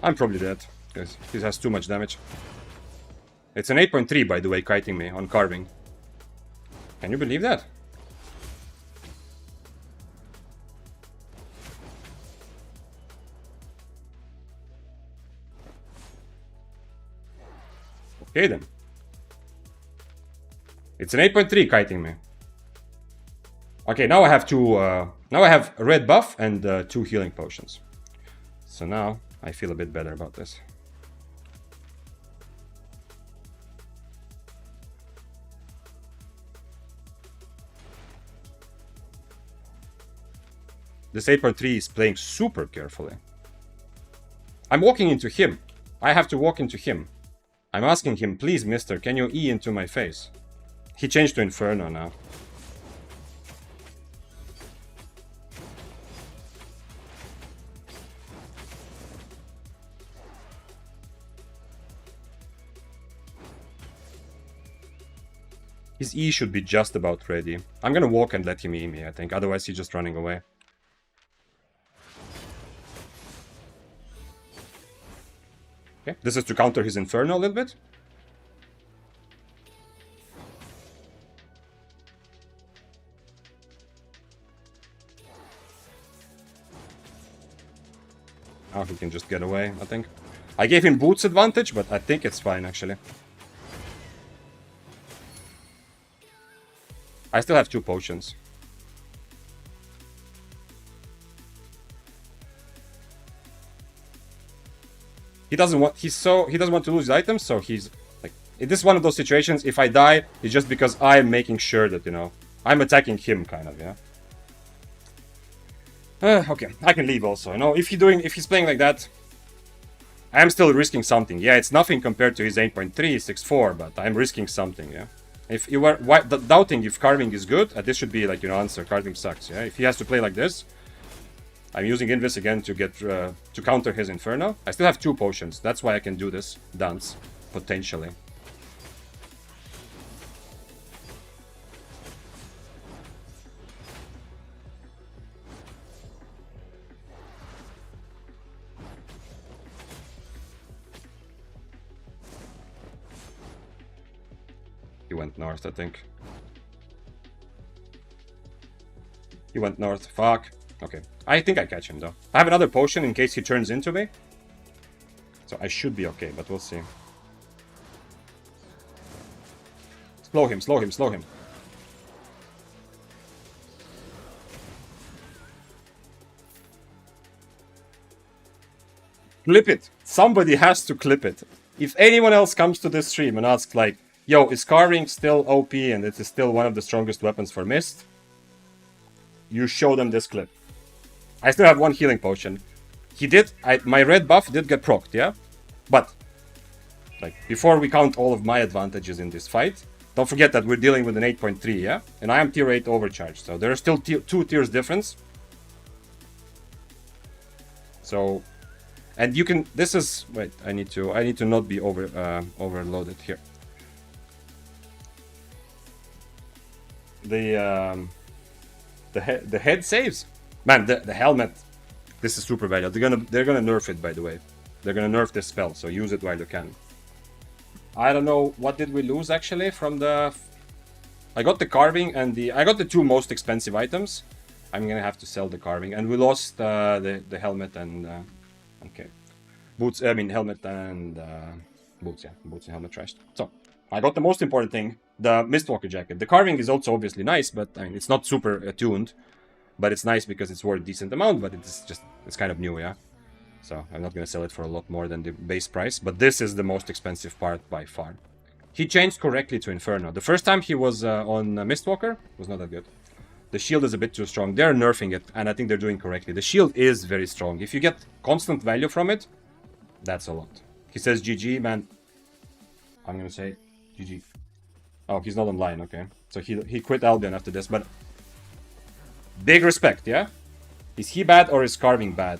I'm probably dead, because this has too much damage. It's an 8.3, by the way, kiting me on carving. Can you believe that? Okay then. It's an 8.3 kiting me. Okay, now I have two. Now I have a red buff and 2 healing potions. So now I feel a bit better about this. This 8.3 is playing super carefully. I'm walking into him. I have to walk into him. I'm asking him, please, mister, can you E into my face? He changed to Inferno now. His E should be just about ready. I'm gonna walk and let him E me, I think. Otherwise, he's just running away. Okay, this is to counter his Inferno a little bit. Now he can just get away, I think. I gave him boots advantage, but I think it's fine, actually. I still have 2 potions. He doesn't want to lose his items, so he's like, this is one of those situations. If I die, it's just because I'm making sure that, you know, I'm attacking him, kind of, yeah. Okay, I can leave also. You know, if he's playing like that, I am still risking something. Yeah, it's nothing compared to his 8.3, 6.4, but I'm risking something. Yeah. If you were doubting if carving is good, this should be like, you know, answer. Carving sucks. Yeah. If he has to play like this, I'm using Invis again to get to counter his Inferno. I still have 2 potions. That's why I can do this dance potentially. He went north, I think. He went north. Fuck. Okay. I think I catch him, though. I have another potion in case he turns into me. So I should be okay, but we'll see. Slow him, slow him, slow him. Clip it. Somebody has to clip it. If anyone else comes to this stream and asks, like, yo, is carving still OP and it is still one of the strongest weapons for Mist? You show them this clip. I still have 1 healing potion. My red buff did get procced, yeah? But, like, before we count all of my advantages in this fight, don't forget that we're dealing with an 8.3, yeah? And I am tier 8 overcharge, so there are still 2 tiers difference. So, and you can, this is, wait, I need to not be overloaded here. The head saves, man. The helmet, this is super valuable. They're gonna nerf it, by the way. They're gonna nerf this spell, so use it while you can. I don't know what did we lose actually from the. I got the carving and I got the 2 most expensive items. I'm gonna have to sell the carving, and we lost the helmet and okay, boots. I mean helmet and boots. Yeah, boots and helmet trashed. So I got the most important thing. The Mistwalker jacket. The carving is also obviously nice, but I mean, it's not super attuned. But it's nice because it's worth a decent amount, but it's kind of new, yeah? So I'm not going to sell it for a lot more than the base price. But this is the most expensive part by far. He changed correctly to Inferno. The first time he was on Mistwalker was not that good. The shield is a bit too strong. They're nerfing it, and I think they're doing correctly. The shield is very strong. If you get constant value from it, that's a lot. He says GG, man. I'm going to say GG. Oh, he's not online, okay. So he quit Albion after this, but big respect, yeah? Is he bad or is carving bad?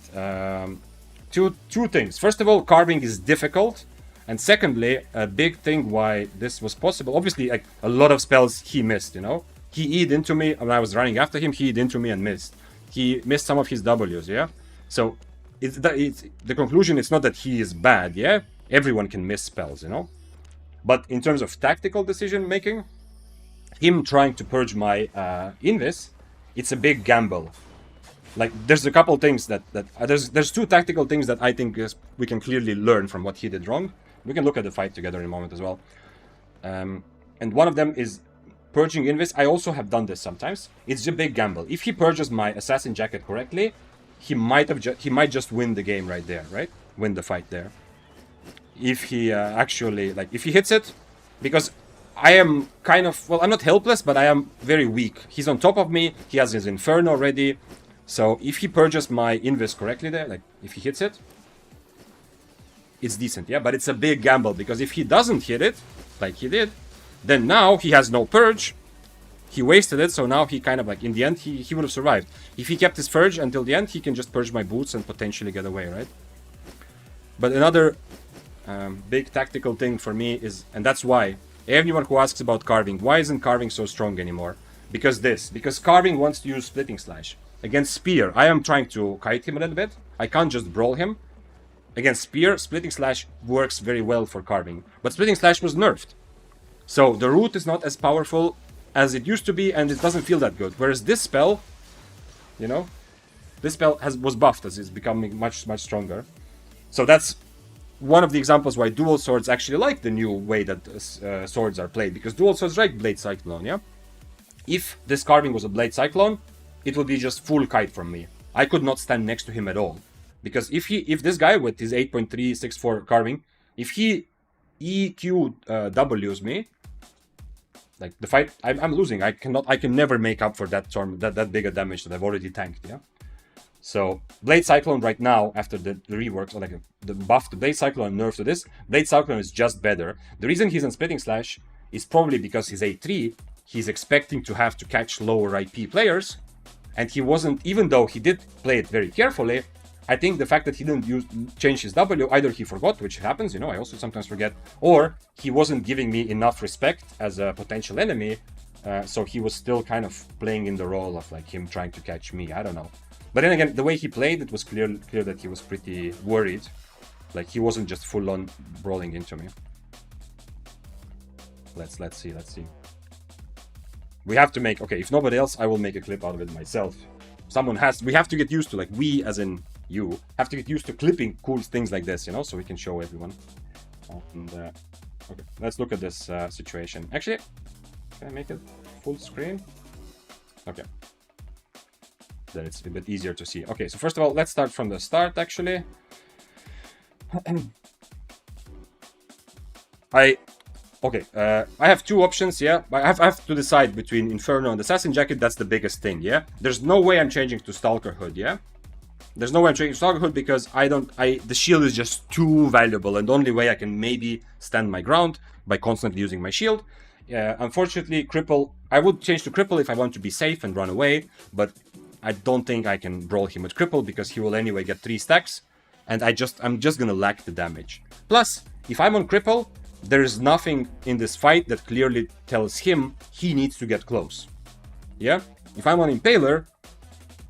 Two things. First of all, carving is difficult. And secondly, a big thing why this was possible. Obviously, like a lot of spells he missed, you know? He E'd into me when I was running after him. He E'd into me and missed. He missed some of his W's, yeah? So it's the conclusion is not that he is bad, yeah? Everyone can miss spells, you know? But in terms of tactical decision making, him trying to purge my Invis, it's a big gamble. Like, there's a couple things there's two tactical things that I think we can clearly learn from what he did wrong. We can look at the fight together in a moment as well. And one of them is purging Invis. I also have done this sometimes. It's a big gamble. If he purges my Assassin Jacket correctly, he might just win the game right there, right? Win the fight there. If he actually, like, if he hits it, because I am kind of, well, I'm not helpless, but I am very weak. He's on top of me. He has his Inferno ready. So if he purges my Invis correctly there, like if he hits it, it's decent, yeah? But it's a big gamble, because if he doesn't hit it, like he did, then now he has no purge. He wasted it, so now he kind of, like, in the end, he would have survived. If he kept his purge until the end, he can just purge my boots and potentially get away, right? But another big tactical thing for me is, and that's why, everyone who asks about carving, why isn't carving so strong anymore? Because carving wants to use Splitting Slash. Against Spear, I am trying to kite him a little bit. I can't just brawl him. Against Spear, Splitting Slash works very well for carving. But Splitting Slash was nerfed. So the root is not as powerful as it used to be, and it doesn't feel that good. Whereas this spell, you know, this spell was buffed as it's becoming much, much stronger. So that's one of the examples why dual swords actually like the new way that swords are played. Because dual swords like Blade Cyclone, yeah? If this carving was a Blade Cyclone, it would be just full kite from me. I could not stand next to him at all. Because if this guy with his 8.364 carving, if he EQ W's me, like the fight, I'm losing. I can never make up for that big a damage that I've already tanked, yeah? So Blade Cyclone right now, after the reworks, or like the buff to Blade Cyclone and nerf to this, Blade Cyclone is just better. The reason he's on Splitting Slash is probably because he's A3, he's expecting to have to catch lower IP players, and he wasn't, even though he did play it very carefully, I think the fact that he didn't change his W, either he forgot, which happens, you know, I also sometimes forget, or he wasn't giving me enough respect as a potential enemy, so he was still kind of playing in the role of, like, him trying to catch me, I don't know. But then again, the way he played, it was clear that he was pretty worried. Like, he wasn't just full-on brawling into me. Let's see. We have to make, okay, if nobody else, I will make a clip out of it myself. We have to get used to, like, we, as in you, have to get used to clipping cool things like this, you know, so we can show everyone. And, okay, let's look at this situation. Actually, can I make it full screen? Okay. Then it's a bit easier to see. Okay, so first of all, let's start from the start, actually. I have two options, yeah. I have to decide between Inferno and Assassin Jacket. That's the biggest thing, yeah. There's no way I'm changing to Stalker Hood, yeah. There's no way I'm changing to Stalker Hood because the shield is just too valuable, and the only way I can maybe stand my ground by constantly using my shield. Unfortunately, Cripple, I would change to Cripple if I want to be safe and run away, but I don't think I can brawl him with Cripple because he will anyway get 3 stacks, and I'm just gonna lack the damage. Plus, if I'm on Cripple, there is nothing in this fight that clearly tells him he needs to get close. Yeah? If I'm on Impaler,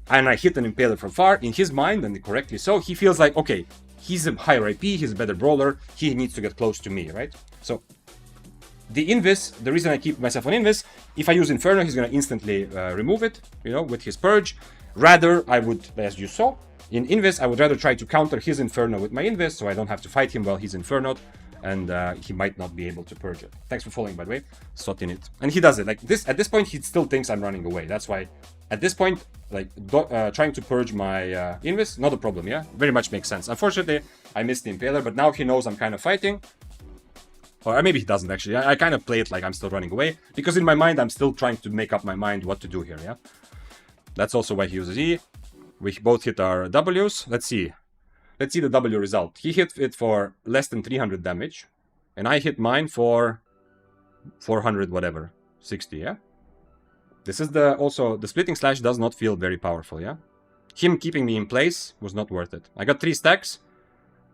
and I hit an Impaler from far, in his mind, and correctly so, he feels like, okay, he's a higher IP, he's a better brawler, he needs to get close to me, right? So, the Invis, the reason I keep myself on Invis, if I use Inferno, he's gonna instantly remove it, you know, with his Purge. Rather, I would, as you saw, in Invis, I would rather try to counter his Inferno with my Invis, so I don't have to fight him while he's Infernoed, and he might not be able to purge it. Thanks for following, by the way. Sot in it. And he does it. Like, this, at this point, he still thinks I'm running away. That's why At this point, like, trying to purge my invis, not a problem, yeah? Very much makes sense. Unfortunately, I missed the Impaler, but now he knows I'm kind of fighting. Or maybe he doesn't, actually. I kind of play it like I'm still running away, because in my mind, I'm still trying to make up my mind what to do here, yeah? That's also why he uses E. We both hit our Ws. Let's see. Let's see the W result. He hit it for less than 300 damage, and I hit mine for 400 whatever. 60, yeah? This is also, the splitting slash does not feel very powerful, yeah? Him keeping me in place was not worth it. I got 3 stacks.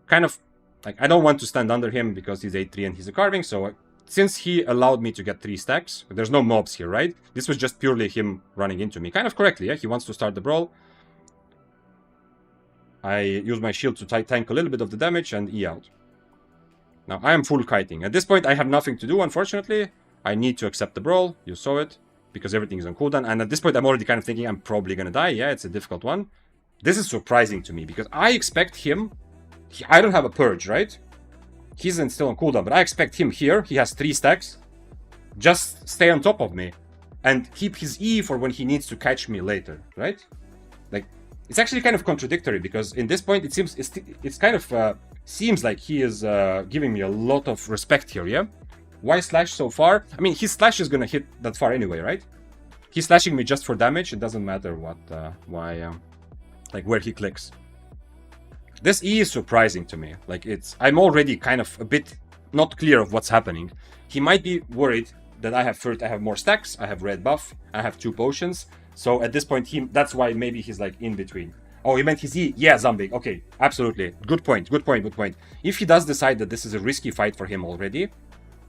Kind of, like, I don't want to stand under him because he's 8-3 and he's a carving, so since he allowed me to get 3 stacks, there's no mobs here, right? This was just purely him running into me. Kind of correctly, yeah? He wants to start the brawl. I use my shield to tank a little bit of the damage and E out. Now, I am full kiting. At this point, I have nothing to do, unfortunately. I need to accept the brawl. You saw it. Because everything is on cooldown. And at this point, I'm already kind of thinking I'm probably going to die. Yeah, it's a difficult one. This is surprising to me. Because I expect him... I don't have a purge, right? He's still on cooldown. But I expect him here. He has 3 stacks. Just stay on top of me. And keep his E for when he needs to catch me later, right? Like, it's actually kind of contradictory. Because in this point, it seems... It's kind of... seems like he is giving me a lot of respect here, yeah? Why slash so far? I mean, his slash is gonna hit that far anyway, right? He's slashing me just for damage. It doesn't matter what, like where he clicks. This E is surprising to me. Like, I'm already kind of a bit not clear of what's happening. He might be worried that I have more stacks. I have red buff. I have 2 potions. So at this point, that's why maybe he's like in between. Oh, he meant his E? Yeah, Zombie. Okay, absolutely. Good point. If he does decide that this is a risky fight for him already.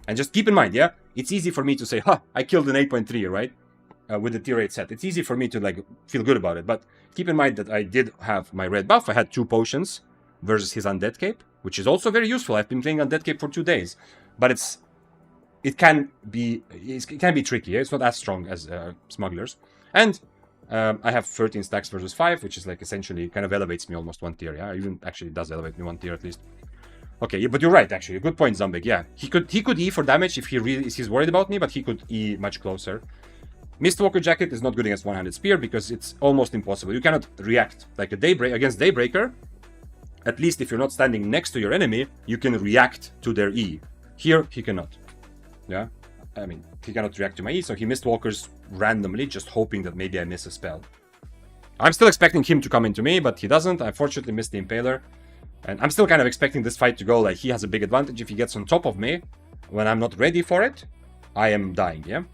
And just keep in mind, yeah, it's easy for me to say, I killed an 8.3, right? With the tier 8 set. It's easy for me to, like, feel good about it. But keep in mind that I did have my red buff. I had 2 potions versus his Undead Cape, which is also very useful. I've been playing Undead Cape for 2 days. But it can be tricky. Yeah? It's not as strong as Smugglers. And I have 13 stacks versus 5, which is, like, essentially kind of elevates me almost 1 tier. Yeah, even actually does elevate me 1 tier at least. Okay, but you're right, actually. Good point, Zombig. Yeah, he could E for damage if he's worried about me, but he could E much closer. Mistwalker Jacket is not good against one-handed spear because it's almost impossible. You cannot react like against Daybreaker. At least if you're not standing next to your enemy, you can react to their E. Here, he cannot. Yeah, I mean, he cannot react to my E, so he Mistwalkers randomly, just hoping that maybe I miss a spell. I'm still expecting him to come into me, but he doesn't. I unfortunately missed the Impaler. And I'm still kind of expecting this fight to go like he has a big advantage. If he gets on top of me when I'm not ready for it, I am dying, yeah?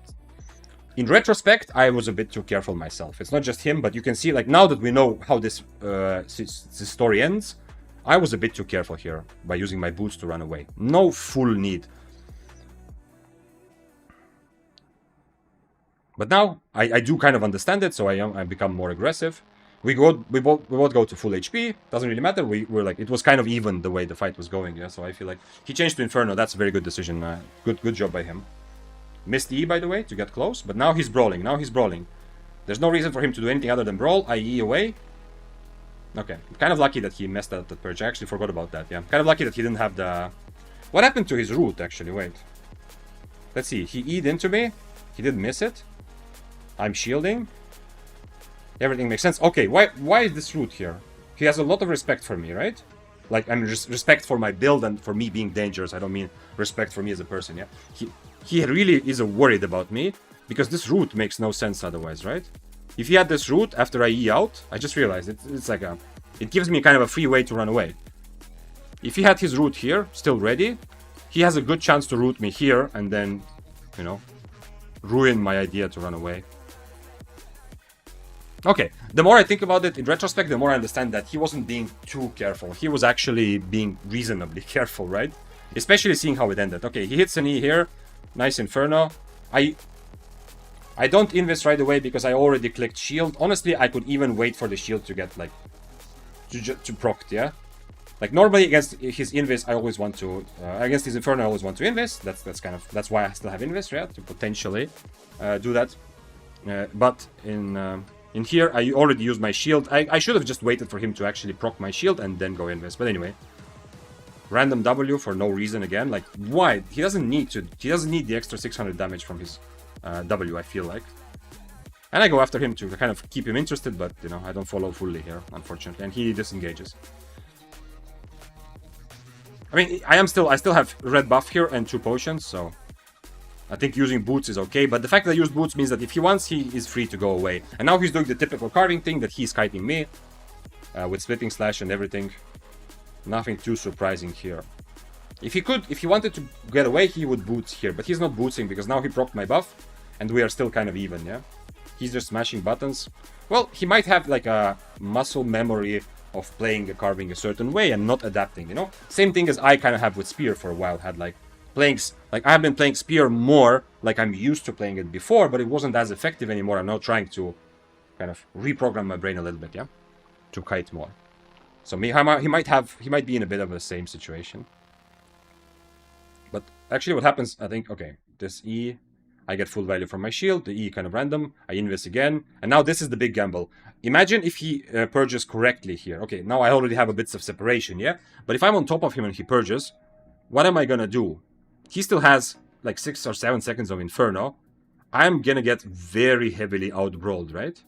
In retrospect, I was a bit too careful myself. It's not just him, but you can see, like, now that we know how this story ends, I was a bit too careful here by using my boots to run away. No full need. But now, I do kind of understand it, so I become more aggressive. We both go to full HP. Doesn't really matter. We're like, it was kind of even the way the fight was going. Yeah, so I feel like he changed to Inferno. That's a very good decision. Good job by him. Missed E, by the way, to get close. But now he's brawling. There's no reason for him to do anything other than brawl. I E away. Okay, kind of lucky that he messed up that purge. I actually forgot about that. Yeah, kind of lucky that he didn't have the. What happened to his root? Actually, wait. Let's see. He E'd into me. He didn't miss it. I'm shielding. Everything makes sense. Okay, why is this root here? He has a lot of respect for me, right? Like, I mean, respect for my build and for me being dangerous. I don't mean respect for me as a person, yeah? He really is worried about me, because this root makes no sense otherwise, right? If he had this root after I E out, I just realized it's like it gives me kind of a free way to run away. If he had his root here, still ready, he has a good chance to root me here and then, you know, ruin my idea to run away. Okay, the more I think about it in retrospect, the more I understand that he wasn't being too careful. He was actually being reasonably careful, right? Especially seeing how it ended. Okay, he hits an E here. Nice Inferno. I don't invest right away because I already clicked shield. Honestly, I could even wait for the shield to get, like, to proc, yeah? Like, normally against his invest, I always want to... against his Inferno, I always want to invest. That's why I still have invest, yeah? To potentially do that. But in here, I already used my shield. I should have just waited for him to actually proc my shield and then go invest. But anyway. Random W for no reason again. Like, why? He doesn't need the extra 600 damage from his W, I feel like. And I go after him to kind of keep him interested, but, you know, I don't follow fully here, unfortunately. And he disengages. I mean, I still have red buff here and 2 potions, so I think using boots is okay. But the fact that I use boots means that if he wants, he is free to go away. And now he's doing the typical carving thing that he's kiting me with splitting slash and everything. Nothing too surprising here. If he wanted to get away, he would boots here, but he's not bootsing because now he procced my buff, and we are still kind of even, yeah? He's just smashing buttons. Well, he might have like a muscle memory of playing a carving a certain way and not adapting, you know? Same thing as I kind of have with Spear for a while, had like playing, like I have been playing Spear more like I'm used to playing it before, but it wasn't as effective anymore. I'm now trying to kind of reprogram my brain a little bit, yeah? To kite more. So he might be in a bit of the same situation. But actually what happens, I think, okay, this E, I get full value from my shield, the E kind of random, I invis again, and now this is the big gamble. Imagine if he purges correctly here. Okay, now I already have a bits of separation, yeah? But if I'm on top of him and he purges, what am I gonna do? He still has like 6 or 7 seconds of Inferno. I'm gonna get very heavily out-brawled, right?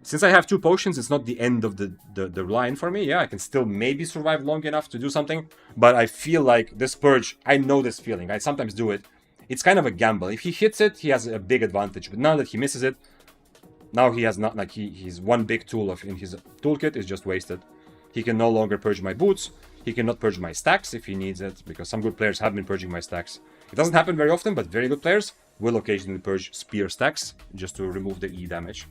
Since I have 2 potions, it's not the end of the line for me. Yeah, I can still maybe survive long enough to do something. But I feel like this purge, I know this feeling. I sometimes do it. It's kind of a gamble. If he hits it, he has a big advantage. But now that he misses it, now he has not, like, he's one big tool in his toolkit is just wasted. He can no longer purge my boots. He cannot purge my stacks if he needs it, because some good players have been purging my stacks. It doesn't happen very often, but very good players will occasionally purge spear stacks just to remove the E damage.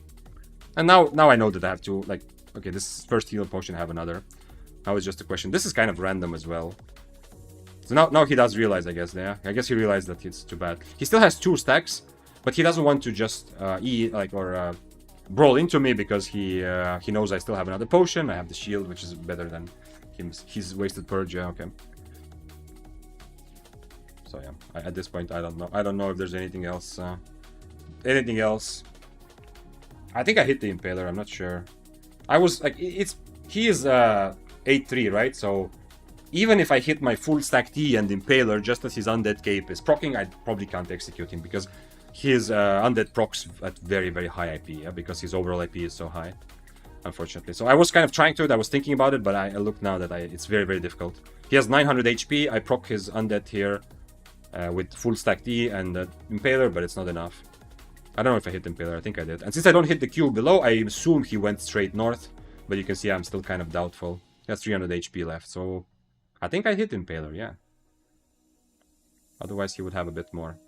And now I know that I have to, like, okay, this first heal potion, I have another. Now it's just a question. This is kind of random as well. So now he does realize, I guess, yeah. I guess he realized that it's too bad. He still has 2 stacks, but he doesn't want to just brawl into me because he knows I still have another potion. I have the shield, which is better than his wasted purge. Yeah, okay. So yeah, at this point, I don't know. I don't know if there's anything else. Anything else? I think I hit the Impaler. I'm not sure. I was like, he is 8-3, right? So even if I hit my full stack T and Impaler just as his Undead Cape is proccing, I probably can't execute him because his Undead procs at very, very high IP, yeah? Because his overall IP is so high, unfortunately. So I was kind of trying to, I was thinking about it, but I look now that it's very, very difficult. He has 900 HP, I proc his Undead here with full stack T and Impaler, but it's not enough. I don't know if I hit Impaler, I think I did. And since I don't hit the Q below, I assume he went straight north, but you can see I'm still kind of doubtful. He has 300 HP left, so I think I hit Impaler, yeah. Otherwise he would have a bit more.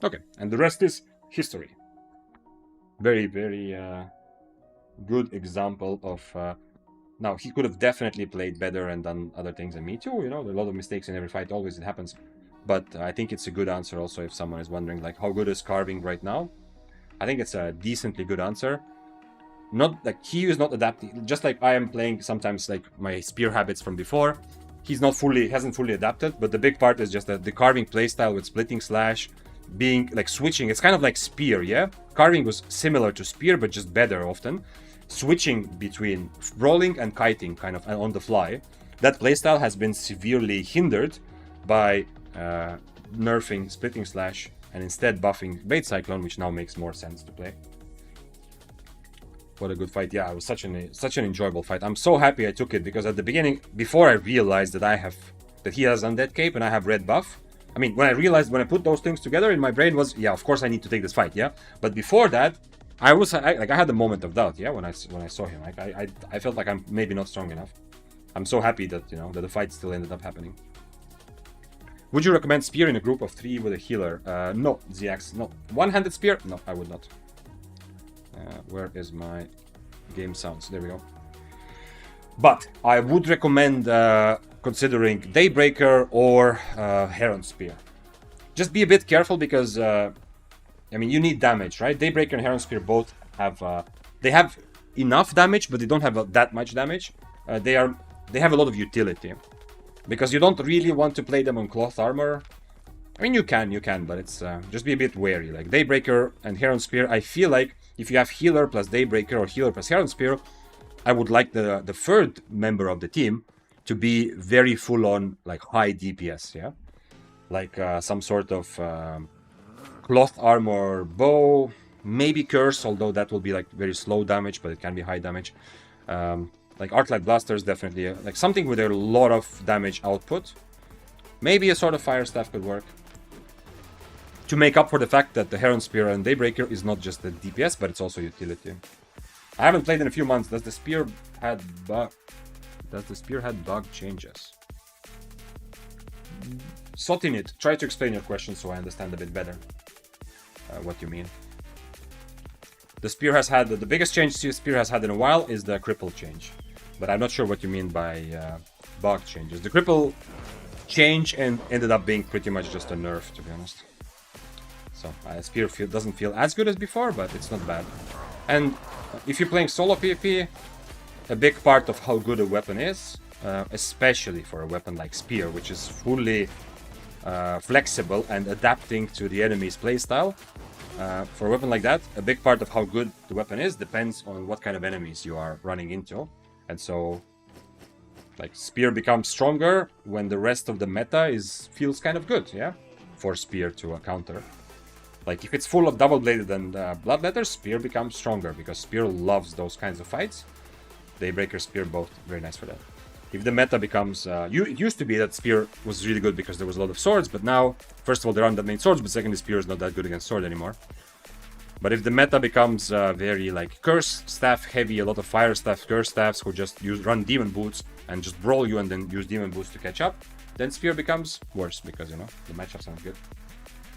Okay, and the rest is history. Very, very good example of... now, he could have definitely played better and done other things than me too, you know, there are a lot of mistakes in every fight, always it happens. But I think it's a good answer also if someone is wondering, like, how good is carving right now? I think it's a decently good answer. Not like he is not adapting, just like I am playing sometimes like my spear habits from before. Hasn't fully adapted, but the big part is just that the carving playstyle with splitting slash, being like switching. It's kind of like spear, yeah? Carving was similar to spear, but just better often. Switching between rolling and kiting kind of on the fly. That playstyle has been severely hindered by nerfing splitting slash and instead buffing Bait Cyclone, which now makes more sense to play. What a good fight. Yeah, it was such an enjoyable fight. I'm so happy I took it because at the beginning, before I realized that he has Undead Cape and I have red buff, I mean, when I put those things together in my brain was, yeah, of course I need to take this fight, yeah? But before that, I had a moment of doubt, yeah, when I saw him. Like I felt like I'm maybe not strong enough. I'm so happy that, you know, that the fight still ended up happening. Would you recommend spear in a group of 3 with a healer? No, ZX, no. One-handed spear? No, I would not. Where is my game sounds? There we go. But I would recommend considering Daybreaker or Heron Spear. Just be a bit careful because, I mean, you need damage, right? Daybreaker and Heron Spear both have, they have enough damage, but they don't have that much damage. They have a lot of utility. Because you don't really want to play them on cloth armor. I mean, you can, but it's just be a bit wary. Like Daybreaker and Heron Spear, I feel like if you have healer plus Daybreaker or healer plus Heron Spear, I would like the third member of the team to be very full on, like high DPS, yeah? Like some sort of cloth armor bow, Maybe Curse, although that will be like very slow damage, but it can be high damage. Like Arclight Blasters, definitely. Like something with a lot of damage output. Maybe a Sword of Fire Staff could work. To make up for the fact that the Heron Spear and Daybreaker is not just a DPS, but it's also utility. I haven't played in a few months. Does the Spear had bug changes? Sotinit, try to explain your question so I understand a bit better what you mean. The Spear has had the biggest change the Spear has had in a while is the cripple change, but I'm not sure what you mean by bug changes. The cripple change ended up being pretty much just a nerf, to be honest. So Spear doesn't feel as good as before, but it's not bad. And if you're playing solo PvP, a big part of how good a weapon is, especially for a weapon like Spear, which is fully flexible and adapting to the enemy's playstyle. For a weapon like that, a big part of how good the weapon is depends on what kind of enemies you are running into. And so, like, Spear becomes stronger when the rest of the meta feels kind of good, yeah? For Spear to counter. Like, if it's full of double-bladed and Bloodletter, Spear becomes stronger, because Spear loves those kinds of fights. Daybreaker, Spear, both very nice for that. If the meta becomes... it used to be that Spear was really good because there was a lot of swords, but now, first of all, there aren't that many swords, but secondly, Spear is not that good against sword anymore. But if the meta becomes very, like, Curse Staff heavy, a lot of Fire Staff, Curse Staffs who just run Demon Boots and just brawl you and then use Demon Boots to catch up, then Spear becomes worse because, you know, the matchups aren't good.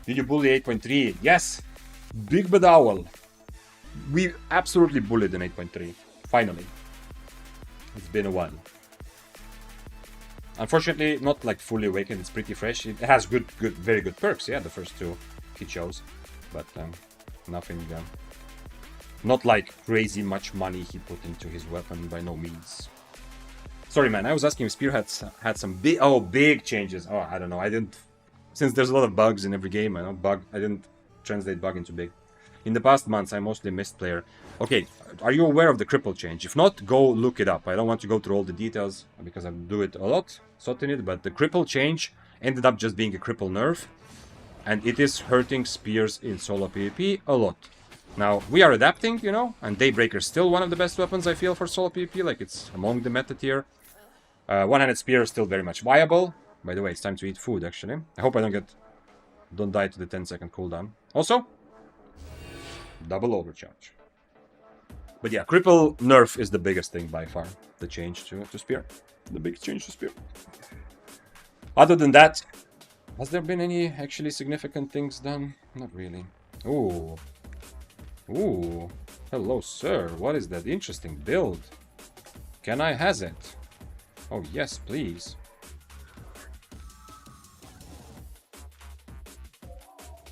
Did you bully 8.3? Yes! Big Bad Owl. We absolutely bullied in 8.3. Finally. It's been a while. Unfortunately, not like fully awakened, it's pretty fresh. It has very good perks, yeah, the first two he chose. But nothing, not like crazy much money he put into his weapon, by no means. Sorry man, I was asking if Spear had some big changes. Oh, I don't know, I didn't, since there's a lot of bugs in every game, I didn't translate bug into big. In the past months, I mostly missed player. Okay, are you aware of the cripple change? If not, go look it up. I don't want to go through all the details because I do it a lot, but the cripple change ended up just being a cripple nerf, and it is hurting Spears in solo PvP a lot. Now, we are adapting, you know, and Daybreaker is still one of the best weapons, I feel, for solo PvP, like it's among the meta tier. One-handed Spear is still very much viable. By the way, it's time to eat food, actually. I hope I don't die to the 10-second cooldown. Also, double overcharge. But yeah, cripple nerf is the biggest thing by far. The change to Spear. The big change to Spear. Other than that, has there been any actually significant things done? Not really. Ooh. Ooh. Hello, sir. What is that interesting build? Can I has it? Oh, yes, please.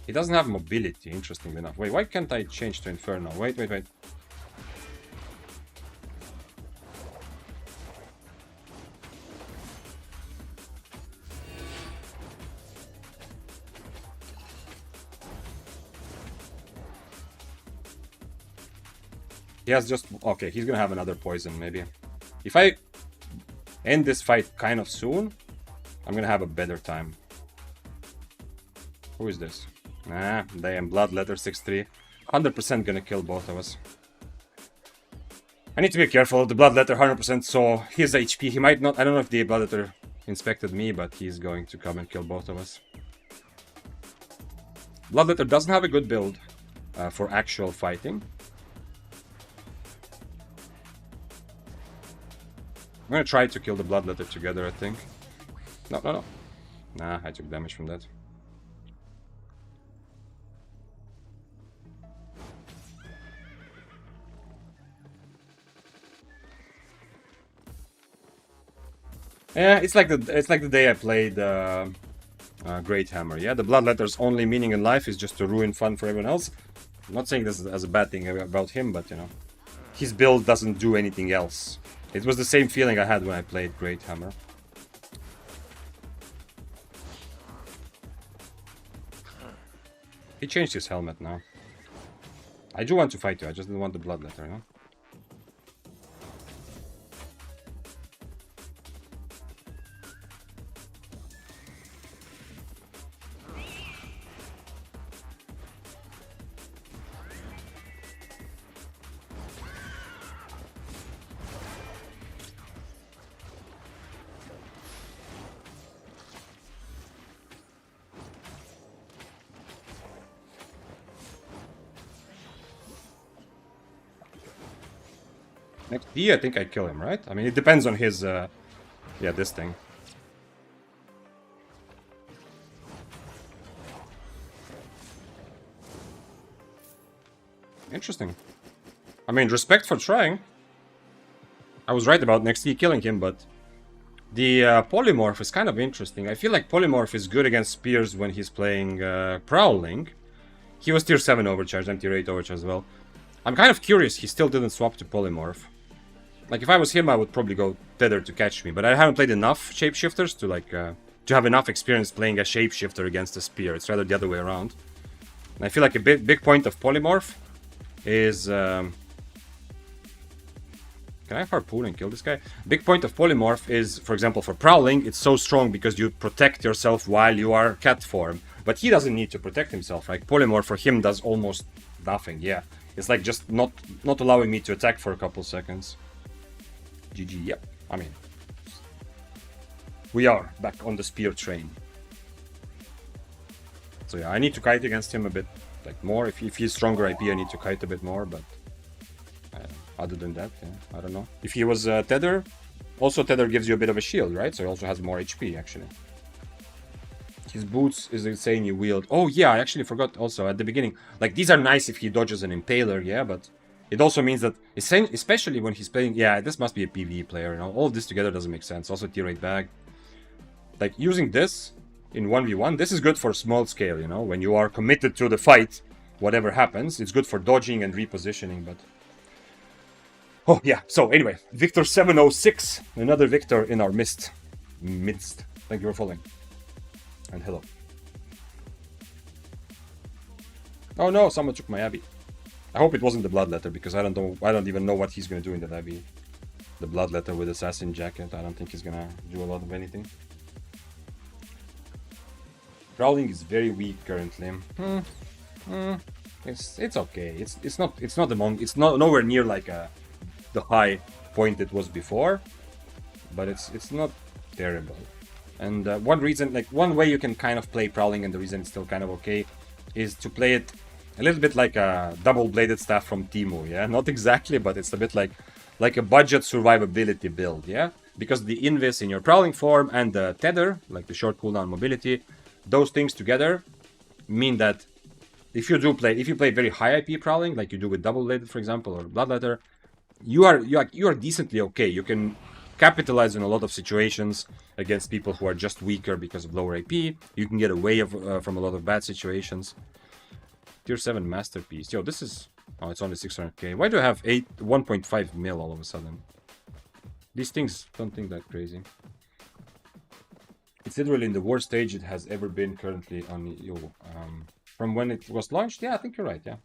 He doesn't have mobility, interestingly enough. Wait, why can't I change to Inferno? Wait. He has just... Okay, he's gonna have another poison, maybe. If I end this fight kind of soon, I'm gonna have a better time. Who is this? Nah, damn, Bloodletter 6-3. 100% gonna kill both of us. I need to be careful. The Bloodletter 100% saw his HP. He might not... I don't know if the Bloodletter inspected me, but he's going to come and kill both of us. Bloodletter doesn't have a good build for actual fighting. I'm gonna try to kill the Bloodletter together, I think. No. Nah, I took damage from that. Yeah, it's like the day I played Great Hammer. Yeah, the Bloodletter's only meaning in life is just to ruin fun for everyone else. I'm not saying this as a bad thing about him, but you know, his build doesn't do anything else. It was the same feeling I had when I played Great Hammer. He changed his helmet now. I do want to fight you, I just didn't want the Bloodletter, you know? Next D, I think I kill him, right? I mean, it depends on his, yeah, this thing. Interesting. I mean, respect for trying. I was right about next D killing him, but the Polymorph is kind of interesting. I feel like Polymorph is good against Spears when he's playing Prowling. He was tier 7 Overcharge and tier 8 Overcharge as well. I'm kind of curious he still didn't swap to Polymorph. Like, if I was him, I would probably go Tether to catch me, but I haven't played enough Shapeshifters to, like, to have enough experience playing a Shapeshifter against a Spear. It's rather the other way around. And I feel like a big point of Polymorph is... Can I harpoon and kill this guy? Big point of Polymorph is, for example, for Prowling, it's so strong because you protect yourself while you are cat form. But he doesn't need to protect himself, right? Polymorph for him does almost nothing, yeah. It's like just not allowing me to attack for a couple seconds. GG, yep. I mean, we are back on the spear train. So yeah, I need to kite against him a bit, like, more. If he's stronger IP, I need to kite a bit more, but other than that, yeah, I don't know. If he was Tether, also Tether gives you a bit of a shield, right? So he also has more HP, actually. His boots is insane, you wield. Oh yeah, I actually forgot also at the beginning. Like, these are nice if he dodges an Impaler, yeah, but it also means that, especially when he's playing... Yeah, this must be a PvE player, you know? All of this together doesn't make sense. Also tier 8 bag. Like, using this in 1v1, this is good for small scale, you know? When you are committed to the fight, whatever happens, it's good for dodging and repositioning, but... Oh, yeah. So, anyway, Victor 706. Another Victor in our midst. Thank you for following. And hello. Oh no, someone took my Abbey. I hope it wasn't the Bloodletter, because I don't even know what he's gonna do in that Abbey. The Bloodletter with Assassin Jacket, I don't think he's gonna do a lot of anything. Prowling is very weak currently. It's okay. It's not nowhere near like the high point it was before, but it's not terrible. And one reason, like one way you can kind of play Prowling, and the reason it's still kind of okay, is to play it a little bit like a double-bladed staff from Temu, yeah? Not exactly, but it's a bit like a budget survivability build, yeah? Because the Invis in your Prowling form and the Tether, like the short cooldown mobility, those things together mean that if you play very high IP Prowling, like you do with double-bladed, for example, or Bloodletter, you are decently okay. You can capitalize on a lot of situations against people who are just weaker because of lower AP. You can get away from a lot of bad situations. Tier 7 Masterpiece. Yo, this is... Oh, it's only 600k. Why do I have 1.5 mil all of a sudden? These things don't think that crazy. It's literally in the worst stage it has ever been currently on Yo. From when it was launched? Yeah, I think you're right, yeah.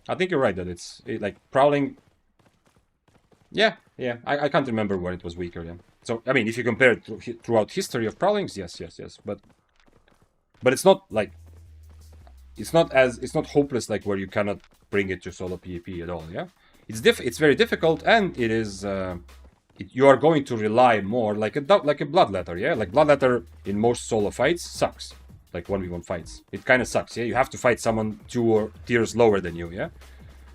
I think you're right that it's like Prowling... Yeah. I can't remember where it was weaker, yeah. So, I mean, if you compare it throughout history of Prowlings, yes. But it's not like... It's not hopeless like where you cannot bring it to solo PvP at all, yeah? It's very difficult, and it is... you are going to rely more like a Bloodletter, yeah? Like Bloodletter in most solo fights sucks. Like 1v1 fights. It kind of sucks, yeah? You have to fight someone 2 tiers lower than you, yeah?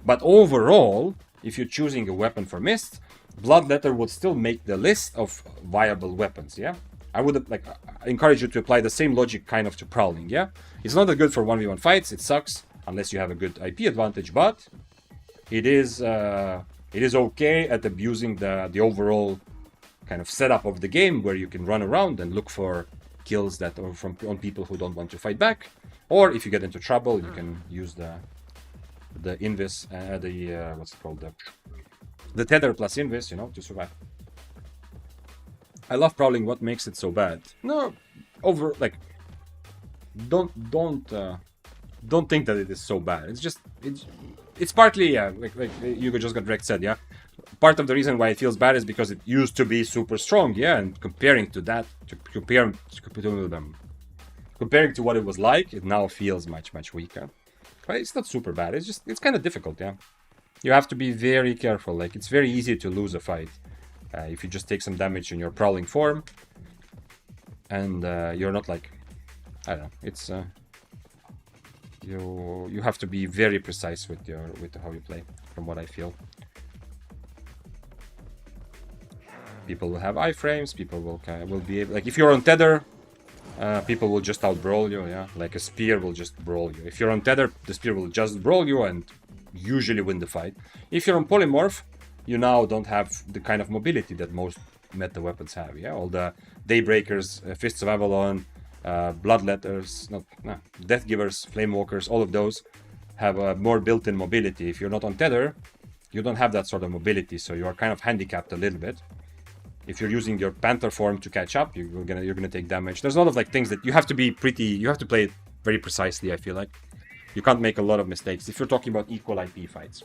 But overall, if you're choosing a weapon for Mist, Bloodletter would still make the list of viable weapons, yeah? I would I encourage you to apply the same logic kind of to Prowling, yeah? It's not that good for 1v1 fights, it sucks, unless you have a good IP advantage, but it is okay at abusing the overall kind of setup of the game, where you can run around and look for kills that are on people who don't want to fight back, or if you get into trouble, you can use the Invis, what's it called, the Tether plus Invis, you know, to survive. I love Prowling. What makes it so bad? No, don't think that it is so bad. It's partly, yeah, like Hugo just got wrecked said, yeah. Part of the reason why it feels bad is because it used to be super strong, yeah, and comparing to what it was like, it now feels much weaker. But it's not super bad. It's kind of difficult, yeah. You have to be very careful. Like, it's very easy to lose a fight if you just take some damage in your Prowling form, and you're not like, I don't know. It's you have to be very precise with how you play, from what I feel. People will have iframes. People will be able, like if you're on tether, people will just out brawl you. Yeah, like a spear will just brawl you. If you're on tether, the spear will just brawl you and usually win the fight. If you're on polymorph, you now don't have the kind of mobility that most meta weapons have. Yeah, all the Daybreakers, Fists of Avalon, Bloodletters, Death Givers, Flamewalkers, all of those have more built-in mobility. If you're not on tether, you don't have that sort of mobility, so you are kind of handicapped a little bit. If you're using your Panther form to catch up, you're gonna take damage. There's a lot of like things that you have to be you have to play it very precisely. I feel like you can't make a lot of mistakes if you're talking about equal IP fights.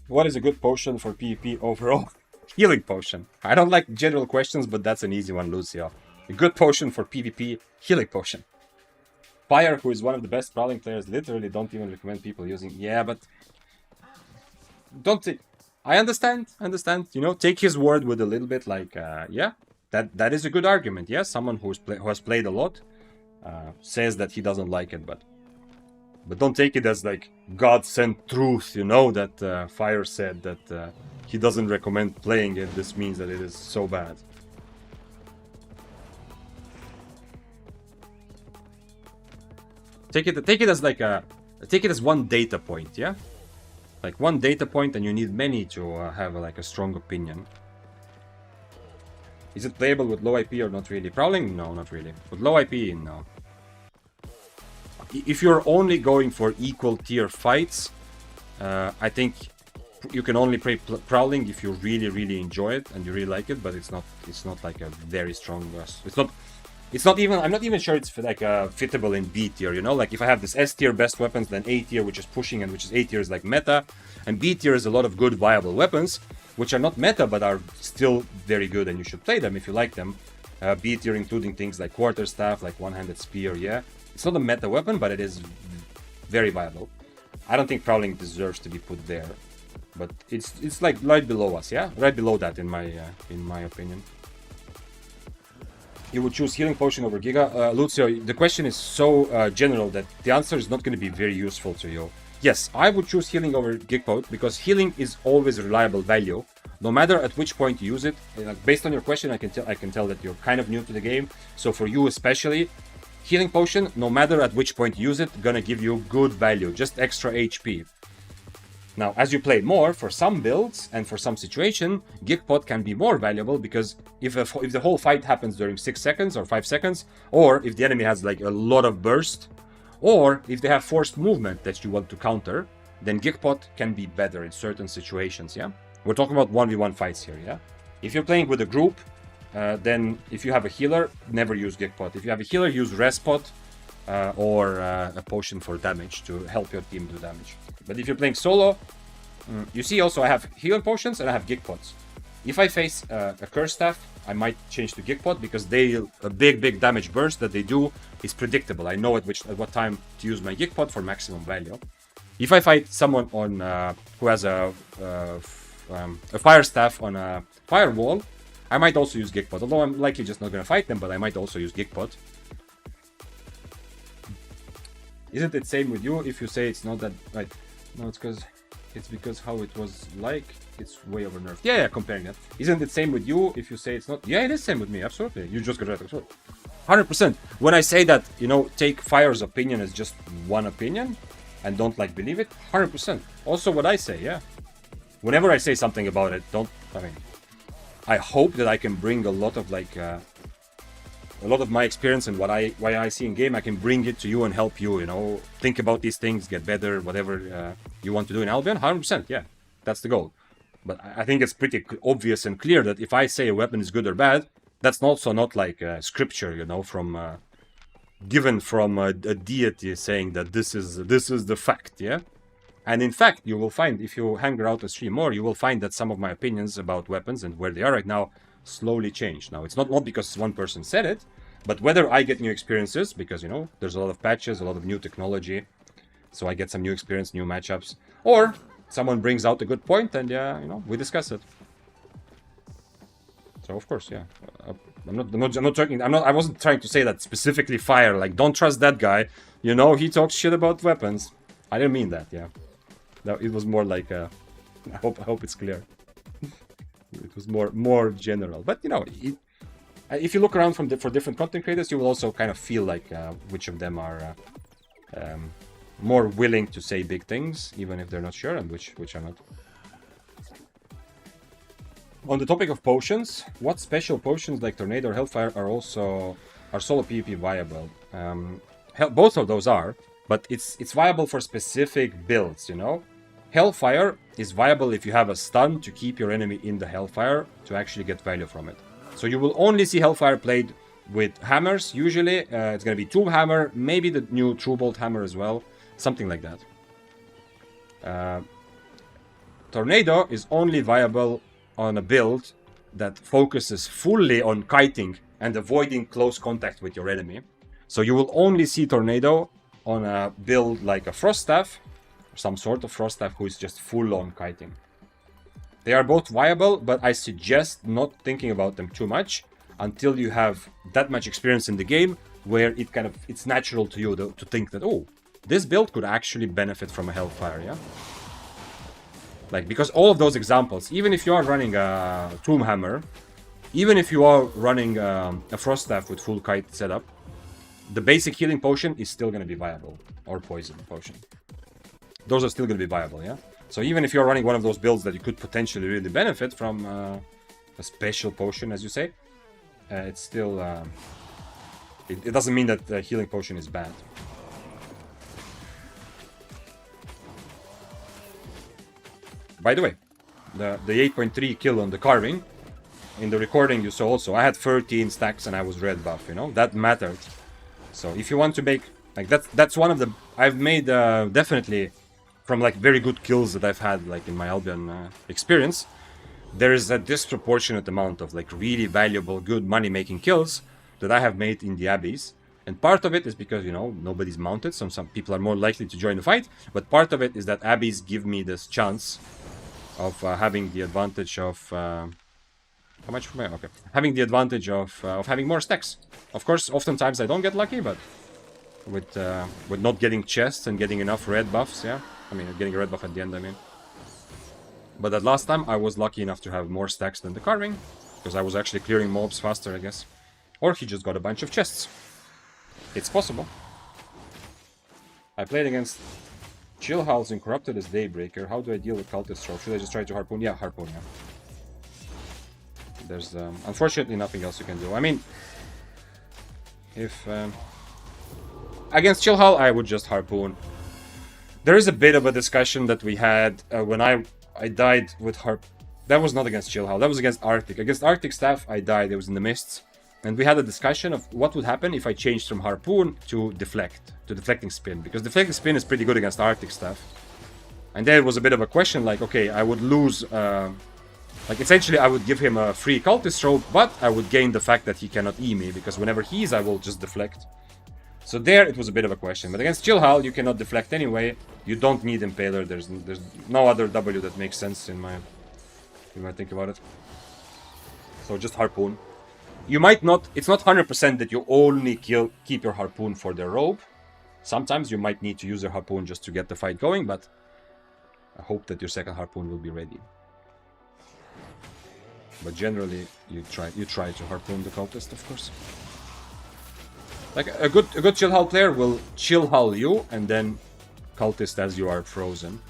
What is a good potion for PvP overall? Healing potion. I don't like general questions, but that's an easy one, Lucio. A good potion for PvP, healing potion. Fire, who is one of the best prowling players, literally don't even recommend people using. Yeah, but don't. I understand. You know, take his word with a little bit. Like, yeah, that is a good argument. Yeah, someone who has played a lot says that he doesn't like it, but don't take it as like God sent truth. You know that Fire said that he doesn't recommend playing it. This means that it is so bad. Take it as like take it as one data point, yeah, like one data point, and you need many to have like a strong opinion. Is it playable with low IP or not really? Prowling, no, not really. With low IP, no. If you're only going for equal tier fights, I think you can only play Prowling if you really enjoy it and you really like it. But it's not like a very strong. It's not even. I'm not even sure it's like fittable in B tier. You know, like if I have this S tier best weapons, then A tier, which is pushing, and which is A tier is like meta, and B tier is a lot of good viable weapons, which are not meta but are still very good, and you should play them if you like them. B tier including things like quarterstaff, like one-handed spear. Yeah, it's not a meta weapon, but it is very viable. I don't think Prowling deserves to be put there, but it's like right below us. Yeah, right below that in my opinion. You would choose healing potion over Giga. Lucio, the question is so general that the answer is not going to be very useful to you. Yes, I would choose healing over Gigpot because healing is always a reliable value, no matter at which point you use it. Based on your question, I can tell that you're kind of new to the game. So for you especially, healing potion, no matter at which point you use it, gonna give you good value, just extra HP. Now, as you play more, for some builds and for some situation, Gigpot can be more valuable because if the whole fight happens during 6 seconds or 5 seconds, or if the enemy has like a lot of burst, or if they have forced movement that you want to counter, then Gigpot can be better in certain situations, yeah? We're talking about 1v1 fights here, yeah? If you're playing with a group, then if you have a healer, never use Gigpot. If you have a healer, use Respot or a potion for damage to help your team do damage. But if you're playing solo, you see also I have healing potions and I have Gigpots. If I face a Curse Staff, I might change to Gigpot because a big damage burst that they do is predictable. I know at what time to use my Gigpot for maximum value. If I fight someone on who has a Fire Staff on a Firewall, I might also use Gigpot. Although I'm likely just not going to fight them, but I might also use Gigpot. Isn't it same with you if you say it's not that right? No, it's because how it was like, it's way over nerfed. Yeah, comparing that. Isn't it same with you if you say it's not? Yeah, it is same with me, absolutely. You just got it, absolutely. 100%. When I say that, you know, take Fire's opinion as just one opinion and don't like believe it, 100%. Also what I say, yeah. Whenever I say something about it, I hope that I can bring a lot of like a lot of my experience and what I see in game, I can bring it to you and help you, you know, think about these things, get better, whatever you want to do in Albion. 100%, yeah, that's the goal. But I think it's pretty obvious and clear that if I say a weapon is good or bad, that's also not like scripture, you know, from given from a deity saying that this is the fact, yeah. And in fact, you will find, if you hang around the stream more, you will find that some of my opinions about weapons and where they are right now slowly change. Now, it's not because one person said it, but whether I get new experiences, because, you know, there's a lot of patches, a lot of new technology, so I get some new experience, new matchups, or someone brings out a good point and, yeah, you know, we discuss it. So, of course, yeah. I'm not talking, I wasn't trying to say that specifically Fire, like, don't trust that guy, you know, he talks shit about weapons. I didn't mean that, yeah. No, it was more like, I hope it's clear. It was more general. But you know, if you look around for different content creators, you will also kind of feel like which of them are more willing to say big things, even if they're not sure, and which are not. On the topic of potions, what special potions like Tornado or Hellfire are solo PvP viable? Both of those are, but it's viable for specific builds, you know? Hellfire is viable if you have a stun to keep your enemy in the Hellfire to actually get value from it. So you will only see Hellfire played with hammers, usually. It's going to be Tomb Hammer, maybe the new True Bolt Hammer as well, something like that. Tornado is only viable on a build that focuses fully on kiting and avoiding close contact with your enemy. So you will only see Tornado on a build like a Frost Staff, or some sort of Frost Staff who is just full on kiting. They are both viable, but I suggest not thinking about them too much until you have that much experience in the game where it's natural to you to think that, oh, this build could actually benefit from a Hellfire, yeah? Like, because all of those examples, even if you are running a Tomb Hammer, even if you are running a Frost Staff with full kite setup, the basic healing potion is still going to be viable, or poison potion. Those are still going to be viable, yeah? So even if you're running one of those builds that you could potentially really benefit from a special potion, as you say, it's still... it doesn't mean that the healing potion is bad. By the way, the 8.3 kill on the carving, in the recording you saw also, I had 13 stacks and I was red buff, you know? That mattered. So if you want to make... like, that's one of the... I've made definitely... from like very good kills that I've had like in my Albion experience, there is a disproportionate amount of like really valuable, good money-making kills that I have made in the Abbeys. And part of it is because, you know, nobody's mounted, so some people are more likely to join the fight. But part of it is that Abbeys give me this chance of having the advantage of... how much for my... okay. Having the advantage of having more stacks. Of course, oftentimes I don't get lucky, but with not getting chests and getting enough red buffs, yeah? I mean, getting a red buff at the end, I mean. But that last time, I was lucky enough to have more stacks than the carving, because I was actually clearing mobs faster, I guess. Or he just got a bunch of chests. It's possible. I played against Chill Hulls in Corrupted as Daybreaker. How do I deal with Cultist Troll? Should I just try to Harpoon? Yeah, Harpoon, yeah. There's, unfortunately, nothing else you can do. I mean, if... against Chill Hull, I would just Harpoon. There is a bit of a discussion that we had when I died with That was not against Chill Hull, that was against Arctic. Against Arctic Staff, I died, it was in the mists. And we had a discussion of what would happen if I changed from Harpoon to Deflect, to Deflecting Spin. Because Deflecting Spin is pretty good against Arctic Staff. And there was a bit of a question like, okay, I would lose... like, essentially, I would give him a free Cultist Robe, but I would gain the fact that he cannot E me, because whenever he is, I will just deflect. So there, it was a bit of a question. But against Chill Hull, you cannot deflect anyway. You don't need Impaler. There's no other W that makes sense in my... you might think about it. So just Harpoon. You might not... it's not 100% that you only keep your Harpoon for the robe. Sometimes you might need to use your Harpoon just to get the fight going, but I hope that your second Harpoon will be ready. But generally, you try to Harpoon the Cultist, of course. Like, a good Chill Hull player will Chill Hull you, and then Cultist as you are frozen.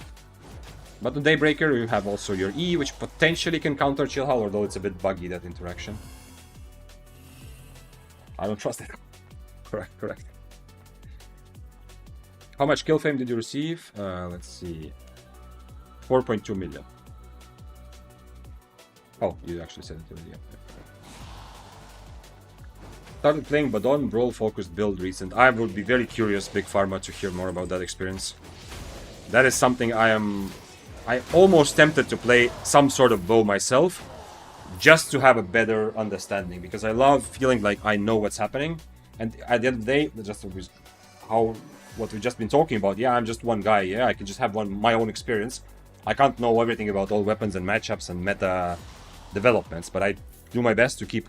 But on Daybreaker, you have also your E, which potentially can counter Chill Hull, although it's a bit buggy, that interaction. I don't trust it. Correct. How much kill fame did you receive? Let's see. 4.2 million. Oh, you actually said it already. Yeah. Started playing Badon, Brawl focused build recent. I would be very curious, Big Pharma, to hear more about that experience. That is something I'm almost tempted to play some sort of bow myself, just to have a better understanding, because I love feeling like I know what's happening. And at the end of the day, just what we've just been talking about, yeah, I'm just one guy, yeah, I can just have my own experience. I can't know everything about all weapons and matchups and meta developments, but I do my best to keep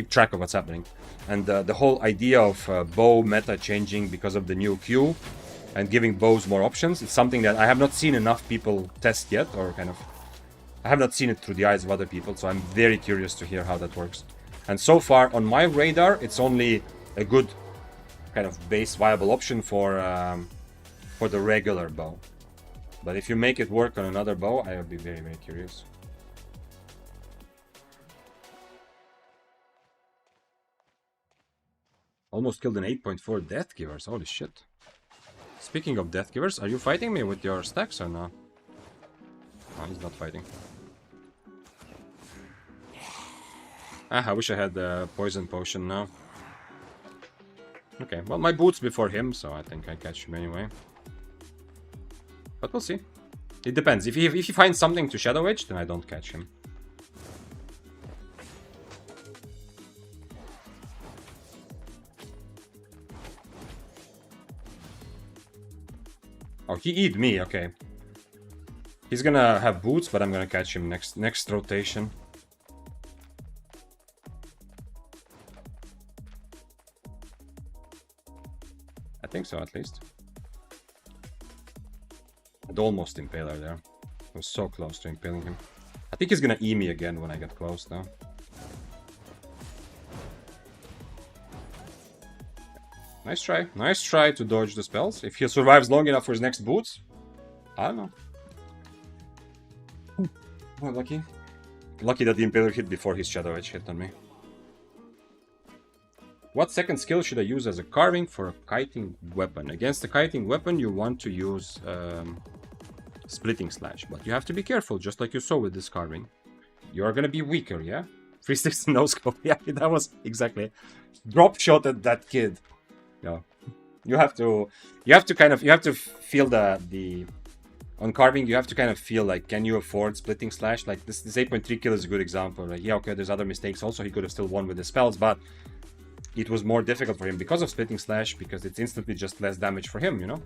track of what's happening. And the whole idea of bow meta changing because of the new Q and giving bows more options, it's something that I have not seen enough people test yet, or kind of I have not seen it through the eyes of other people, so I'm very curious to hear how that works. And so far, on my radar, it's only a good kind of base viable option for the regular bow. But if you make it work on another bow, I would be very, very curious. Almost killed an 8.4 Death Givers. Holy shit. Speaking of Death Givers, are you fighting me with your stacks or no? Oh, he's not fighting. Ah, I wish I had the poison potion now. Okay, well, my boots before him, so I think I catch him anyway. But we'll see. It depends. If he finds something to Shadow Edge, then I don't catch him. Oh, he eat me, okay. He's gonna have boots, but I'm gonna catch him next rotation. I think so, at least. I'd almost impaler there. I was so close to impaling him. I think he's gonna E me again when I get close now. Nice try. Nice try to dodge the spells. If he survives long enough for his next boots, I don't know. Well, lucky. Lucky that the Impaler hit before his Shadow Edge hit on me. What second skill should I use as a carving for a kiting weapon? Against a kiting weapon, you want to use Splitting Slash, but you have to be careful, just like you saw with this carving. You're gonna be weaker, yeah? 360 no scope. Yeah, that was exactly. Drop shot at that kid. Yeah, you have to feel the on carving. You have to kind of feel like, can you afford Splitting Slash? Like this 8.3 kill is a good example. Like, yeah, okay, there's other mistakes also. He could have still won with the spells, but it was more difficult for him because of Splitting Slash, because it's instantly just less damage for him, you know.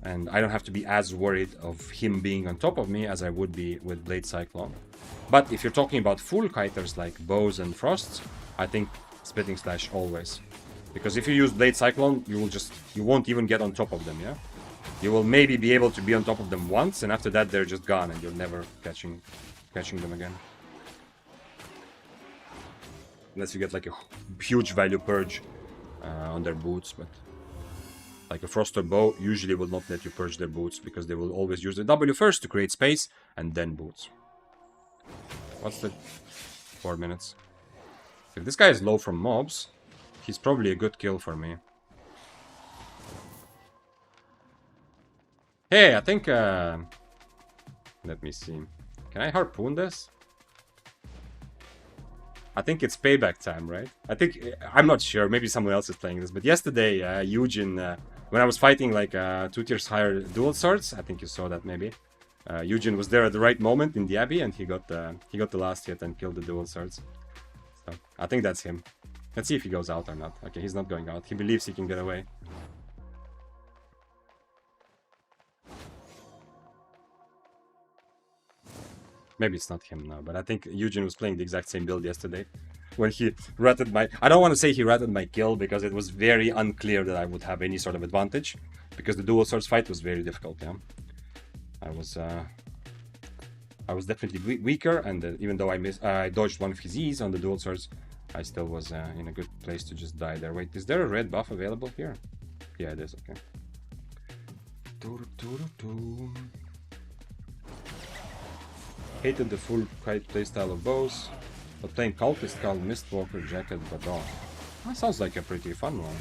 And I don't have to be as worried of him being on top of me as I would be with Blade Cyclone. But if you're talking about full kiters like bows and frosts, I think Splitting Slash always. Because if you use Blade Cyclone, you won't even get on top of them, yeah? You will maybe be able to be on top of them once, and after that they're just gone, and you're never catching them again. Unless you get like a huge value purge on their boots, but like a Frost or Bow usually will not let you purge their boots, because they will always use the W first to create space, and then boots. What's the 4 minutes? If this guy is low from mobs, he's probably a good kill for me. Hey, I think... let me see. Can I harpoon this? I think it's payback time, right? I'm not sure. Maybe someone else is playing this. But yesterday, Eugen... when I was fighting like 2 tiers higher dual swords, I think you saw that maybe. Eugen was there at the right moment in the Abbey, and he got the last hit and killed the dual swords. So I think that's him. Let's see if he goes out or not. Okay, he's not going out. He believes he can get away. Maybe it's not him now, but I think Eugen was playing the exact same build yesterday. When he ratted my... I don't want to say he ratted my kill, because it was very unclear that I would have any sort of advantage. Because the dual swords fight was very difficult, yeah. I was definitely weaker, and even though I dodged one of his E's on the dual swords, I still was in a good place to just die there. Wait, is there a red buff available here? Yeah, it is, okay. Hated the full kite playstyle of bows, but playing Cultist called Mistwalker, Jacket, Badon. That sounds like a pretty fun one.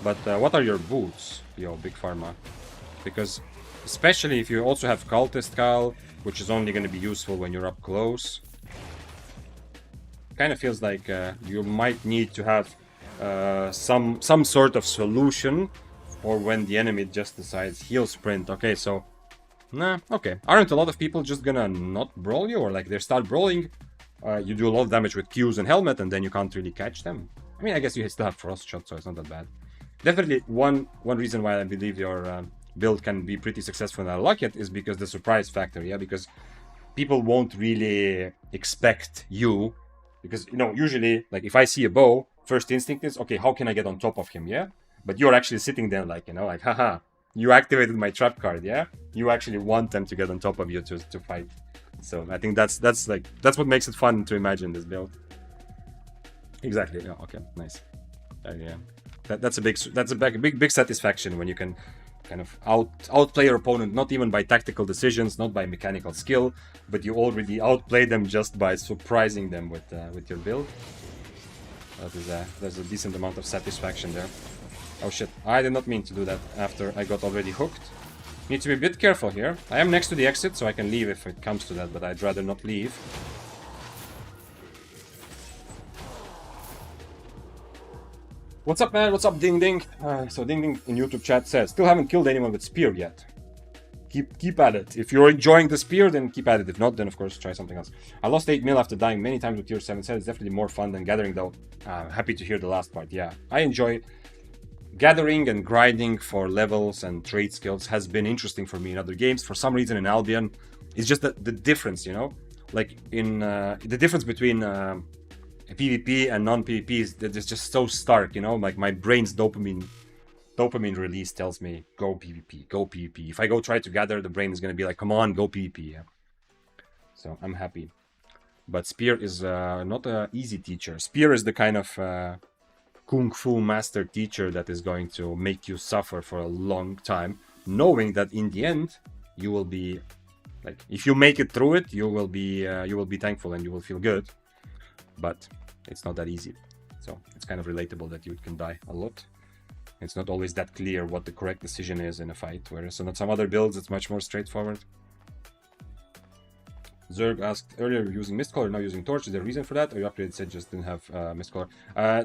But what are your boots, yo, Big Pharma? Because especially if you also have Cultist Cal, which is only going to be useful when you're up close, kind of feels like you might need to have some sort of solution for when the enemy just decides he'll sprint. Okay, so nah, okay. Aren't a lot of people just gonna not brawl you, or like they start brawling? You do a lot of damage with Qs and helmet, and then you can't really catch them. I mean, I guess you still have frost shot, so it's not that bad. Definitely one reason why I believe your build can be pretty successful and unlock it is because the surprise factor, yeah? Because people won't really expect you, because, you know, usually, like, if I see a bow, first instinct is, okay, how can I get on top of him, yeah? But you're actually sitting there like, you know, like, haha, you activated my trap card, yeah? You actually want them to get on top of you to fight. So I think that's what makes it fun to imagine this build. Exactly. Yeah. Okay. Nice. Yeah. That's a big satisfaction when you can kind of outplay your opponent, not even by tactical decisions, not by mechanical skill, but you already outplay them just by surprising them with your build. There's a decent amount of satisfaction there. Oh shit, I did not mean to do that after I got already hooked. Need to be a bit careful here. I am next to the exit, so I can leave if it comes to that, but I'd rather not leave. What's up, man? What's up, Ding Ding? So Ding Ding in YouTube chat says, still haven't killed anyone with spear yet. Keep at it. If you're enjoying the spear, then keep at it. If not, then of course try something else. I lost 8 mil after dying many times with tier 7 set. It's definitely more fun than gathering though. Happy to hear the last part. Yeah, I enjoy gathering and grinding for levels and trade skills has been interesting for me in other games. For some reason in Albion, it's just the difference, you know? Like in the difference between PvP and non-PvP is just so stark, you know? Like my brain's dopamine release tells me go PvP, go PvP. If I go try to gather, the brain is going to be like, come on, go PvP. Yeah. So I'm happy. But Spear is not an easy teacher. Spear is the kind of Kung Fu master teacher that is going to make you suffer for a long time, knowing that in the end, you will be, like, if you make it through it, you will be thankful and you will feel good. But it's not that easy. So it's kind of relatable that you can die a lot. It's not always that clear what the correct decision is in a fight, whereas on some other builds it's much more straightforward. Zerg asked earlier, using Mistcaller, now using Torch. Is there a reason for that? Or you upgraded said just didn't have Mistcaller?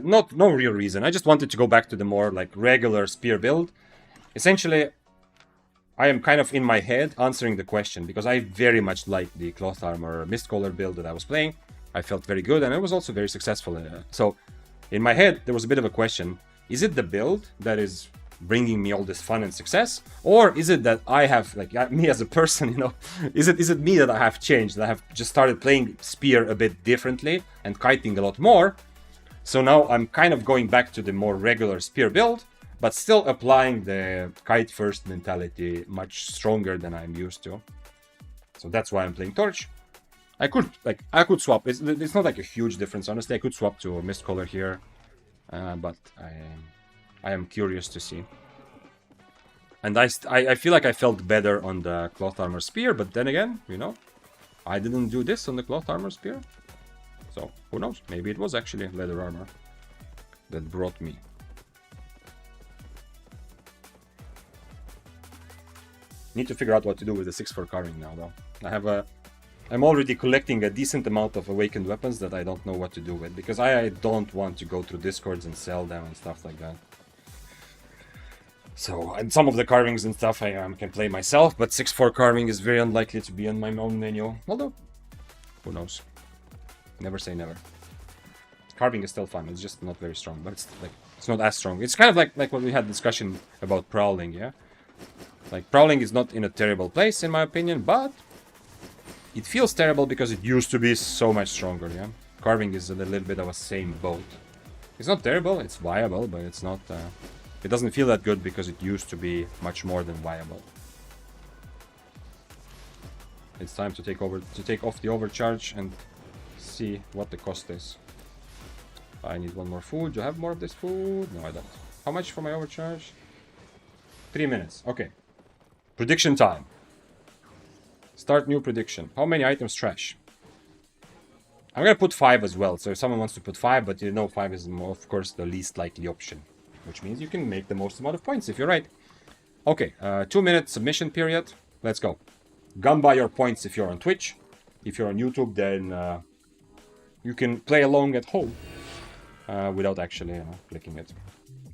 No real reason. I just wanted to go back to the more like regular spear build. Essentially, I am kind of in my head answering the question because I very much like the cloth armor Mistcaller build that I was playing. I felt very good and I was also very successful in it. So in my head there was a bit of a question. Is it the build that is bringing me all this fun and success, or is it that I have, like, me as a person, you know, is it me that I have changed, that I have just started playing spear a bit differently and kiting a lot more? So now I'm kind of going back to the more regular spear build, but still applying the kite first mentality much stronger than I'm used to. So that's why I'm playing Torch. I could swap. It's not like a huge difference, honestly. I could swap to a Mistcaller here. But I am curious to see. And I feel like I felt better on the cloth armor spear, but then again, you know, I didn't do this on the cloth armor spear. So who knows? Maybe it was actually leather armor that brought me. Need to figure out what to do with the 6-4 carving now, though. I'm already collecting a decent amount of awakened weapons that I don't know what to do with, because I don't want to go through discords and sell them and stuff like that. So, and some of the carvings and stuff I can play myself, but 6-4 carving is very unlikely to be on my own menu. Although, who knows? Never say never. Carving is still fun, it's just not very strong, but it's not as strong. It's kind of like what we had discussion about Prowling, yeah? Like, Prowling is not in a terrible place, in my opinion, but it feels terrible because it used to be so much stronger, yeah? Carving is a little bit of a same boat. It's not terrible, it's viable, but it's not... it doesn't feel that good because it used to be much more than viable. It's time to take off the overcharge and see what the cost is. I need one more food. Do I have more of this food? No, I don't. How much for my overcharge? 3 minutes. Okay. Prediction time. Start new prediction. How many items trash? I'm gonna put 5 as well, so if someone wants to put 5, but you know 5 is, of course, the least likely option. Which means you can make the most amount of points if you're right. Okay, 2-minute submission period. Let's go. Gun by your points if you're on Twitch. If you're on YouTube, then you can play along at home without actually clicking it.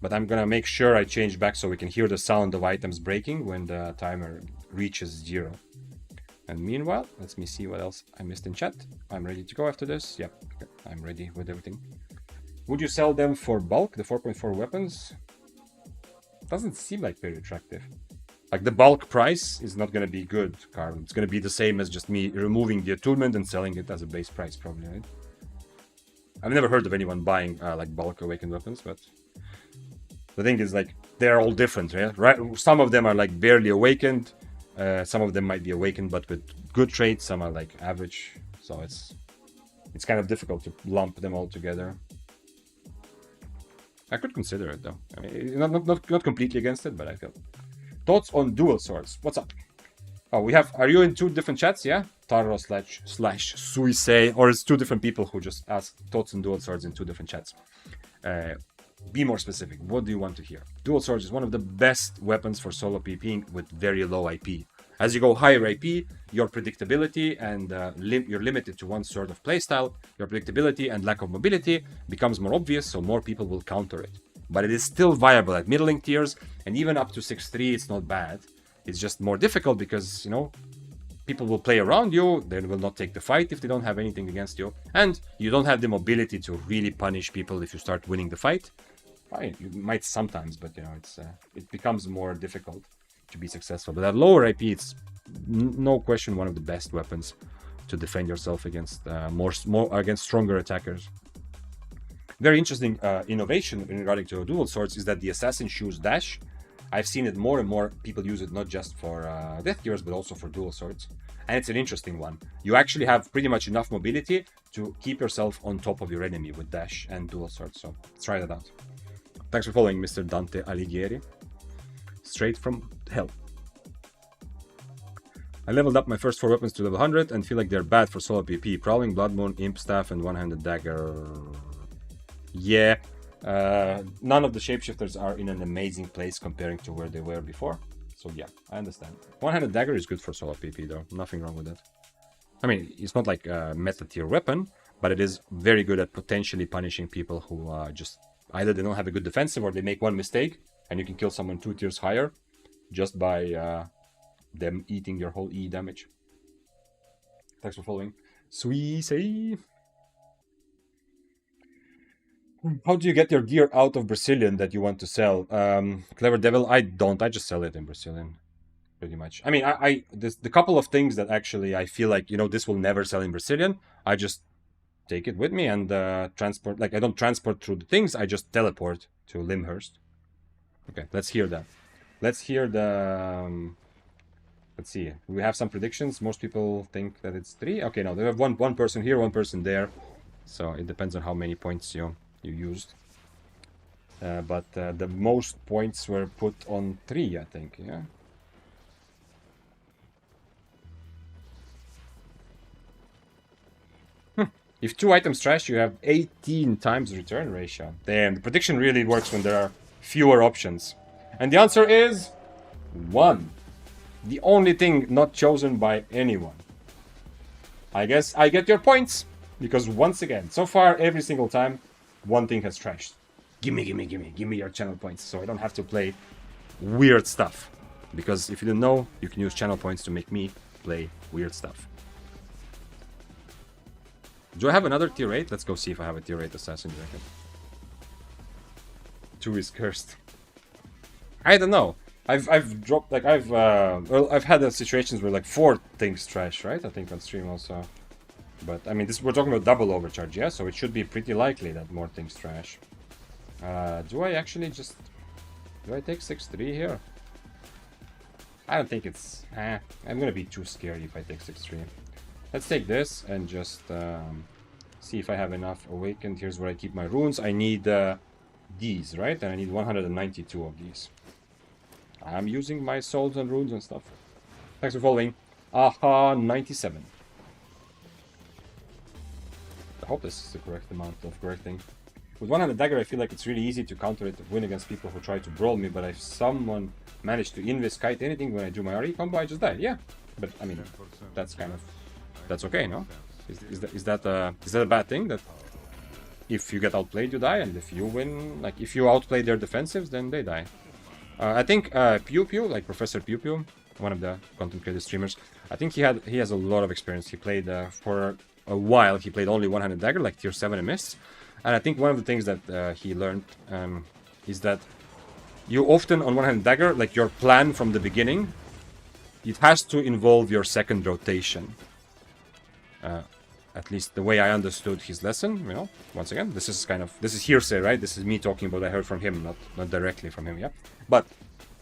But I'm gonna make sure I change back so we can hear the sound of items breaking when the timer reaches 0. And meanwhile, let me see what else I missed in chat. I'm ready to go after this. Yep, okay. I'm ready with everything. Would you sell them for bulk, the 4.4 weapons? Doesn't seem like very attractive. Like, the bulk price is not going to be good, Carl. It's going to be the same as just me removing the attunement and selling it as a base price, probably, right? I've never heard of anyone buying, like, bulk awakened weapons, but... The thing is, like, they're all different, right? Some of them are, like, barely awakened. Some of them might be awakened, but with good traits. Some are like average. So it's kind of difficult to lump them all together. I could consider it though. I mean, not completely against it, but I feel. Thoughts on dual swords? What's up? Oh, we have. Are you in 2 different chats? Yeah, Taro slash Suisei, or it's 2 different people who just ask thoughts on dual swords in 2 different chats. Be more specific. What do you want to hear? Dual swords is one of the best weapons for solo PPing with very low IP. As you go higher IP, your predictability and you're limited to one sort of playstyle. Your predictability and lack of mobility becomes more obvious, so more people will counter it. But it is still viable at middling tiers, and even up to 6-3, it's not bad. It's just more difficult because, you know, people will play around you, they will not take the fight if they don't have anything against you, and you don't have the mobility to really punish people if you start winning the fight. Fine, you might sometimes, but you know, it becomes more difficult to be successful. But at lower IP, it's no question one of the best weapons to defend yourself against against stronger attackers. Very interesting innovation in regarding to dual swords is that the assassin shoes dash. I've seen it more and more. People use it not just for death tiers, but also for dual swords. And it's an interesting one. You actually have pretty much enough mobility to keep yourself on top of your enemy with dash and dual swords. So let's try that out. Thanks for following, Mr. Dante Alighieri. Straight from hell. I leveled up my first 4 weapons to level 100 and feel like they're bad for solo PP. Prowling, Blood Moon, Imp Staff, and One-Handed Dagger. Yeah. None of the shapeshifters are in an amazing place comparing to where they were before. So yeah, I understand. One-Handed Dagger is good for solo PP though. Nothing wrong with that. I mean, it's not like a meta tier weapon, but it is very good at potentially punishing people who just either they don't have a good defensive or they make one mistake and you can kill someone 2 tiers higher just by them eating your whole E damage. Thanks for following. Sweetie. How do you get your gear out of Brazilian that you want to sell? Clever Devil, I don't. I just sell it in Brazilian, pretty much. I mean, the couple of things that actually I feel like, you know, this will never sell in Brazilian, I just take it with me and transport. Like, I don't transport through the things, I just teleport to Limhurst. Okay, let's hear that. Let's hear the... let's see. We have some predictions. Most people think that it's 3. Okay, no, they have one person here, 1 person there. So it depends on how many points you used. But the most points were put on 3, I think, yeah? If 2 items trash, you have 18 times return ratio. Damn, the prediction really works when there are fewer options. And the answer is 1. The only thing not chosen by anyone. I guess I get your points. Because once again, so far, every single time, 1 thing has trashed. Gimme your channel points. So I don't have to play weird stuff. Because if you didn't know, you can use channel points to make me play weird stuff. Do I have another tier 8? Let's go see if I have a tier 8 assassin jacket. 2 is cursed. I don't know. I've dropped, like, I've had situations where like 4 things trash, right? I think on stream also. But I mean, we're talking about double overcharge, yeah? So it should be pretty likely that more things trash. Do I actually just... do I take 6-3 here? I don't think it's... I'm gonna be too scared if I take 6-3. Let's take this and just see if I have enough awakened. Here's where I keep my runes. I need these, right? And I need 192 of these. I'm using my souls and runes and stuff. Thanks for following. Aha, 97. I hope this is the correct amount of correcting. With One-Handed Dagger, I feel like it's really easy to counter it, to win against people who try to brawl me, but if someone managed to invis kite anything when I do my RE combo, I just die. Yeah, but I mean, that's kind of... that's okay, no? Is that a bad thing? That if you get outplayed, you die, and if you win, like if you outplay their defensives, then they die. I think Pew Pew, like Professor Pew Pew, one of the content creator streamers, I think he has a lot of experience. He played for a while. He played only One-Handed Dagger, like tier 7 and mists. And I think one of the things that he learned is that you often on One-Handed Dagger, like your plan from the beginning, it has to involve your second rotation. At least the way I understood his lesson, you know, once again, this is hearsay, right? This is me talking about what I heard from him, not directly from him, yeah? But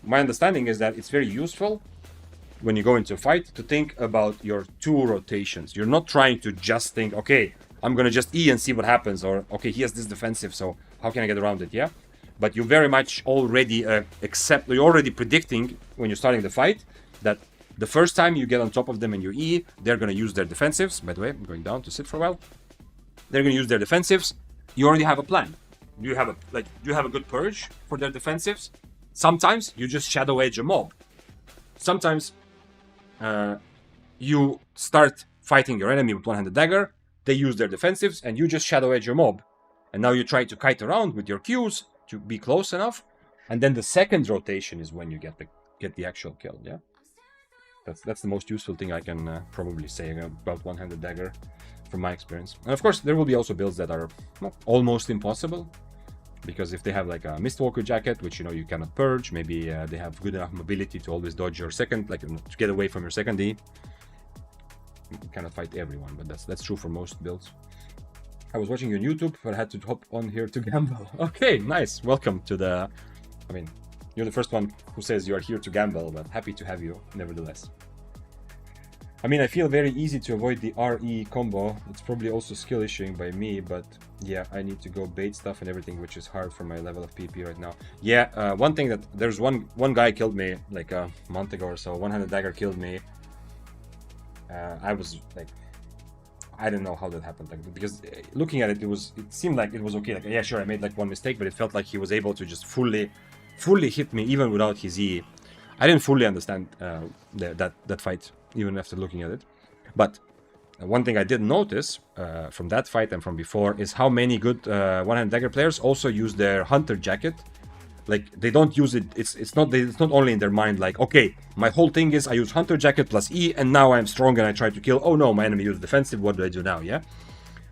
my understanding is that it's very useful when you go into a fight to think about your 2 rotations. You're not trying to just think, okay, I'm gonna just E and see what happens, or okay, he has this defensive, so how can I get around it? Yeah, but you very much already you're already predicting when you're starting the fight that the first time you get on top of them and you E, they're gonna use their defensives. By the way, I'm going down to sit for a while. They're gonna use their defensives. You already have a plan. You have a good purge for their defensives. Sometimes you just shadow edge a mob. Sometimes you start fighting your enemy with one-handed dagger. They use their defensives, and you just shadow edge your mob. And now you try to kite around with your Qs to be close enough. And then the second rotation is when you get the actual kill. Yeah, that's the most useful thing I can probably say about one-handed dagger from my experience. And of course, there will be also builds that are almost impossible, because if they have like a Mistwalker jacket, which you cannot purge, maybe they have good enough mobility to always dodge your second, like to get away from your second E. You cannot fight everyone, but that's true for most builds. I was watching you on YouTube, but I had to hop on here to gamble. Okay, nice. Welcome to the... I mean, you're the first one who says you are here to gamble, but happy to have you nevertheless. I mean, I feel very easy to avoid the RE combo. It's probably also skill issuing by me, but yeah, I need to go bait stuff and everything, which is hard for my level of PP right now. Yeah, one thing that... There's one guy killed me like a month ago or so. One-handed dagger killed me. I was like, I don't know how that happened, like, because looking at it, it seemed like it was okay. Like, yeah, sure, I made like one mistake, but it felt like he was able to just fully hit me even without his E. I didn't fully understand that fight, even after looking at it. But one thing I did notice from that fight and from before is how many good one-hand dagger players also use their hunter jacket. Like, they don't use it. It's not only in their mind like, okay, my whole thing is I use hunter jacket plus E, and now I'm strong and I try to kill. Oh no, my enemy used defensive. What do I do now? Yeah.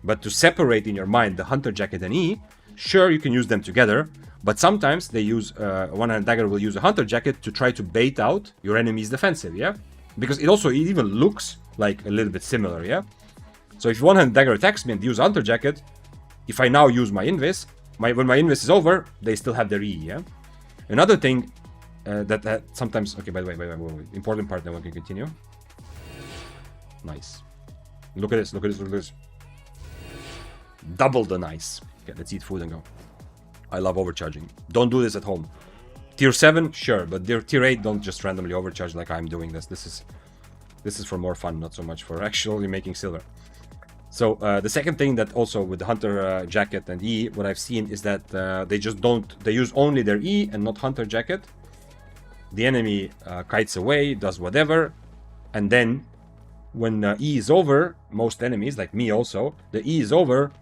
But to separate in your mind the hunter jacket and E, sure, you can use them together. But sometimes they use one-hand dagger will use a hunter jacket to try to bait out your enemy's defensive. Yeah, because it even looks like a little bit similar. Yeah. So if one-hand dagger attacks me and use hunter jacket, if I now use my invis, when my invis is over, they still have their E, yeah? Another thing that sometimes... Okay, by the way, important part, then we can continue. Nice. Look at this. Double the nice. Okay, let's eat food and go. I love overcharging. Don't do this at home. Tier 7, sure, but tier 8, don't just randomly overcharge like I'm doing this. This is for more fun, not so much for actually making silver. So the second thing that also with the hunter jacket and E, what I've seen is that they use only their E and not hunter jacket. The enemy kites away, does whatever, and then when E is over, most enemies, like me also, the E is over.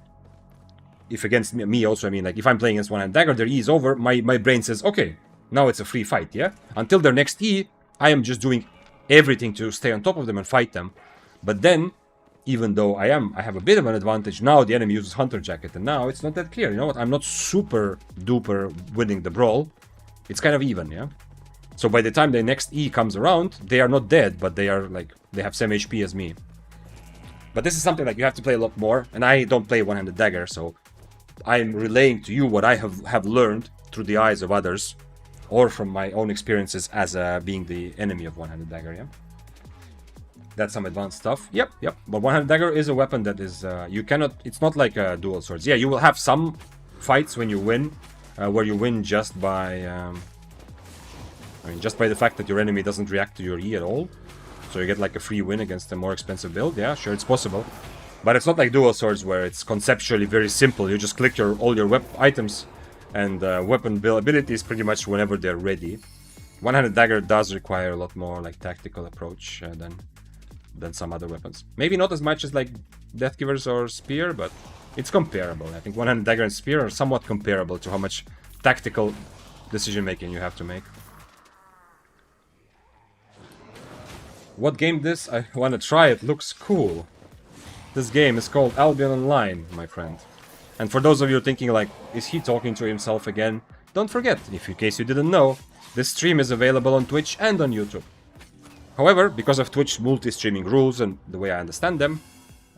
If against me also, I mean, like if I'm playing against one-hand dagger, their E is over, my brain says, okay, now it's a free fight, yeah? Until their next E, I am just doing everything to stay on top of them and fight them. But then, even though I have a bit of an advantage, now the enemy uses hunter jacket, and now it's not that clear. You know what? I'm not super duper winning the brawl. It's kind of even, yeah? So by the time the next E comes around, they are not dead, but they are like, they have same HP as me. But this is something like you have to play a lot more, and I don't play one-handed dagger, so I'm relaying to you what I have learned through the eyes of others, or from my own experiences as being the enemy of one-handed dagger, yeah? That's some advanced stuff. Yep. But one-handed dagger is a weapon that is, you cannot, it's not like dual swords. Yeah, you will have some fights when you win, where you win just by, just by the fact that your enemy doesn't react to your E at all. So you get like a free win against a more expensive build. Yeah, sure, it's possible. But it's not like dual swords where it's conceptually very simple. You just click all your items and weapon abilities pretty much whenever they're ready. One-handed dagger does require a lot more like tactical approach than some other weapons. Maybe not as much as like Deathgivers or Spear, but it's comparable. I think one-handed dagger and Spear are somewhat comparable to how much tactical decision making you have to make. What game this? I want to try it. Looks cool. This game is called Albion Online, my friend. And for those of you thinking like, is he talking to himself again? Don't forget, if in case you didn't know, this stream is available on Twitch and on YouTube. However, because of Twitch multi-streaming rules and the way I understand them,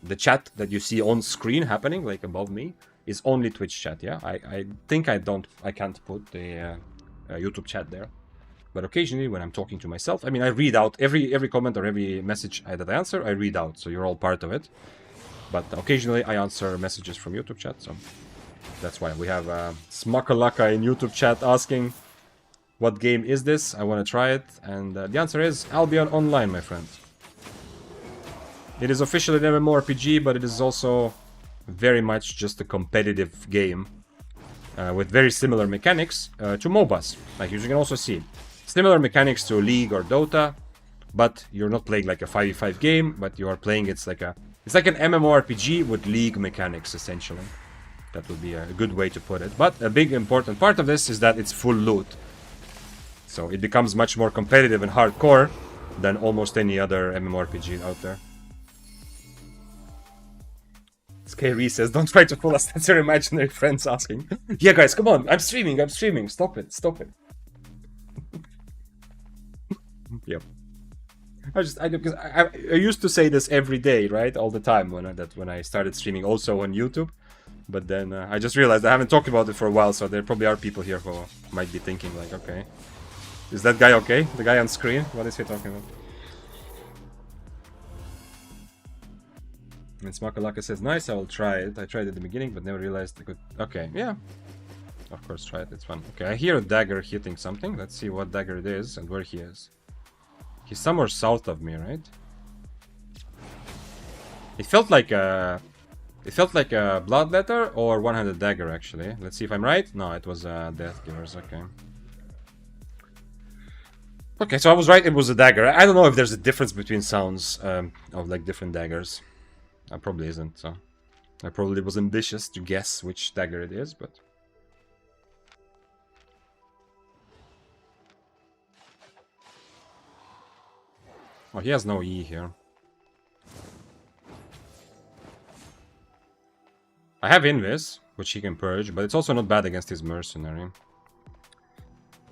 the chat that you see on screen happening, like above me, is only Twitch chat, yeah? I think I can't put the YouTube chat there. But occasionally, when I'm talking to myself, I mean, I read out every comment or every message that I answer, I read out, so you're all part of it. But occasionally, I answer messages from YouTube chat, so that's why we have Smakalaka in YouTube chat asking, what game is this? I want to try it, and the answer is Albion Online, my friend. It is officially an MMORPG, but it is also very much just a competitive game with very similar mechanics to MOBAs, like you can also see. Similar mechanics to League or Dota, but you're not playing like a 5v5 game, but you are playing, it's like an MMORPG with League mechanics, essentially. That would be a good way to put it. But a big important part of this is that it's full loot. So it becomes much more competitive and hardcore than almost any other MMORPG out there. Skyrie says, don't try to fool us, that's your imaginary friends asking. Yeah, guys, come on, I'm streaming, stop it. Yep. I used to say this every day, right, all the time when I started streaming, also on YouTube. But then I just realized I haven't talked about it for a while, so there probably are people here who might be thinking like, okay, is that guy okay? The guy on screen? What is he talking about? And Smakalaka says, nice, I will try it. I tried it at the beginning, but never realized I could... Okay, yeah. Of course, try it, it's fun. Okay, I hear a dagger hitting something. Let's see what dagger it is and where he is. He's somewhere south of me, right? It felt like a bloodletter or one-handed dagger, actually. Let's see if I'm right. No, it was death givers, okay. Okay, so I was right, it was a dagger. I don't know if there's a difference between sounds of like different daggers. Probably isn't, so I probably was ambitious to guess which dagger it is, but... Oh, he has no E here. I have Invis, which he can purge, but it's also not bad against his mercenary.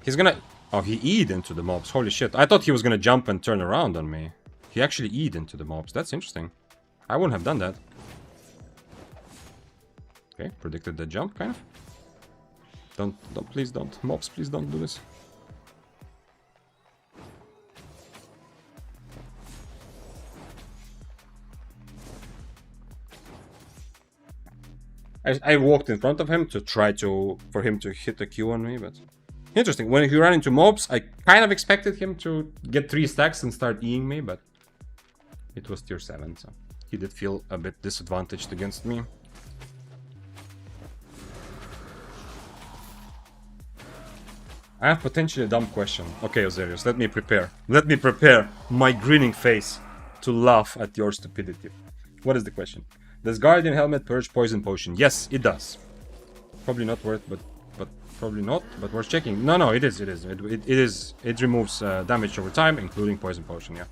He's gonna... Oh, he E'd into the mobs, holy shit. I thought he was gonna jump and turn around on me. He actually E'd into the mobs, that's interesting. I wouldn't have done that. Okay, predicted the jump, kind of. Please don't. Mobs, please don't do this. I walked in front of him to try for him to hit a Q on me, but... Interesting, when he ran into mobs, I kind of expected him to get 3 stacks and start E'ing me, but... It was tier 7, so... He did feel a bit disadvantaged against me. I have potentially a dumb question. Okay, Ozerius, let me prepare. Let me prepare my grinning face to laugh at your stupidity. What is the question? Does Guardian Helmet purge Poison Potion? Yes, it does. Probably not worth, but probably not, but worth checking. No, it is. It removes damage over time, including Poison Potion, yeah.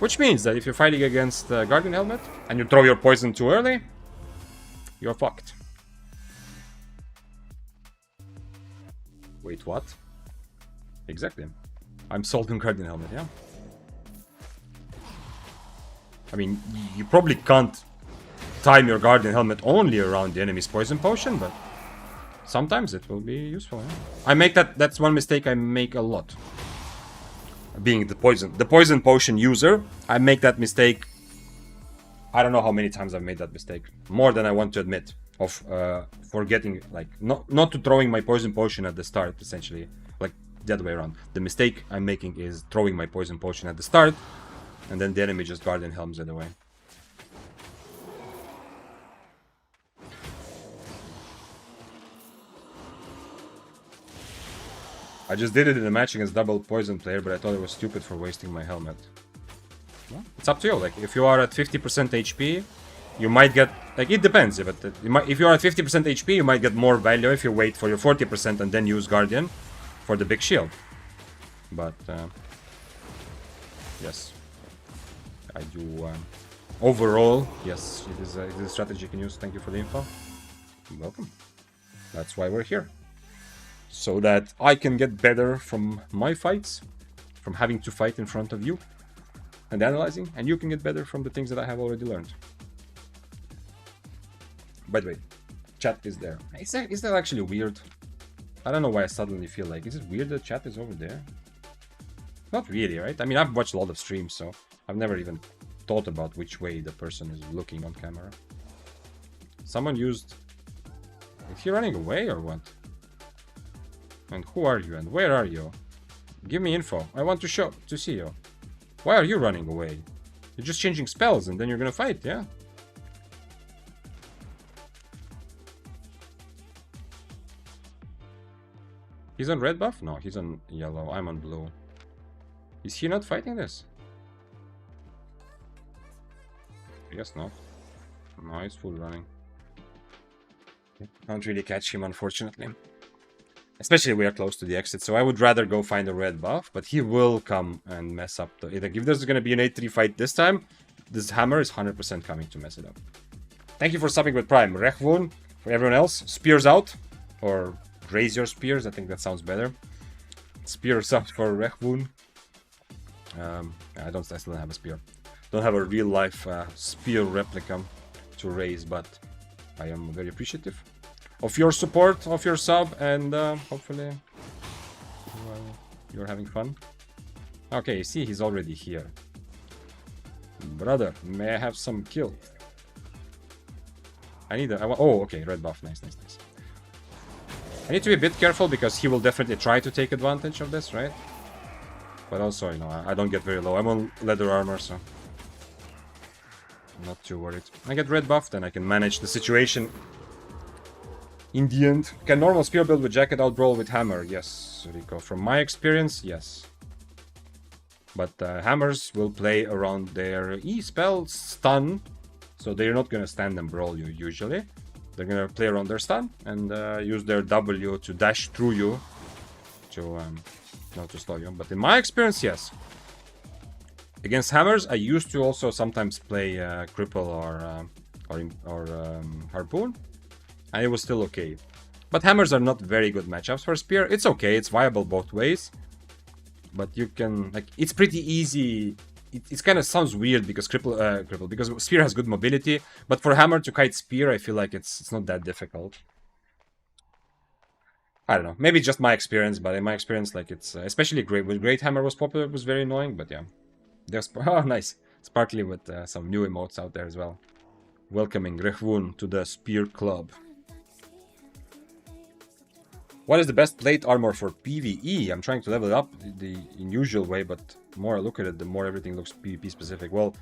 Which means that if you're fighting against Guardian Helmet and you throw your poison too early, you're fucked. Wait, what? Exactly. I'm sold on Guardian Helmet, yeah. I mean, you probably can't time your Guardian Helmet only around the enemy's Poison Potion, but sometimes it will be useful, yeah. I make that's one mistake I make a lot. Being the Poison Potion user, I make that mistake. I don't know how many times I've made that mistake. More than I want to admit. Of forgetting, like, not to throwing my Poison Potion at the start, essentially. Like, the other way around. The mistake I'm making is throwing my Poison Potion at the start, and then the enemy just Guardian Helms it away. I just did it in a match against double poison player, but I thought it was stupid for wasting my helmet. Well, it's up to you. Like, if you are at 50% HP, you might get... Like, it depends. But if you are at 50% HP, you might get more value if you wait for your 40% and then use Guardian for the big shield. But, yes. I do... overall, yes, it is a strategy you can use. Thank you for the info. You're welcome. That's why we're here. So that I can get better from my fights, from having to fight in front of you and analyzing, and you can get better from the things that I have already learned. By the way, chat is there. Is that actually weird? I don't know why I suddenly feel like... Is it weird that chat is over there? Not really, right? I mean, I've watched a lot of streams, so I've never even thought about which way the person is looking on camera. Someone used... Is he running away or what? And who are you and where are you? Give me info. I want to see you. Why are you running away? You're just changing spells and then you're gonna fight, yeah? He's on red buff? No, he's on yellow. I'm on blue. Is he not fighting this? I guess not. No, he's full running. Can't really catch him, unfortunately. Especially we are close to the exit, so I would rather go find a red buff, but he will come and mess up the... Like, if there's gonna be an 8-3 fight this time, this hammer is 100% coming to mess it up. Thank you for subbing with Prime. Rechvun, for everyone else, spears out, or raise your spears, I think that sounds better. Spears out for Rechvun. I still don't have a spear. Don't have a real life spear replica to raise, but I am very appreciative of your support, of your sub, and hopefully you're having fun. Okay, you see, he's already here. Brother, may I have some kill? I need a... oh, okay, red buff. Nice, nice, nice. I need to be a bit careful because he will definitely try to take advantage of this, right? But also, you know, I don't get very low. I'm on leather armor, so... I'm not too worried. I get red buff, then I can manage the situation. In the end, can normal spear build with jacket outbrawl with hammer? Yes, Rico. From my experience, yes. But hammers will play around their E-spell stun, so they're not gonna stand and brawl you usually. They're gonna play around their stun and use their W to dash through you to not to slow you. But in my experience, yes. Against hammers, I used to also sometimes play cripple or harpoon. And it was still okay. But hammers are not very good matchups for spear. It's okay, it's viable both ways. But you can, like, it's pretty easy. It kind of sounds weird because because spear has good mobility. But for hammer to kite spear, I feel like it's not that difficult. I don't know, maybe just my experience, but in my experience, like, it's especially when great hammer was popular, it was very annoying. But yeah, there's oh nice, sparkly with some new emotes out there as well. Welcoming Rechvun to the spear club. What is the best plate armor for PvE? I'm trying to level it up the unusual way, but the more I look at it, the more everything looks PvP specific. Well,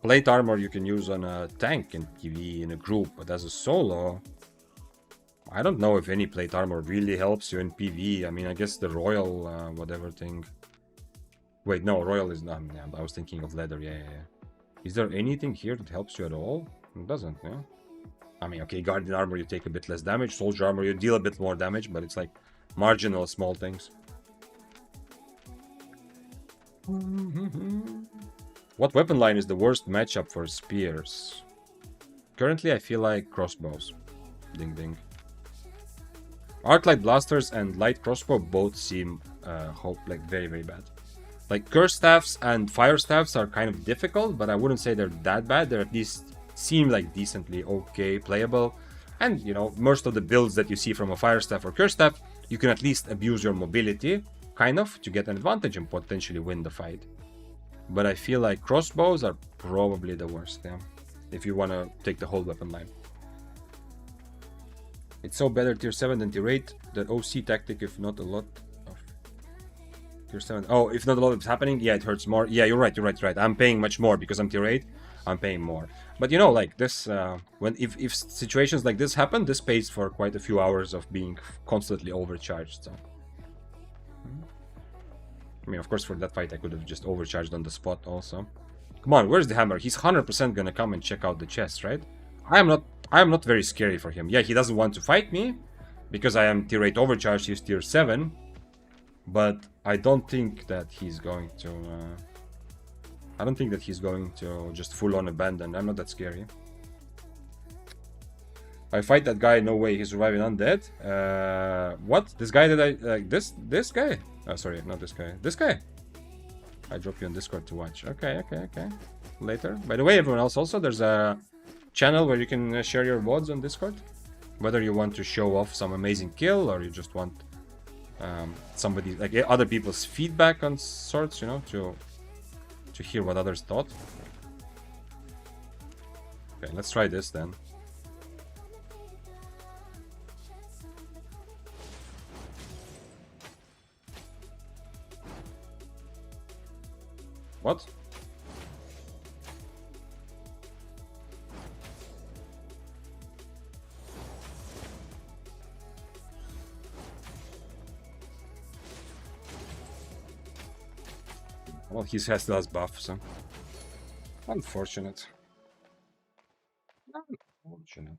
plate armor you can use on a tank in PvE in a group, but as a solo, I don't know if any plate armor really helps you in PvE. I mean, I guess the royal whatever thing. Wait, no, royal is not. Yeah, I was thinking of leather. Yeah. Is there anything here that helps you at all? It doesn't, yeah. I mean, okay, guardian armor, you take a bit less damage. Soldier armor, you deal a bit more damage, but it's like marginal small things. What weapon line is the worst matchup for spears? Currently, I feel like crossbows. Ding ding. Arc light blasters and light crossbow both seem like very, very bad. Like curse staffs and fire staffs are kind of difficult, but I wouldn't say they're that bad. They're at least seem like decently okay, playable. And, you know, most of the builds that you see from a fire staff or curse staff, you can at least abuse your mobility, kind of, to get an advantage and potentially win the fight. But I feel like crossbows are probably the worst, yeah, if you want to take the whole weapon line. It's so better tier 7 than tier 8. The OC tactic, if not a lot of tier 7. Oh, if not a lot is happening, yeah, it hurts more. Yeah, you're right. I'm paying much more because I'm tier 8. I'm paying more. But you know, like this, if situations like this happen, this pays for quite a few hours of being constantly overcharged. So, I mean, of course, for that fight, I could have just overcharged on the spot also. Come on, where's the hammer? He's 100% gonna come and check out the chest, right? I am not very scary for him. Yeah, he doesn't want to fight me because I am tier 8 overcharged. He's tier 7, but I don't think that he's going to. I don't think that he's going to just full-on abandon. I'm not that scary. I fight that guy, no way he's surviving undead. What? This guy that I... this guy? Oh, sorry, not this guy. This guy? I drop you on Discord to watch. Okay. Later. By the way, everyone else also, there's a channel where you can share your VODs on Discord. Whether you want to show off some amazing kill or you just want somebody, like other people's feedback on sorts, you know, to hear what others thought. Okay, let's try this then. What? Well, he still has buff, so... Unfortunate. Unfortunate.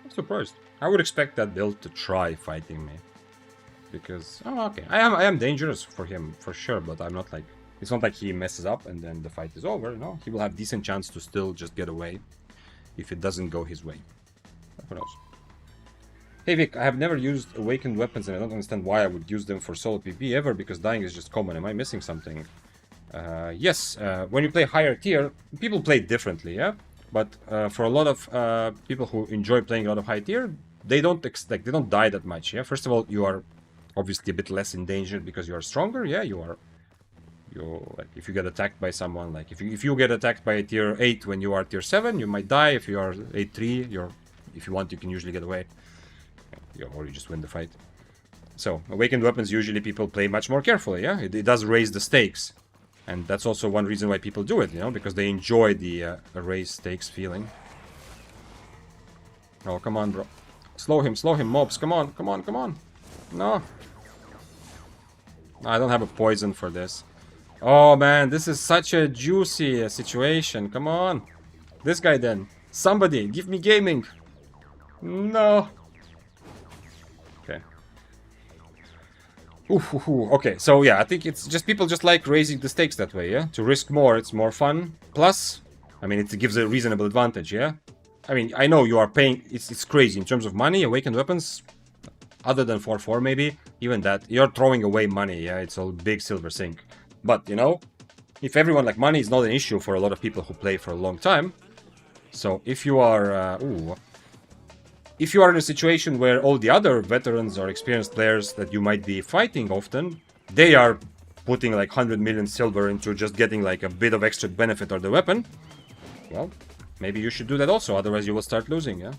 I'm surprised. I would expect that build to try fighting me. Because... Oh, okay. I am dangerous for him, for sure, but I'm not like... It's not like he messes up and then the fight is over, you know? He will have decent chance to still just get away if it doesn't go his way. Who knows? Hey Vic, I have never used awakened weapons and I don't understand why I would use them for solo PvP ever, because dying is just common. Am I missing something? Yes, when you play higher tier, people play differently, yeah? But for a lot of people who enjoy playing a lot of high tier, they don't die that much, yeah? First of all, you are obviously a bit less endangered because you are stronger, yeah? Like, if you get attacked by someone, like if you get attacked by a tier 8 when you are tier 7, you might die. If you are 8-3, if you want, you can usually get away. Or you just win the fight. So, awakened weapons, usually people play much more carefully, yeah? It does raise the stakes. And that's also one reason why people do it, you know? Because they enjoy the raised stakes feeling. Oh, come on, bro. Slow him, mobs. Come on, come on, come on. No. I don't have a poison for this. Oh, man, this is such a juicy situation. Come on. This guy, then. Somebody, give me gaming. No. Okay. Okay, so yeah, I think it's just people just like raising the stakes that way, yeah? To risk more, it's more fun. Plus, I mean, it gives a reasonable advantage, yeah? I mean, I know you are paying, it's crazy in terms of money, awakened weapons, other than 4-4 maybe, even that, you're throwing away money, yeah? It's a big silver sink. But, you know, if everyone, like, money is not an issue for a lot of people who play for a long time. So if you are, if you are in a situation where all the other veterans or experienced players that you might be fighting often, they are putting like 100 million silver into just getting like a bit of extra benefit or the weapon, well, maybe you should do that also, otherwise you will start losing, yeah?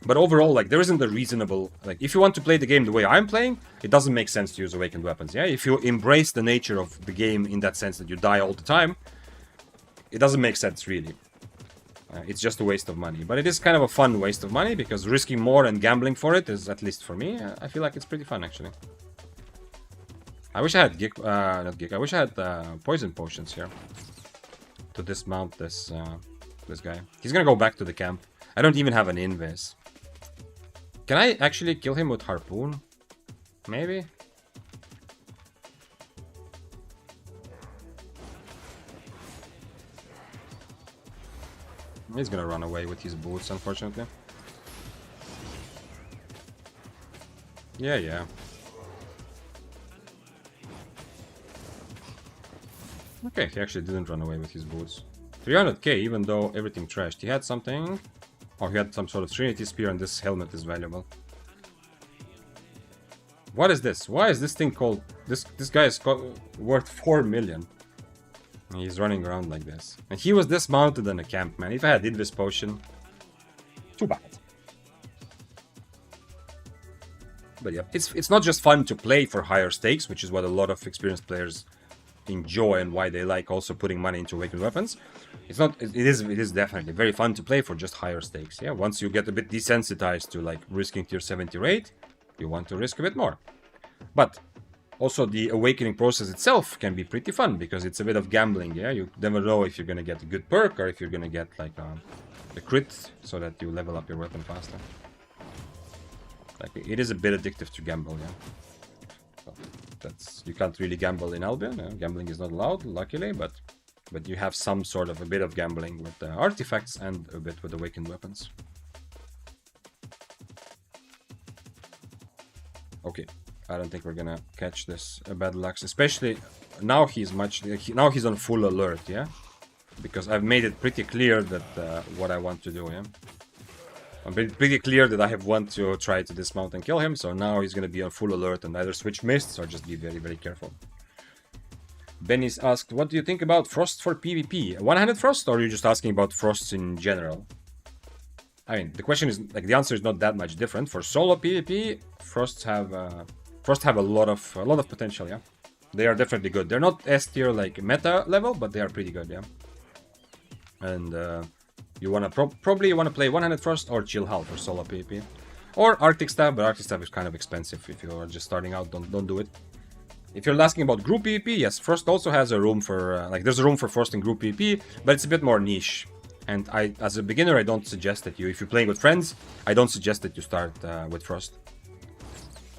But overall, like, there isn't a reasonable... Like, if you want to play the game the way I'm playing, it doesn't make sense to use awakened weapons, yeah? If you embrace the nature of the game in that sense that you die all the time, it doesn't make sense, really. It's just a waste of money. But it is kind of a fun waste of money, because risking more and gambling for it is, at least for me, I feel like it's pretty fun, actually. I wish I had I wish I had poison potions here to dismount this this guy. He's gonna go back to the camp. I don't even have an invis. Can I actually kill him with harpoon? Maybe? He's gonna run away with his boots, unfortunately. Yeah. Okay, he actually didn't run away with his boots. 300k, even though everything trashed. He had something... Oh, he had some sort of Trinity Spear, and this helmet is valuable. What is this? Why is this thing called... This guy is worth 4 million. He's running around like this. And he was dismounted in a camp, man. If I had this potion... Too bad. But yeah, it's not just fun to play for higher stakes, which is what a lot of experienced players enjoy and why they like also putting money into awakened weapons. It's not... It is definitely very fun to play for just higher stakes, yeah? Once you get a bit desensitized to, like, risking tier 70 or 8, you want to risk a bit more. But... also, the awakening process itself can be pretty fun, because it's a bit of gambling, yeah? You never know if you're gonna get a good perk, or if you're gonna get, like, a crit, so that you level up your weapon faster. Like, it is a bit addictive to gamble, yeah? So, you can't really gamble in Albion, yeah? Gambling is not allowed, luckily, but you have some sort of a bit of gambling with artifacts and a bit with awakened weapons. Okay. I don't think we're gonna catch this Battle Axe, especially now he's now he's on full alert, yeah? Because I've made it pretty clear that what I want to do, yeah? I'm pretty clear that I have want to try to dismount and kill him, so now he's gonna be on full alert and either switch mists or just be very, very careful. Benny's asked, what do you think about Frost for PvP? One-handed Frost, or are you just asking about Frosts in general? I mean, the question is, like, the answer is not that much different. For solo PvP, Frosts have a lot of potential, yeah. They are definitely good. They're not S tier like meta level, but they are pretty good, yeah. And you wanna probably play one-handed Frost or Chill Hull for solo PvP, or Arctic Stab, but Arctic Stab is kind of expensive if you are just starting out. Don't do it. If you're asking about group PvP, yes, Frost also has a room for there's a room for Frost in group PvP, but it's a bit more niche. And as a beginner, I don't suggest that if you're playing with friends, I don't suggest that you start with Frost,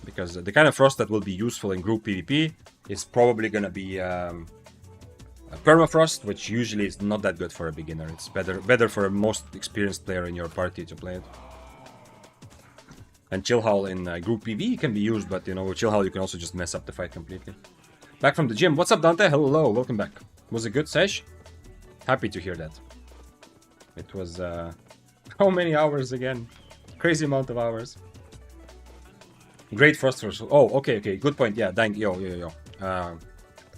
because the kind of Frost that will be useful in group PvP is probably gonna be a Permafrost, which usually is not that good for a beginner. It's better for a most experienced player in your party to play it. And Chill Hull in group PV can be used, but you know, with Chill Hull you can also just mess up the fight completely. Back from the gym. What's up, Dante? Hello, welcome back. Was a good sesh? Happy to hear that. It was how many hours again? Crazy amount of hours. Great first. Oh, okay, good point. Yeah, thank yo.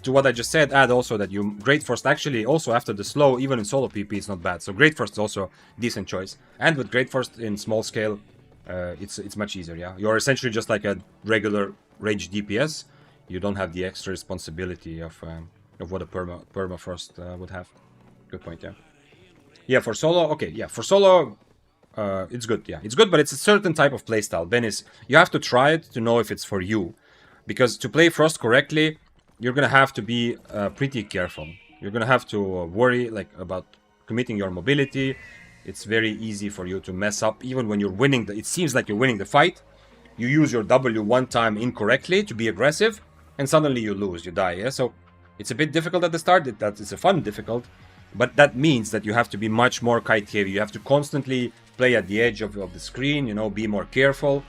To what I just said, add also that Great First actually also after the slow, even in solo PP, it's not bad. So Great First is also decent choice. And with Great First in small scale, it's much easier, yeah? You're essentially just like a regular range DPS. You don't have the extra responsibility of what a Permafrost would have. Good point, yeah. Yeah, for solo, okay, yeah, for solo, it's good, yeah. It's good, but it's a certain type of playstyle. Then you have to try it to know if it's for you. Because to play Frost correctly, you're gonna have to be pretty careful. You're gonna have to worry about committing your mobility. It's very easy for you to mess up, even when you're winning. It seems like you're winning the fight. You use your W one time incorrectly to be aggressive, and suddenly you lose, you die, yeah? So it's a bit difficult at the start. It's a fun difficult, but that means that you have to be much more kite heavy. You have to constantly play at the edge of the screen, you know, be more careful.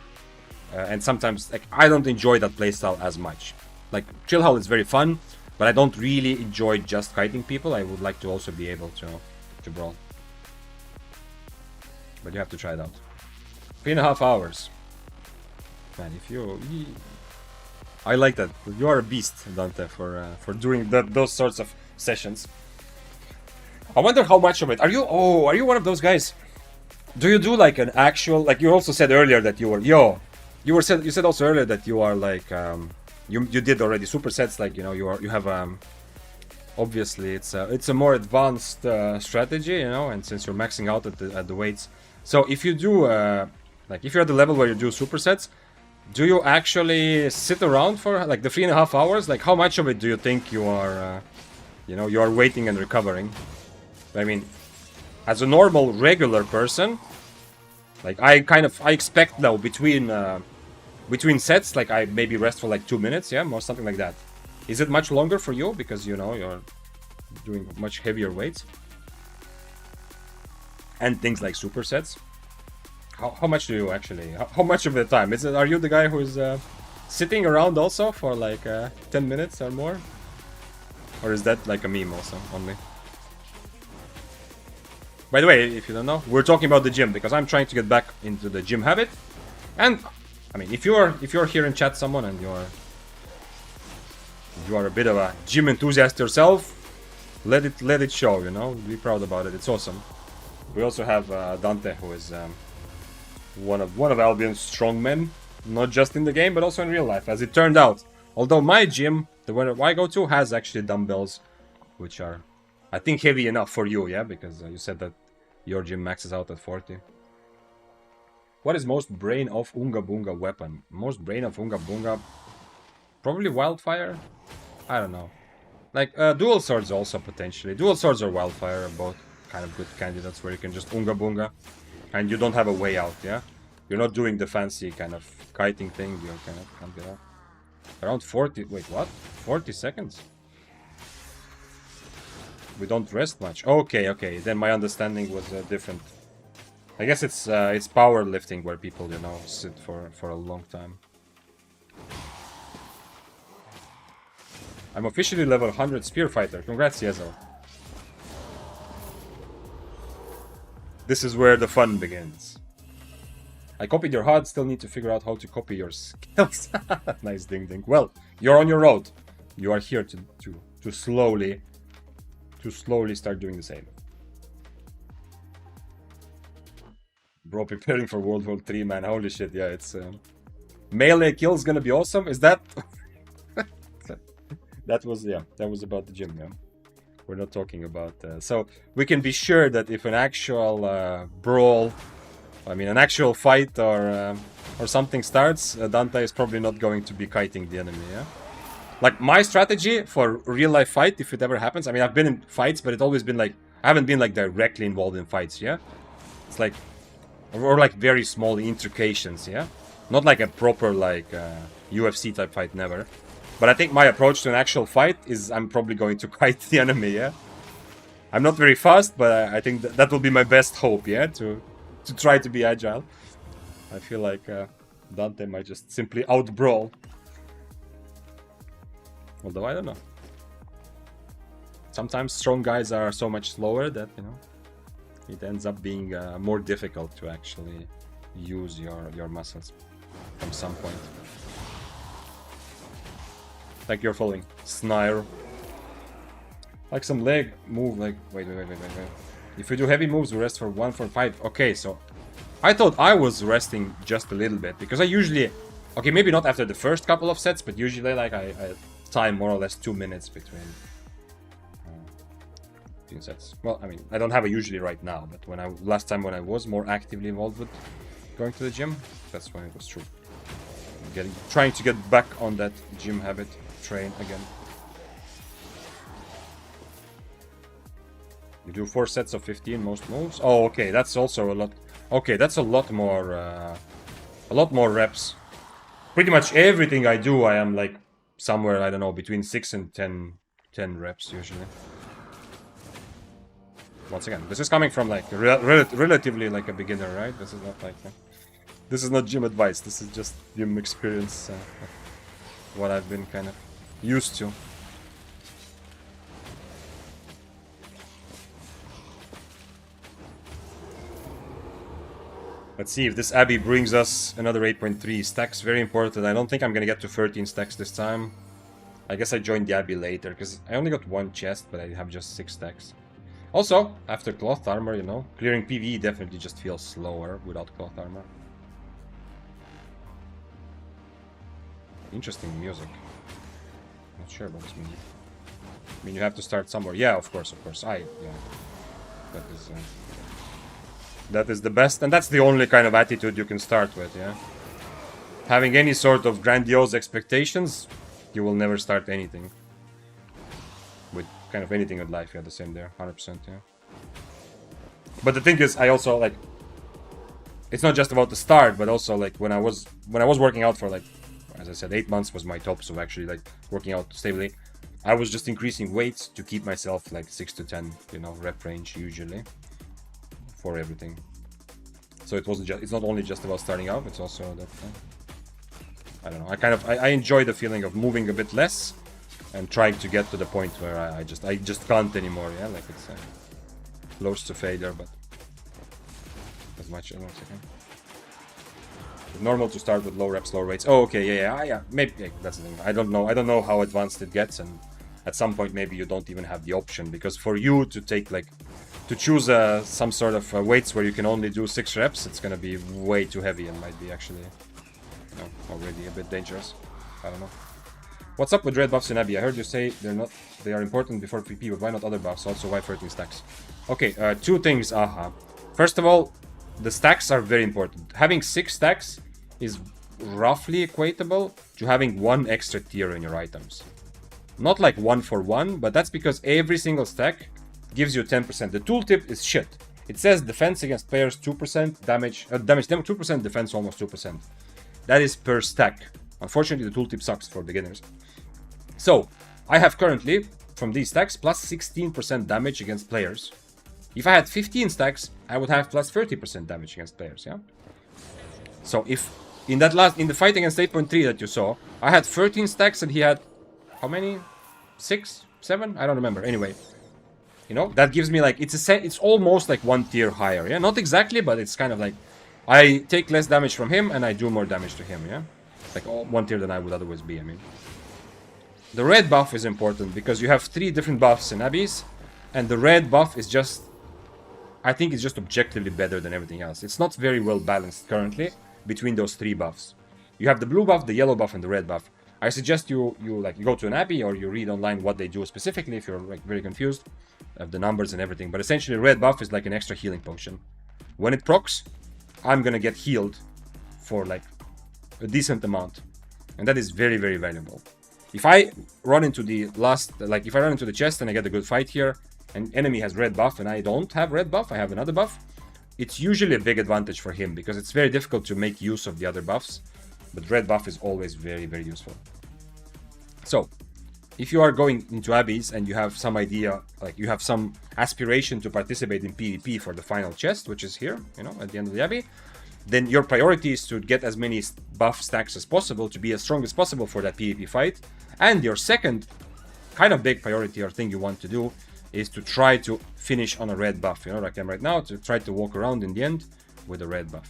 And sometimes, I don't enjoy that playstyle as much. Chill Hull is very fun, but I don't really enjoy just kiting people. I would like to also be able to brawl. But you have to try it out. 3.5 hours. Man, I like that. You are a beast, Dante, for doing those sorts of sessions. I wonder how much of it. Are you one of those guys? Do you do an actual, you also said earlier that you were, you said also earlier that you are you did already supersets, you have obviously it's a more advanced strategy, and since you're maxing out at the weights. So if you do if you're at the level where you do supersets, do you actually sit around for the 3.5 hours? How much of it do you think you are you are waiting and recovering? I mean, as a normal regular person, I expect now between sets, I maybe rest for 2 minutes, yeah, or something like that. Is it much longer for you because you're doing much heavier weights and things like supersets? How much do you actually? How much of the time? Are you the guy who's sitting around also for 10 minutes or more, or is that a meme also only? By the way, if you don't know, we're talking about the gym because I'm trying to get back into the gym habit. And I mean, if you're here in chat, someone, and you are a bit of a gym enthusiast yourself, let it show. Be proud about it. It's awesome. We also have Dante, who is one of Albion's strongmen, not just in the game but also in real life, as it turned out. Although my gym, the one I go to, has actually dumbbells, which are, I think, heavy enough for you, yeah, because you said that your gym maxes out at 40. What is most brain of Unga Bunga weapon? Most brain of Unga Bunga, probably Wildfire. I don't know. Dual swords also potentially. Dual swords or Wildfire are both kind of good candidates where you can just Unga Bunga, and you don't have a way out. Yeah, you're not doing the fancy kind of kiting thing. You kind of can't get out. Around 40. Wait, what? 40 seconds. We don't rest much. Okay. Then my understanding was different. I guess it's powerlifting where people, sit for a long time. I'm officially level 100 spear fighter. Congrats, Yezo. This is where the fun begins. I copied your HUD, still need to figure out how to copy your skills. Nice ding ding. Well, you're on your road. You are here to slowly start doing the same. Bro, preparing for World War 3, man. Holy shit, yeah, it's melee kills gonna be awesome. Is that that was about the gym, yeah. We're not talking about so we can be sure that if an actual brawl, I mean an actual fight or something starts, Dante is probably not going to be kiting the enemy, yeah. Like my strategy for real life fight, if it ever happens, I mean I've been in fights, but it's always been like I haven't been like directly involved in fights, yeah. It's like or like very small intrications, yeah. Not like a proper like UFC type fight, never. But I think my approach to an actual fight is I'm probably going to kite the enemy, yeah. I'm not very fast, but I think that will be my best hope, yeah, to try to be agile. I feel like Dante might just simply out-brawl. Although, I don't know. Sometimes strong guys are so much slower that, you know, it ends up being more difficult to actually use your muscles from some point. Like you're following. Snire. Like some leg move, like... Wait. If you do heavy moves, we rest for 1 for 5. Okay, so... I thought I was resting just a little bit, because I usually... Okay, maybe not after the first couple of sets, but usually like I time more or less 2 minutes between sets. Well, I mean, I don't have it usually right now, but when last time when I was more actively involved with going to the gym, that's when it was true. Trying to get back on that gym habit train again. You do 4 sets of 15 most moves. Oh, okay, that's also a lot. Okay, that's a lot more reps. Pretty much everything I do, I am like somewhere, I don't know, between 6 and 10 reps usually. Once again, this is coming from like relatively like a beginner, right? This is not like this is not gym advice. This is just gym experience, what I've been kind of used to. Let's see if this Abbey brings us another 8.3 stacks. Very important. I don't think I'm gonna get to 13 stacks this time. I guess I joined the Abbey later because I only got 1 chest, but I have just 6 stacks. Also, after cloth armor, you know, clearing PvE definitely just feels slower without cloth armor. Interesting music. Not sure about this music. I mean, you have to start somewhere. Yeah, of course. Yeah. That is the best, and that's the only kind of attitude you can start with, yeah. Having any sort of grandiose expectations, you will never start anything. With kind of anything in life, yeah, the same there, 100%, yeah. But the thing is, I also, like, it's not just about the start, but also, like, when I was working out for, like, as I said, 8 months was my top, so actually, like, working out stably, I was just increasing weights to keep myself, like, 6 to 10, you know, rep range, usually, for everything. So it wasn't just, it's not only just about starting out, it's also that, I don't know, I enjoy the feeling of moving a bit less, and trying to get to the point where I just can't anymore, yeah, like it's close to failure, but as much as I can. It's normal to start with low reps, low rates. Oh, okay, yeah, maybe yeah, that's the thing. I don't know how advanced it gets, and at some point maybe you don't even have the option, because for you to take like to choose some sort of weights where you can only do 6 reps, it's gonna be way too heavy and might be actually, you know, already a bit dangerous. I don't know. What's up with red buffs in Abbey? I heard you say they are important before PP, but why not other buffs? Also, why 13 stacks? Okay, 2 things, First of all, the stacks are very important. Having 6 stacks is roughly equatable to having 1 extra tier in your items. Not like 1 for 1, but that's because every single stack gives you 10%. The tooltip is shit. It says defense against players 2%, damage 2%, defense almost 2%. That is per stack. Unfortunately, the tooltip sucks for beginners. So, I have currently, from these stacks, plus 16% damage against players. If I had 15 stacks, I would have plus 30% damage against players, yeah? So, if in the fight against 8.3 that you saw, I had 13 stacks and he had, how many? 6? 7? I don't remember. Anyway, you know, that gives me like, it's almost like 1 tier higher, yeah? Not exactly, but it's kind of like, I take less damage from him and I do more damage to him, yeah? Like 1 tier than I would otherwise be, I mean. The red buff is important because you have 3 different buffs in Abbeys, and the red buff is just... I think it's just objectively better than everything else. It's not very well balanced currently between those 3 buffs. You have the blue buff, the yellow buff, and the red buff. I suggest you go to an Abbey or you read online what they do specifically if you're like very confused of the numbers and everything. But essentially, red buff is like an extra healing potion. When it procs, I'm gonna get healed for like a decent amount, and that is very, very valuable. If I run into the if I run into the chest and I get a good fight here, and enemy has red buff and I don't have red buff, I have another buff, it's usually a big advantage for him because it's very difficult to make use of the other buffs, but red buff is always very, very useful. So, if you are going into Abbeys and you have some idea, like you have some aspiration to participate in PvP for the final chest, which is here, you know, at the end of the Abbey, then your priority is to get as many buff stacks as possible to be as strong as possible for that PvP fight. And your second kind of big priority or thing you want to do is to try to finish on a red buff, you know, like I am right now, to try to walk around in the end with a red buff.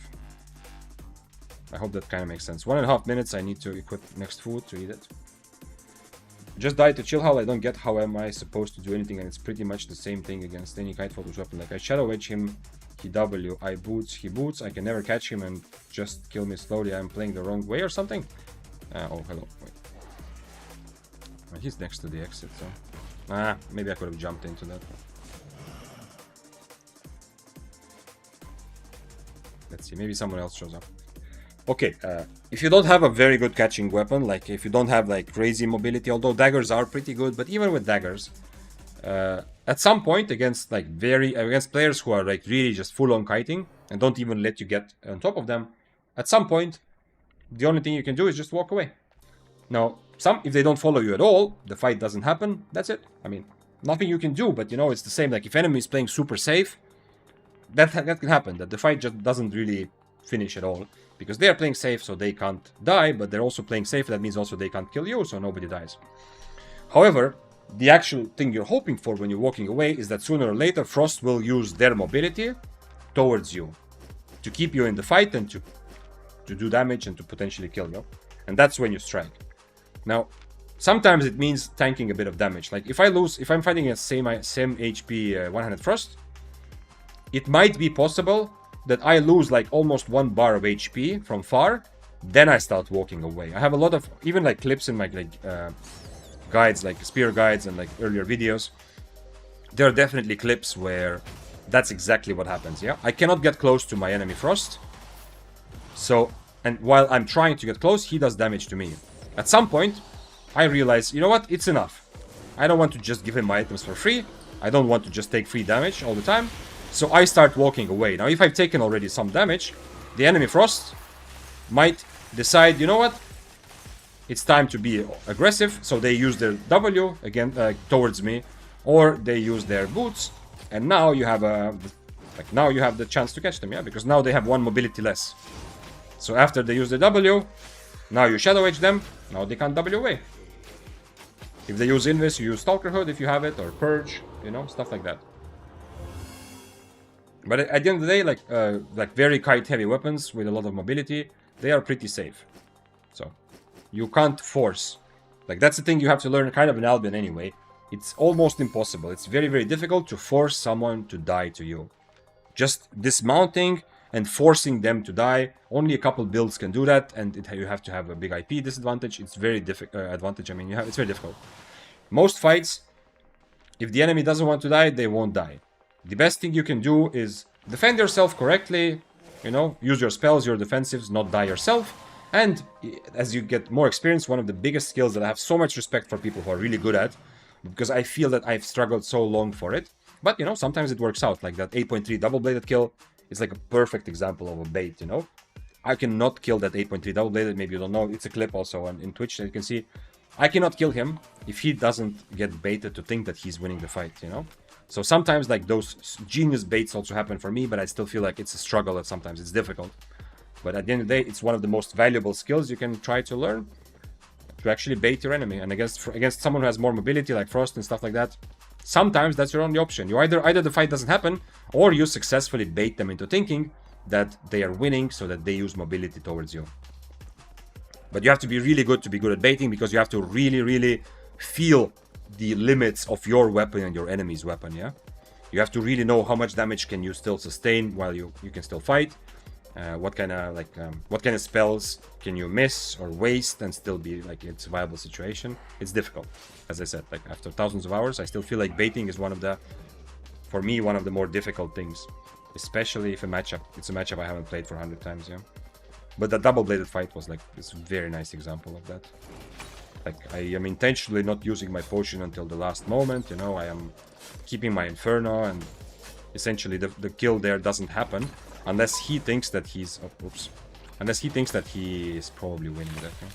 I hope that kind of makes sense. 1.5 minutes, I need to equip next food to eat it. Just died to chill hell. I don't get how am I supposed to do anything, and it's pretty much the same thing against any kite focus weapon. Like I shadow edge him, he W, I boots, he boots. I can never catch him and just kill me slowly. I'm playing the wrong way or something. Oh, hello. Wait. He's next to the exit, so maybe I could have jumped into that. Let's see. Maybe someone else shows up. Okay, if you don't have a very good catching weapon, like if you don't have like crazy mobility, although daggers are pretty good, but even with daggers, at some point against players who are like really just full on kiting and don't even let you get on top of them, at some point, the only thing you can do is just walk away. Now, if they don't follow you at all, the fight doesn't happen, that's it. I mean, nothing you can do, but you know, it's the same, like if enemy is playing super safe, that can happen, that the fight just doesn't really finish at all. Because they are playing safe, so they can't die, but they're also playing safe, that means also they can't kill you, so nobody dies. However, the actual thing you're hoping for when you're walking away is that sooner or later Frost will use their mobility towards you to keep you in the fight and to do damage and to potentially kill you. And that's when you strike. Now, sometimes it means tanking a bit of damage. Like if I'm fighting a same HP one-handed Frost, it might be possible that I lose like almost 1 bar of HP from far, then I start walking away. I have a lot of even like clips in my guides, like spear guides and like earlier videos. There are definitely clips where that's exactly what happens, yeah? I cannot get close to my enemy Frost. So, and while I'm trying to get close, he does damage to me. At some point, I realize, you know what, it's enough. I don't want to just give him my items for free. I don't want to just take free damage all the time. So I start walking away. Now, if I've taken already some damage, the enemy Frost might decide, you know what? It's time to be aggressive. So they use their W again towards me, or they use their boots, and now you have the chance to catch them, yeah? Because now they have 1 mobility less. So after they use the W, now you shadow edge them. Now they can't W away. If they use Invis, you use Stalker Hood if you have it, or Purge, you know, stuff like that. But at the end of the day, like very kite-heavy weapons with a lot of mobility, they are pretty safe. So you can't force. Like that's the thing you have to learn kind of in Albion anyway. It's almost impossible. It's very, very difficult to force someone to die to you. Just dismounting and forcing them to die. Only a couple builds can do that, and you have to have a big IP disadvantage. It's very difficult. Advantage. I mean, it's very difficult. Most fights, if the enemy doesn't want to die, they won't die. The best thing you can do is defend yourself correctly, you know, use your spells, your defensives, not die yourself. And as you get more experience, one of the biggest skills that I have so much respect for people who are really good at, because I feel that I've struggled so long for it. But, you know, sometimes it works out, like that 8.3 double-bladed kill is like a perfect example of a bait, you know. I cannot kill that 8.3 double-bladed, maybe you don't know, it's a clip also on in Twitch that you can see. I cannot kill him if he doesn't get baited to think that he's winning the fight, you know. So sometimes like those genius baits also happen for me, but I still feel like it's a struggle and sometimes it's difficult. But at the end of the day, it's one of the most valuable skills you can try to learn to actually bait your enemy. And against someone who has more mobility like Frost and stuff like that, sometimes that's your only option. You either the fight doesn't happen or you successfully bait them into thinking that they are winning so that they use mobility towards you. But you have to be really good to be good at baiting, because you have to really, really feel the limits of your weapon and your enemy's weapon, yeah? You have to really know how much damage can you still sustain while you can still fight. What kind of spells can you miss or waste and still be like it's a viable situation. It's difficult. As I said, like after thousands of hours, I still feel like baiting is one of the more difficult things. Especially if it's a matchup I haven't played for 100 times, yeah? But the double-bladed fight was like this very nice example of that. Like, I am intentionally not using my potion until the last moment, you know, I am keeping my Inferno, and essentially the kill there doesn't happen unless he thinks that he's... Oh, oops. Unless he thinks that he is probably winning that, yeah?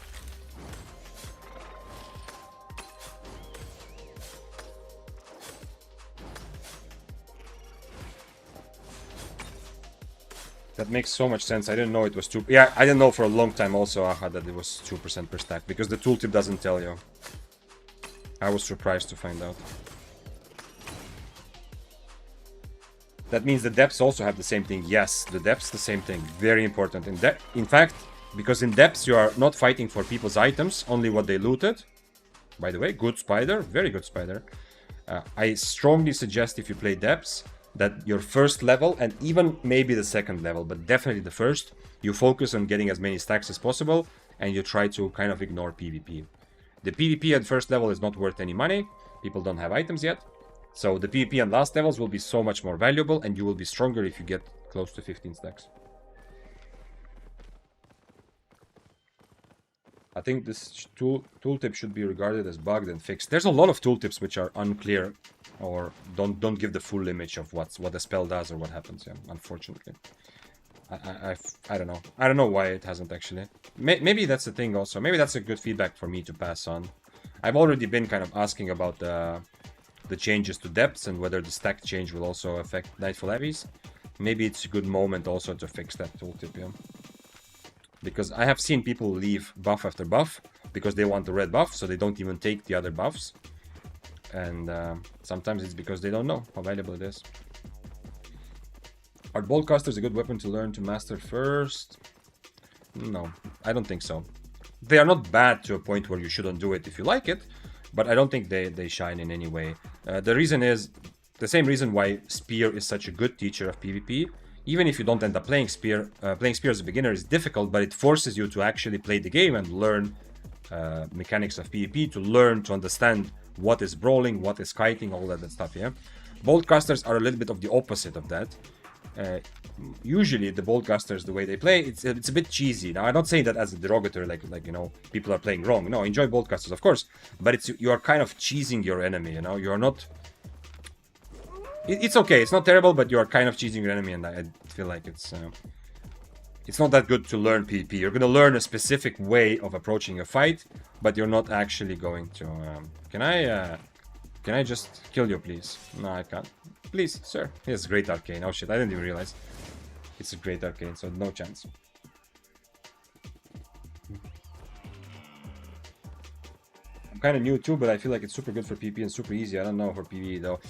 That makes so much sense. I didn't know it was 2... Yeah, I didn't know for a long time also, Aha, that it was 2% per stack, because the tooltip doesn't tell you. I was surprised to find out. That means the depths also have the same thing. Yes, the depths, the same thing. Very important. In fact, because in depths you are not fighting for people's items, only what they looted. By the way, good spider. Very good spider. I strongly suggest if you play depths, that your first level, and even maybe the second level, but definitely the first, you focus on getting as many stacks as possible, and you try to kind of ignore PvP. The PvP at first level is not worth any money. People don't have items yet. So the PvP and last levels will be so much more valuable, and you will be stronger if you get close to 15 stacks. I think this tooltip should be regarded as bugged and fixed. There's a lot of tooltips which are unclear or don't give the full image of what the spell does or what happens, yeah, unfortunately. I don't know. I don't know why it hasn't actually. Maybe that's the thing also. Maybe that's a good feedback for me to pass on. I've already been kind of asking about the changes to depths and whether the stack change will also affect Nightfall Heavies. Maybe it's a good moment also to fix that tooltip, yeah. Because I have seen people leave buff after buff because they want the red buff, so they don't even take the other buffs. And sometimes it's because they don't know how valuable it is. Are boltcasters a good weapon to learn to master first? No, I don't think so. They are not bad to a point where you shouldn't do it if you like it, but I don't think they shine in any way. The reason is the same reason why Spear is such a good teacher of PvP. Even if you don't end up playing Spear as a beginner is difficult, but it forces you to actually play the game and learn mechanics of PvP, to learn to understand what is brawling, what is kiting, all that stuff, yeah? Boltcasters are a little bit of the opposite of that. Usually the boltcasters, the way they play, it's a bit cheesy. Now, I'm not saying that as a derogatory, like you know, people are playing wrong. No, enjoy boltcasters, of course, but you are kind of cheesing your enemy, you know? You are not... It's okay, it's not terrible, but you are kind of cheesing your enemy, and I feel like it's not that good to learn PvP. You're going to learn a specific way of approaching a fight, but you're not actually going to... Can I just kill you, please? No, I can't. Please, sir. He has great arcane. Oh shit, I didn't even realize. It's a great arcane, so no chance. I'm kind of new too, but I feel like it's super good for PvP and super easy. I don't know for PvE though.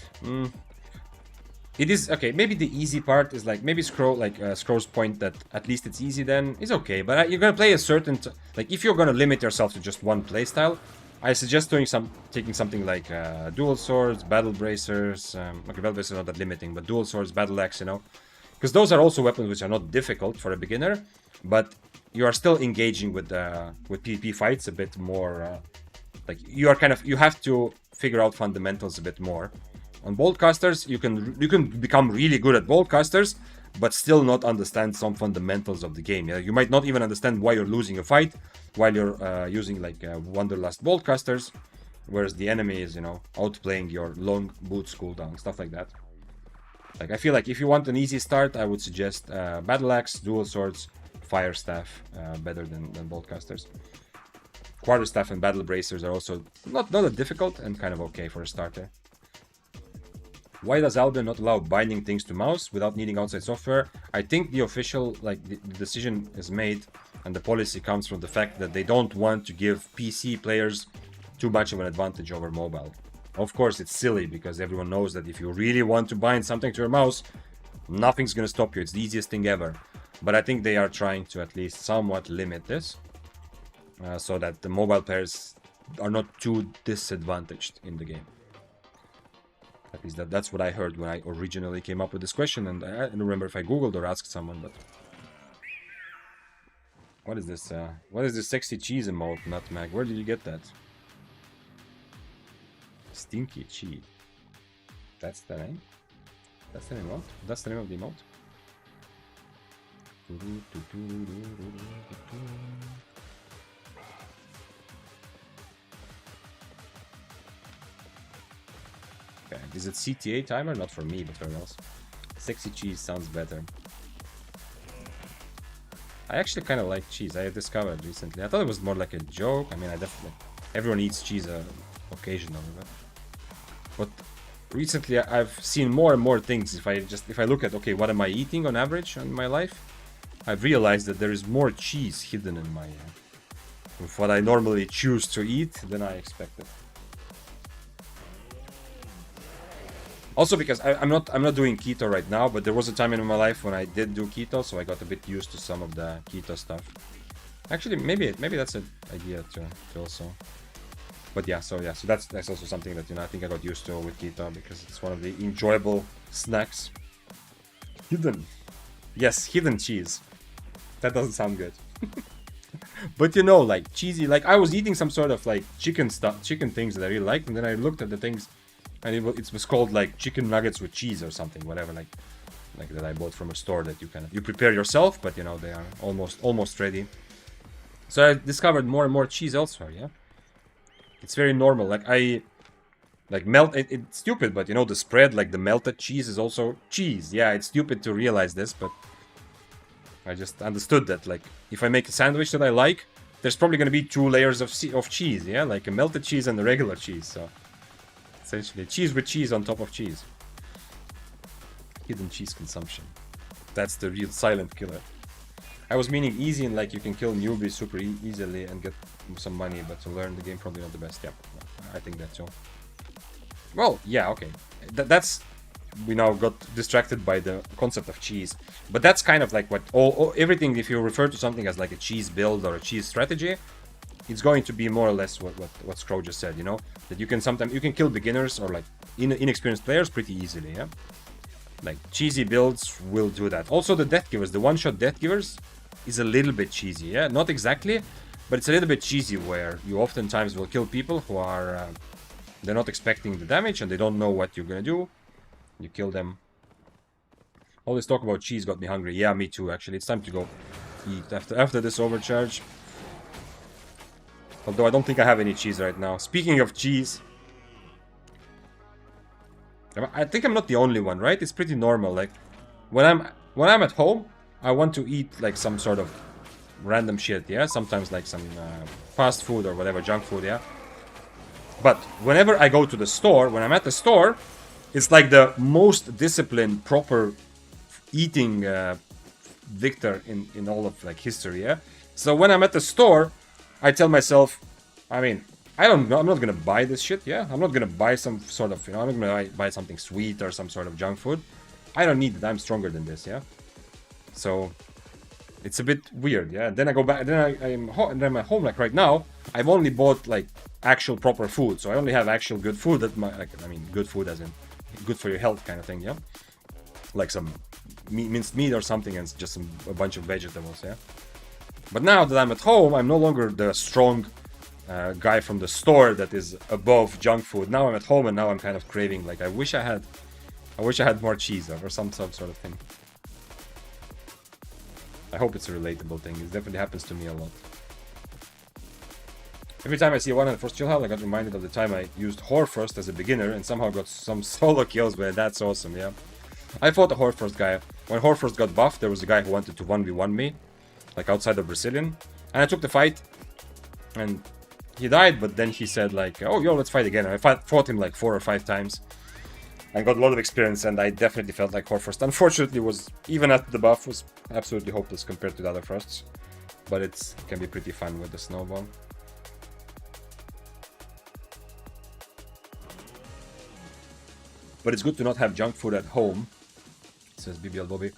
It is okay. Maybe the easy part is like maybe Scrow's point that at least it's easy. Then is okay. But you're gonna play a certain like if you're gonna limit yourself to just one playstyle, I suggest taking something like dual swords, battle bracers. Okay, battle bracers are not that limiting, but dual swords, battle axe, you know, because those are also weapons which are not difficult for a beginner, but you are still engaging with PvP fights a bit more. Like you have to figure out fundamentals a bit more. On boltcasters, you can become really good at boltcasters, but still not understand some fundamentals of the game. Yeah? You might not even understand why you're losing a fight while you're using like Wanderlust boltcasters, whereas the enemy is, you know, outplaying your long boots cooldown, stuff like that. Like I feel like if you want an easy start, I would suggest battle axe, dual swords, fire staff, better than boltcasters. Quarterstaff and battle bracers are also not that difficult and kind of okay for a starter. Why does Albion not allow binding things to mouse without needing outside software? I think the official, like, the decision is made and the policy comes from the fact that they don't want to give PC players too much of an advantage over mobile. Of course, it's silly because everyone knows that if you really want to bind something to your mouse, Nothing's gonna stop you. It's the easiest thing ever. But I think they are trying to at least somewhat limit this, so that the mobile players are not too disadvantaged in the game. At least that's what I heard when I originally came up with this question, and I don't remember if I googled or asked someone, but... What is this? What is this sexy cheese emote, Nutmeg? Where did you get that? Stinky cheese. That's the name? That's the name of it? That's the name of the emote? Okay, is it CTA timer? Not for me, but for everyone else. Sexy cheese sounds better. I actually kind of like cheese. I discovered recently. I thought it was more like a joke. I mean, I definitely... Everyone eats cheese occasionally, but recently I've seen more and more things. If I look at, okay, what am I eating on average in my life, I've realized that there is more cheese hidden in my with what I normally choose to eat than I expected. Also because I'm not doing keto right now, but there was a time in my life when I did do keto, so I got a bit used to some of the keto stuff. Actually, maybe that's an idea to also. But yeah, so that's also something that, you know, I think I got used to with keto because it's one of the enjoyable snacks. Hidden. Yes, hidden cheese. That doesn't sound good. But you know, like cheesy, like I was eating some sort of like chicken things that I really liked, and then I looked at the things, and it was called like chicken nuggets with cheese or something, whatever, like that I bought from a store that you prepare yourself, but you know they are almost ready. So I discovered more and more cheese elsewhere. Yeah, it's very normal. Like it's stupid, but you know the spread, like the melted cheese is also cheese. Yeah, it's stupid to realize this, but I just understood that, like, if I make a sandwich that I like, there's probably going to be 2 layers of cheese, yeah? Like a melted cheese and a regular cheese, so... Essentially, cheese with cheese on top of cheese. Hidden cheese consumption. That's the real silent killer. I was meaning easy and like you can kill newbies super easily and get some money, but to learn the game probably not the best. Yeah, I think that too. Well, yeah, okay. That's... We now got distracted by the concept of cheese, but that's kind of like what everything. If you refer to something as like a cheese build or a cheese strategy, it's going to be more or less what Scrow just said. You know, that you can kill beginners or like inexperienced players pretty easily. Yeah, like cheesy builds will do that. Also, the death givers, the one-shot death givers, is a little bit cheesy. Yeah, not exactly, but it's a little bit cheesy where you oftentimes will kill people who are they're not expecting the damage and they don't know what you're gonna do. You kill them. All this talk about cheese got me hungry. Yeah, me too, actually. It's time to go eat after this overcharge. Although I don't think I have any cheese right now. Speaking of cheese, I think I'm not the only one, right? It's pretty normal. Like when I'm at home, I want to eat like some sort of random shit, yeah? Sometimes like some fast food or whatever, junk food, yeah? But whenever I go to the store, when I'm at the store, it's like the most disciplined, proper eating victor in all of like history, yeah? So when I'm at the store, I tell myself, I mean, I'm not gonna buy this shit, yeah? I'm not gonna buy some sort of, you know, I'm not gonna buy something sweet or some sort of junk food. I don't need it, I'm stronger than this, yeah? So, it's a bit weird, yeah? Then I go back, then I'm at home, like right now, I've only bought like actual proper food, so I only have actual good food that good food as in good for your health kind of thing, yeah? Like some minced meat or something and just a bunch of vegetables, yeah? But now that I'm at home, I'm no longer the strong guy from the store that is above junk food. Now I'm at home and now I'm kind of craving, like, I wish I had more cheese or some sort of thing. I hope it's a relatable thing. It definitely happens to me a lot. Every time I see one on the first chill hell, I got reminded of the time I used Horfrost as a beginner and somehow got some solo kills with it. That's awesome, yeah. I fought a Horfrost guy. When Horfrost got buffed, there was a guy who wanted to 1v1 me, like outside of Brazilian. And I took the fight, and he died, but then he said like, oh, yo, let's fight again. And I fought him like 4 or 5 times. I got a lot of experience, and I definitely felt like Horfrost, unfortunately, was, even after the buff, was absolutely hopeless compared to the other Frosts. But it can be pretty fun with the snowball. But it's good to not have junk food at home says BBL Bobby.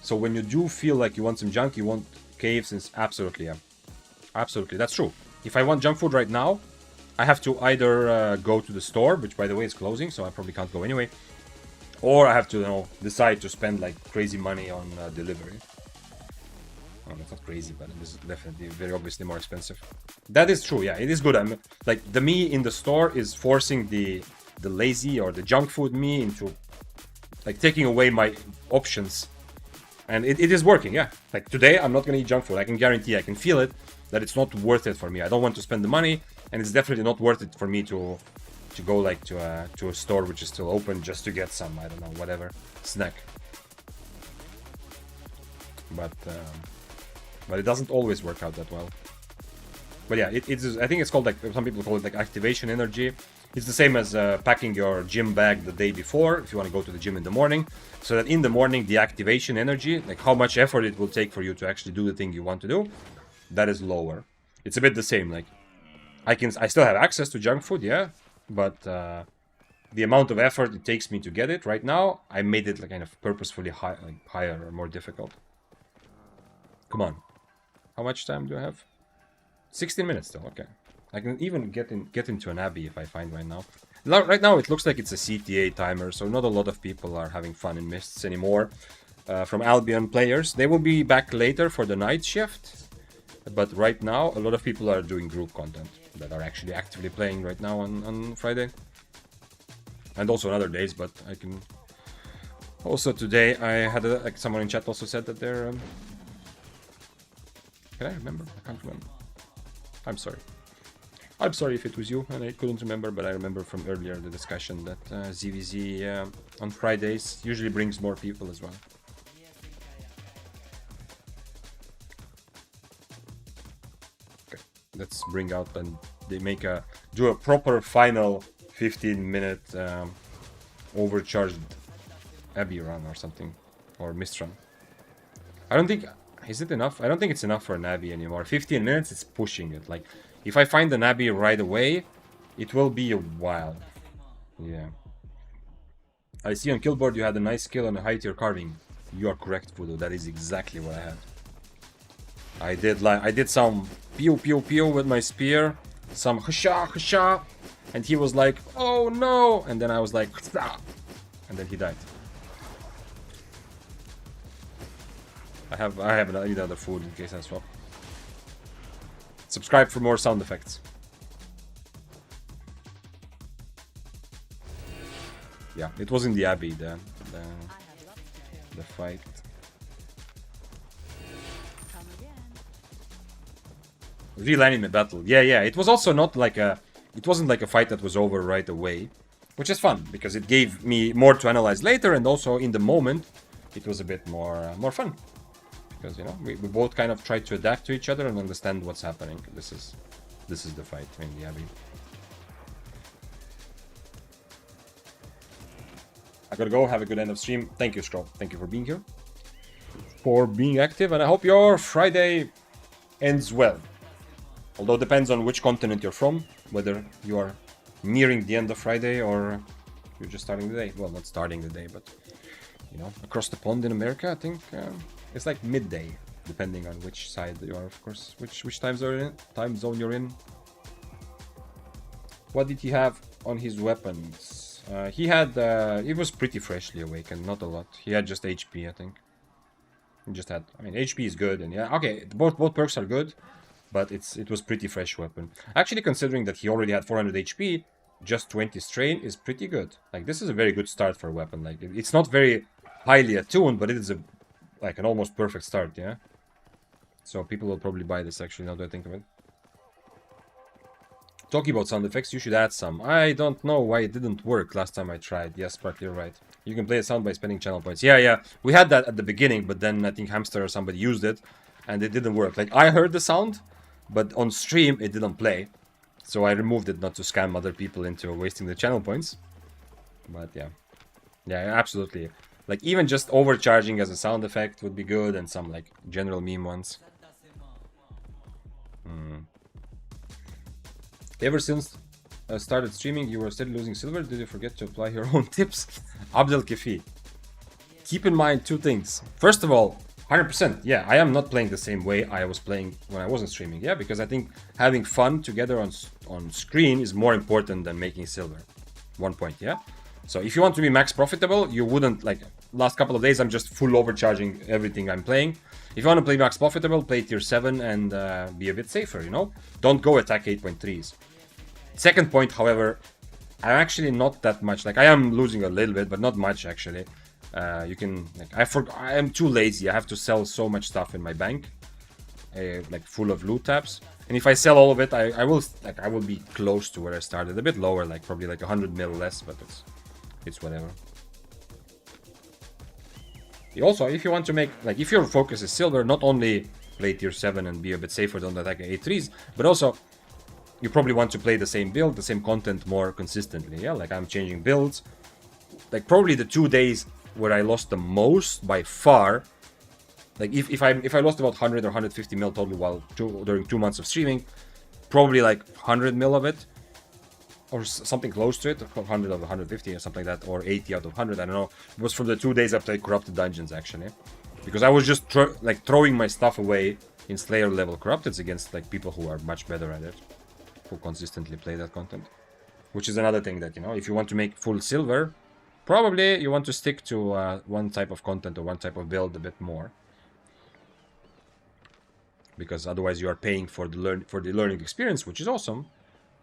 So when you do feel like you want some junk, you want KFC's, absolutely, yeah. Absolutely, that's true. If I want junk food right now, I have to either go to the store, which by the way is closing, so I probably can't go anyway, or I have to, you know, decide to spend like crazy money on delivery. Oh, that's not crazy, but it is definitely very obviously more expensive. That is true, yeah, it is good. I'm like, the me in the store is forcing the lazy or the junk food me into like taking away my options, and it is working, yeah. Like today I'm not gonna eat junk food. I can guarantee, I can feel it, that it's not worth it for me. I don't want to spend the money, and it's definitely not worth it for me to go like to a store which is still open just to get some, I don't know, whatever snack. But it doesn't always work out that well. But yeah, it is. I think it's called, like, some people call it like activation energy. It's the same as packing your gym bag the day before if you want to go to the gym in the morning, so that in the morning the activation energy, like how much effort it will take for you to actually do the thing you want to do, that is lower. It's a bit the same. Like I still have access to junk food, yeah, but the amount of effort it takes me to get it right now, I made it like kind of purposefully higher or more difficult. Come on, how much time do I have? 16 minutes still. Okay, I can even get into an abbey if I find right now. Right now it looks like it's a CTA timer, so not a lot of people are having fun in Mists anymore. From Albion players, they will be back later for the night shift. But right now, a lot of people are doing group content that are actually actively playing right now on Friday. And also on other days, but I can... Also today, I had like someone in chat also said that they're... Can I remember? I can't remember. I'm sorry. I'm sorry if it was you and I couldn't remember, but I remember from earlier the discussion that ZVZ on Fridays usually brings more people as well. Let's bring out and they do a proper final 15-minute overcharged Abbey run or something, or Mist run. I don't think, is it enough? I don't think it's enough for an Abbey anymore. 15 minutes is pushing it. Like, if I find an Abbey right away, it will be a while. Yeah. I see on Killboard you had a nice skill on the high tier carving. You are correct, Voodoo. That is exactly what I had. I did some pew pew pew with my spear, some hasha hasha, and he was like, oh no, and then I was like, hasha, and then he died. I need other food in case I swap. Subscribe for more sound effects. Yeah, it was in the Abbey, the fight. Real anime battle. Yeah. It was also not like it wasn't like a fight that was over right away, which is fun because it gave me more to analyze later, and also in the moment, it was a bit more fun because, you know, we both kind of tried to adapt to each other and understand what's happening. This is the fight in the Abbey. I gotta go. Have a good end of stream. Thank you, Scroll. Thank you for being here, for being active, and I hope your Friday ends well. Although it depends on which continent you're from, whether you are nearing the end of Friday or you're just starting the day. Well, not starting the day, but, you know, across the pond in America, I think it's like midday, depending on which side you are, of course, which time zone you're in. What did he have on his weapons? He was pretty freshly awakened, not a lot. He had just HP, I think. He just had, I mean, HP is good, and yeah, okay, both perks are good. But it was pretty fresh weapon. Actually, considering that he already had 400 HP, just 20 strain is pretty good. Like, this is a very good start for a weapon. Like, it's not very highly attuned, but it is like an almost perfect start, yeah? So people will probably buy this, actually, now that I think of it. Talking about sound effects, you should add some. I don't know why it didn't work last time I tried. Yes, but you're right. You can play a sound by spending channel points. Yeah. We had that at the beginning, but then I think Hamster or somebody used it, and it didn't work. Like, I heard the sound, but on stream it didn't play, so I removed it not to scam other people into wasting the channel points. But yeah, absolutely. Like, even just overcharging as a sound effect would be good, and some like general meme ones. Ever since I started streaming, you were still losing silver. Did you forget to apply your own tips? Abdel Kafi. keep in mind two things. First of all, 100%, yeah, I am not playing the same way I was playing when I wasn't streaming, yeah, because I think having fun together on screen is more important than making silver. 1 point, yeah? So if you want to be max profitable, you wouldn't, like, last couple of days I'm just full overcharging everything I'm playing. If you want to play max profitable, play tier 7 and be a bit safer, you know? Don't go attack 8.3s. Second point, however, I'm actually not that much, like, I am losing a little bit, but not much, actually. You can, like, I am too lazy. I have to sell so much stuff in my bank, like, full of loot tabs. And if I sell all of it, I will be close to where I started, a bit lower, like, probably like 100 mil less, but it's whatever. Also, if you want to make, like, if your focus is silver, not only play tier 7 and be a bit safer, don't attack 8-3s, but also you probably want to play the same build, the same content more consistently, yeah? Like, I'm changing builds. Like, probably the 2 days where I lost the most by far, like, if I lost about 100 or 150 mil total during 2 months of streaming, probably like 100 mil of it, or something close to it, 100 of 150 or something like that, or 80 out of 100, I don't know. It was from the 2 days I played Corrupted Dungeons, actually. Because I was just throwing my stuff away in Slayer level Corrupteds against, like, people who are much better at it, who consistently play that content. Which is another thing that, you know, if you want to make full silver, probably you want to stick to one type of content or one type of build a bit more. Because otherwise you are paying for the learning experience, which is awesome.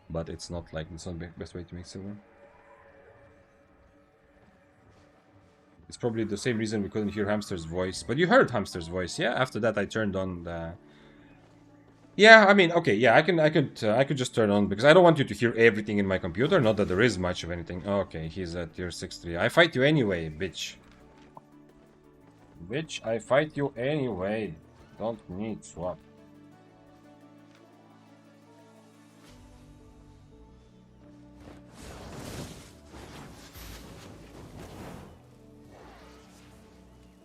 But it's not the best way to make silver. It's probably the same reason we couldn't hear Hamster's voice. But you heard Hamster's voice, yeah? After that I turned on the... Yeah, I mean, okay, yeah, I could just turn on, because I don't want you to hear everything in my computer, not that there is much of anything. Okay, he's at tier 6-3. I fight you anyway, bitch. Bitch, I fight you anyway. Don't need swap.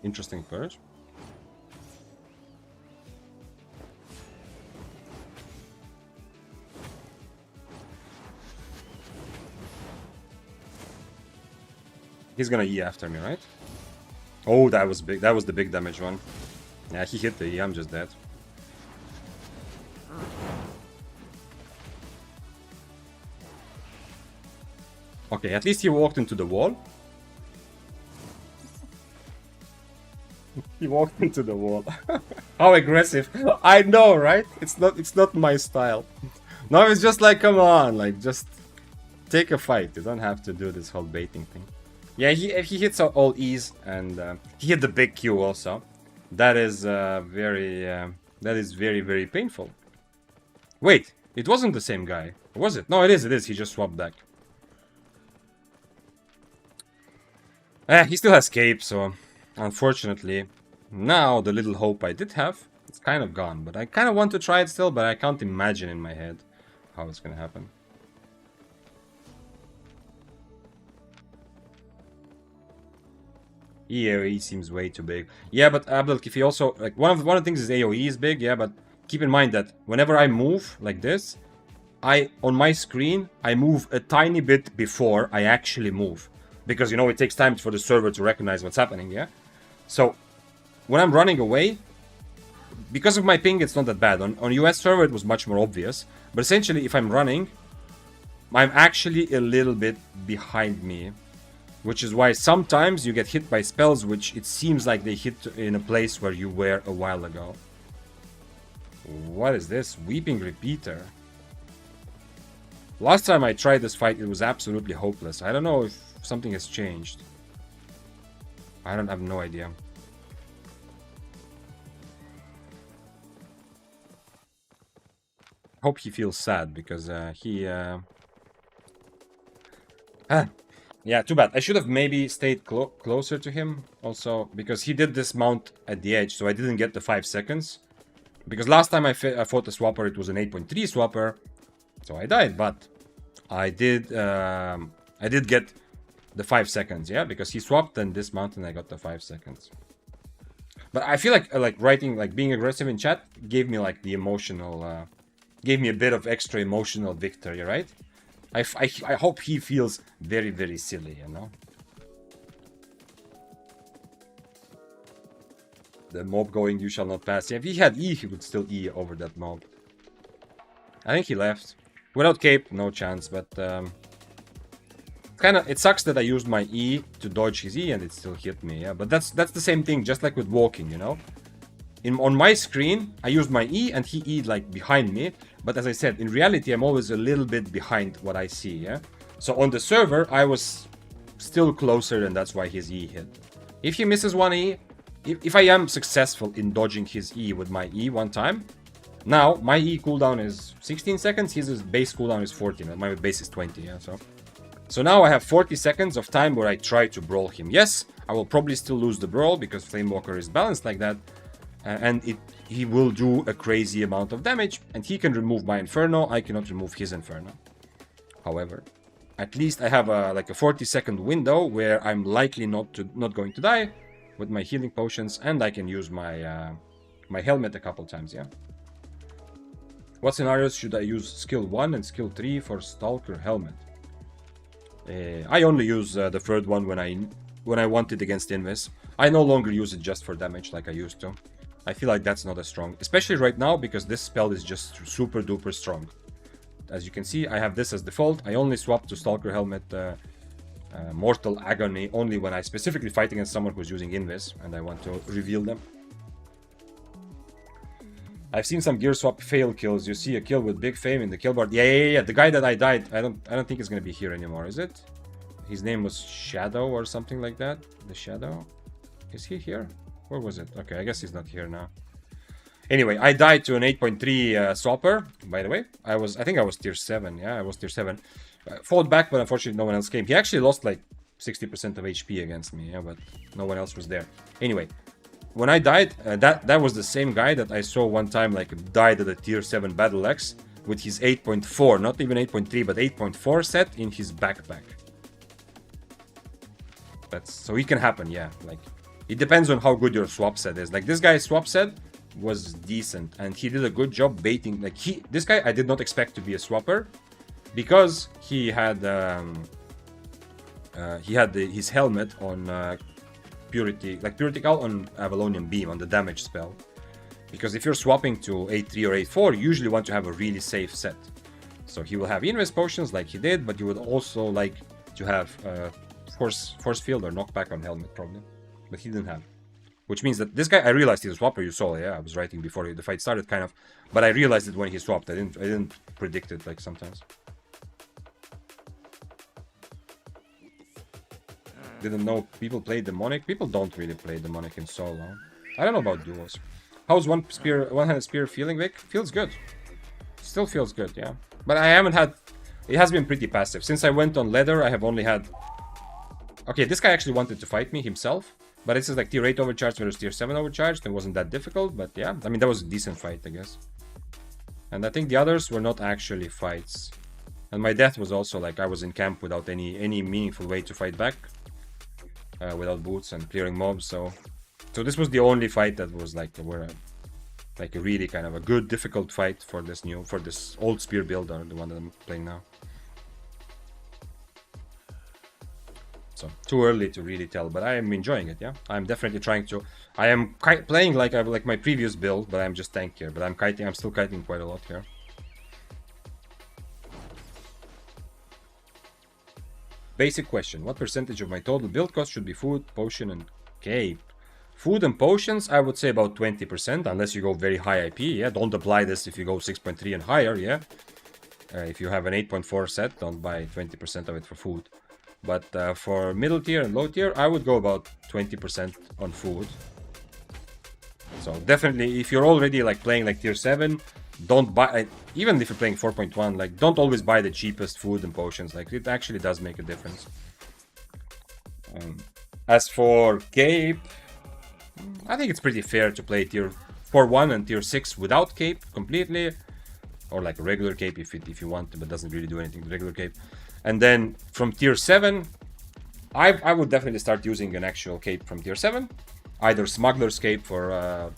Interesting purge. He's gonna E after me, right? Oh, that was big. That was the big damage one. Yeah, he hit the E. I'm just dead. Okay, at least he walked into the wall. He walked into the wall. How aggressive. I know, right? It's not my style. No, it's just like, come on, like, just take a fight. You don't have to do this whole baiting thing. Yeah, he hits all E's, and he hit the big Q also. That is very, very painful. Wait, it wasn't the same guy, was it? No, it is. He just swapped back. He still has cape, so unfortunately, now the little hope I did have, it's kind of gone. But I kind of want to try it still, but I can't imagine in my head how it's gonna happen. AOE seems way too big. Yeah, but Abdul, if he also, like, one of the things is AOE is big, yeah, but keep in mind that whenever I move like this, on my screen, I move a tiny bit before I actually move. Because, you know, it takes time for the server to recognize what's happening, yeah? So, when I'm running away, because of my ping, it's not that bad. On US server, it was much more obvious. But essentially, if I'm running, I'm actually a little bit behind me. Which is why sometimes you get hit by spells which it seems like they hit in a place where you were a while ago. What is this? Weeping Repeater. Last time I tried this fight, it was absolutely hopeless. I don't know if something has changed. I have no idea. I hope he feels sad, because yeah, too bad. I should have maybe stayed closer to him also, because he did this mount at the edge, so I didn't get the 5 seconds. Because last time I fought a swapper, it was an 8.3 swapper, so I died, but I did get the 5 seconds, yeah, because he swapped and dismounted and I got the 5 seconds. But I feel like writing, like being aggressive in chat gave me like the emotional, gave me a bit of extra emotional victory, right? I hope he feels very, very silly, you know? The mob going, you shall not pass. Yeah, if he had E, he would still E over that mob. I think he left. Without cape, no chance, but kinda it sucks that I used my E to dodge his E and it still hit me, yeah. But that's the same thing, just like with walking, you know? On my screen, I used my E and he E'd like behind me. But as I said, in reality, I'm always a little bit behind what I see, yeah? So on the server, I was still closer and that's why his E hit. If he misses one E, if I am successful in dodging his E with my E one time, now my E cooldown is 16 seconds, his base cooldown is 14, my base is 20, yeah, so now I have 40 seconds of time where I try to brawl him. Yes, I will probably still lose the brawl because Flamewalker is balanced like that, and he will do a crazy amount of damage, and he can remove my Inferno, I cannot remove his Inferno. However, at least I have a 40-second window where I'm likely not going to die with my healing potions, and I can use my my helmet a couple times, yeah. What scenarios should I use skill 1 and skill 3 for Stalker helmet? I only use the third one when I want it against Invis. I no longer use it just for damage like I used to. I feel like that's not as strong, especially right now because this spell is just super duper strong. As you can see, I have this as default. I only swap to Stalker helmet Mortal Agony only when I specifically fight against someone who's using Invis and I want to reveal them. I've seen some gear swap fail kills. You see a kill with big fame in the kill bar. Yeah. The guy that I died, I don't think he's gonna be here anymore, is it? His name was Shadow or something like that. The Shadow? Is he here? Where was it? Okay, I guess he's not here now. Anyway, I died to an 8.3 swapper, by the way. I think I was tier 7. Yeah, I was tier 7. Fought back, but unfortunately no one else came. He actually lost like 60% of HP against me, yeah, but no one else was there. Anyway, when I died, that was the same guy that I saw one time, like, died at a tier 7 Battle Axe with his 8.4, not even 8.3, but 8.4 set in his backpack. So it can happen, yeah. Like, it depends on how good your swap set is. Like, this guy's swap set was decent, and he did a good job baiting. Like, this guy, I did not expect to be a swapper, because he had his helmet on Puritical on Avalonian Beam on the damage spell. Because if you're swapping to 8.3 or 8.4, you usually want to have a really safe set. So he will have Invis potions like he did, but you would also like to have force field or knockback on helmet probably. But he didn't have. Which means that this guy, I realized he's a swapper, you saw, yeah, I was writing before the fight started kind of. But I realized it when he swapped, I didn't predict it like sometimes. Didn't know people play Demonic. People don't really play Demonic in solo. I don't know about duos. How's one-handed spear feeling, Vic? Feels good. Still feels good, yeah. But I haven't had... It has been pretty passive. Since I went on leather, I have only had... Okay, this guy actually wanted to fight me himself. But this is like tier 8 overcharged versus tier 7 overcharged. It wasn't that difficult, but yeah. I mean, that was a decent fight, I guess. And I think the others were not actually fights. And my death was also like I was in camp without any meaningful way to fight back. Without boots and clearing mobs, so this was the only fight that was like a really kind of a good difficult fight for this old spear build, or the one that I'm playing now. So too early to really tell, but I am enjoying it. Yeah, I'm definitely trying to. I am playing like my previous build, but I'm just tankier. But I'm still kiting quite a lot here. Basic question. What percentage of my total build cost should be food, potion, and cape? Food and potions, I would say about 20%, unless you go very high IP, yeah? Don't apply this if you go 6.3 and higher, yeah? If you have an 8.4 set, don't buy 20% of it for food. But for middle tier and low tier, I would go about 20% on food. So definitely, if you're already like playing like tier 7, don't buy, even if you're playing 4.1, like don't always buy the cheapest food and potions. Like it actually does make a difference. As for cape, I think it's pretty fair to play tier 4.1 and tier 6 without cape completely, or like a regular cape if you want, but doesn't really do anything. The regular cape, and then from tier 7, I would definitely start using an actual cape from tier 7, either Smuggler's Cape for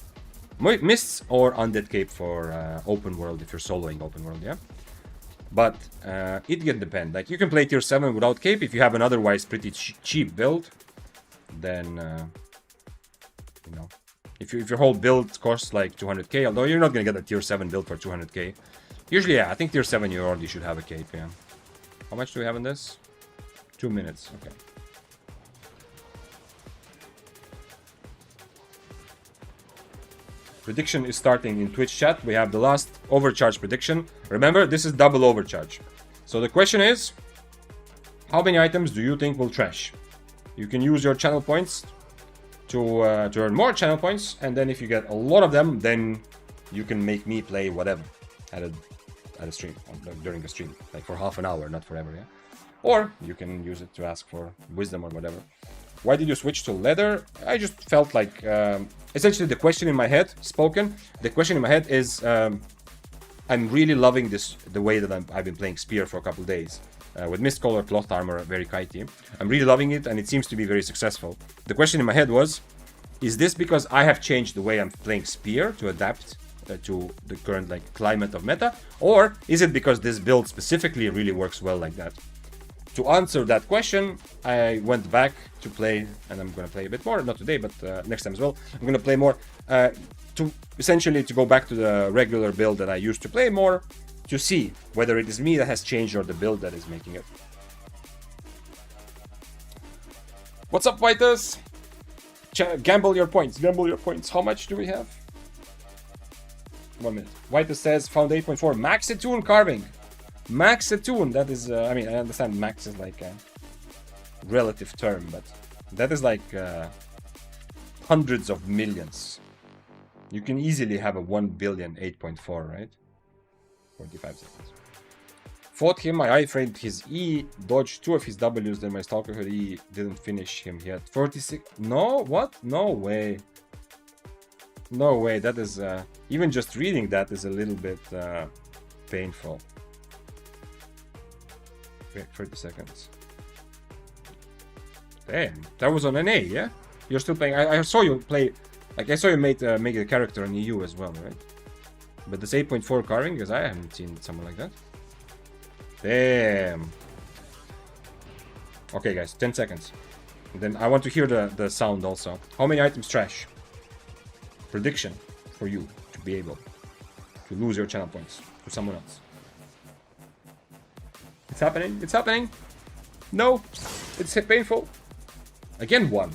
Mists or Undead Cape for open world if you're soloing open world, yeah. But it can depend. Like you can play tier 7 without cape if you have an otherwise pretty cheap build. Then you know, If your whole build costs like 200k, although you're not gonna get a tier 7 build for 200k. Usually, yeah, I think tier 7 you already should have a cape, yeah. How much do we have in this? 2 minutes, okay. Prediction is starting in Twitch chat. We have the last overcharge prediction. Remember, this is double overcharge. So the question is, how many items do you think will trash? You can use your channel points to earn more channel points, and then if you get a lot of them, then you can make me play whatever at a stream, during a stream, like for half an hour, not forever, yeah? Or you can use it to ask for wisdom or whatever. Why did you switch to leather? I just felt like, essentially the question in my head, the question in my head is, I'm really loving the way that I've been playing Spear for a couple days. With Mist Color, Cloth Armor, very kitey. I'm really loving it, and it seems to be very successful. The question in my head was, is this because I have changed the way I'm playing Spear to adapt to the current climate of meta, or is it because this build specifically really works well like that? To answer that question, I went back to play, and I'm going to play a bit more, not today, but next time as well. I'm going to play more to essentially to go back to the regular build that I used to play more, to see whether it is me that has changed or the build that is making it. What's up, Vitus? Gamble your points, gamble your points. How much do we have? 1 minute. Vitus says, found 8.4. Max Attune carving. Max Attune, that is, I mean, I understand max is like a relative term, but that is like hundreds of millions. You can easily have a 1 billion 8.4, right? 45 seconds. Fought him, I iframed his E, dodged 2 of his W's, then my Stalker her E didn't finish him yet. 46, no, what? No way. No way, that is, even just reading that is a little bit painful. Wait, 30 seconds. Damn, that was on an A, yeah? You're still playing, I saw you play, like I saw you make a character on EU as well, right? But this 8.4 carving, because I haven't seen someone like that. Damn. Okay, guys, 10 seconds. And then I want to hear the sound also. How many items trash? Prediction for you to be able to lose your channel points to someone else. It's happening. It's happening. No, it's painful. Again, 1.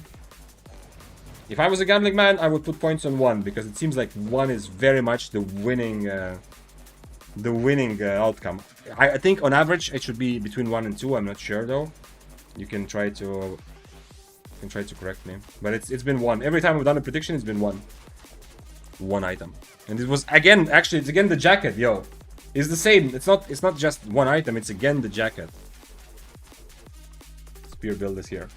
If I was a gambling man, I would put points on 1, because it seems like 1 is very much the winning outcome. I think on average it should be between 1 and 2. I'm not sure though. You can try to correct me, but it's been 1 every time I've done a prediction. It's been 1 item, and it was again. Actually, it's again the jacket. Yo, it's the same. It's not just 1 item. It's again the jacket. Spear build is here.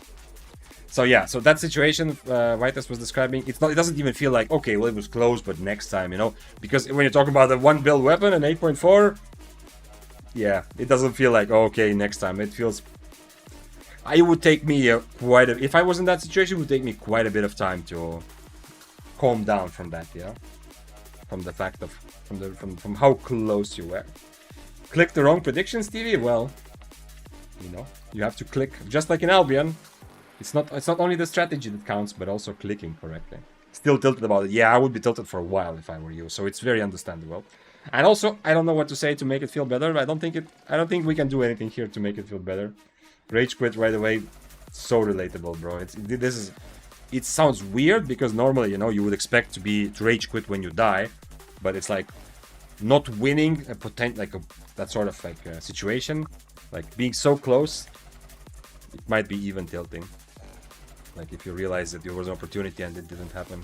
So yeah, so that situation Vitus was describing, it doesn't even feel like, okay, well, it was close, but next time, you know, because when you talk about the 1 build weapon and 8.4, yeah, it doesn't feel like, oh, okay, next time. It feels, it would take me if I was in that situation, it would take me quite a bit of time to calm down from that, yeah, from the fact of, from how close you were. Click the wrong prediction, Stevie? Well, you know, you have to click, just like in Albion. It's not only the strategy that counts, but also clicking correctly. Still tilted about it. Yeah, I would be tilted for a while if I were you, so it's very understandable. And also, I don't know what to say to make it feel better. I don't think we can do anything here to make it feel better. Rage quit right away. So relatable, bro. It sounds weird because normally, you know, you would expect to rage quit when you die, but it's like not winning that sort of like situation, like being so close, it might be even tilting. Like if you realize that there was an opportunity and it didn't happen,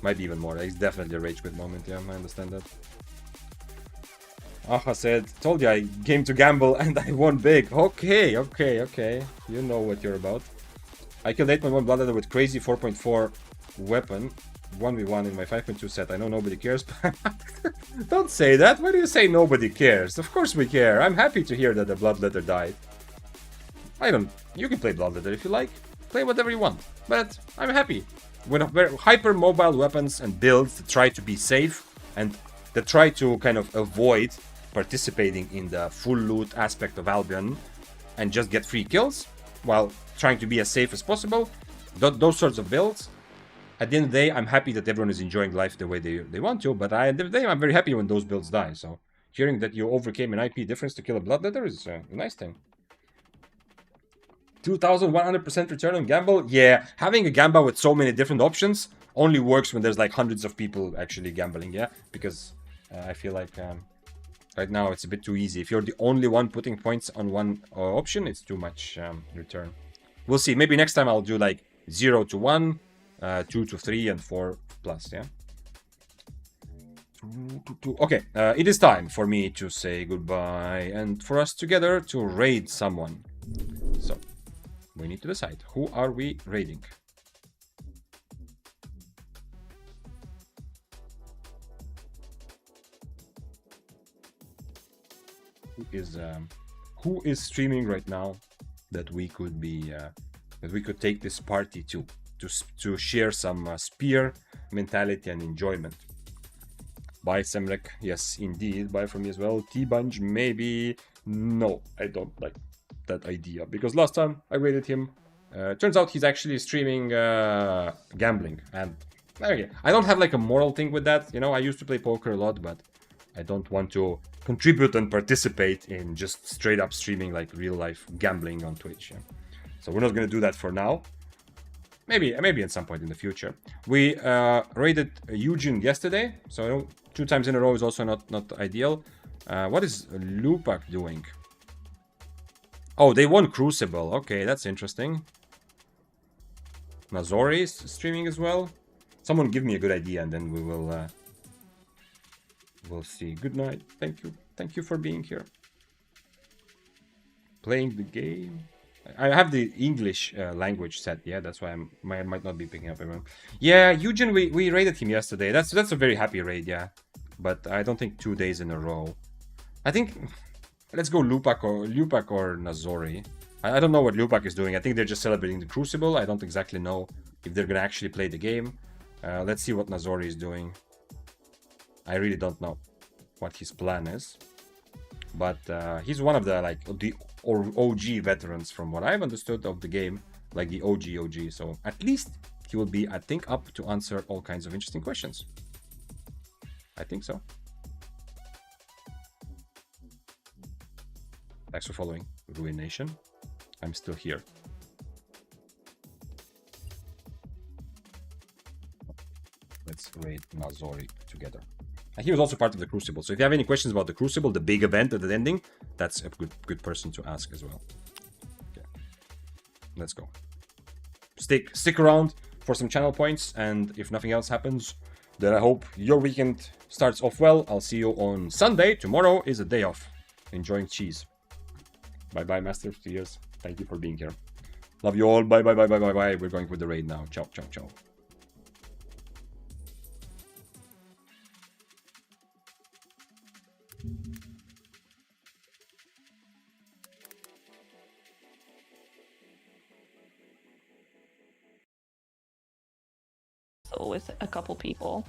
might be even more. It's definitely a rage quit moment. Yeah, I understand that. Aha said, told you I came to gamble and I won big. Okay. You know what you're about. I killed 8.1 Bloodletter with crazy 4.4 weapon. 1v1 in my 5.2 set. I know nobody cares. Don't say that. Why do you say nobody cares? Of course we care. I'm happy to hear that the Bloodletter died. You can play Bloodletter if you like. Play whatever you want. But I'm happy. When hyper mobile weapons and builds that try to be safe and that try to kind of avoid participating in the full loot aspect of Albion and just get free kills while trying to be as safe as possible, those sorts of builds, at the end of the day, I'm happy that everyone is enjoying life the way they want to, but at the end of the day, I'm very happy when those builds die. So hearing that you overcame an IP difference to kill a Bloodletter is a nice thing. 2,100% return on gamble? Yeah, having a gamble with so many different options only works when there's like hundreds of people actually gambling, yeah? Because I feel like right now it's a bit too easy. If you're the only one putting points on one option, it's too much return. We'll see. Maybe next time I'll do like 0 to 1, 2 to 3, and 4 plus, yeah? Okay, it is time for me to say goodbye and for us together to raid someone. So, we need to decide, who are we raiding? Who is streaming right now that we could be that we could take this party to share some spear mentality and enjoyment? Bye, Semrek. Yes, indeed. Bye from me as well. T-Bunch, maybe. No, I don't like that idea because last time I raided him, turns out he's actually streaming gambling, and okay, I don't have like a moral thing with that. You know, I used to play poker a lot, but I don't want to contribute and participate in just straight up streaming like real life gambling on Twitch. Yeah? So we're not gonna do that for now. Maybe at some point in the future. We raided Eugene yesterday, so 2 times in a row is also not ideal. What is Lupak doing? Oh, they won Crucible. Okay, that's interesting. Nazori is streaming as well. Someone give me a good idea, and then we will we'll see. Good night. Thank you for being here. Playing the game. I have the English language set. Yeah, that's why I might not be picking up everyone. Yeah, Eugen, we raided him yesterday. That's a very happy raid. Yeah, but I don't think 2 days in a row. I think let's go Lupak or Nazori. I don't know what Lupak is doing. I think they're just celebrating the Crucible. I don't exactly know if they're gonna actually play the game. Let's see what Nazori is doing. I really don't know what his plan is, but he's one of the the OG veterans from what I've understood of the game, like the OG. So at least he will be, I think, up to answer all kinds of interesting questions. I think so. Thanks for following, Ruination. I'm still here. Let's raid Nazori together. And he was also part of the Crucible. So if you have any questions about the Crucible, the big event at the ending, that's a good person to ask as well. Okay. Let's go. Stick around for some channel points, and if nothing else happens, then I hope your weekend starts off well. I'll see you on Sunday. Tomorrow is a day off. Enjoying cheese. Bye-bye, Master of Tears. Thank you for being here. Love you all. Bye. We're going with the raid now. Ciao. With a couple people.